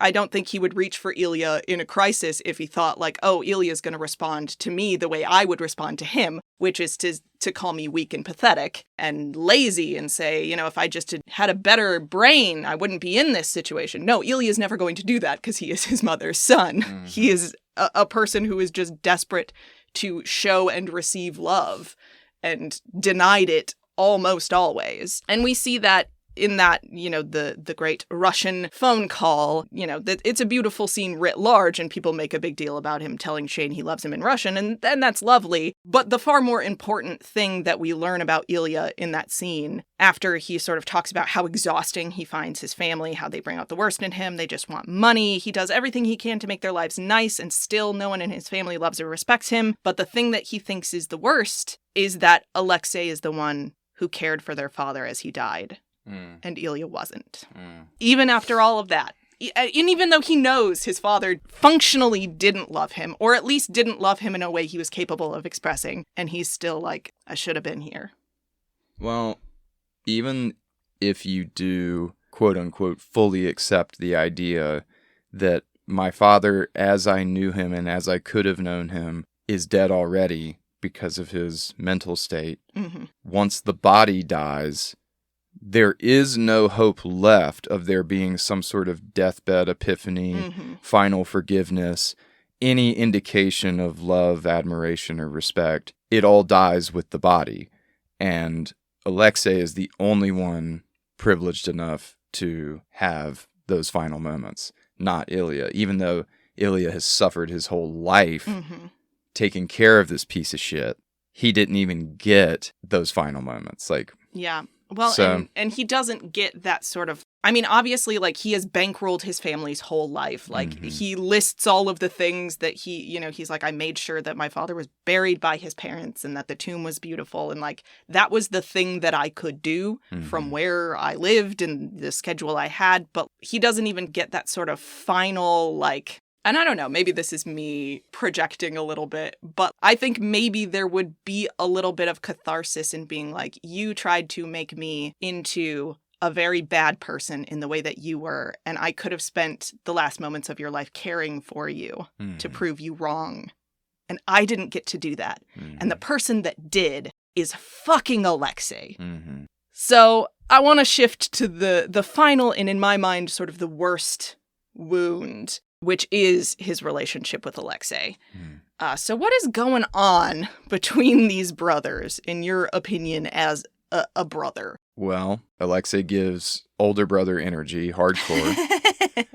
I don't think he would reach for Ilya in a crisis if he thought Ilya's going to respond to me the way I would respond to him, which is to call me weak and pathetic and lazy and say, if I just had a better brain, I wouldn't be in this situation. No, Ilya's never going to do that because he is his mother's son. Mm-hmm. He is a person who is just desperate to show and receive love and denied it almost always. And we see that in that, the great Russian phone call, that it's a beautiful scene writ large, and people make a big deal about him telling Shane he loves him in Russian, and that's lovely. But the far more important thing that we learn about Ilya in that scene, after he sort of talks about how exhausting he finds his family, how they bring out the worst in him, they just want money, he does everything he can to make their lives nice, and still no one in his family loves or respects him. But the thing that he thinks is the worst is that Alexei is the one who cared for their father as he died. And Ilya wasn't. Even after all of that. And even though he knows his father functionally didn't love him, or at least didn't love him in a way he was capable of expressing, and he's still I should have been here. Well, even if you do, quote unquote, fully accept the idea that my father, as I knew him and as I could have known him, is dead already because of his mental state, once the body dies, there is no hope left of there being some sort of deathbed epiphany, final forgiveness, any indication of love, admiration, or respect. It all dies with the body. And Alexei is the only one privileged enough to have those final moments, not Ilya. Even though Ilya has suffered his whole life taking care of this piece of shit, he didn't even get those final moments. Like, yeah. Well, so, and he doesn't get that sort of, I mean, obviously, like, he has bankrolled his family's whole life. Like, he lists all of the things that he's like, I made sure that my father was buried by his parents and that the tomb was beautiful. And, like, that was the thing that I could do from where I lived and the schedule I had. But he doesn't even get that sort of final, like, and I don't know, maybe this is me projecting a little bit, but I think maybe there would be a little bit of catharsis in being like, you tried to make me into a very bad person in the way that you were, and I could have spent the last moments of your life caring for you to prove you wrong. And I didn't get to do that. And the person that did is fucking Alexei. So I want to shift to the final, and in my mind, sort of the worst wound, which is his relationship with Alexei. So what is going on between these brothers, in your opinion, as a brother? Well, Alexei gives older brother energy, hardcore.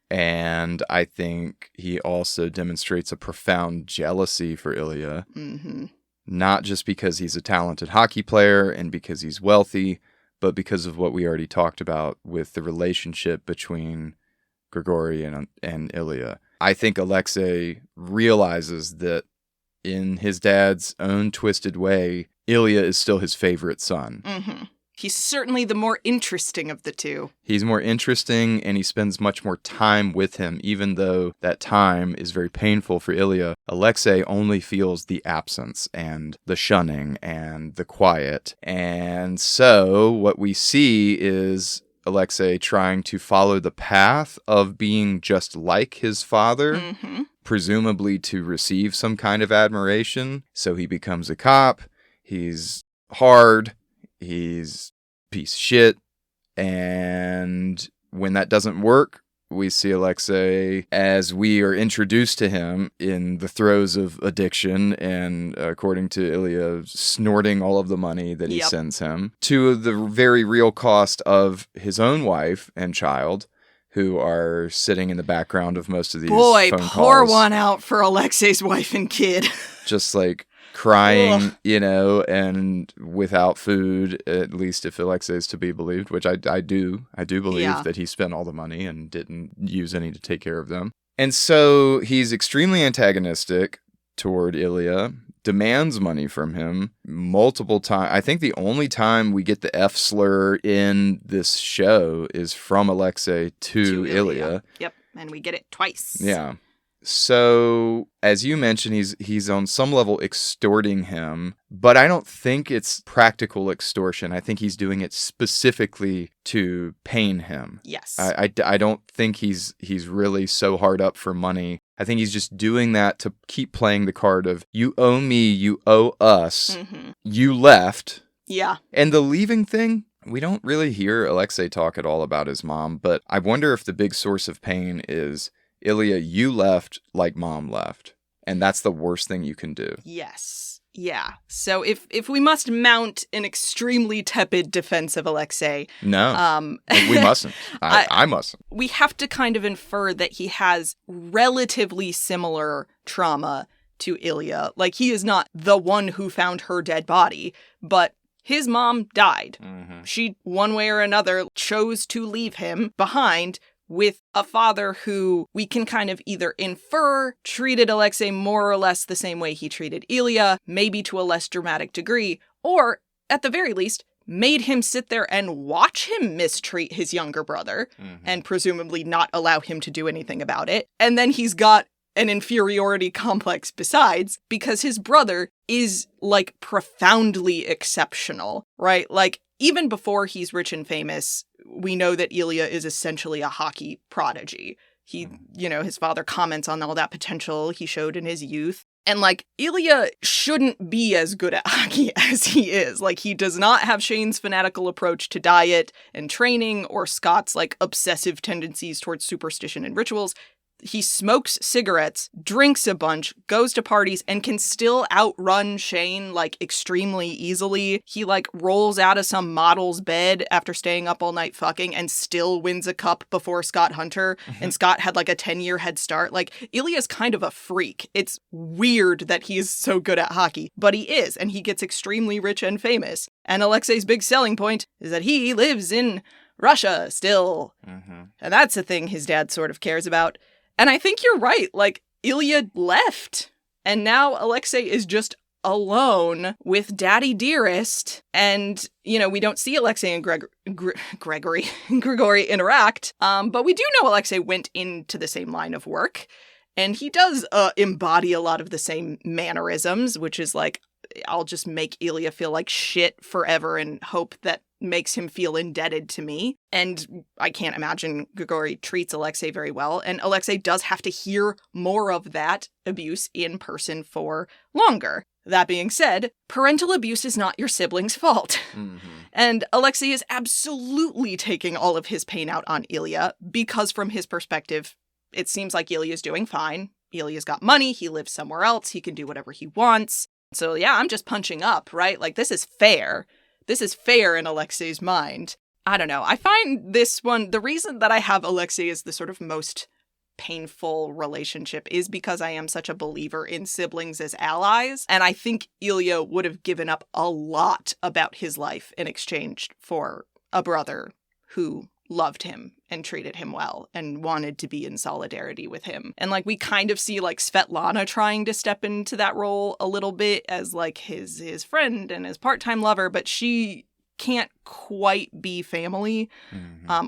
And I think he also demonstrates a profound jealousy for Ilya. Not just because he's a talented hockey player and because he's wealthy, but because of what we already talked about with the relationship between Grigory and Ilya. I think Alexei realizes that in his dad's own twisted way, Ilya is still his favorite son. He's certainly the more interesting of the two. He's more interesting, and he spends much more time with him, even though that time is very painful for Ilya. Alexei only feels the absence and the shunning and the quiet. And so what we see is Alexei trying to follow the path of being just like his father, presumably to receive some kind of admiration. So he becomes a cop. He's hard. He's a piece of shit. And when that doesn't work, we see Alexei, as we are introduced to him, in the throes of addiction and, according to Ilya, snorting all of the money that he sends him, to the very real cost of his own wife and child, who are sitting in the background of most of these phone calls. Boy, pour one out for Alexei's wife and kid. Just like crying, and without food, at least if Alexei is to be believed, which I do believe that he spent all the money and didn't use any to take care of them. And so he's extremely antagonistic toward Ilya, demands money from him multiple times. I think the only time we get the F slur in this show is from Alexei to Ilya. Yep, and we get it twice. Yeah. So, as you mentioned, he's on some level extorting him, but I don't think it's practical extortion. I think he's doing it specifically to pain him. Yes. I don't think he's really so hard up for money. I think he's just doing that to keep playing the card of, you owe me, you owe us, you left. Yeah. And the leaving thing, we don't really hear Alexei talk at all about his mom, but I wonder if the big source of pain is, Ilya, you left like mom left, and that's the worst thing you can do. Yes. Yeah. So if we must mount an extremely tepid defense of Alexei... No, we mustn't. I mustn't. We have to kind of infer that he has relatively similar trauma to Ilya. Like, he is not the one who found her dead body, but his mom died. She, one way or another, chose to leave him behind with a father who we can kind of either infer treated Alexei more or less the same way he treated Ilya, maybe to a less dramatic degree, or, at the very least, made him sit there and watch him mistreat his younger brother, and presumably not allow him to do anything about it. And then he's got an inferiority complex besides, because his brother is, like, profoundly exceptional, right? Like, even before he's rich and famous, we know that Ilya is essentially a hockey prodigy. He, his father comments on all that potential he showed in his youth. And, like, Ilya shouldn't be as good at hockey as he is. Like, he does not have Shane's fanatical approach to diet and training, or Scott's, like, obsessive tendencies towards superstition and rituals. He smokes cigarettes, drinks a bunch, goes to parties, and can still outrun Shane, like, extremely easily. He, like, rolls out of some model's bed after staying up all night fucking and still wins a cup before Scott Hunter. And Scott had, like, a 10-year head start. Like, Ilya's kind of a freak. It's weird that he is so good at hockey, but he is, and he gets extremely rich and famous. And Alexei's big selling point is that he lives in Russia still. And that's a thing his dad sort of cares about. And I think you're right. Like, Ilya left. And now Alexei is just alone with Daddy Dearest. And, you know, we don't see Alexei and Grigory interact. But we do know Alexei went into the same line of work. And he does embody a lot of the same mannerisms, which is like, I'll just make Ilya feel like shit forever and hope that makes him feel indebted to me. And I can't imagine Grigory treats Alexei very well. And Alexei does have to hear more of that abuse in person for longer. That being said, parental abuse is not your sibling's fault. And Alexei is absolutely taking all of his pain out on Ilya because from his perspective, it seems like Ilya's doing fine. Ilya's got money. He lives somewhere else. He can do whatever he wants. So yeah, I'm just punching up, right? Like, this is fair. This is fair in Alexei's mind. I don't know. I find this one, the reason that I have Alexei as the sort of most painful relationship is because I am such a believer in siblings as allies. And I think Ilya would have given up a lot about his life in exchange for a brother who loved him and treated him well and wanted to be in solidarity with him. And like, we kind of see like Svetlana trying to step into that role a little bit as like his friend and his part-time lover, but she can't quite be family.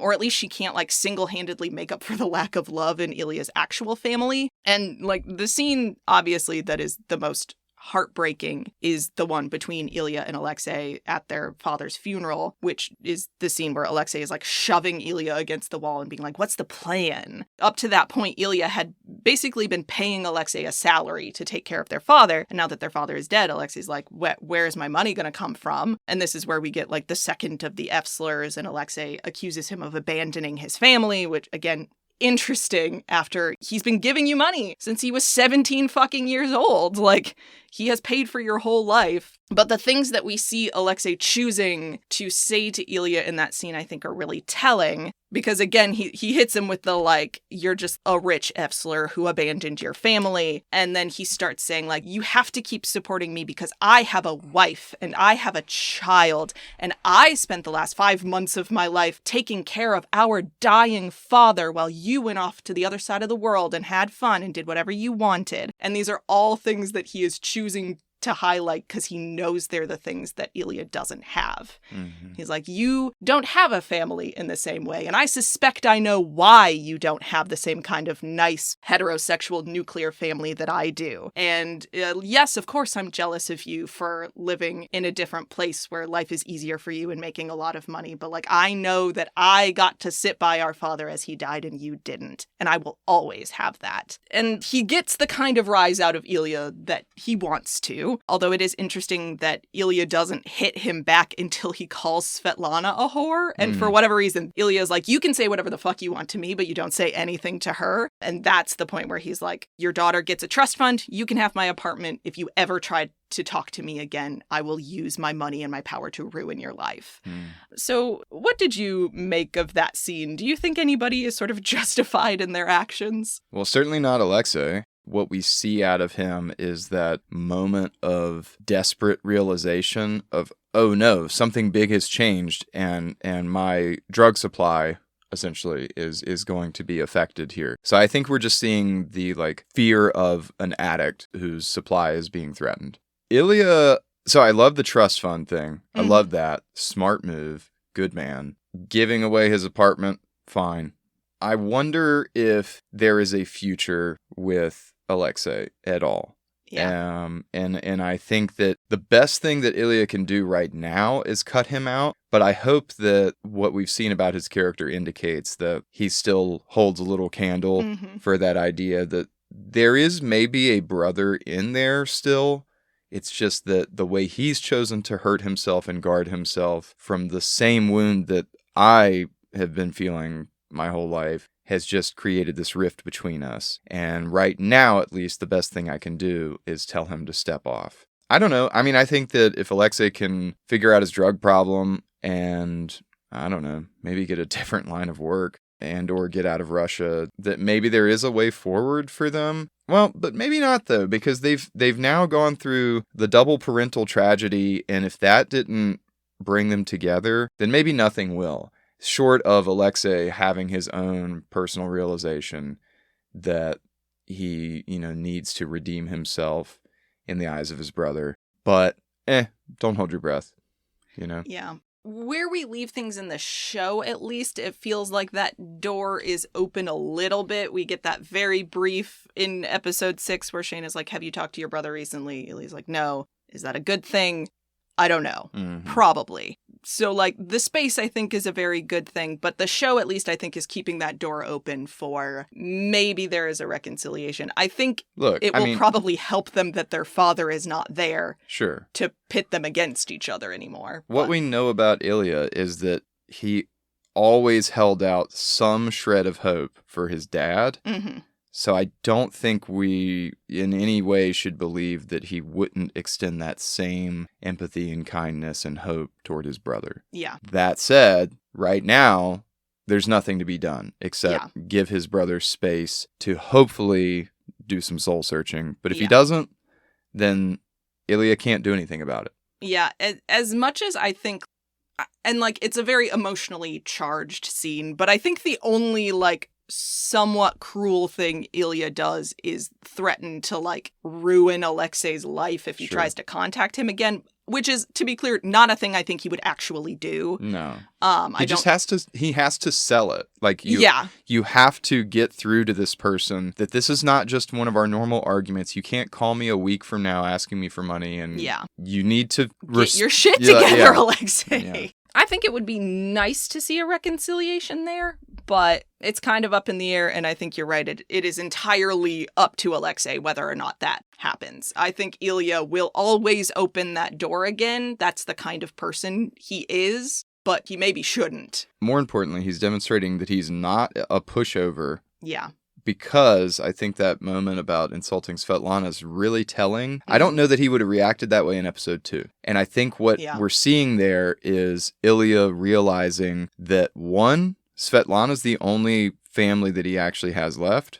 Or at least she can't like single-handedly make up for the lack of love in Ilya's actual family. And like, the scene obviously that is the most heartbreaking is the one between Ilya and Alexei at their father's funeral, which is the scene where Alexei is like shoving Ilya against the wall and being like, what's the plan? Up to that point, Ilya had basically been paying Alexei a salary to take care of their father. And now that their father is dead, Alexei's like, where is my money going to come from? And this is where we get like the second of the F slurs, and Alexei accuses him of abandoning his family, which again, interesting after he's been giving you money since he was 17 fucking years old. Like, he has paid for your whole life. But the things that we see Alexei choosing to say to Ilya in that scene, I think are really telling. Because again, he hits him with the like, you're just a rich F-slur who abandoned your family. And then he starts saying like, you have to keep supporting me because I have a wife and I have a child. And I spent the last 5 months of my life taking care of our dying father while you went off to the other side of the world and had fun and did whatever you wanted. And these are all things that he is choosing to highlight because he knows they're the things that Ilya doesn't have. He's like, you don't have a family in the same way. And I suspect I know why you don't have the same kind of nice heterosexual nuclear family that I do. And yes, of course, I'm jealous of you for living in a different place where life is easier for you and making a lot of money. But like, I know that I got to sit by our father as he died and you didn't. And I will always have that. And he gets the kind of rise out of Ilya that he wants to. Although it is interesting that Ilya doesn't hit him back until he calls Svetlana a whore. And for whatever reason, Ilya's like, you can say whatever the fuck you want to me, but you don't say anything to her. And that's the point where he's like, your daughter gets a trust fund. You can have my apartment. If you ever try to talk to me again, I will use my money and my power to ruin your life. So what did you make of that scene? Do you think anybody is sort of justified in their actions? Well, certainly not Alexei. What we see out of him is that moment of desperate realization of, oh no, something big has changed and my drug supply essentially is going to be affected here. So I think we're just seeing the like fear of an addict whose supply is being threatened. Ilya, so I love the trust fund thing. I love that. Smart move. Good man. Giving away his apartment, fine. I wonder if there is a future with Alexei at all. Yeah. And I think that the best thing that Ilya can do right now is cut him out. But I hope that what we've seen about his character indicates that he still holds a little candle for that idea that there is maybe a brother in there still. It's just that the way he's chosen to hurt himself and guard himself from the same wound that I have been feeling my whole life has just created this rift between us. And right now, at least, the best thing I can do is tell him to step off. I don't know. I mean, I think that if Alexei can figure out his drug problem and, I don't know, maybe get a different line of work and or get out of Russia, that maybe there is a way forward for them. Well, but maybe not, though, because they've now gone through the double parental tragedy, and if that didn't bring them together, then maybe nothing will. Short of Alexei having his own personal realization that he, needs to redeem himself in the eyes of his brother. But, don't hold your breath, Yeah. Where we leave things in the show, at least, it feels like that door is open a little bit. We get that very brief in episode 6 where Shane is like, have you talked to your brother recently? Ilya's like, no. Is that a good thing? I don't know. Mm-hmm. Probably. So, the space, I think, is a very good thing. But the show, at least, I think, is keeping that door open for maybe there is a reconciliation. I think it will probably help them that their father is not there. Sure. To pit them against each other anymore. What we know about Ilya is that he always held out some shred of hope for his dad. Mm-hmm. So I don't think we in any way should believe that he wouldn't extend that same empathy and kindness and hope toward his brother. Yeah. That said, right now, there's nothing to be done except give his brother space to hopefully do some soul searching. But if he doesn't, then Ilya can't do anything about it. Yeah. As much as I think, and it's a very emotionally charged scene, but I think the only somewhat cruel thing Ilya does is threaten to ruin Alexei's life if he tries to contact him again, which is, to be clear, not a thing I think he would actually do. No. He has to sell it. You have to get through to this person that this is not just one of our normal arguments. You can't call me a week from now asking me for money, and you need to get your shit together, Alexei. Yeah. I think it would be nice to see a reconciliation there, but it's kind of up in the air, and I think you're right. It is entirely up to Alexei whether or not that happens. I think Ilya will always open that door again. That's the kind of person he is, but he maybe shouldn't. More importantly, he's demonstrating that he's not a pushover. Yeah. Because I think that moment about insulting Svetlana is really telling. Mm-hmm. I don't know that he would have reacted that way in episode 2. And I think what we're seeing there is Ilya realizing that, one, Svetlana's the only family that he actually has left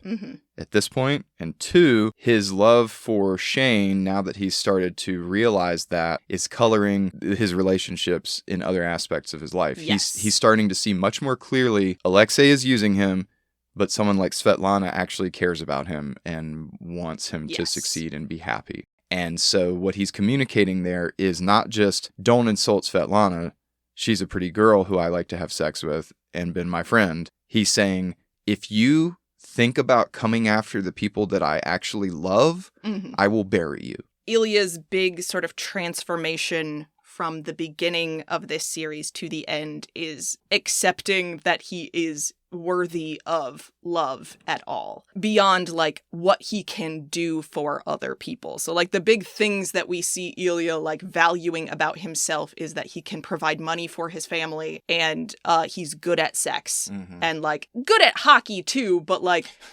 at this point. And two, his love for Shane, now that he's started to realize that, is coloring his relationships in other aspects of his life. Yes. He's starting to see much more clearly Alexei is using him, but someone like Svetlana actually cares about him and wants him to succeed and be happy. And so what he's communicating there is not just, don't insult Svetlana, she's a pretty girl who I like to have sex with and been my friend. He's saying, if you think about coming after the people that I actually love, I will bury you. Ilya's big sort of transformation from the beginning of this series to the end is accepting that he is worthy of love at all, beyond what he can do for other people. So the big things that we see Ilya valuing about himself is that he can provide money for his family, and he's good at sex, and good at hockey too, but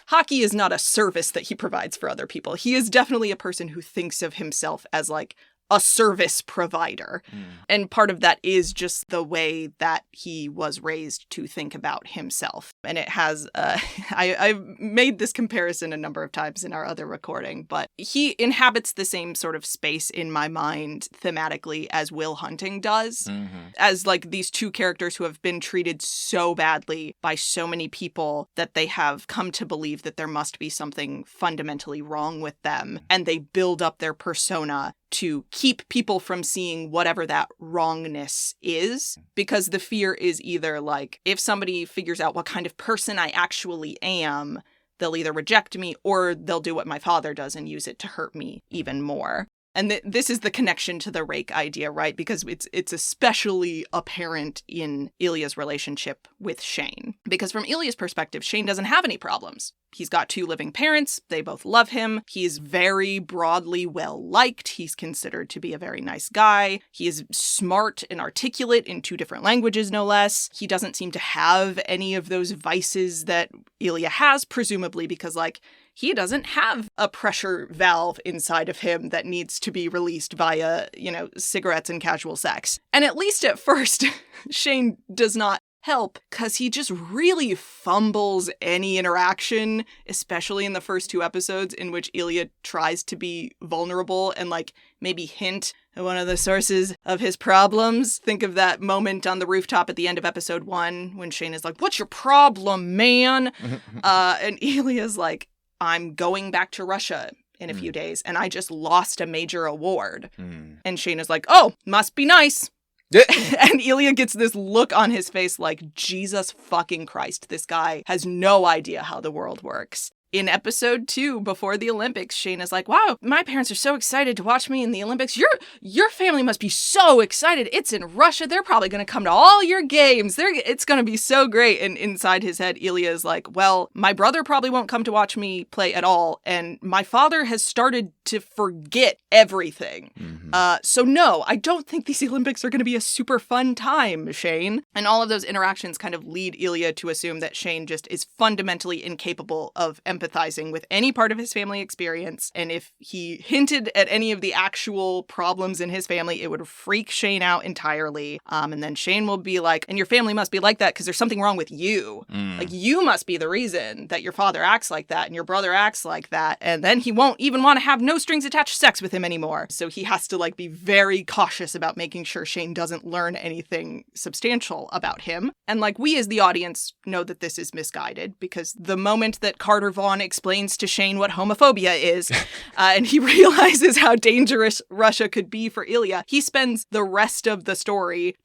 hockey is not a service that he provides for other people. He is definitely a person who thinks of himself as a service provider. And part of that is just the way that he was raised to think about himself. And it has, I've made this comparison a number of times in our other recording, but he inhabits the same sort of space in my mind thematically as Will Hunting does. As these two characters who have been treated so badly by so many people that they have come to believe that there must be something fundamentally wrong with them. And they build up their persona to keep people from seeing whatever that wrongness is, because the fear is either if somebody figures out what kind of person I actually am, they'll either reject me or they'll do what my father does and use it to hurt me even more. And this is the connection to the rake idea, right? Because it's especially apparent in Ilya's relationship with Shane. Because from Ilya's perspective, Shane doesn't have any problems. He's got 2 living parents. They both love him. He's very broadly well-liked. He's considered to be a very nice guy. He is smart and articulate in 2 different languages, no less. He doesn't seem to have any of those vices that Ilya has, presumably because, like, he doesn't have a pressure valve inside of him that needs to be released via, cigarettes and casual sex. And at least at first, Shane does not help, because he just really fumbles any interaction, especially in the first 2 episodes in which Ilya tries to be vulnerable and, like, maybe hint at one of the sources of his problems. Think of that moment on the rooftop at the end of episode 1 when Shane is like, "What's your problem, man?" And Ilya's like, "I'm going back to Russia in a few days, and I just lost a major award." And Shane is like, "Oh, must be nice." And Ilya gets this look on his face like, Jesus fucking Christ, this guy has no idea how the world works. In episode 2, before the Olympics, Shane is like, "Wow, my parents are so excited to watch me in the Olympics. Your family must be so excited. It's in Russia. They're probably going to come to all your games. It's going to be so great." And inside his head, Ilya is like, "Well, my brother probably won't come to watch me play at all. And my father has started to forget everything. So no, I don't think these Olympics are going to be a super fun time, Shane." And all of those interactions kind of lead Ilya to assume that Shane just is fundamentally incapable of empathizing with any part of his family experience. And if he hinted at any of the actual problems in his family, it would freak Shane out entirely. And then Shane will be like, "And your family must be like that because there's something wrong with you. Like, you must be the reason that your father acts like that and your brother acts like that." And then he won't even want to have no strings attached sex with him anymore. So he has to, like, be very cautious about making sure Shane doesn't learn anything substantial about him. And, like, we as the audience know that this is misguided, because the moment that Carter Vaughn explains to Shane what homophobia is, and he realizes how dangerous Russia could be for Ilya, he spends the rest of the story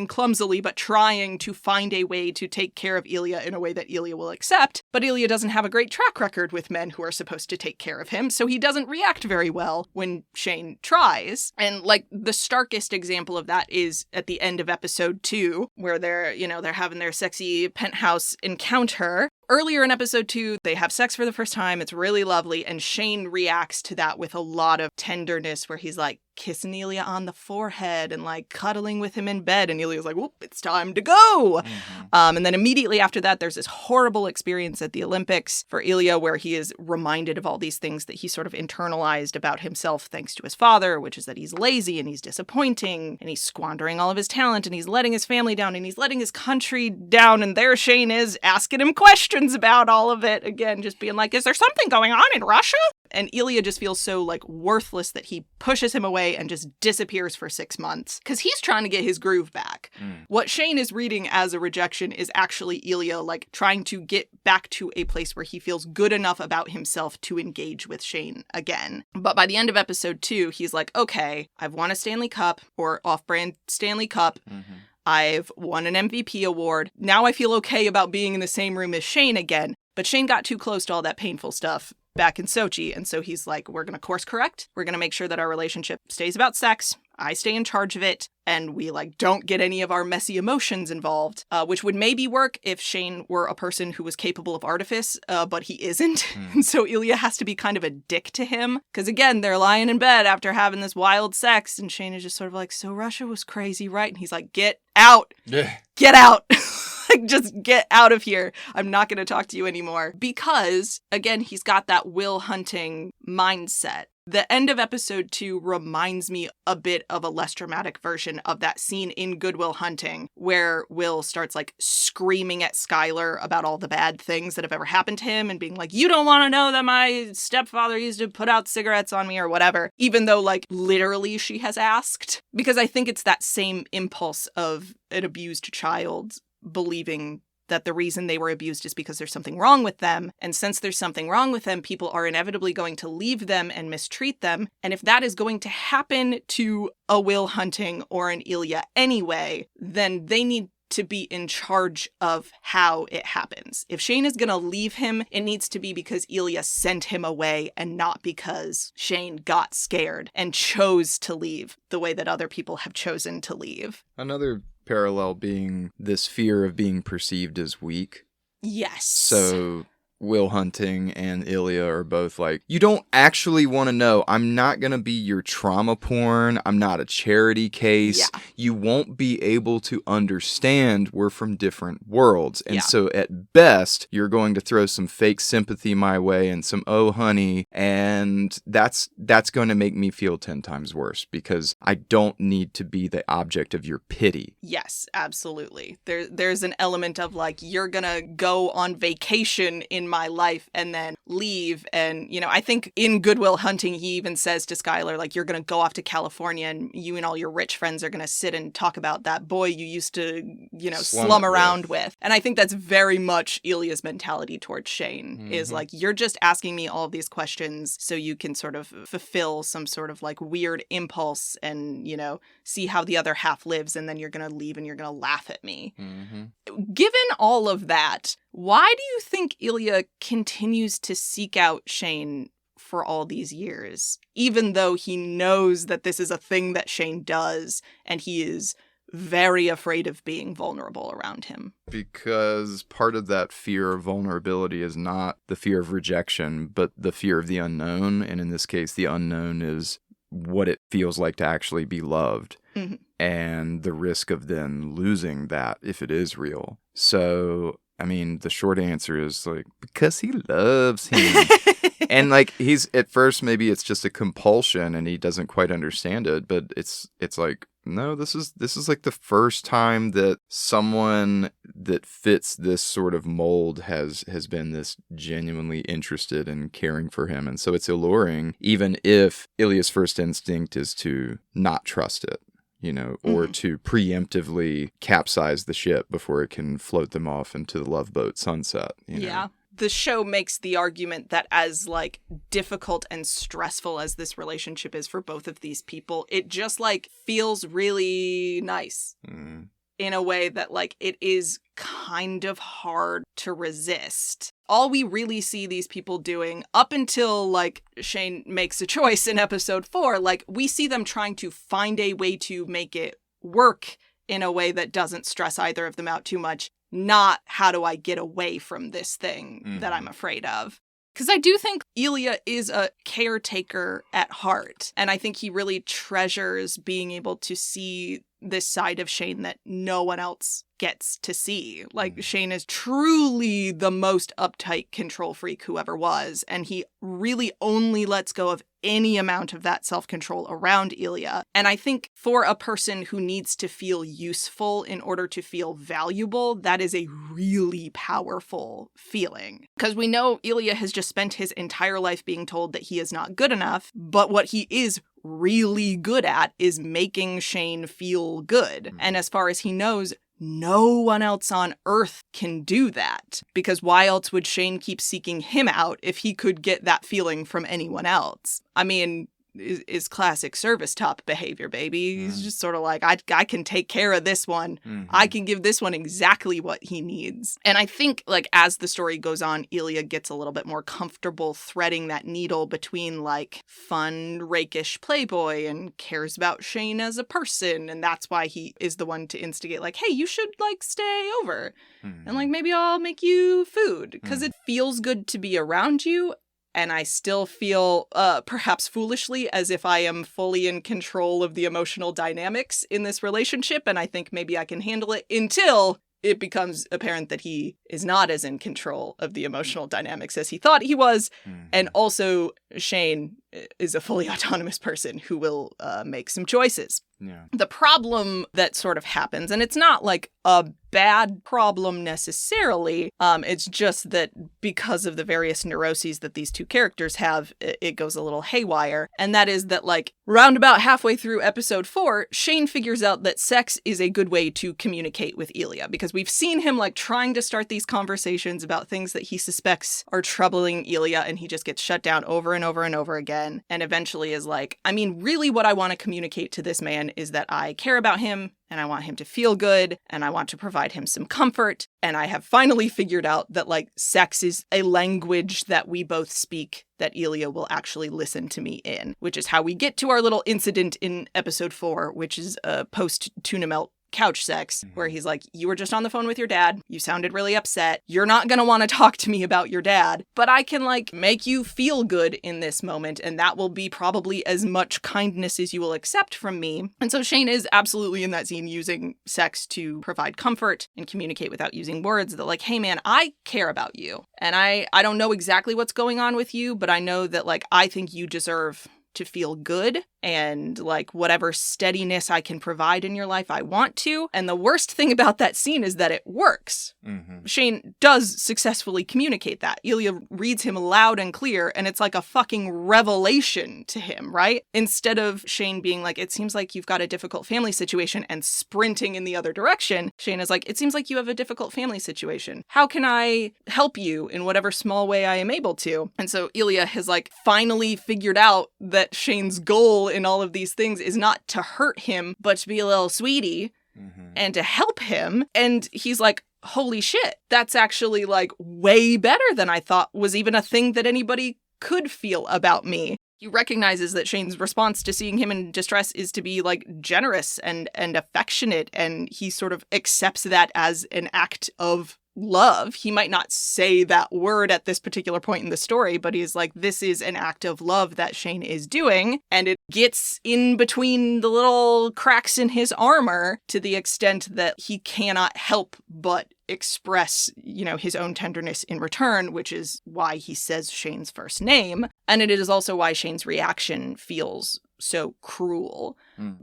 clumsily, but trying to find a way to take care of Ilya in a way that Ilya will accept. But Ilya doesn't have a great track record with men who are supposed to take care of him, so he doesn't react very well when Shane tries. And, like, the starkest example of that is at the end of episode 2, where they're having their sexy penthouse encounter. Earlier in episode 2, they have sex for the first time. It's really lovely. And Shane reacts to that with a lot of tenderness, where he's like kissing Ilya on the forehead and like cuddling with him in bed. And Ilya's like, "Whoop, it's time to go." And then immediately after that, there's this horrible experience at the Olympics for Ilya, where he is reminded of all these things that he sort of internalized about himself thanks to his father, which is that he's lazy and he's disappointing and he's squandering all of his talent and he's letting his family down and he's letting his country down. And there Shane is asking him questions about all of it. Again, just being like, "Is there something going on in Russia?" And Ilya just feels so, like, worthless that he pushes him away and just disappears for 6 months because he's trying to get his groove back. What Shane is reading as a rejection is actually Ilya, like, trying to get back to a place where he feels good enough about himself to engage with Shane again. But by the end of episode 2, he's like, "Okay, I've won a Stanley Cup, or off-brand Stanley Cup. I've won an MVP award. Now I feel okay about being in the same room as Shane again." But Shane got too close to all that painful stuff back in Sochi. And so he's like, "We're going to course correct. We're going to make sure that our relationship stays about sex. I stay in charge of it. And we, like, don't get any of our messy emotions involved," which would maybe work if Shane were a person who was capable of artifice, but he isn't. And so Ilya has to be kind of a dick to him. Because, again, they're lying in bed after having this wild sex. And Shane is just sort of like, "So Russia was crazy, right?" And he's like, "Get out. Get out." Like, just get out of here. I'm not going to talk to you anymore. Because, again, he's got that Will Hunting mindset. The end of episode 2 reminds me a bit of a less dramatic version of that scene in Good Will Hunting, where Will starts, like, screaming at Skylar about all the bad things that have ever happened to him and being like, "You don't want to know that my stepfather used to put out cigarettes on me," or whatever, even though, like, literally she has asked. Because I think it's that same impulse of an abused child believing that the reason they were abused is because there's something wrong with them. And since there's something wrong with them, people are inevitably going to leave them and mistreat them. And if that is going to happen to a Will Hunting or an Ilya anyway, then they need to be in charge of how it happens. If Shane is going to leave him, it needs to be because Ilya sent him away and not because Shane got scared and chose to leave the way that other people have chosen to leave. Another parallel being this fear of being perceived as weak. Yes. So Will Hunting and Ilya are both like, you don't actually want to know. I'm not going to be your trauma porn. I'm not a charity case. Yeah. You won't be able to understand we're from different worlds. And so at best, you're going to throw some fake sympathy my way and some, oh, honey. And that's going to make me feel 10 times worse because I don't need to be the object of your pity. Yes, absolutely. There's an element of like, you're going to go on vacation in my life and then leave. And, you know, I think in Good Will Hunting, he even says to Skylar, like, you're going to go off to California and you and all your rich friends are going to sit and talk about that boy you used to, you know, slum around with. And I think that's very much Ilya's mentality towards Shane is like, you're just asking me all of these questions so you can sort of fulfill some sort of like weird impulse and, you know, see how the other half lives. And then you're going to leave and you're going to laugh at me. Given all of that, why do you think Ilya continues to seek out Shane for all these years, even though he knows that this is a thing that Shane does and he is very afraid of being vulnerable around him? Because part of that fear of vulnerability is not the fear of rejection, but the fear of the unknown. And in this case, the unknown is what it feels like to actually be loved. And the risk of then losing that if it is real. So, I mean, the short answer is like, because he loves him. And like, he's at first, maybe it's just a compulsion and he doesn't quite understand it, but it's like, no, this is like the first time that someone that fits this sort of mold has been this genuinely interested in caring for him. And so it's alluring, even if Ilya's first instinct is to not trust it. You know, or to preemptively capsize the ship before it can float them off into the Love Boat sunset. You know? The show makes the argument that as, like, difficult and stressful as this relationship is for both of these people, it just, like, feels really nice in a way that, like, it is kind of hard to resist. All we really see these people doing up until, like, Shane makes a choice in episode 4, like, we see them trying to find a way to make it work in a way that doesn't stress either of them out too much. Not how do I get away from this thing that I'm afraid of. Because I do think Ilya is a caretaker at heart. And I think he really treasures being able to see this side of Shane that no one else gets to see. Like, Shane is truly the most uptight control freak who ever was. And he really only lets go of any amount of that self-control around Ilya. And I think for a person who needs to feel useful in order to feel valuable, that is a really powerful feeling. Because we know Ilya has just spent his entire life being told that he is not good enough, but what he is really good at is making Shane feel good. And as far as he knows, no one else on Earth can do that. Because why else would Shane keep seeking him out if he could get that feeling from anyone else? I mean, is classic service top behavior, baby. He's just sort of like, I can take care of this one. I can give this one exactly what he needs. And I think, like, as the story goes on, Ilya gets a little bit more comfortable threading that needle between, like, fun, rakish playboy and cares about Shane as a person. And that's why he is the one to instigate, like, hey, you should, like, stay over. And, like, maybe I'll make you food. Because it feels good to be around you. And I still feel, perhaps foolishly, as if I am fully in control of the emotional dynamics in this relationship. And I think maybe I can handle it until it becomes apparent that he is not as in control of the emotional dynamics as he thought he was. And also, Shane is a fully autonomous person who will make some choices. The problem that sort of happens, and it's not like a bad problem necessarily, it's just that because of the various neuroses that these two characters have, it goes a little haywire. And that is that, like, round about halfway through episode 4, Shane figures out that sex is a good way to communicate with Ilya, because we've seen him, like, trying to start these conversations about things that he suspects are troubling Ilya, and he just gets shut down over and over and over again, and eventually is like, I mean, really what I want to communicate to this man is that I care about him and I want him to feel good, and I want to provide him some comfort. And I have finally figured out that, like, sex is a language that we both speak that Ilya will actually listen to me in, which is how we get to our little incident in episode 4, which is a post-tuna melt couch sex, where he's like, you were just on the phone with your dad. You sounded really upset. You're not going to want to talk to me about your dad, but I can, like, make you feel good in this moment, and that will be probably as much kindness as you will accept from me. And so Shane is absolutely in that scene using sex to provide comfort and communicate without using words that, like, hey man, I care about you. And I don't know exactly what's going on with you, but I know that, like, I think you deserve to feel good, and, like, whatever steadiness I can provide in your life, I want to. And the worst thing about that scene is that it works. Shane does successfully communicate that. Ilya reads him loud and clear, and it's like a fucking revelation to him, right? Instead of Shane being like, it seems like you've got a difficult family situation, and sprinting in the other direction, Shane is like, it seems like you have a difficult family situation. How can I help you in whatever small way I am able to? And so Ilya has, like, finally figured out that Shane's goal in all of these things is not to hurt him, but to be a little sweetie and to help him. And he's like, holy shit, that's actually, like, way better than I thought was even a thing that anybody could feel about me. He recognizes that Shane's response to seeing him in distress is to be, like, generous and affectionate, and he sort of accepts that as an act of love. He might not say that word at this particular point in the story, but he's like, this is an act of love that Shane is doing, and it gets in between the little cracks in his armor to the extent that he cannot help but express, you know, his own tenderness in return, which is why he says Shane's first name. And it is also why Shane's reaction feels so cruel.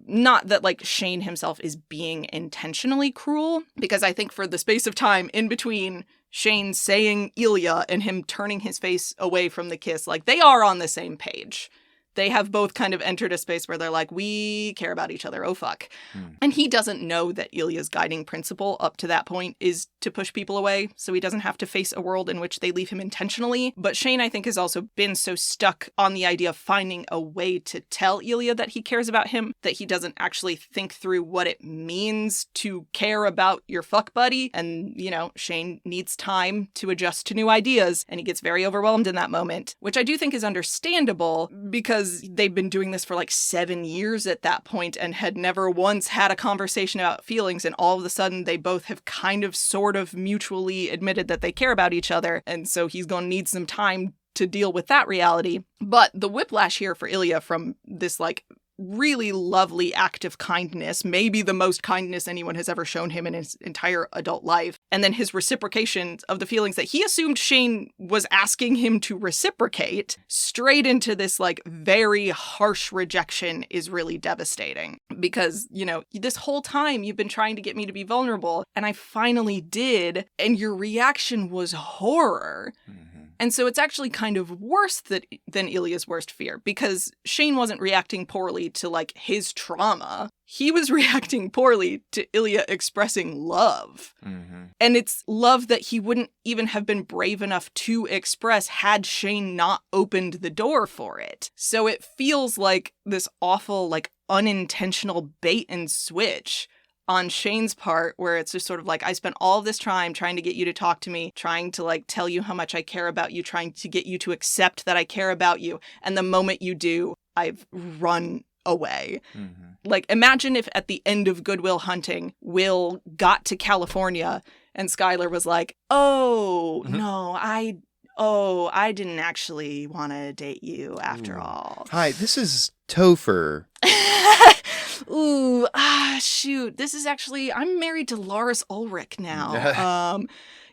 Not that, like, Shane himself is being intentionally cruel, because I think for the space of time in between Shane saying Ilya and him turning his face away from the kiss, like, they are on the same page. They have both kind of entered a space where they're like, we care about each other, oh fuck. And he doesn't know that Ilya's guiding principle up to that point is to push people away, so he doesn't have to face a world in which they leave him intentionally. But Shane, I think, has also been so stuck on the idea of finding a way to tell Ilya that he cares about him, that he doesn't actually think through what it means to care about your fuck buddy. And, you know, Shane needs time to adjust to new ideas, and he gets very overwhelmed in that moment, which I do think is understandable, because they've been doing this for like 7 years at that point and had never once had a conversation about feelings, and all of a sudden they both have kind of sort of mutually admitted that they care about each other, and so he's going to need some time to deal with that reality. But the whiplash here for Ilya from this, like, really lovely act of kindness, maybe the most kindness anyone has ever shown him in his entire adult life, and then his reciprocation of the feelings that he assumed Shane was asking him to reciprocate, straight into this, like, very harsh rejection is really devastating. Because, you know, this whole time you've been trying to get me to be vulnerable, and I finally did, and your reaction was horror. And so it's actually kind of worse than Ilya's worst fear, because Shane wasn't reacting poorly to, like, his trauma. He was reacting poorly to Ilya expressing love. And it's love that he wouldn't even have been brave enough to express had Shane not opened the door for it. So it feels like this awful, like, unintentional bait and switch on Shane's part, where it's just sort of like, I spent all this time trying to get you to talk to me, trying to, like, tell you how much I care about you, trying to get you to accept that I care about you. And the moment you do, I've run away. Like, imagine if at the end of Good Will Hunting, Will got to California and Skylar was like, oh, no, I didn't actually want to date you after all. Hi, this is Topher. Ooh, shoot. This is actually, I'm married to Lars Ulrich now.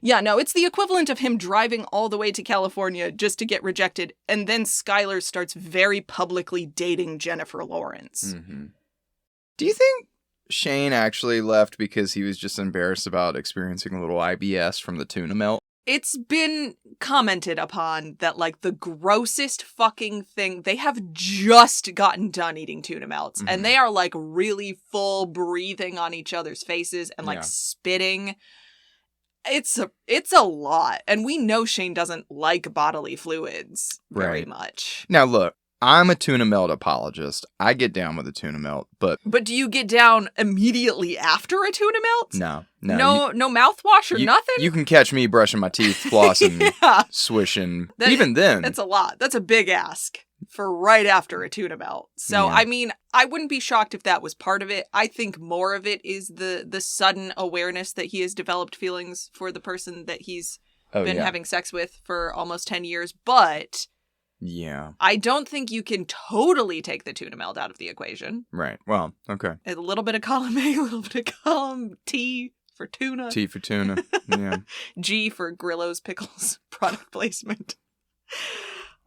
Yeah, no, it's the equivalent of him driving all the way to California just to get rejected, and then Skylar starts very publicly dating Jennifer Lawrence. Do you think Shane actually left because he was just embarrassed about experiencing a little IBS from the tuna melt? It's been commented upon that, like, the grossest fucking thing, they have just gotten done eating tuna melts, and they are, like, really full breathing on each other's faces and, like, spitting. It's a lot. And we know Shane doesn't like bodily fluids very much. Now, look, I'm a tuna melt apologist. I get down with a tuna melt, but do you get down immediately after a tuna melt? No. No mouthwash or nothing? You can catch me brushing my teeth, flossing, swishing. Even then. That's a lot. That's a big ask for right after a tuna melt. So, Yeah. I mean, I wouldn't be shocked if that was part of it. I think more of it is the sudden awareness that he has developed feelings for the person that he's been having sex with for almost 10 years. But yeah, I don't think you can totally take the tuna melt out of the equation. Right. Well, okay. A little bit of column A, a little bit of column T for tuna. T for tuna. Yeah. G for Grillo's Pickles product placement.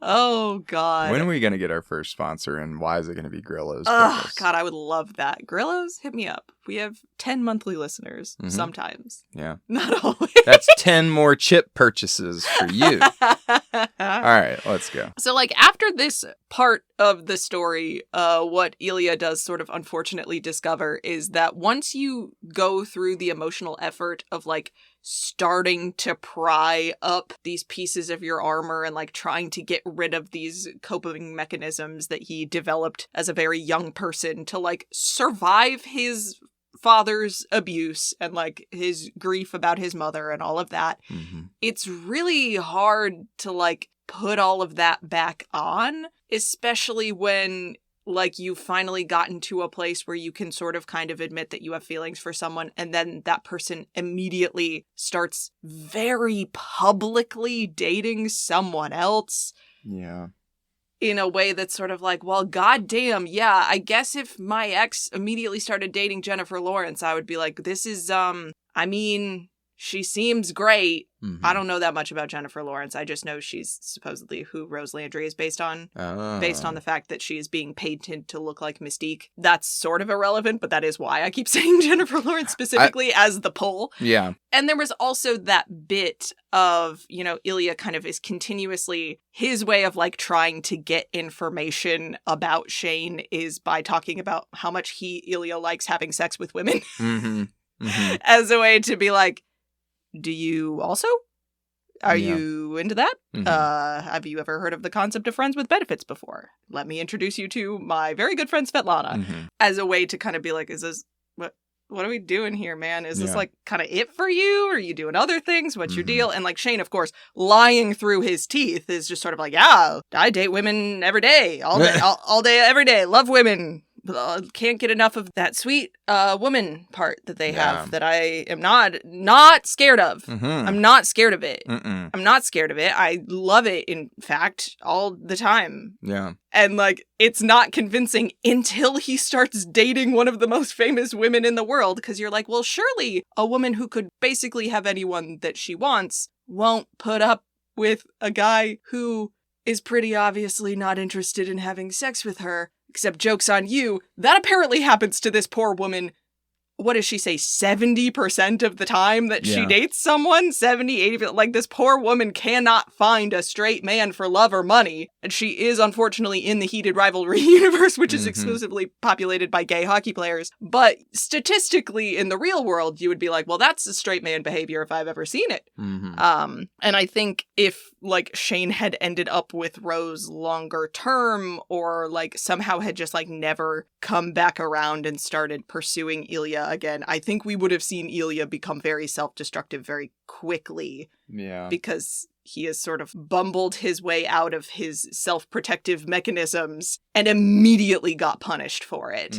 Oh, God. When are we going to get our first sponsor, and why is it going to be Grillo's? Oh, God, I would love that. Grillo's, hit me up. We have 10 monthly listeners sometimes. Yeah. Not always. That's 10 more chip purchases for you. All right, let's go. So, like, after this part of the story, what Ilya does sort of unfortunately discover is that once you go through the emotional effort of, like, starting to pry up these pieces of your armor and, like, trying to get rid of these coping mechanisms that he developed as a very young person to, like, survive his father's abuse and, like, his grief about his mother and all of that, it's really hard to, like, put all of that back on, especially when, like, you've finally gotten to a place where you can sort of kind of admit that you have feelings for someone, and then that person immediately starts very publicly dating someone else. Yeah. In a way that's sort of like, well, goddamn, yeah, I guess if my ex immediately started dating Jennifer Lawrence, I would be like, this is, I mean, she seems great. I don't know that much about Jennifer Lawrence. I just know she's supposedly who Rose Landry is based on the fact that she is being painted to look like Mystique. That's sort of irrelevant, but that is why I keep saying Jennifer Lawrence specifically as the pull. Yeah. And there was also that bit of, you know, Ilya kind of is continuously, his way of, like, trying to get information about Shane is by talking about how much Ilya likes having sex with women. As a way to be like, do you also? Are you into that? Have you ever heard of the concept of friends with benefits before? Let me introduce you to my very good friend Svetlana. As a way to kind of be like, is this, what are we doing here, man? Is this, like, kind of it for you? Or are you doing other things? What's your deal? And, like, Shane, of course, lying through his teeth is just sort of like, yeah, I date women every day, all day, all day, every day. Love women. Can't get enough of that sweet woman part that they have that I am not scared of. I'm not scared of it. I'm not scared of it. I love it, in fact, all the time. Yeah. And, like, it's not convincing until he starts dating one of the most famous women in the world, because you're like, well, surely a woman who could basically have anyone that she wants won't put up with a guy who is pretty obviously not interested in having sex with her. Except, joke's on you, that apparently happens to this poor woman, what does she say, 70% of the time that she dates someone? 70, 80%. Like, this poor woman cannot find a straight man for love or money. And she is, unfortunately, in the Heated Rivalry universe, which is exclusively populated by gay hockey players. But statistically, in the real world, you would be like, well, that's a straight man behavior if I've ever seen it. And I think if, like, Shane had ended up with Rose longer term, or, like, somehow had just, like, never come back around and started pursuing Ilya again, I think we would have seen Ilya become very self-destructive very quickly. Yeah. Because he has sort of bumbled his way out of his self-protective mechanisms and immediately got punished for it.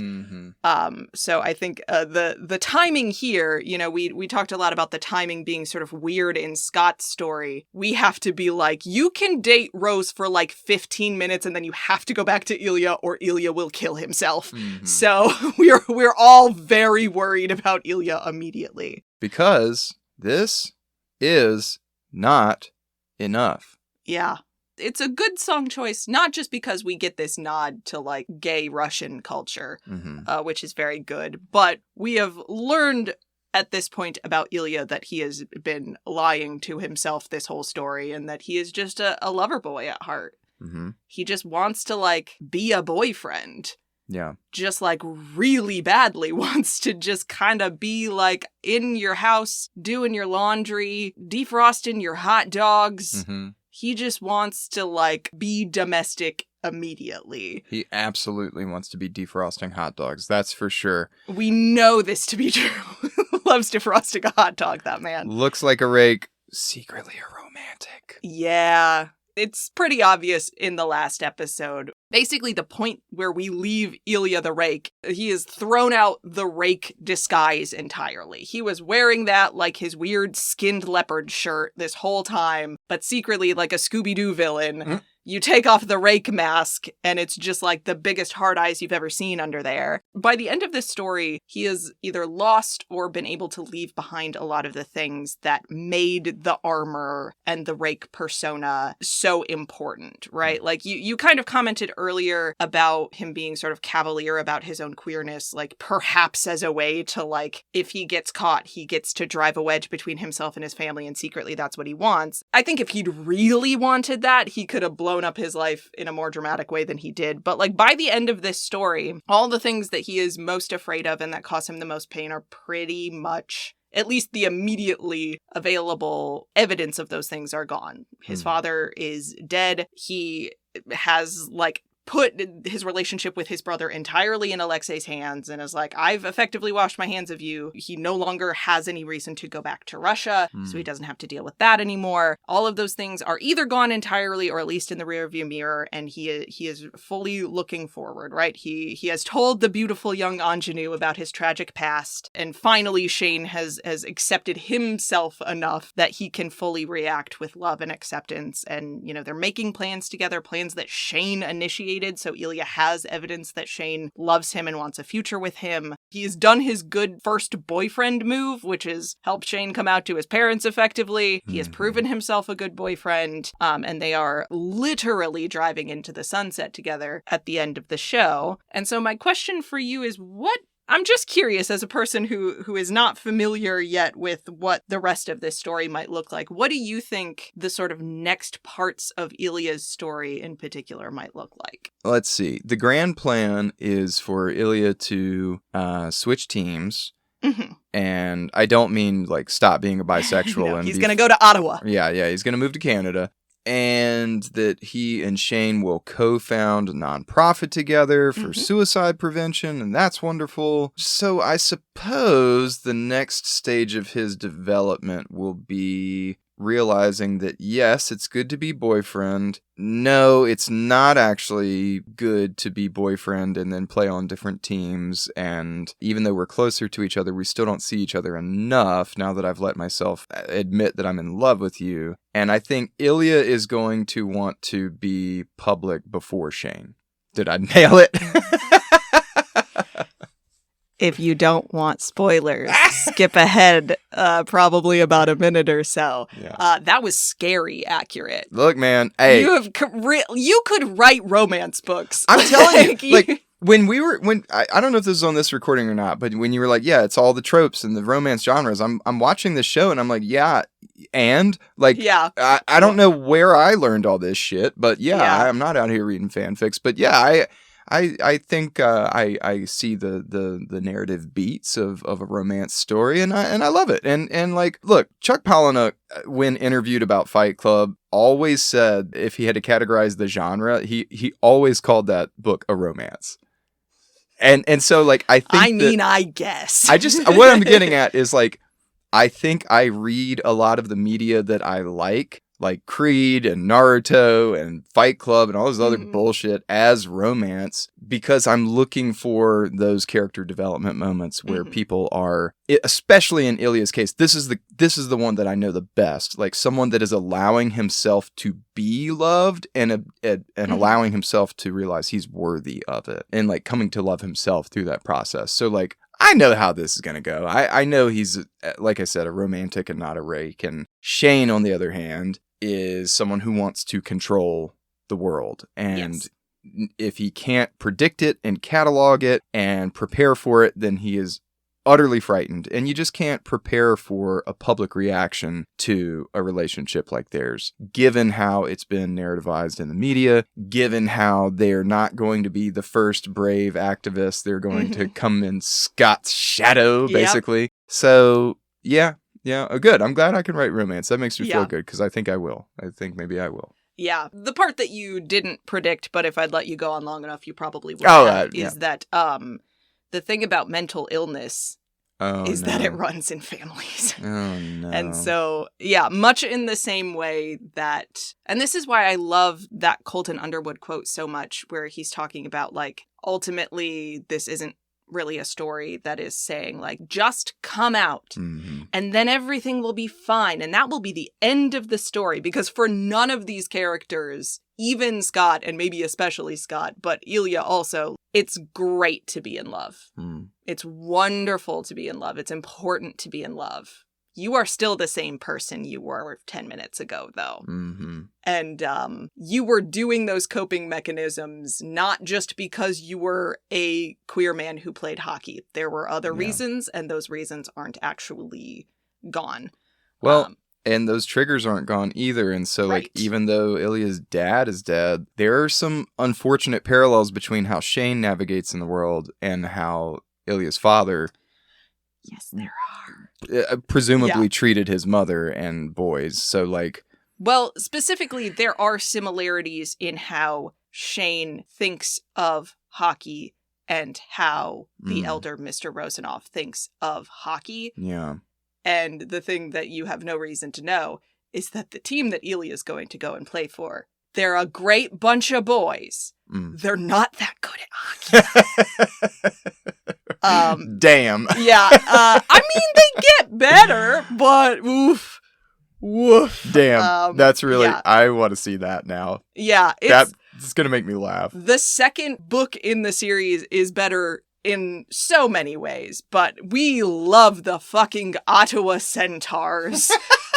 So I think the timing here, you know, we talked a lot about the timing being sort of weird in Scott's story. We have to be like, you can date Rose for like 15 minutes and then you have to go back to Ilya or Ilya will kill himself. So we're all very worried about Ilya immediately. Because this is not enough. Yeah. It's a good song choice, not just because we get this nod to, like, gay Russian culture, which is very good, but we have learned at this point about Ilya that he has been lying to himself this whole story and that he is just a lover boy at heart. He just wants to, like, be a boyfriend. Yeah. Just, like, really badly wants to just kind of be, like, in your house, doing your laundry, defrosting your hot dogs. He just wants to, like, be domestic immediately. He absolutely wants to be defrosting hot dogs. That's for sure. We know this to be true. Loves defrosting a hot dog, that man. Looks like a rake, secretly a romantic. Yeah. It's pretty obvious in the last episode. Basically, the point where we leave Ilya the Rake, he has thrown out the rake disguise entirely. He was wearing that like his weird skinned leopard shirt this whole time, but secretly like a Scooby-Doo villain. Mm-hmm. You take off the rake mask, and it's just like the biggest hard eyes you've ever seen under there. By the end of this story, he has either lost or been able to leave behind a lot of the things that made the armor and the rake persona so important, right? Like, you kind of commented earlier about him being sort of cavalier about his own queerness, like perhaps as a way to, like, if he gets caught, he gets to drive a wedge between himself and his family, and secretly that's what he wants. I think if he'd really wanted that, he could have blown up his life in a more dramatic way than he did. But like by the end of this story, all the things that he is most afraid of and that cause him the most pain are pretty much, at least the immediately available evidence of those things are gone. His father is dead. He has like put his relationship with his brother entirely in Alexei's hands and is like, I've effectively washed my hands of you. He no longer has any reason to go back to Russia, so he doesn't have to deal with that anymore. All of those things are either gone entirely or at least in the rearview mirror, and he is fully looking forward, right? He has told the beautiful young ingenue about his tragic past, and finally Shane has accepted himself enough that he can fully react with love and acceptance, and, you know, they're making plans together, plans that Shane initiated. So Ilya has evidence that Shane loves him and wants a future with him. He has done his good first boyfriend move, which is help Shane come out to his parents effectively. He has proven himself a good boyfriend, and they are literally driving into the sunset together at the end of the show. And so my question for you is, I'm just curious, as a person who is not familiar yet with what the rest of this story might look like, what do you think the sort of next parts of Ilya's story in particular might look like? Let's see. The grand plan is for Ilya to switch teams. Mm-hmm. And I don't mean like stop being a bisexual. No, he's going to go to Ottawa. Yeah. He's going to move to Canada. And that he and Shane will co-found a nonprofit together for suicide prevention, and that's wonderful. So I suppose the next stage of his development will be realizing that, yes, it's good to be boyfriend. No, it's not actually good to be boyfriend and then play on different teams. And even though we're closer to each other, we still don't see each other enough now that I've let myself admit that I'm in love with you. And I think Ilya is going to want to be public before Shane. Did I nail it? If you don't want spoilers, skip ahead probably about a minute or so. Yeah. That was scary accurate. Look, man, hey. You could write romance books. I'm telling you, like, I don't know if this is on this recording or not, but when you were like, yeah, it's all the tropes and the romance genres, I'm watching this show and I'm like, yeah, and like, yeah, I don't know where I learned all this shit, but yeah. I'm not out here reading fanfics, but yeah, I think I see the narrative beats of a romance story, and I love it. And like, look, Chuck Palahniuk, when interviewed about Fight Club, always said if he had to categorize the genre, he always called that book a romance. And so like I guess what I'm getting at is like I think I read a lot of the media that I like Creed and Naruto and Fight Club and all this other bullshit as romance because I'm looking for those character development moments where people are, especially in Ilya's case, this is the one that I know the best, like someone that is allowing himself to be loved and allowing himself to realize he's worthy of it and like coming to love himself through that process. So like, I know how this is going to go. I know he's, like I said, a romantic and not a rake. And Shane, on the other hand, is someone who wants to control the world. And if he can't predict it and catalog it and prepare for it, then he is utterly frightened. And you just can't prepare for a public reaction to a relationship like theirs, given how it's been narrativized in the media, given how they're not going to be the first brave activists. They're going to come in Scott's shadow, basically. Yep. So, yeah. Oh, good. I'm glad I can write romance. That makes me feel good because I think I will. I think maybe I will. Yeah. The part that you didn't predict, but if I'd let you go on long enough, you probably would is that the thing about mental illness is that it runs in families. Oh, no. And so, yeah, much in the same way that, and this is why I love that Colton Underwood quote so much, where he's talking about, like, ultimately, this isn't really a story that is saying, like, just come out and then everything will be fine. And that will be the end of the story, because for none of these characters, even Scott, and maybe especially Scott, but Ilya also, it's great to be in love. It's wonderful to be in love. It's important to be in love. You are still the same person you were 10 minutes ago, though. And you were doing those coping mechanisms not just because you were a queer man who played hockey. There were other reasons, and those reasons aren't actually gone. Well, and those triggers aren't gone either. And so, like, even though Ilya's dad is dead, there are some unfortunate parallels between how Shane navigates in the world and how Ilya's father... Yes, there are. Presumably treated his mother and boys. So, like... Well, specifically, there are similarities in how Shane thinks of hockey and how the elder Mr. Rosanov thinks of hockey. Yeah. And the thing that you have no reason to know is that the team that Ilya is going to go and play for, they're a great bunch of boys. They're not that good at hockey. Damn. Yeah. I mean, they get better, but woof. Damn. That's really, I want to see that now. Yeah. That's going to make me laugh. The second book in the series is better in so many ways, but we love the fucking Ottawa Centaurs.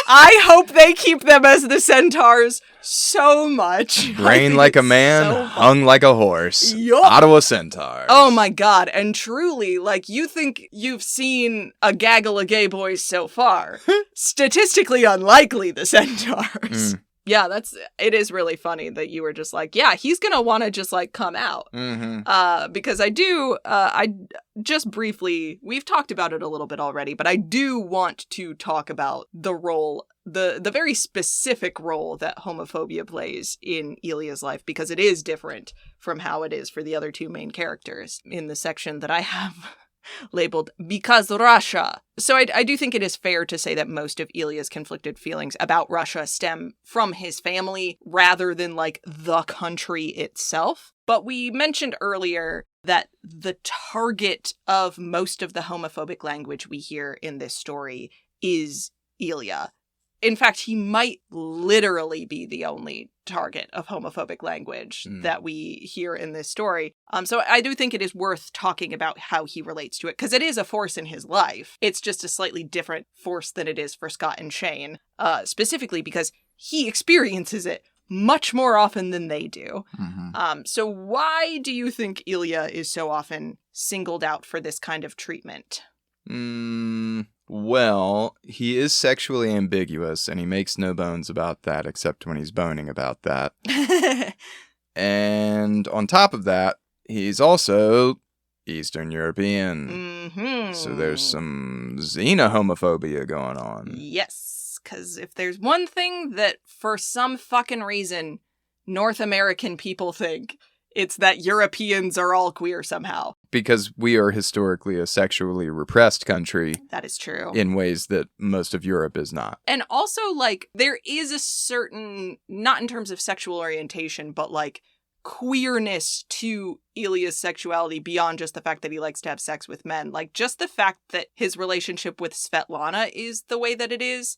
I hope they keep them as the Centaurs so much. Brain like a man, hung like a horse. Yup. Ottawa Centaurs. Oh my god, and truly, like, you think you've seen a gaggle of gay boys so far. Statistically unlikely, the Centaurs. Yeah, it is really funny that you were just like, yeah, he's gonna want to just, like, come out. Because I just briefly, we've talked about it a little bit already, but I do want to talk about the role, the very specific role that homophobia plays in Ilya's life, because it is different from how it is for the other two main characters in the section that I have labeled Because Russia. So I do think it is fair to say that most of Ilya's conflicted feelings about Russia stem from his family rather than, like, the country itself. But we mentioned earlier that the target of most of the homophobic language we hear in this story is Ilya. In fact, he might literally be the only target of homophobic language that we hear in this story. So I do think it is worth talking about how he relates to it, because it is a force in his life. It's just a slightly different force than it is for Scott and Shane, specifically because he experiences it much more often than they do. So why do you think Ilya is so often singled out for this kind of treatment? Well, he is sexually ambiguous, and he makes no bones about that, except when he's boning about that. And on top of that, he's also Eastern European. So there's some xenohomophobia going on. Yes, because if there's one thing that, for some fucking reason, North American people think, it's that Europeans are all queer somehow. Because we are historically a sexually repressed country. That is true. In ways that most of Europe is not. And also, like, there is a certain, not in terms of sexual orientation, but, like, queerness to Ilya's sexuality beyond just the fact that he likes to have sex with men. Like, just the fact that his relationship with Svetlana is the way that it is,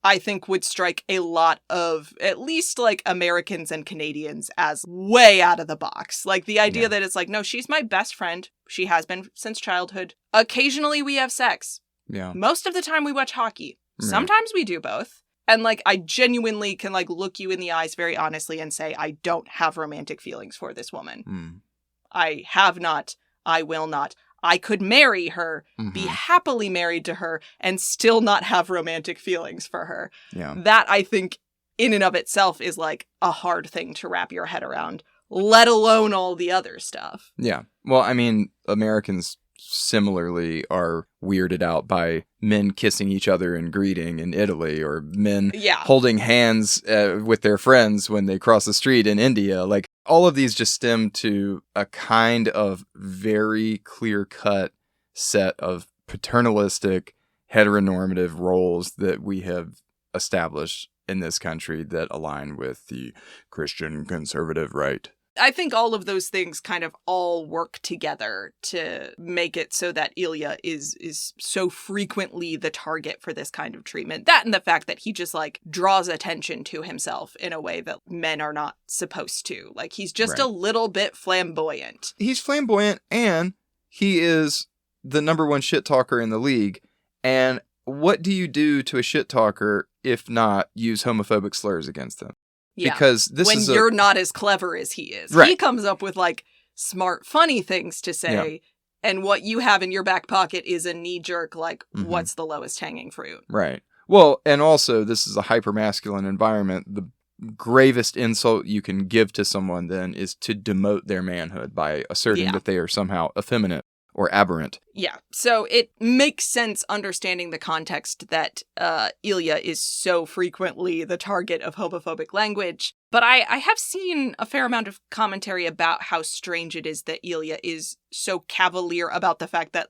I think would strike a lot of, at least, like, Americans and Canadians as way out of the box. Like, the idea that it's like, no, she's my best friend. She has been since childhood. Occasionally we have sex. Yeah. Most of the time we watch hockey. Sometimes we do both. And, like, I genuinely can, like, look you in the eyes very honestly and say, I don't have romantic feelings for this woman. I have not. I will not. I could marry her, be happily married to her, and still not have romantic feelings for her. Yeah. That, I think, in and of itself is, like, a hard thing to wrap your head around, let alone all the other stuff. Yeah. Well, I mean, Americans similarly are weirded out by men kissing each other in greeting in Italy, or men holding hands with their friends when they cross the street in India. Like, all of these just stem to a kind of very clear-cut set of paternalistic, heteronormative roles that we have established in this country that align with the Christian conservative right. I think all of those things kind of all work together to make it so that Ilya is so frequently the target for this kind of treatment. That and the fact that he just, like, draws attention to himself in a way that men are not supposed to. Like, he's just a little bit flamboyant. He's flamboyant, and he is the number one shit talker in the league. And what do you do to a shit talker if not use homophobic slurs against them? Yeah. Because this you're not as clever as he is. Right. He comes up with, like, smart, funny things to say, and what you have in your back pocket is a knee-jerk, like, what's the lowest hanging fruit? Right. Well, and also, this is a hyper-masculine environment. The gravest insult you can give to someone, then, is to demote their manhood by asserting that they are somehow effeminate or aberrant. Yeah, so it makes sense understanding the context that Ilya is so frequently the target of homophobic language. But I have seen a fair amount of commentary about how strange it is that Ilya is so cavalier about the fact that,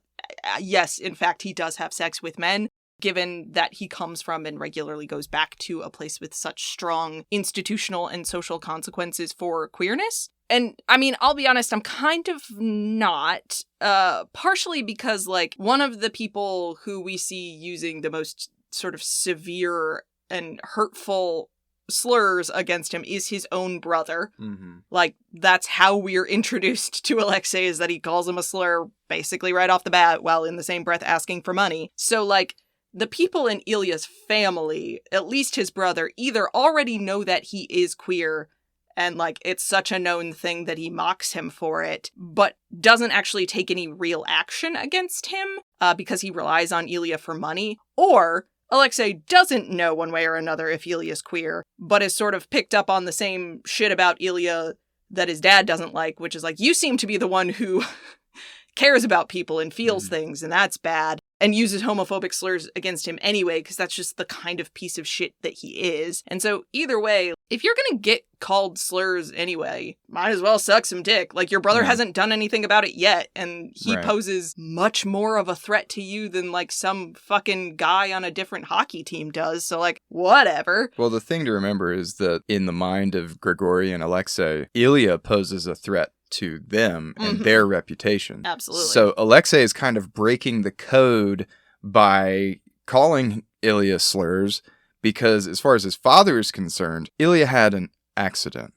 yes, in fact, he does have sex with men, given that he comes from and regularly goes back to a place with such strong institutional and social consequences for queerness. And, I mean, I'll be honest, I'm kind of not, partially because, like, one of the people who we see using the most sort of severe and hurtful slurs against him is his own brother. Like, that's how we're introduced to Alexei, is that he calls him a slur basically right off the bat while in the same breath asking for money. So, like, the people in Ilya's family, at least his brother, either already know that he is queer, and, like, it's such a known thing that he mocks him for it, but doesn't actually take any real action against him because he relies on Ilya for money. Or Alexei doesn't know one way or another if Ilya's queer, but is sort of picked up on the same shit about Ilya that his dad doesn't like, which is like, you seem to be the one who cares about people and feels things, and that's bad, and uses homophobic slurs against him anyway, because that's just the kind of piece of shit that he is. And so either way, if you're gonna get called slurs anyway, might as well suck some dick. Like, your brother hasn't done anything about it yet, and he poses much more of a threat to you than, like, some fucking guy on a different hockey team does, so, like, whatever. Well, the thing to remember is that in the mind of Grigory and Alexei, Ilya poses a threat to them and their reputation. Absolutely. So Alexei is kind of breaking the code by calling Ilya slurs, because as far as his father is concerned, Ilya had an accident.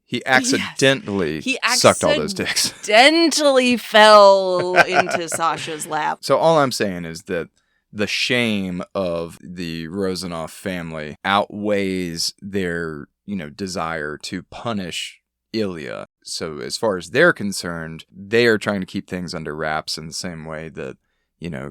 He accidentally sucked all those dicks. Accidentally fell into Sasha's lap. So all I'm saying is that the shame of the Rosanov family outweighs their, desire to punish Ilya. So as far as they're concerned, they are trying to keep things under wraps in the same way that,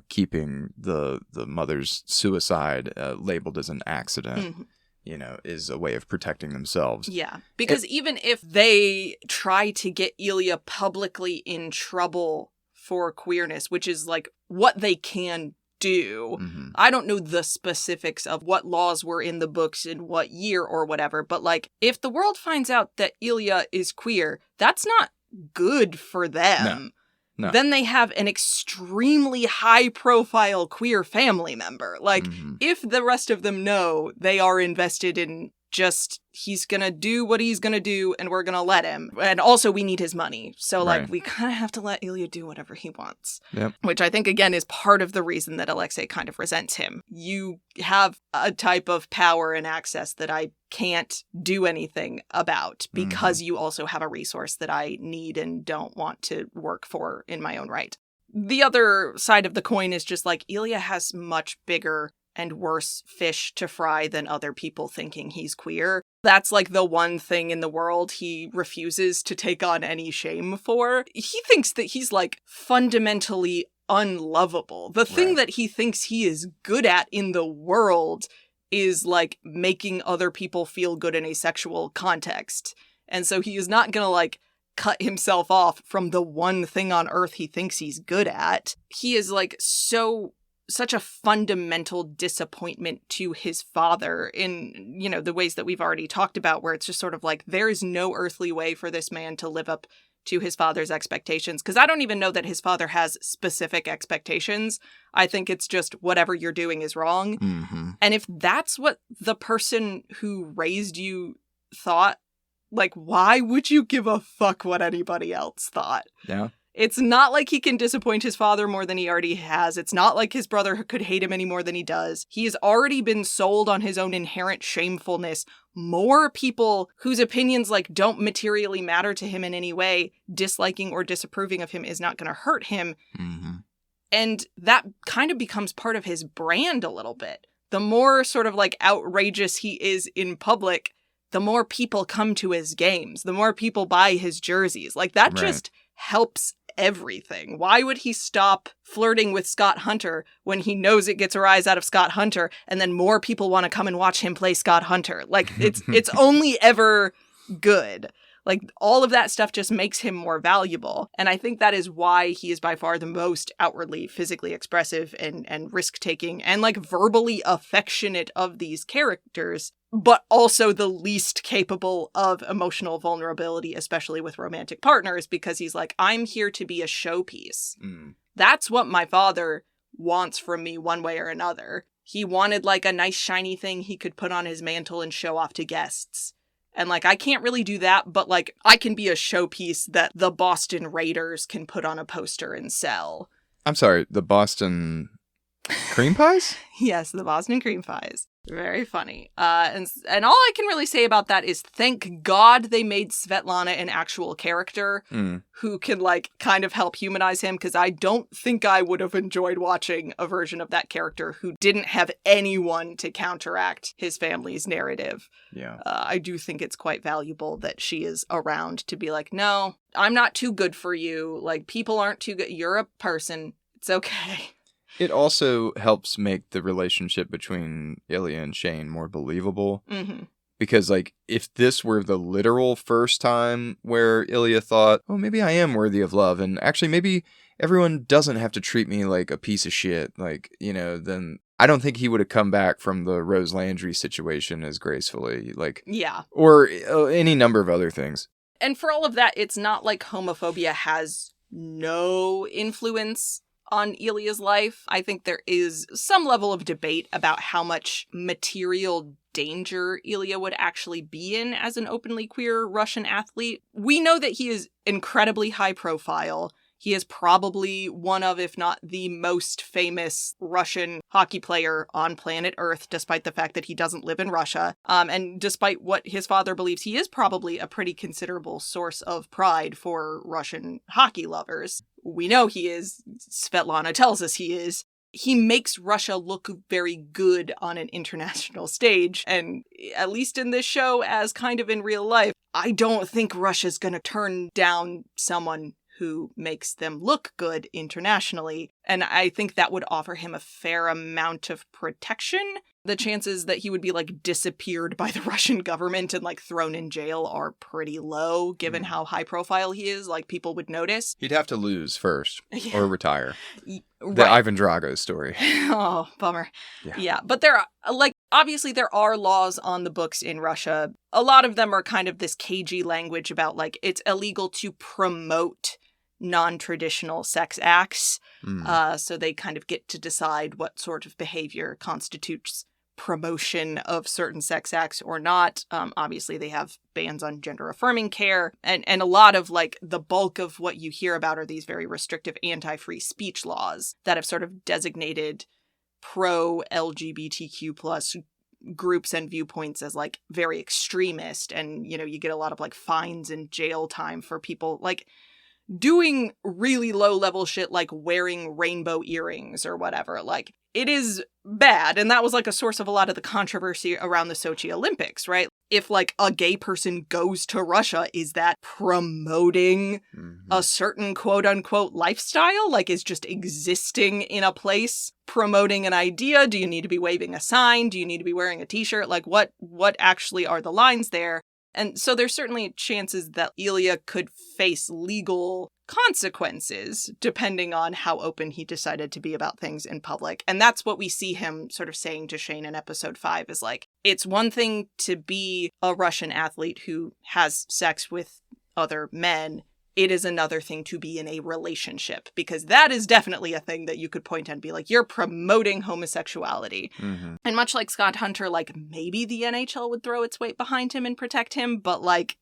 keeping the mother's suicide labeled as an accident, is a way of protecting themselves. Yeah, because even if they try to get Ilya publicly in trouble for queerness, which is, like, what they can do. I don't know the specifics of what laws were in the books in what year or whatever, but, like, if the world finds out that Ilya is queer, that's not good for them. No. Then they have an extremely high-profile queer family member. Like, if the rest of them know, they are invested in just, he's gonna do what he's gonna do, and we're gonna let him. And also, we need his money. So, like, we kind of have to let Ilya do whatever he wants. Yep. Which I think, again, is part of the reason that Alexei kind of resents him. You have a type of power and access that I can't do anything about, because you also have a resource that I need and don't want to work for in my own right. The other side of the coin is just, like, Ilya has much bigger and worse fish to fry than other people thinking he's queer. That's, like, the one thing in the world he refuses to take on any shame for. He thinks that he's, like, fundamentally unlovable. The thing that he thinks he is good at in the world is, like, making other people feel good in a sexual context. And so he is not gonna, like, cut himself off from the one thing on earth he thinks he's good at. He is like such a fundamental disappointment to his father in, you know, the ways that we've already talked about, where it's just sort of like, there is no earthly way for this man to live up to his father's expectations. Because I don't even know that his father has specific expectations. I think it's just whatever you're doing is wrong. Mm-hmm. And if that's what the person who raised you thought, like, why would you give a fuck what anybody else thought? Yeah. It's not like he can disappoint his father more than he already has. It's not like his brother could hate him any more than he does. He has already been sold on his own inherent shamefulness. More people whose opinions, like, don't materially matter to him in any way, disliking or disapproving of him is not going to hurt him. Mm-hmm. And that kind of becomes part of his brand a little bit. The more sort of, like, outrageous he is in public, the more people come to his games, the more people buy his jerseys. Like, that just helps everything. Why would he stop flirting with Scott Hunter when he knows it gets a rise out of Scott Hunter, and then more people want to come and watch him play Scott Hunter? Like, it's only ever good. Like, all of that stuff just makes him more valuable. And I think that is why he is by far the most outwardly physically expressive and risk-taking and, like, verbally affectionate of these characters, but also the least capable of emotional vulnerability, especially with romantic partners, because he's like, I'm here to be a showpiece. Mm. That's what my father wants from me one way or another. He wanted, like, a nice shiny thing he could put on his mantle and show off to guests. And, like, I can't really do that, but, like, I can be a showpiece that the Boston Raiders can put on a poster and sell. I'm sorry, the Boston cream pies? Yes, the Boston cream pies. Very funny. And all I can really say about that is thank God they made Svetlana an actual character who can, like, kind of help humanize him, because I don't think I would have enjoyed watching a version of that character who didn't have anyone to counteract his family's narrative. Yeah. I do think it's quite valuable that she is around to be like, no, I'm not too good for you. Like, people aren't too good. You're a person. It's okay. It also helps make the relationship between Ilya and Shane more believable. Mm-hmm. Because, like, if this were the literal first time where Ilya thought, oh, maybe I am worthy of love, and actually maybe everyone doesn't have to treat me like a piece of shit, like, you know, then I don't think he would have come back from the Rose Landry situation as gracefully, like, yeah, or any number of other things. And for all of that, it's not like homophobia has no influence on Ilya's life. I think there is some level of debate about how much material danger Ilya would actually be in as an openly queer Russian athlete. We know that he is incredibly high profile. He is probably one of, if not the most famous Russian hockey player on planet Earth, despite the fact that he doesn't live in Russia. And despite what his father believes, he is probably a pretty considerable source of pride for Russian hockey lovers. We know he is. Svetlana tells us he is. He makes Russia look very good on an international stage. And at least in this show, as kind of in real life, I don't think Russia's going to turn down someone who makes them look good internationally. And I think that would offer him a fair amount of protection. The chances that he would be, like, disappeared by the Russian government and, like, thrown in jail are pretty low, given how high profile he is. Like, people would notice. He'd have to lose first or retire. Right. The Ivan Drago story. Oh, bummer. Yeah. But there are, like, obviously there are laws on the books in Russia. A lot of them are kind of this cagey language about, like, it's illegal to promote non-traditional sex acts. So they kind of get to decide what sort of behavior constitutes promotion of certain sex acts or not. Obviously, they have bans on gender-affirming care. And a lot of, like, the bulk of what you hear about are these very restrictive anti-free speech laws that have sort of designated pro-LGBTQ plus groups and viewpoints as, like, very extremist. And, you know, you get a lot of, like, fines and jail time for people, like, doing really low-level shit like wearing rainbow earrings or whatever. Like, it is bad, and that was, like, a source of a lot of the controversy around the Sochi Olympics, right? If, like, a gay person goes to Russia, is that promoting a certain quote-unquote lifestyle? Like, is just existing in a place promoting an idea? Do you need to be waving a sign? Do you need to be wearing a t-shirt? Like, what actually are the lines there? And so there's certainly chances that Ilya could face legal consequences depending on how open he decided to be about things in public. And that's what we see him sort of saying to Shane in episode 5 is like, it's one thing to be a Russian athlete who has sex with other men. It is another thing to be in a relationship, because that is definitely a thing that you could point at and be like, you're promoting homosexuality. Mm-hmm. And much like Scott Hunter, like, maybe the NHL would throw its weight behind him and protect him, but like,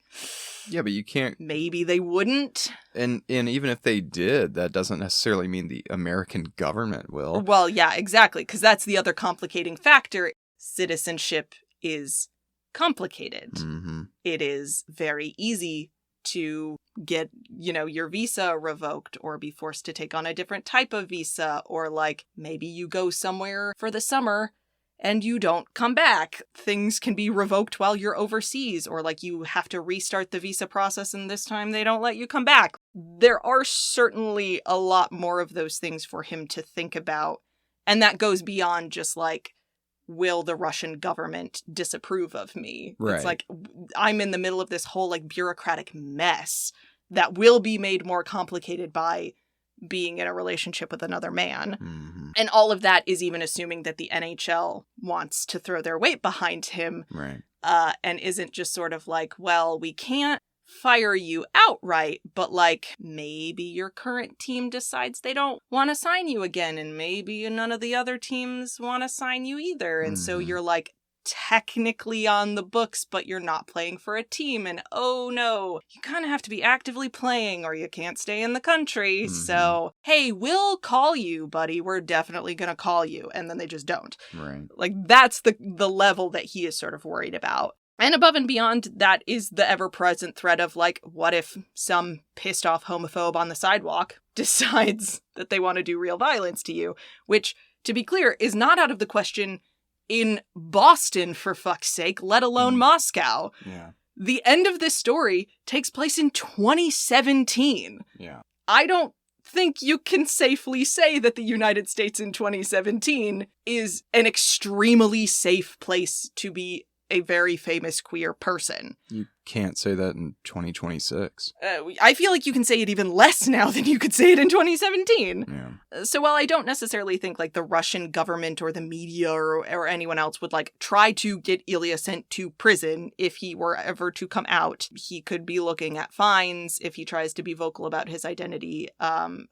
yeah, but you can't. Maybe they wouldn't. And even if they did, that doesn't necessarily mean the American government will. Well, yeah, exactly, because that's the other complicating factor. Citizenship is complicated. Mm-hmm. It is very easy to get, your visa revoked or be forced to take on a different type of visa, or like maybe you go somewhere for the summer and you don't come back. Things can be revoked while you're overseas, or like you have to restart the visa process and this time they don't let you come back. There are certainly a lot more of those things for him to think about. And that goes beyond just like, will the Russian government disapprove of me? Right. It's like, I'm in the middle of this whole like bureaucratic mess that will be made more complicated by being in a relationship with another man. Mm-hmm. And all of that is even assuming that the NHL wants to throw their weight behind him. Right. And isn't just sort of like, well, we can't fire you outright, but like maybe your current team decides they don't want to sign you again, and maybe none of the other teams want to sign you either. And so you're like technically on the books, but you're not playing for a team. And oh no, you kind of have to be actively playing or you can't stay in the country. So, hey, we'll call you, buddy. We're definitely going to call you. And then they just don't. Right. Like that's the level that he is sort of worried about. And above and beyond that is the ever-present threat of, like, what if some pissed-off homophobe on the sidewalk decides that they want to do real violence to you? Which, to be clear, is not out of the question in Boston, for fuck's sake, let alone Moscow. Yeah. The end of this story takes place in 2017. Yeah. I don't think you can safely say that the United States in 2017 is an extremely safe place to be a very famous queer person. You can't say that in 2026. I feel like you can say it even less now than you could say it in 2017. Yeah. So while I don't necessarily think like the Russian government or the media or anyone else would like try to get Ilya sent to prison if he were ever to come out, he could be looking at fines if he tries to be vocal about his identity,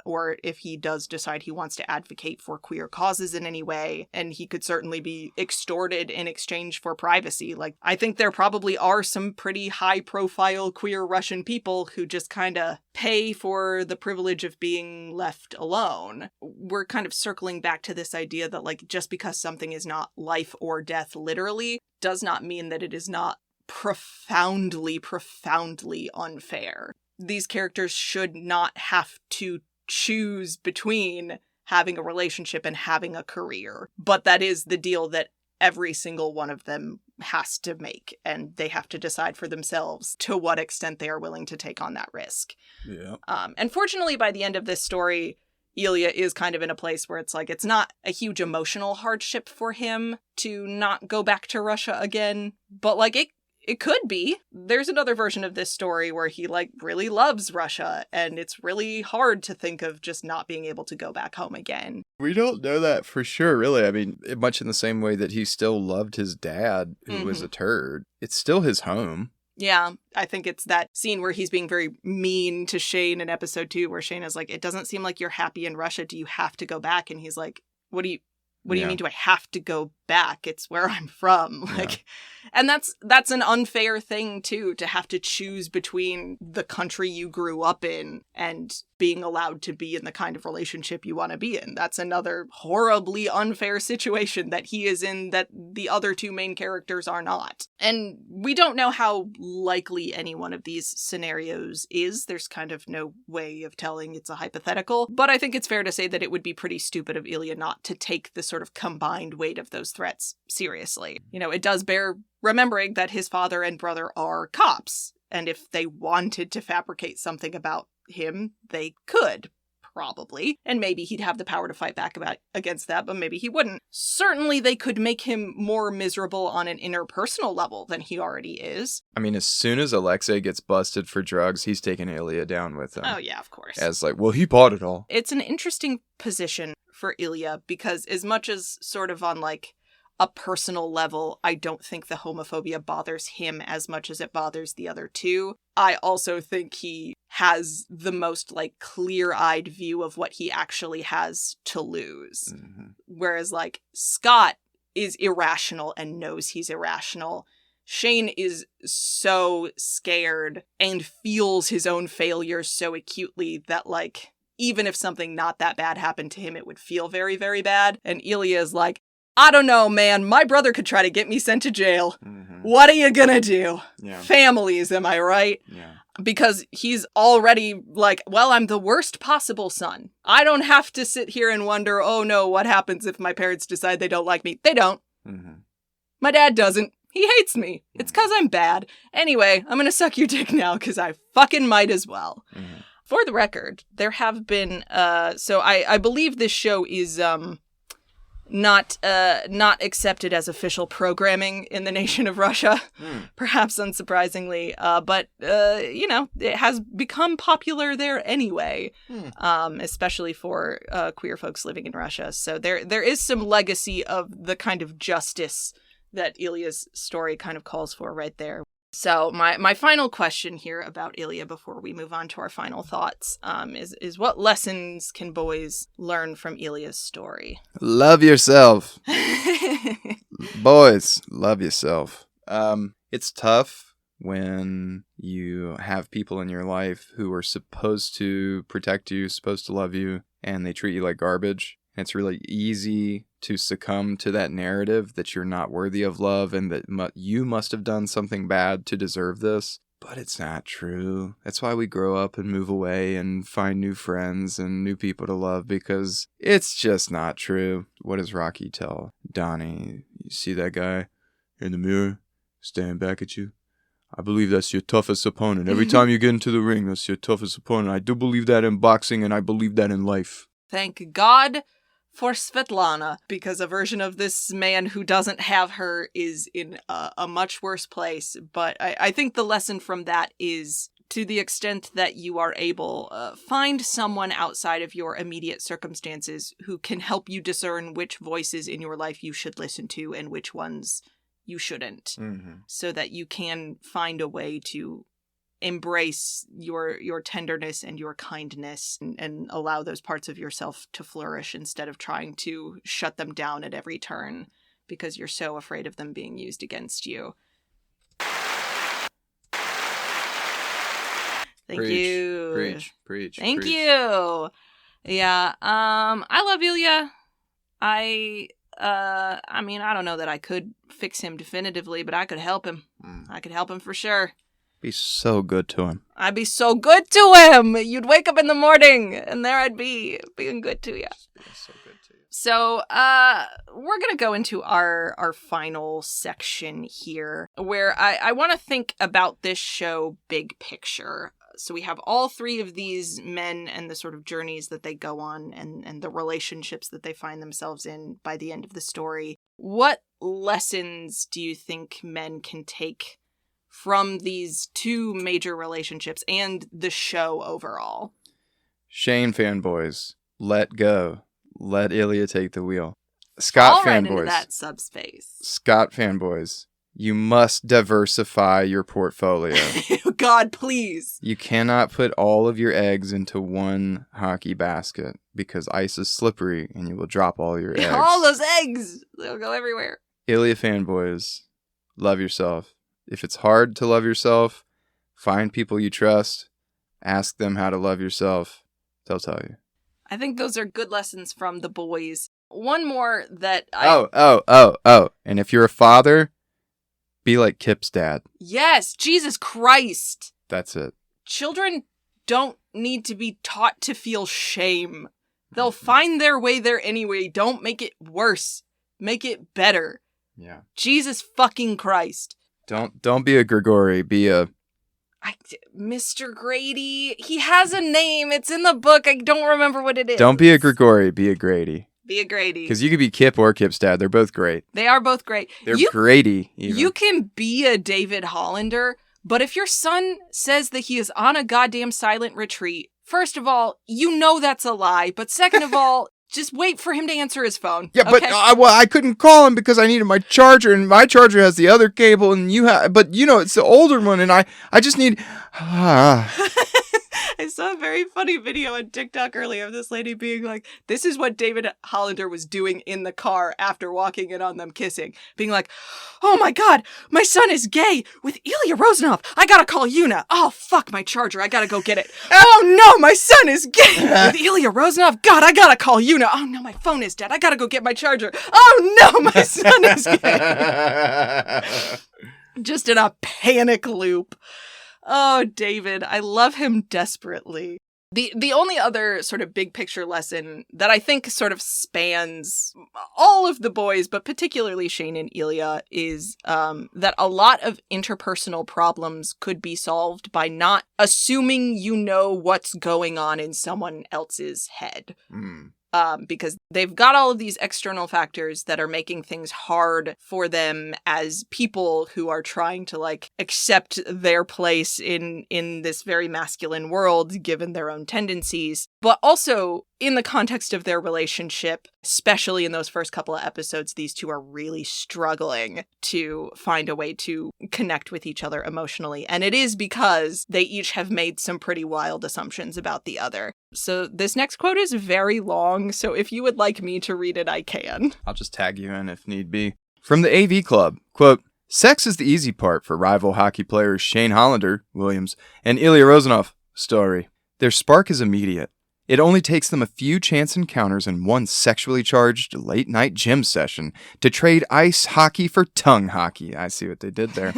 or if he does decide he wants to advocate for queer causes in any way. And he could certainly be extorted in exchange for privacy. Like, I think there probably are some pretty high-profile queer Russian people who just kind of pay for the privilege of being left alone. We're kind of circling back to this idea that, like, just because something is not life or death literally does not mean that it is not profoundly, profoundly unfair. These characters should not have to choose between having a relationship and having a career. But that is the deal that every single one of them has to make, and they have to decide for themselves to what extent they are willing to take on that risk. Yeah. And fortunately, by the end of this story, Ilya is kind of in a place where it's like, it's not a huge emotional hardship for him to not go back to Russia again, but like it could be. There's another version of this story where he like really loves Russia, and it's really hard to think of just not being able to go back home again. We don't know that for sure, really. I mean, much in the same way that he still loved his dad, who was a turd. It's still his home. Yeah, I think it's that scene where he's being very mean to Shane in episode 2, where Shane is like, it doesn't seem like you're happy in Russia. Do you have to go back? And he's like, what do you mean, do I have to go back? It's where I'm from. Like, and that's an unfair thing too, to have to choose between the country you grew up in and being allowed to be in the kind of relationship you want to be in. That's another horribly unfair situation that he is in that the other two main characters are not. And we don't know how likely any one of these scenarios is. There's kind of no way of telling. It's a hypothetical. But I think it's fair to say that it would be pretty stupid of Ilya not to take the sort of combined weight of those threats seriously. You know, it does bear remembering that his father and brother are cops. And if they wanted to fabricate something about him, they could. Probably. And maybe he'd have the power to fight back against that, but maybe he wouldn't. Certainly they could make him more miserable on an interpersonal level than he already is. I mean, as soon as Alexei gets busted for drugs, he's taking Ilya down with him. Oh, yeah, of course. As like, well, he bought it all. It's an interesting position for Ilya because as much as sort of on like a personal level, I don't think the homophobia bothers him as much as it bothers the other two. I also think he has the most like clear-eyed view of what he actually has to lose. Mm-hmm. Whereas like Scott is irrational and knows he's irrational. Shane is so scared and feels his own failures so acutely that like even if something not that bad happened to him, it would feel very, very bad. And Ilya is like, I don't know, man. My brother could try to get me sent to jail. Mm-hmm. What are you gonna do? Yeah. Families, am I right? Yeah. Because he's already like, well, I'm the worst possible son. I don't have to sit here and wonder, oh no, what happens if my parents decide they don't like me? They don't. Mm-hmm. My dad doesn't. He hates me. It's because I'm bad. Anyway, I'm gonna suck your dick now because I fucking might as well. Mm-hmm. For the record, there have been, so I believe this show is, not accepted as official programming in the nation of Russia, perhaps unsurprisingly. But it has become popular there anyway, especially for queer folks living in Russia. So there is some legacy of the kind of justice that Ilya's story kind of calls for right there. So my final question here about Ilya before we move on to our final thoughts is what lessons can boys learn from Ilya's story? Love yourself. Boys, love yourself. It's tough when you have people in your life who are supposed to protect you, supposed to love you, and they treat you like garbage. It's really easy to succumb to that narrative that you're not worthy of love and that you must have done something bad to deserve this. But it's not true. That's why we grow up and move away and find new friends and new people to love, because it's just not true. What does Rocky tell Donnie? You see that guy in the mirror staring back at you? I believe that's your toughest opponent. Every time you get into the ring, that's your toughest opponent. I do believe that in boxing, and I believe that in life. Thank God for Svetlana, because a version of this man who doesn't have her is in a much worse place. But I think the lesson from that is, to the extent that you are able, find someone outside of your immediate circumstances who can help you discern which voices in your life you should listen to and which ones you shouldn't, so that you can find a way to embrace your tenderness and your kindness and allow those parts of yourself to flourish instead of trying to shut them down at every turn because you're so afraid of them being used against you. Thank you. Preach. Thank you. Yeah. I love Ilya. I mean, I don't know that I could fix him definitively, but I could help him. I could help him for sure. Be so good to him. I'd be so good to him. You'd wake up in the morning, and there I'd be, being good to you. So good to you. So, we're gonna go into our final section here, where I want to think about this show big picture. So we have all three of these men and the sort of journeys that they go on and the relationships that they find themselves in by the end of the story. What lessons do you think men can take from these two major relationships and the show overall? Shane fanboys, let go. Let Ilya take the wheel. Scott fanboys. Into that subspace. Scott fanboys, you must diversify your portfolio. God, please. You cannot put all of your eggs into one hockey basket because ice is slippery and you will drop all your eggs. All those eggs! They'll go everywhere. Ilya fanboys, love yourself. If it's hard to love yourself, find people you trust, ask them how to love yourself. They'll tell you. I think those are good lessons from the boys. One more that Oh. And if you're a father, be like Kip's dad. Yes, Jesus Christ. That's it. Children don't need to be taught to feel shame. They'll find their way there anyway. Don't make it worse. Make it better. Yeah. Jesus fucking Christ. Don't be a Grigori. Be a Mr. Grady. He has a name. It's in the book. I don't remember what it is. Don't be a Grigori, be a Grady. Be a Grady. Because you could be Kip or Kip's dad. They're both great. They are both great. They're Grady, even. You can be a David Hollander, but if your son says that he is on a goddamn silent retreat, first of all, you know that's a lie. But second of all, just wait for him to answer his phone. Yeah, okay? but I couldn't call him because I needed my charger, and my charger has the other cable, and but it's the older one, and I just need. I saw a very funny video on TikTok earlier of this lady being like, this is what David Hollander was doing in the car after walking in on them kissing. Being like, oh my God, my son is gay with Ilya Rosanov. I gotta call Yuna. Oh, fuck my charger. I gotta go get it. Oh no, my son is gay with Ilya Rosanov. God, I gotta call Yuna. Oh no, my phone is dead. I gotta go get my charger. Oh no, my son is gay. Just in a panic loop. Oh, David, I love him desperately. The only other sort of big picture lesson that I think sort of spans all of the boys, but particularly Shane and Ilya, is that a lot of interpersonal problems could be solved by not assuming you know what's going on in someone else's head. Because they've got all of these external factors that are making things hard for them as people who are trying to accept their place in this very masculine world, given their own tendencies. But also in the context of their relationship, especially in those first couple of episodes, these two are really struggling to find a way to connect with each other emotionally. And it is because they each have made some pretty wild assumptions about the other. So this next quote is very long, so if you would like me to read it, I can. I'll just tag you in if need be. From the AV Club, quote, sex is the easy part for rival hockey players Shane Hollander, Williams, and Ilya Rosanov, Story. Their spark is immediate. It only takes them a few chance encounters and one sexually charged late-night gym session to trade ice hockey for tongue hockey. I see what they did there.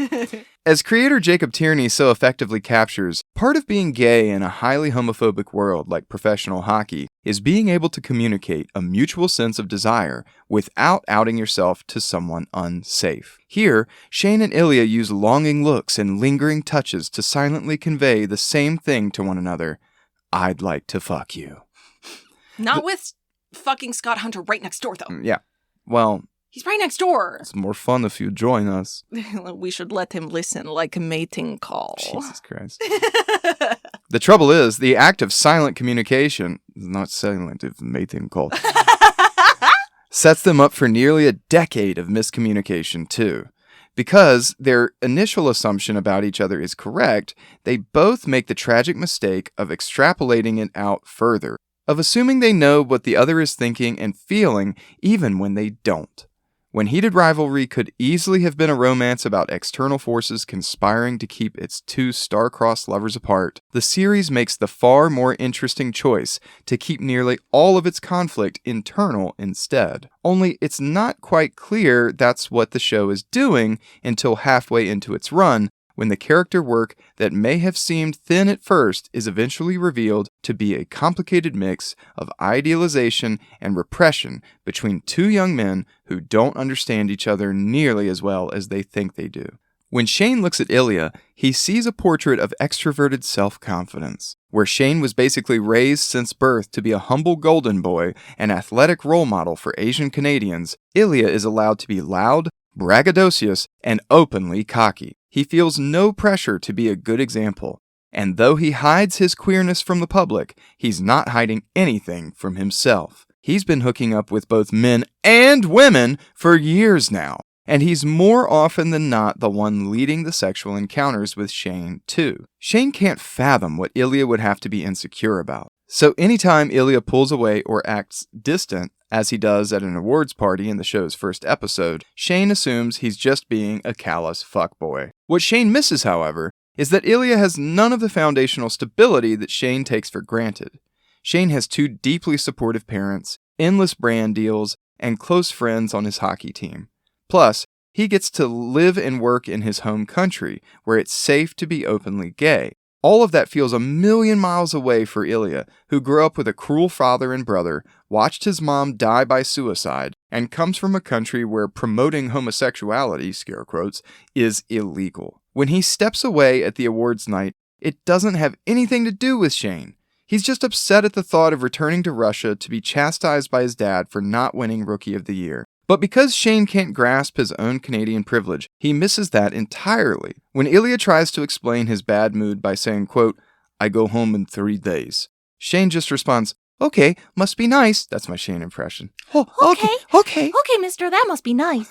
As creator Jacob Tierney so effectively captures, part of being gay in a highly homophobic world like professional hockey is being able to communicate a mutual sense of desire without outing yourself to someone unsafe. Here, Shane and Ilya use longing looks and lingering touches to silently convey the same thing to one another. I'd like to fuck you. Not with fucking Scott Hunter right next door, though. Yeah. Well, he's right next door. It's more fun if you join us. We should let him listen like a mating call. Jesus Christ. The trouble is, the act of silent communication, not silent, of mating call, sets them up for nearly a decade of miscommunication, too. Because their initial assumption about each other is correct, they both make the tragic mistake of extrapolating it out further, of assuming they know what the other is thinking and feeling even when they don't. When Heated Rivalry could easily have been a romance about external forces conspiring to keep its two star-crossed lovers apart, the series makes the far more interesting choice to keep nearly all of its conflict internal instead. Only it's not quite clear that's what the show is doing until halfway into its run, when the character work that may have seemed thin at first is eventually revealed to be a complicated mix of idealization and repression between two young men who don't understand each other nearly as well as they think they do. When Shane looks at Ilya, he sees a portrait of extroverted self-confidence. Where Shane was basically raised since birth to be a humble golden boy, an athletic role model for Asian Canadians, Ilya is allowed to be loud, braggadocious, and openly cocky. He feels no pressure to be a good example, and though he hides his queerness from the public, he's not hiding anything from himself. He's been hooking up with both men and women for years now, and he's more often than not the one leading the sexual encounters with Shane, too. Shane can't fathom what Ilya would have to be insecure about. So anytime Ilya pulls away or acts distant, as he does at an awards party in the show's first episode, Shane assumes he's just being a callous fuckboy. What Shane misses, however, is that Ilya has none of the foundational stability that Shane takes for granted. Shane has two deeply supportive parents, endless brand deals, and close friends on his hockey team. Plus, he gets to live and work in his home country, where it's safe to be openly gay. All of that feels a million miles away for Ilya, who grew up with a cruel father and brother, watched his mom die by suicide, and comes from a country where promoting homosexuality, scare quotes, is illegal. When he steps away at the awards night, It doesn't have anything to do with Shane. He's just upset at the thought of returning to Russia to be chastised by his dad for not winning Rookie of the Year. But because Shane can't grasp his own Canadian privilege, he misses that entirely. When Ilya tries to explain his bad mood by saying, quote, "I go home in 3 days," Shane just responds, "Okay, must be nice." That's my Shane impression. Oh, okay. Okay, mister, that must be nice.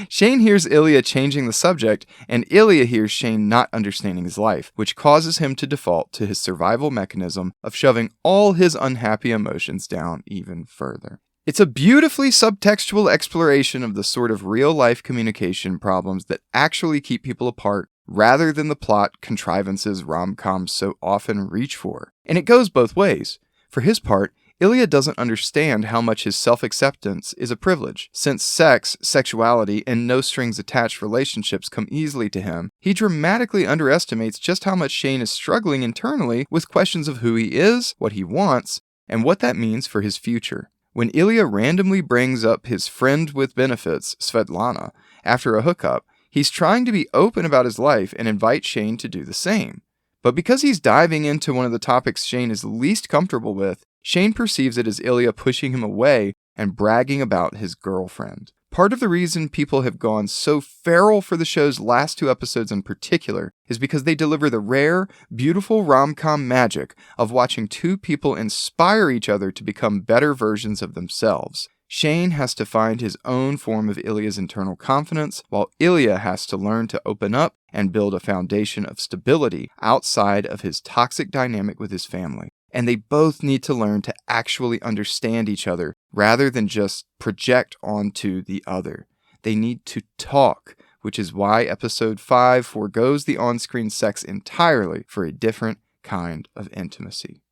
Shane hears Ilya changing the subject, and Ilya hears Shane not understanding his life, which causes him to default to his survival mechanism of shoving all his unhappy emotions down even further. It's a beautifully subtextual exploration of the sort of real-life communication problems that actually keep people apart, rather than the plot contrivances rom-coms so often reach for. And it goes both ways. For his part, Ilya doesn't understand how much his self-acceptance is a privilege. Since sex, sexuality, and no-strings-attached relationships come easily to him, he dramatically underestimates just how much Shane is struggling internally with questions of who he is, what he wants, and what that means for his future. When Ilya randomly brings up his friend with benefits, Svetlana, after a hookup, he's trying to be open about his life and invite Shane to do the same. But because he's diving into one of the topics Shane is least comfortable with, Shane perceives it as Ilya pushing him away and bragging about his girlfriend. Part of the reason people have gone so feral for the show's last 2 episodes in particular is because they deliver the rare, beautiful rom-com magic of watching 2 people inspire each other to become better versions of themselves. Shane has to find his own form of Ilya's internal confidence, while Ilya has to learn to open up and build a foundation of stability outside of his toxic dynamic with his family. And they both need to learn to actually understand each other rather than just project onto the other. They need to talk, which is why episode 5 forgoes the on-screen sex entirely for a different kind of intimacy.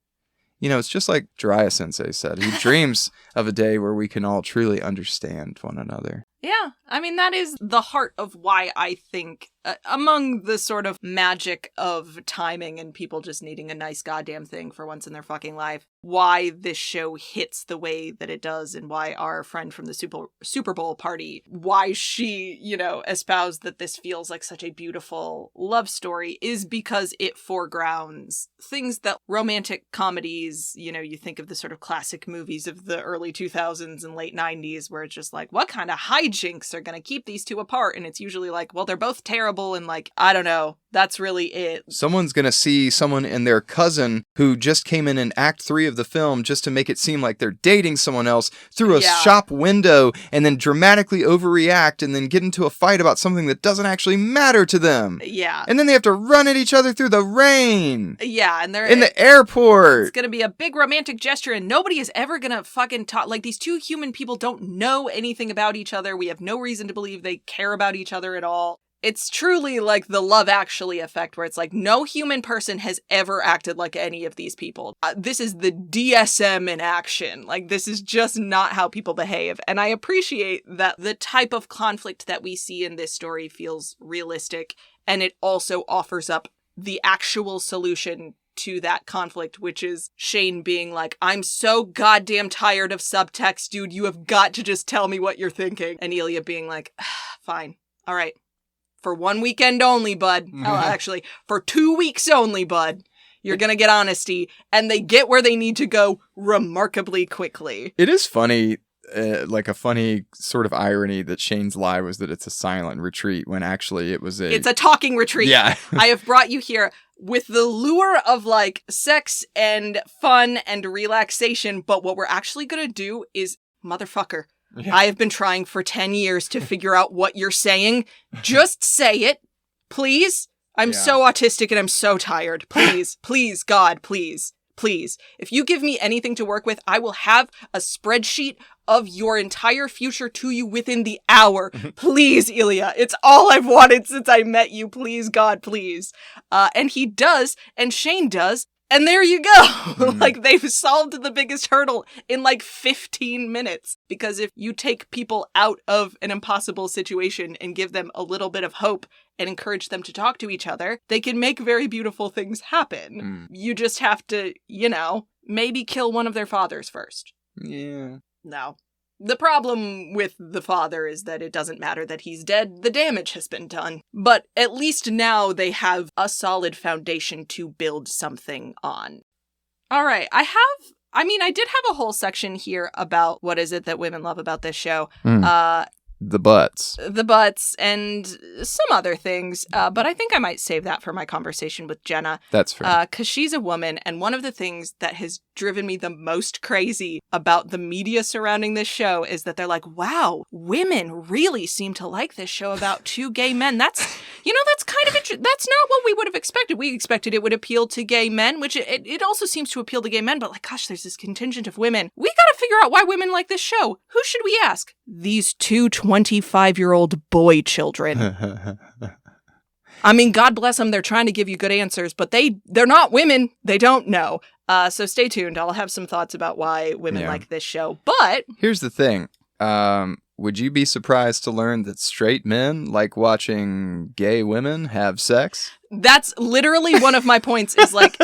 You know, it's just like Jiraiya Sensei said. He dreams of a day where we can all truly understand one another. Yeah, I mean, that is the heart of why I think, among the sort of magic of timing and people just needing a nice goddamn thing for once in their fucking life, why this show hits the way that it does, and why our friend from the Super Bowl party, why she, espoused that this feels like such a beautiful love story, is because it foregrounds things that romantic comedies, you think of the sort of classic movies of the early 2000s and late 90s, where it's just like, what kind of hijinks are going to keep these 2 apart? And it's usually like, well, they're both terrible, and like, I don't know, that's really it. Someone's going to see someone and their cousin who just came in Act 3 of the film just to make it seem like they're dating someone else through a shop window, and then dramatically overreact and then get into a fight about something that doesn't actually matter to them. Yeah. And then they have to run at each other through the rain. Yeah, and they're in the airport. It's going to be a big romantic gesture, and nobody is ever going to fucking talk. Like, these 2 human people don't know anything about each other. We have no reason to believe they care about each other at all. It's truly like the Love Actually effect, where it's like no human person has ever acted like any of these people. This is the DSM in action. Like, this is just not how people behave. And I appreciate that the type of conflict that we see in this story feels realistic, and it also offers up the actual solution to that conflict, which is Shane being like, I'm so goddamn tired of subtext, dude. You have got to just tell me what you're thinking. And Ilya being like, fine. All right. For 1 weekend only, bud. Actually, for 2 weeks only, bud. You're going to get honesty. And they get where they need to go remarkably quickly. It is funny, like a funny sort of irony that Shane's lie was that it's a silent retreat when actually it was It's a talking retreat. Yeah. I have brought you here with the lure of like sex and fun and relaxation. But what we're actually going to do is, motherfucker, yeah. I have been trying for 10 years to figure out what you're saying. Just say it, please. I'm so autistic and I'm so tired. Please, please, God, please, please. If you give me anything to work with, I will have a spreadsheet of your entire future to you within the hour. Please, Ilya. It's all I've wanted since I met you. Please, God, please. And he does, and Shane does. And there you go. Like, they've solved the biggest hurdle in like 15 minutes. Because if you take people out of an impossible situation and give them a little bit of hope and encourage them to talk to each other, they can make very beautiful things happen. You just have to, maybe kill one of their fathers first. Yeah. No. The problem with the father is that it doesn't matter that he's dead. The damage has been done. But at least now they have a solid foundation to build something on. All right, I did have a whole section here about what is it that women love about this show. The butts. The butts and some other things. But I think I might save that for my conversation with Jenna. That's fair. Because she's a woman. And one of the things that has driven me the most crazy about the media surrounding this show is that they're like, wow, women really seem to like this show about two gay men. That's kind of interesting. That's not what we would have expected. We expected it would appeal to gay men, which it also seems to appeal to gay men. But like, gosh, there's this contingent of women. We got to figure out why women like this show. Who should we ask? These two 25-year-old boy children. I mean, God bless them. They're trying to give you good answers, but they're not women. They don't know. So stay tuned. I'll have some thoughts about why women like this show. But here's the thing. Would you be surprised to learn that straight men like watching gay women have sex? That's literally one of my points is like,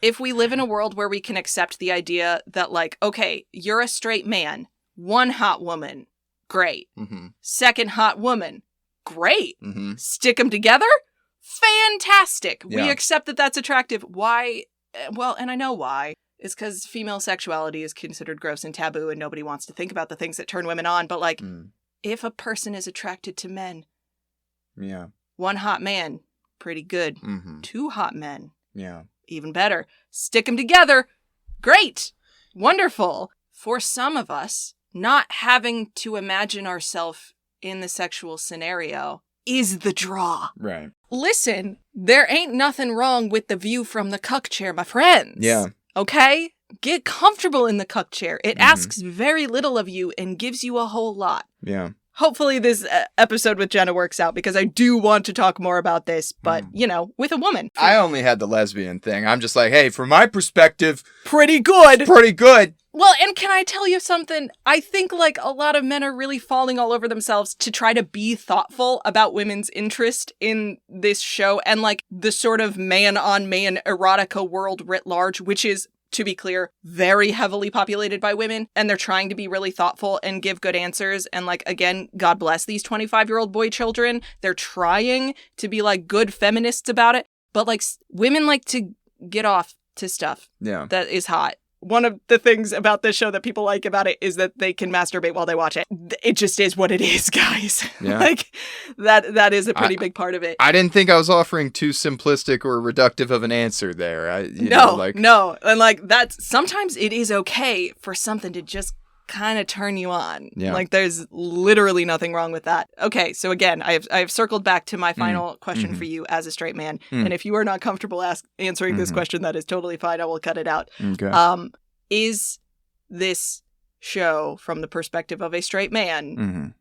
if we live in a world where we can accept the idea that like, okay, you're a straight man, one hot woman, great. Mm-hmm. Second hot woman, great. Mm-hmm. Stick them together? Fantastic. Yeah. We accept that that's attractive. Why? Well, and I know why. It's because female sexuality is considered gross and taboo and nobody wants to think about the things that turn women on. But like, if a person is attracted to men, one hot man, pretty good. Mm-hmm. Two hot men, even better. Stick them together, great, wonderful. For some of us, not having to imagine ourselves in the sexual scenario is the draw. Right. Listen, there ain't nothing wrong with the view from the cuck chair, my friends. Yeah. Okay? Get comfortable in the cuck chair. It asks very little of you and gives you a whole lot. Yeah. Hopefully this episode with Jenna works out because I do want to talk more about this, but, with a woman. I only had the lesbian thing. I'm just like, hey, from my perspective, pretty good. Pretty good. Well, and can I tell you something? I think, like, a lot of men are really falling all over themselves to try to be thoughtful about women's interest in this show and, like, the sort of man-on-man erotica world writ large, which is, to be clear, very heavily populated by women. And they're trying to be really thoughtful and give good answers. And, like, again, God bless these 25-year-old boy children. They're trying to be, like, good feminists about it. But, like, women like to get off to stuff that is hot. One of the things about this show that people like about it is that they can masturbate while they watch it. It just is what it is, guys. Yeah. Like, that is a pretty big part of it. I didn't think I was offering too simplistic or reductive of an answer there. No. And, like, that's sometimes it is okay for something to just kind of turn you on. Yeah. Like, there's literally nothing wrong with that. Okay, so again, I have circled back to my final question for you as a straight man. And if you are not comfortable answering this question, that is totally fine. I will cut it out. Okay. Is this show, from the perspective of a straight man,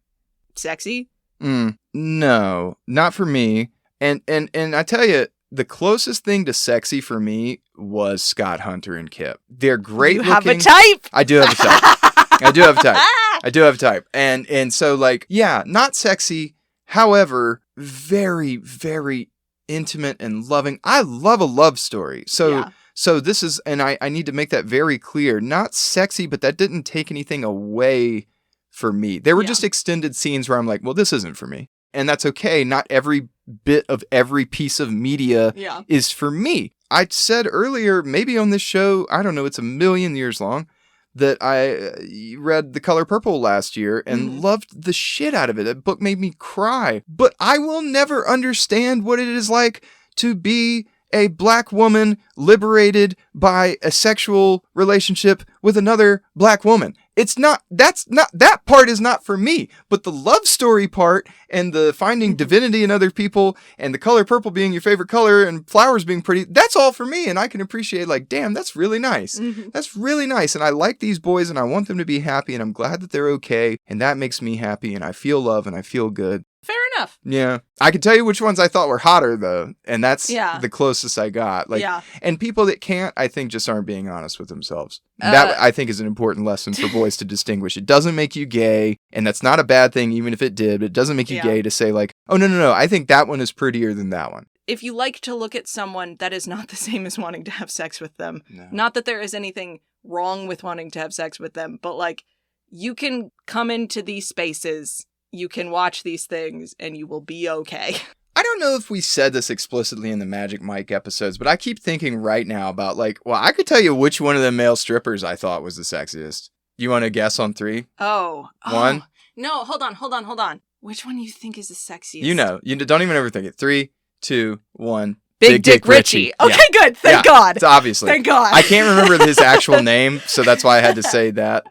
sexy? No, not for me. And I tell you, the closest thing to sexy for me was Scott Hunter and Kip. They're great looking. You have a type? I do have a type. I do have a type. And so, like, yeah, not sexy. However, very, very intimate and loving. I love a love story. So this is, and I need to make that very clear, not sexy, but that didn't take anything away for me. There were just extended scenes where I'm like, well, this isn't for me. And that's okay. Not every bit of every piece of media is for me. I said earlier, maybe on this show, I don't know, it's a million years long, that I read The Color Purple last year and loved the shit out of it. That book made me cry. But I will never understand what it is like to be a black woman liberated by a sexual relationship with another black woman. That part is not for me, but the love story part and the finding divinity in other people and the color purple being your favorite color and flowers being pretty, that's all for me. And I can appreciate, like, damn, that's really nice. That's really nice. And I like these boys and I want them to be happy and I'm glad that they're okay. And that makes me happy and I feel love and I feel good. Fair enough. Yeah. I can tell you which ones I thought were hotter, though. And that's the closest I got. Like, and people that can't, I think, just aren't being honest with themselves. That, I think, is an important lesson for boys to distinguish. It doesn't make you gay, and that's not a bad thing, even if it did. But it doesn't make you gay to say, like, oh, no, I think that one is prettier than that one. If you like to look at someone, that is not the same as wanting to have sex with them. No. Not that there is anything wrong with wanting to have sex with them, but, like, you can come into these spaces, you can watch these things, and you will be okay. I don't know if we said this explicitly in the Magic Mike episodes, but I keep thinking right now about I could tell you which one of the male strippers I thought was the sexiest. You want to guess on 3? Oh. One? No, hold on. Which one do you think is the sexiest? You don't even overthink it. 3, 2, 1. Big Dick Richie. Okay, good. Thank God. It's obviously. Thank God. I can't remember his actual name, so that's why I had to say that.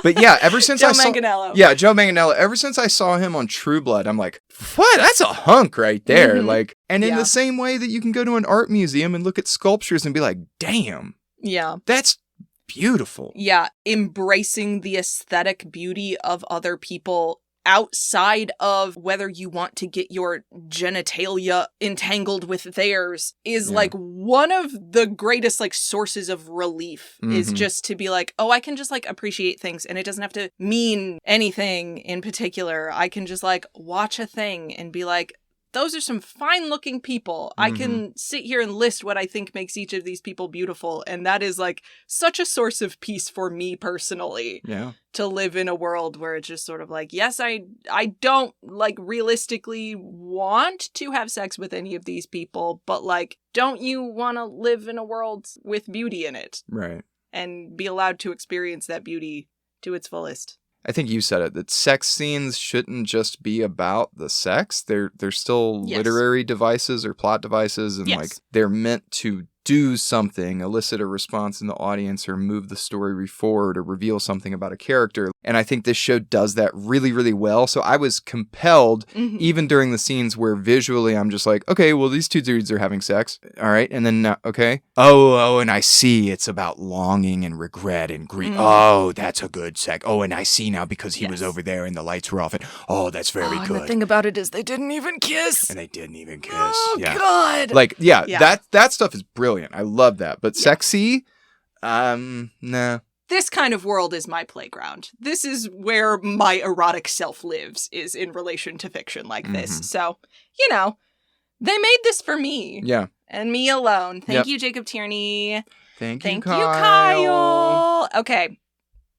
But yeah, ever since Joe I saw Manganiello. Yeah, Joe Manganiello. Ever since I saw him on True Blood, I'm like, what? That's a hunk right there. Mhm. And in the same way that you can go to an art museum and look at sculptures and be like, damn. Yeah. That's beautiful. Yeah, embracing the aesthetic beauty of other people outside of whether you want to get your genitalia entangled with theirs is one of the greatest sources of relief is just to be like, oh, I can just appreciate things and it doesn't have to mean anything in particular. I can just watch a thing and be like, those are some fine looking people. I can sit here and list what I think makes each of these people beautiful. And that is such a source of peace for me personally. Yeah. To live in a world where it's just sort of yes, I don't realistically want to have sex with any of these people, but don't you want to live in a world with beauty in it? Right. And be allowed to experience that beauty to its fullest. I think you said it, that sex scenes shouldn't just be about the sex. They're still literary devices or plot devices, and they're meant to do something, elicit a response in the audience, or move the story forward, or reveal something about a character. And I think this show does that really, really well. So I was compelled, even during the scenes where visually I'm just like, okay, well, these two dudes are having sex. All right. And then, okay. Oh, and I see it's about longing and regret and grief. Oh, that's a good sex. Oh, and I see now because he was over there and the lights were off. And that's very good. And the thing about it is they didn't even kiss. And they didn't even kiss. Oh, God. That stuff is brilliant. I love that. But sexy? Nah. This kind of world is my playground. This is where my erotic self lives, is in relation to fiction like this. So, they made this for me. Yeah. And me alone. Thank you, Jacob Tierney. Thank you, Kyle. Kyle. Okay.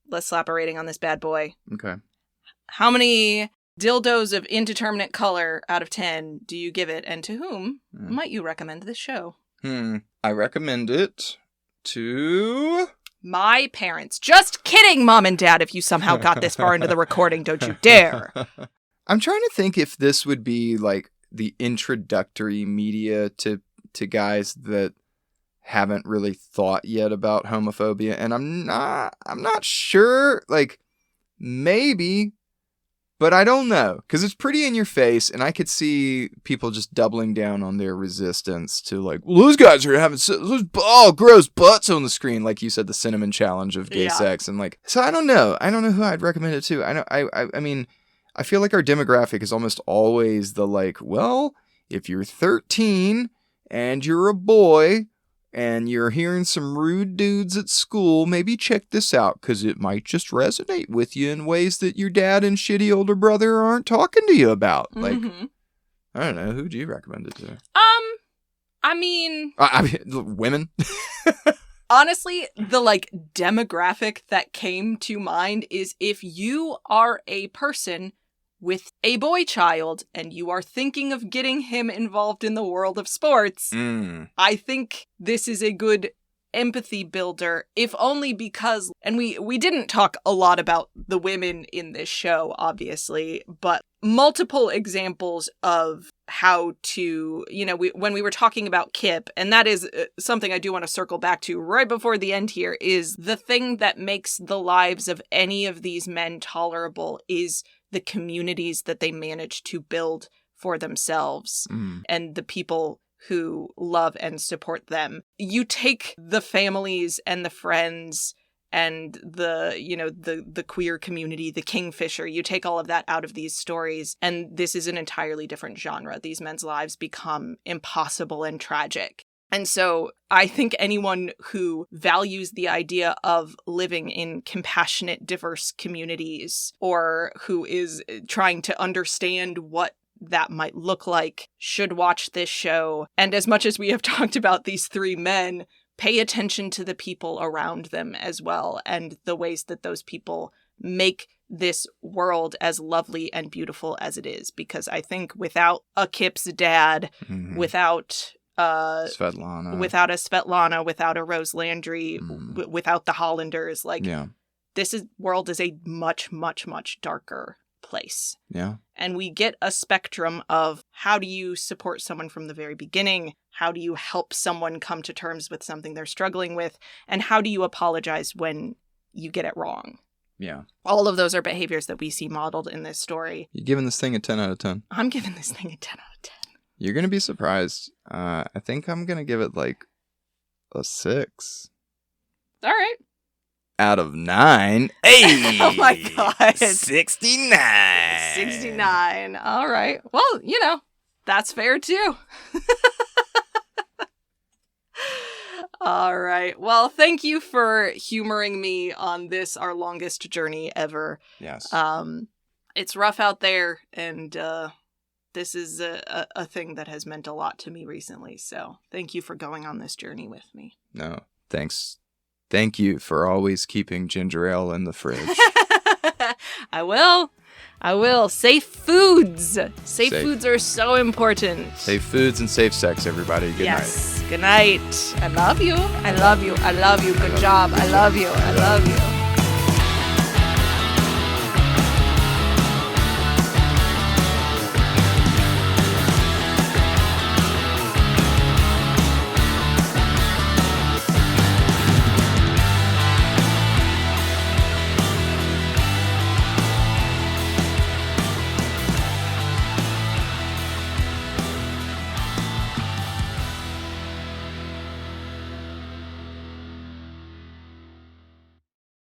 Let's slap a rating on this bad boy. Okay. How many dildos of indeterminate color out of 10 do you give it? And to whom might you recommend this show? I recommend it to my parents. Just kidding, Mom and Dad, if you somehow got this far into the recording, don't you dare. I'm trying to think if this would be the introductory media to guys that haven't really thought yet about homophobia, and I'm not sure, maybe, but I don't know, because it's pretty in your face, and I could see people just doubling down on their resistance to well, those guys are having gross butts on the screen, like you said, the cinnamon challenge of gay sex, and so I don't know who I'd recommend it to. I mean, I feel like our demographic is almost always the well, if you're 13 and you're a boy and you're hearing some rude dudes at school, maybe check this out, because it might just resonate with you in ways that your dad and shitty older brother aren't talking to you about. I don't know. Who do you recommend it to? I mean, women? Honestly, the demographic that came to mind is if you are a person with a boy child and you are thinking of getting him involved in the world of sports, I think this is a good empathy builder, if only because, and we didn't talk a lot about the women in this show, obviously, but multiple examples of how to, when we were talking about Kip, and that is something I do want to circle back to right before the end here, is the thing that makes the lives of any of these men tolerable is the communities that they manage to build for themselves and the people who love and support them. You take the families and the friends and the queer community, the Kingfisher, you take all of that out of these stories, and this is an entirely different genre. These men's lives become impossible and tragic. And so I think anyone who values the idea of living in compassionate, diverse communities, or who is trying to understand what that might look like, should watch this show. And as much as we have talked about these three men, pay attention to the people around them as well, and the ways that those people make this world as lovely and beautiful as it is. Because I think without a Kip's dad, without Svetlana, without a Rose Landry, without the Hollanders, world is a much, much, much darker place. Yeah. And we get a spectrum of how do you support someone from the very beginning? How do you help someone come to terms with something they're struggling with? And how do you apologize when you get it wrong? Yeah. All of those are behaviors that we see modeled in this story. You giving this thing a 10 out of 10? I'm giving this thing a 10 out of 10. You're going to be surprised. I think I'm going to give it like a 6. All right. Out of 9. Hey! Oh my God. 69. 69. All right. Well, that's fair too. All right. Well, thank you for humoring me on this, our longest journey ever. Yes. It's rough out there, and this is a thing that has meant a lot to me recently. So thank you for going on this journey with me. No, thanks. Thank you for always keeping ginger ale in the fridge. I will. Safe foods. Safe foods are so important. Safe foods and safe sex, everybody. Good night. Good night. I love you. Good job. I love you.